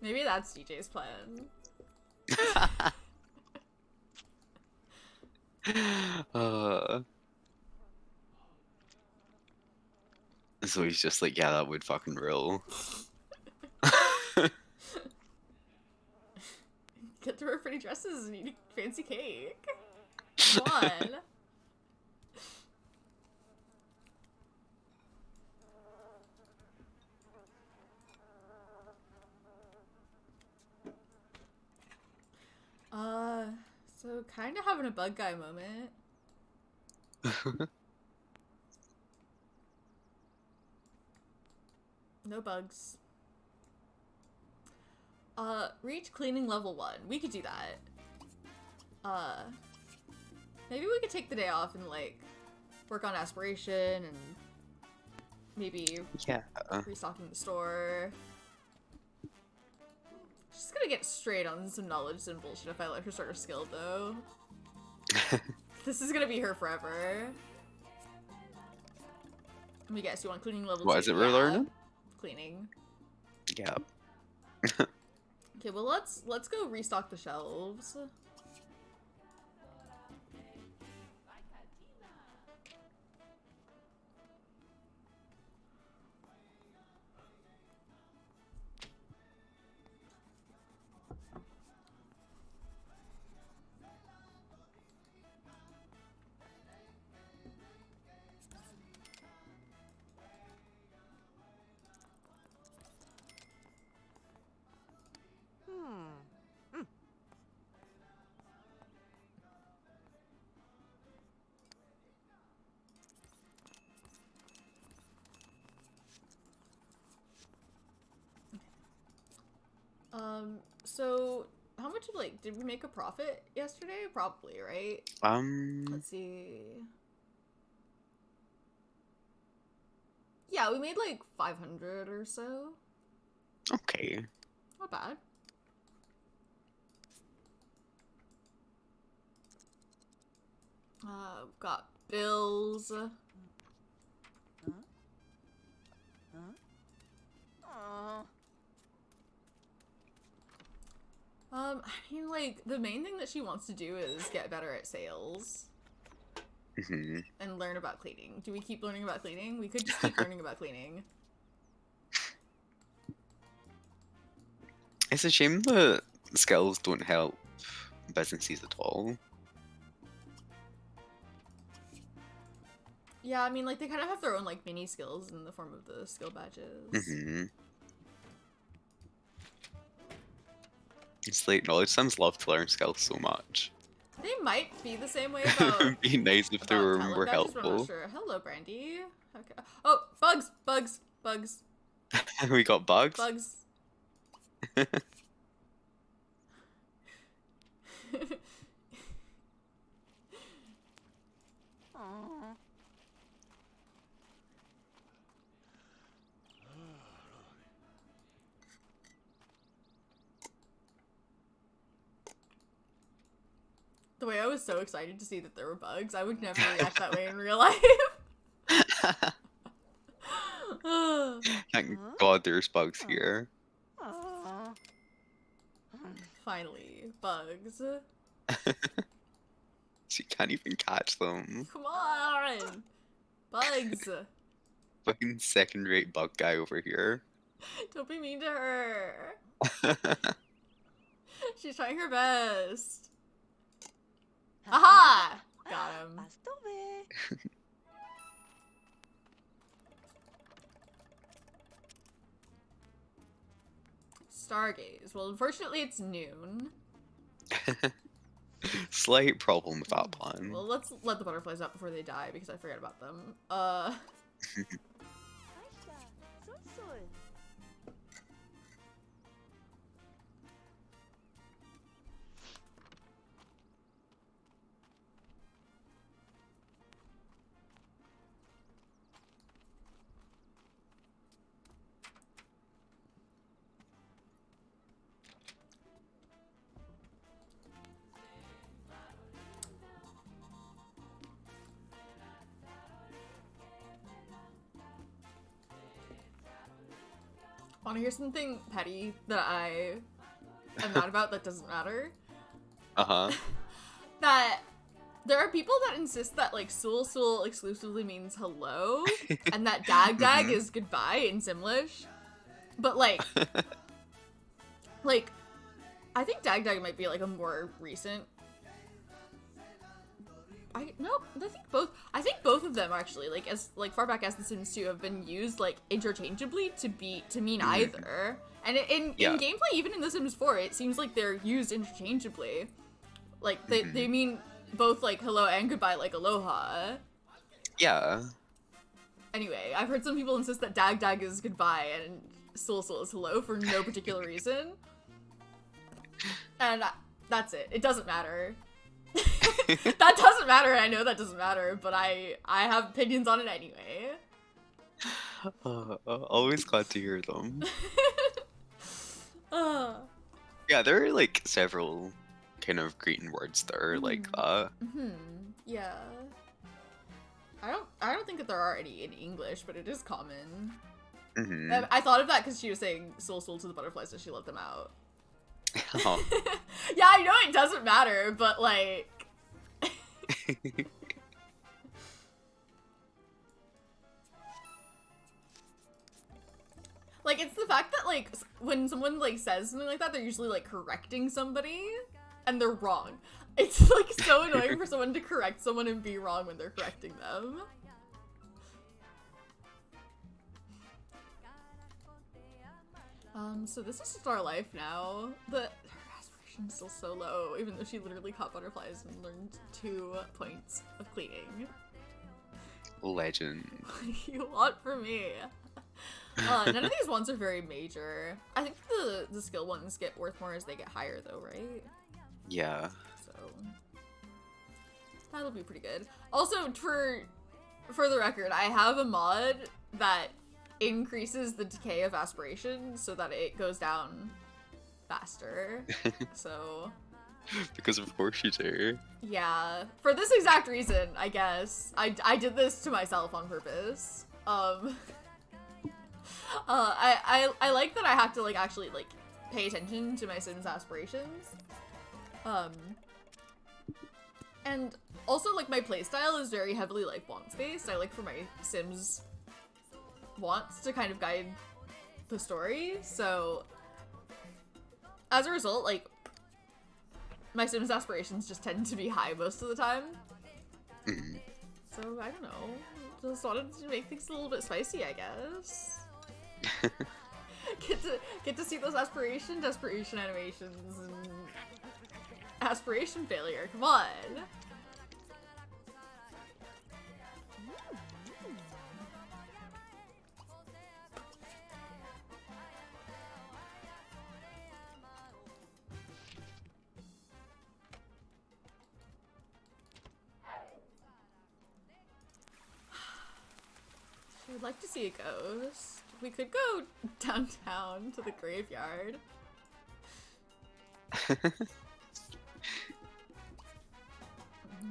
Maybe that's DJ's plan. So he's just like, yeah, that would fucking rule. Get to wear pretty dresses and eat a fancy cake. Come on. So kind of having a bug guy moment. No bugs. Reach cleaning level 1. We could do that. Maybe we could take the day off and, like, work on aspiration and maybe Yeah. restocking the store. She's gonna get straight on some knowledge and bullshit if I let her start her skill, though. This is gonna be her forever. Let me guess, you want cleaning level 2? What is it we're learning? Cleaning. Yeah. Okay, well let's go restock the shelves. So how much of, like, did we make a profit yesterday? Probably, right? Let's see. Yeah, we made like 500 or so. Okay. Not bad. Got bills. I mean, like, the main thing that she wants to do is get better at sales. And learn about cleaning. Do we keep learning about cleaning? We could just keep learning about cleaning. It's a shame the skills don't help businesses at all. Yeah, I mean, like, they kind of have their own, like, mini skills in the form of the skill badges. It's like knowledge sims love to learn skills so much. They might be the same way about. It'd be nice if they were talent more badges, but I'm not helpful. sure. Hello, Brandy. Okay. Oh, bugs, bugs, bugs, We got bugs. bugs. The way I was so excited to see that there were bugs, I would never react that way in real life. Thank God there's bugs here. Finally, bugs. She can't even catch them. Come on! Bugs! Fucking second-rate bug guy over here. Don't be mean to her. She's trying her best. Aha! Got him. Stargaze. Well, unfortunately, it's noon. Slight problem with that plan. Well, let's let the butterflies out before they die because I forget about them. Want to hear something petty that I am mad about that doesn't matter? That there are people that insist that, like, Sul Sul exclusively means hello, and that Dag Dag is goodbye in Simlish. But, like, I think Dag Dag might be, like, a more recent... I think both of them actually, like, as like far back as The Sims 2 have been used like interchangeably to mean either. And in gameplay, even in The Sims 4, it seems like they're used interchangeably. Like they mean both like hello and goodbye, like aloha. Yeah. Anyway, I've heard some people insist that Dag Dag is goodbye and Sul Sul is hello for no particular reason. And that's it. It doesn't matter. That doesn't matter, I know that doesn't matter, but I have opinions on it anyway. Always glad to hear them. Yeah, there are like several kind of greeting words that are like that. Yeah. I don't think that there are any in English, but it is common. I thought of that because she was saying Sul Sul to the butterflies so she let them out. Yeah, I know it doesn't matter, but like... Like, it's the fact that, like, when someone, like, says something like that, they're usually, like, correcting somebody, and they're wrong. It's, like, so annoying for someone to correct someone and be wrong when they're correcting them. So this is just our life now. Her aspiration's still so low, even though she literally caught butterflies and learned 2 points of cleaning. Legend. What do you want from me? None of these ones are very major. I think the skill ones get worth more as they get higher though, right? Yeah. So that'll be pretty good. Also, for the record, I have a mod that increases the decay of aspiration so that it goes down faster. So Because of course you do. yeah, for this exact reason, I guess. I did this to myself on purpose. I like that I have to like actually like pay attention to my Sims aspirations. And also like my playstyle is very heavily like wants based. I like for my Sims wants to kind of guide the story. So as a result, like my Sims aspirations just tend to be high most of the time. So I don't know. Just wanted to make things a little bit spicy, I guess. get to see those desperation animations, and aspiration failure. Come on. I would like to see a ghost. We could go downtown to the graveyard.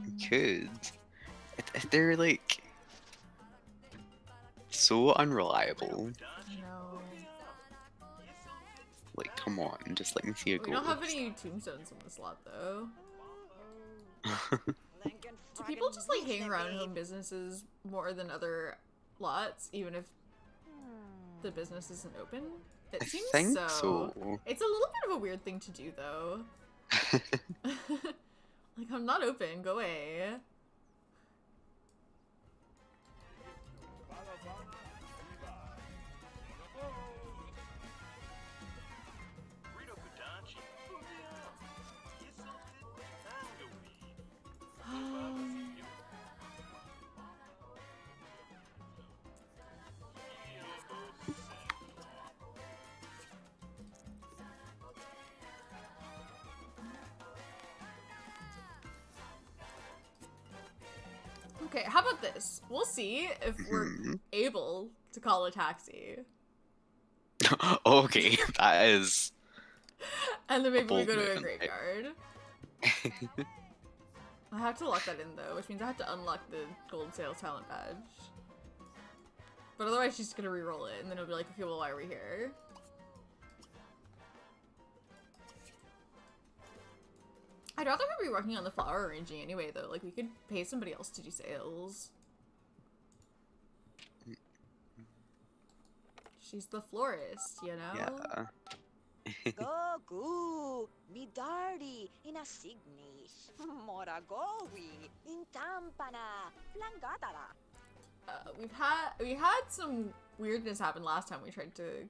We could. They're like so unreliable. No. Like, come on, just let me see a ghost. We don't have any tombstones in the slot though. Do people just like hang around home businesses more than other lots, even if the business isn't open? It seems think so. It's a little bit of a weird thing to do though. Like, I'm not open, go away. Okay, how about this? We'll see if we're able to call a taxi. Okay, that is. And then maybe we bold go to a move. graveyard. I have to lock that in though, which means I have to unlock the gold sales talent badge. But otherwise she's just gonna re-roll it, and then it'll be like, okay, well, why are we here? I'd rather her be working on the flower arranging anyway, though. Like, we could pay somebody else to do sales. She's the florist, you know? Yeah. Gogu, Midardi, Inasigni, Moragowi, Intampana, Plangadara. We had some weirdness happen last time we tried to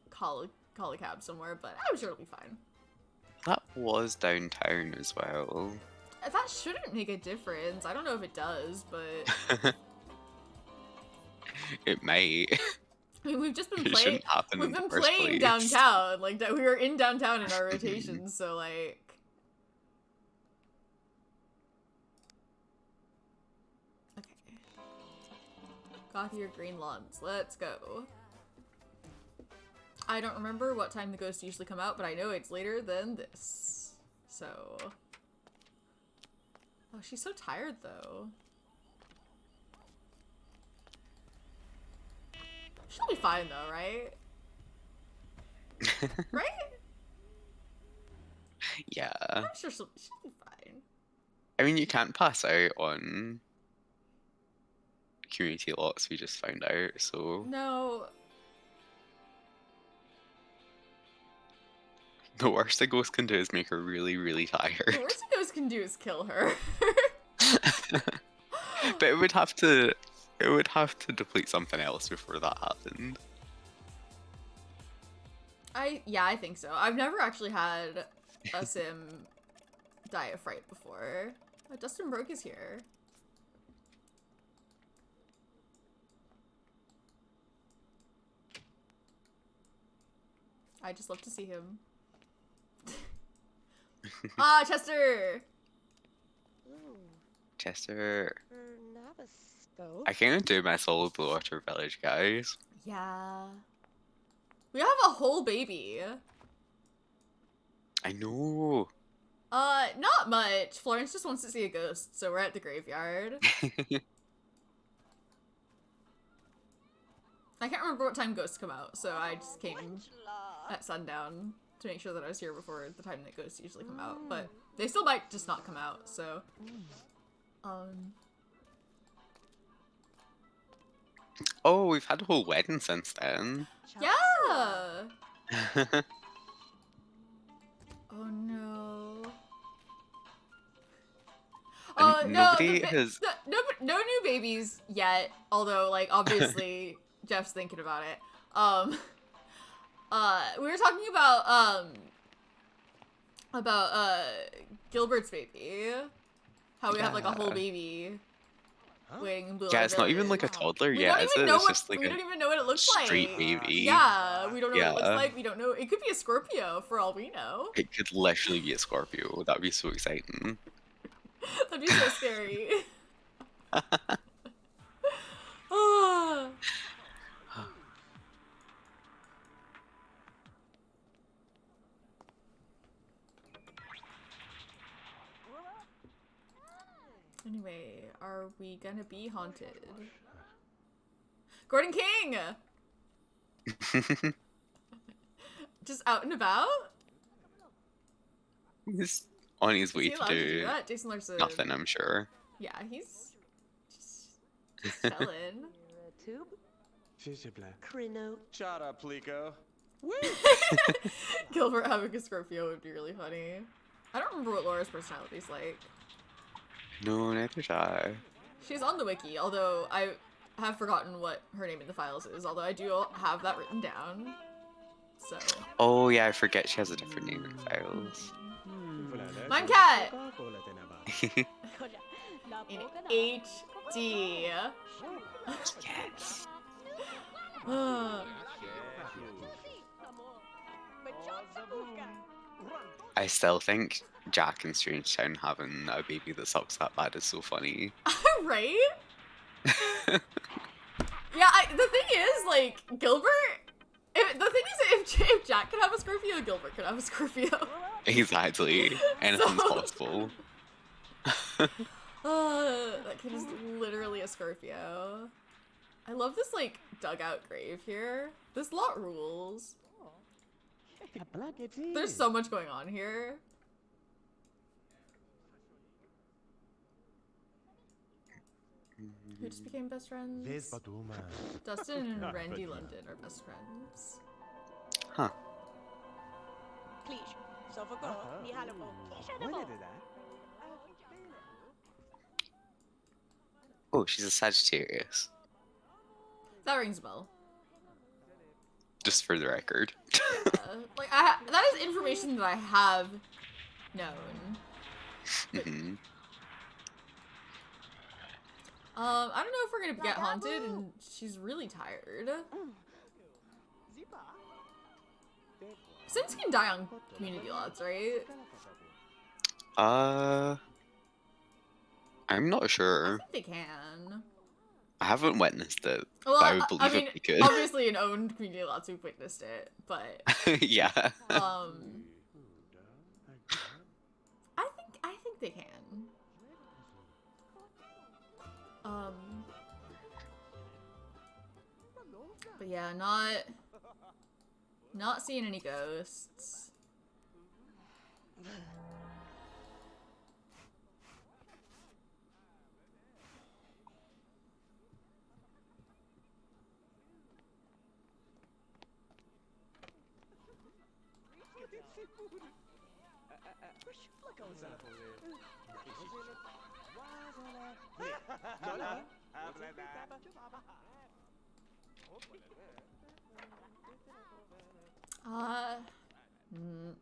call a cab somewhere, but I'm sure it'll be fine. That was downtown as well. That shouldn't make a difference. I don't know if it does, but It might. I mean, we've just been It playing. shouldn't happen We've in the been first playing place. downtown. Like we were in downtown in our rotations, so like. Okay. Got your green lawns. Let's go. I don't remember what time the ghosts usually come out, but I know it's later than this. So. Oh, she's so tired though. She'll be fine though, right? Right? Yeah. I'm sure she'll be fine. I mean, you can't pass out on community lots, we just found out, so. No. The worst a ghost can do is make her really, really The tired. worst a ghost can do is kill her. But it would have to deplete something else before that happened. Yeah, I think so. I've never actually had a sim die of fright before. Oh, Dustin Broke is here. I just love to see him. Ah, Chester! Ooh, Chester. Navasco. I can't do my solo Blue Water Village, guys. Yeah. We have a whole baby. I know. Not much. Florence just wants to see a ghost, so we're at the graveyard. I can't remember what time Ghosts come out, so I just came at sundown to make sure that I was here before the time that Ghosts usually come out. But they still might just not come out, so... Oh, we've had a whole wedding since then. Yeah! Oh no. And nobody has... No new babies yet, although, like, obviously, Jeff's thinking about it. We were talking about Gilbert's baby. How we have, like, a whole baby waiting in Blue Yeah, Eye it's not even Village. like a toddler We yet, don't is even it? know It's what just like we a don't even know what it looks street like. baby. Yeah, we don't know what it looks Yeah. like. We don't know. It could be a Scorpio for all we know. It could literally be a Scorpio. That'd be so exciting. That'd be so scary. Ah. Anyway, are we gonna be haunted? Gordon King! Just out and about? He's on his Is way he to allowed to do do that? Jason Larson. nothing, I'm sure. Yeah, he's just chilling. Tube? S'il te plaît. Crino. Shut up, Plico. Gilbert having a Scorpio would be really funny. I don't remember what Laura's personality's like. No, neither did I. She's on the wiki, although I have forgotten what her name in the files is, although I do have that written down. So. Oh yeah, I forget she has a different name in files. Mine cat! In HD. Yes. I still think Jack and Strangetown having a baby that sucks that bad is so funny. Right? Yeah, the thing is, like, Gilbert... if Jack could have a Scorpio, Gilbert could have a Scorpio. Exactly. Anything's So- possible. That kid is literally a Scorpio. I love this, like, dugout grave here. This lot rules. There's so much going on here. Who just became best friends? Dustin and Randy London are best friends. Huh. Please. Så får gå. Ni håller på. Känner på. Oh, she's a Sagittarius. That rings a bell. Just for the record. Like, that is information that I have known. Mhm. I don't know if we're gonna get haunted, and she's really tired. Sims can die on community lots, right? I'm not I sure. think they can. I haven't witnessed it, Well, but I would believe mean, if we could. obviously in owned community lots we've witnessed it, but Yeah. I think they can. But yeah, not seeing any ghosts.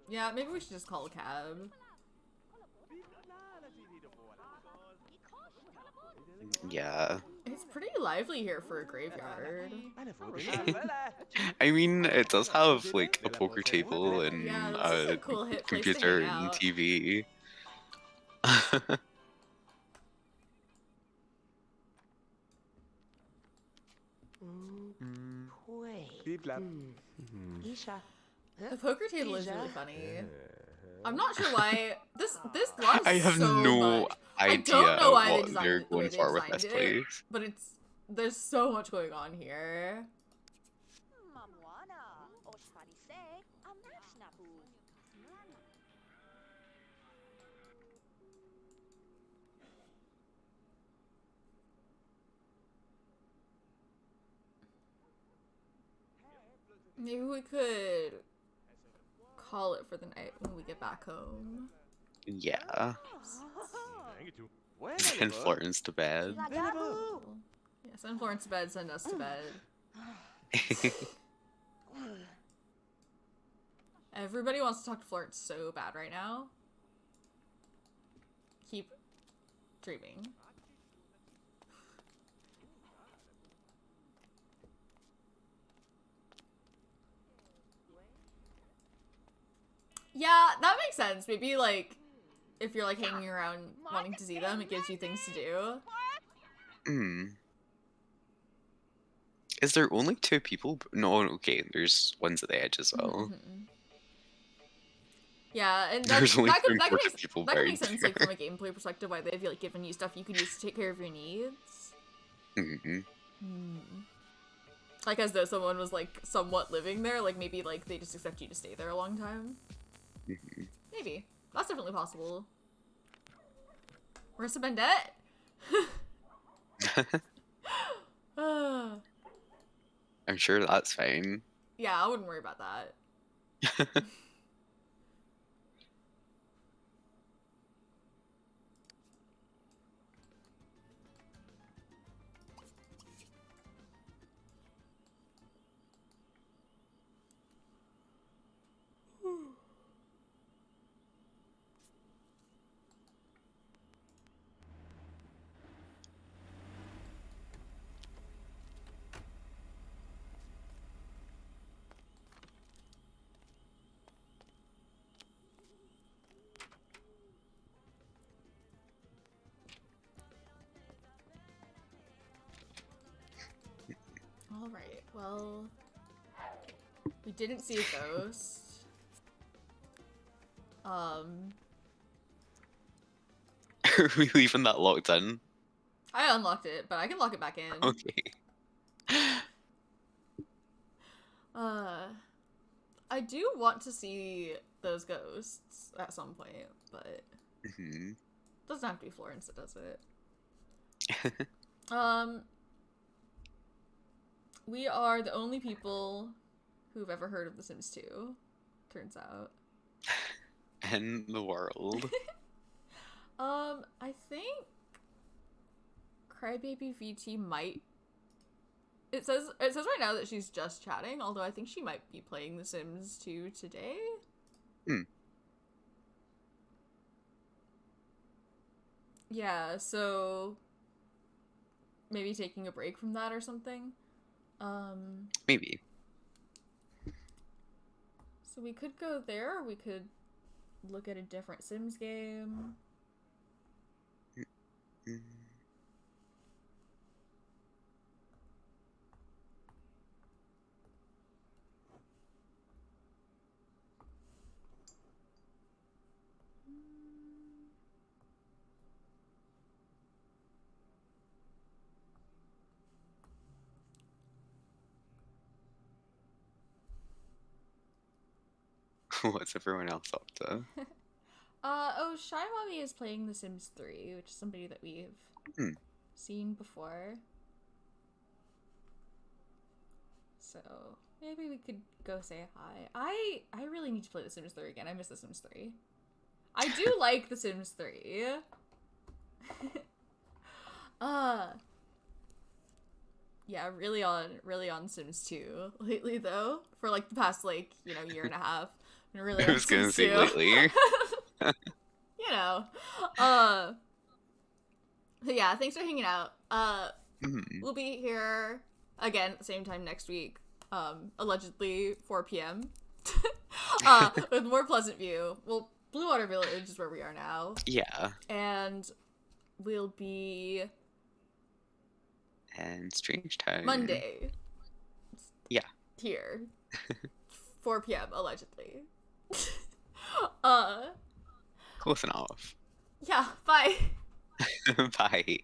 Yeah, maybe we should just call a cab. Yeah. It's pretty lively here for a graveyard. I mean, it does have like a poker table and Yeah, this is a a cool hit place to computer hang and out. TV. Beep lap. Isha. The poker table is really funny. I'm not sure why this lot is I have so no much. idea I don't know why they what designed they're it the way going they for with designed this it, place. but there's so much going on here. Maybe we could call it for the night when we get back home. Yeah. Bueno, Send Florence to bed. Gabu. Yeah, send Florence to bed, send us to bed. Everybody wants to talk to Florence so bad right now. Keep dreaming. Yeah, that makes sense. Maybe, like, if you're, like, hanging around wanting to see them, it gives you things to do. Hmm. Is there only 2 people? No, okay, there's one's at the edge as well. Mhm. Yeah, and There's only that 2 could important people that could buried make sense, like, from a gameplay perspective, why they've, like, given you stuff you can use to take care of your needs. Mm-hmm. Like, as though someone was, like, somewhat living there, like, maybe, like, they just expect you to stay there a long time. Mm-hmm. Maybe. That's definitely possible. Marissa Bendette? I'm sure that's fine. Yeah, I wouldn't worry about that. Alright, well... We didn't see a ghost. Are we leaving that locked in? I unlocked it, but I can lock it back in. Okay. I do want to see those ghosts at some point, but Mm-hmm. doesn't have to be Florence that does it. We are the only people who've ever heard of The Sims 2, turns out. In the world. I think Crybaby VT might. It says right now that she's just chatting, although I think she might be playing The Sims 2 today. Yeah, so maybe taking a break from that or something. Maybe. So we could go there, or we could look at a different Sims game. What's everyone else up to? Shy Mommy is playing The Sims 3, which is somebody that we've seen before. So maybe we could go say hi. I really need to play The Sims 3 again. I miss The Sims 3. I do like The Sims 3. Yeah, really on Sims 2 lately though. For like the past year and a half. I'm really I was gonna say lately. You know. So yeah, thanks for hanging out. We'll be here again at the same time next week. Allegedly 4 p.m. With more Pleasantview. Well, Blue Water Village is where we are now. Yeah. And we'll be and Strange Town. Monday. Yeah. Here. 4 p.m. allegedly. Close enough. Yeah, bye. Bye.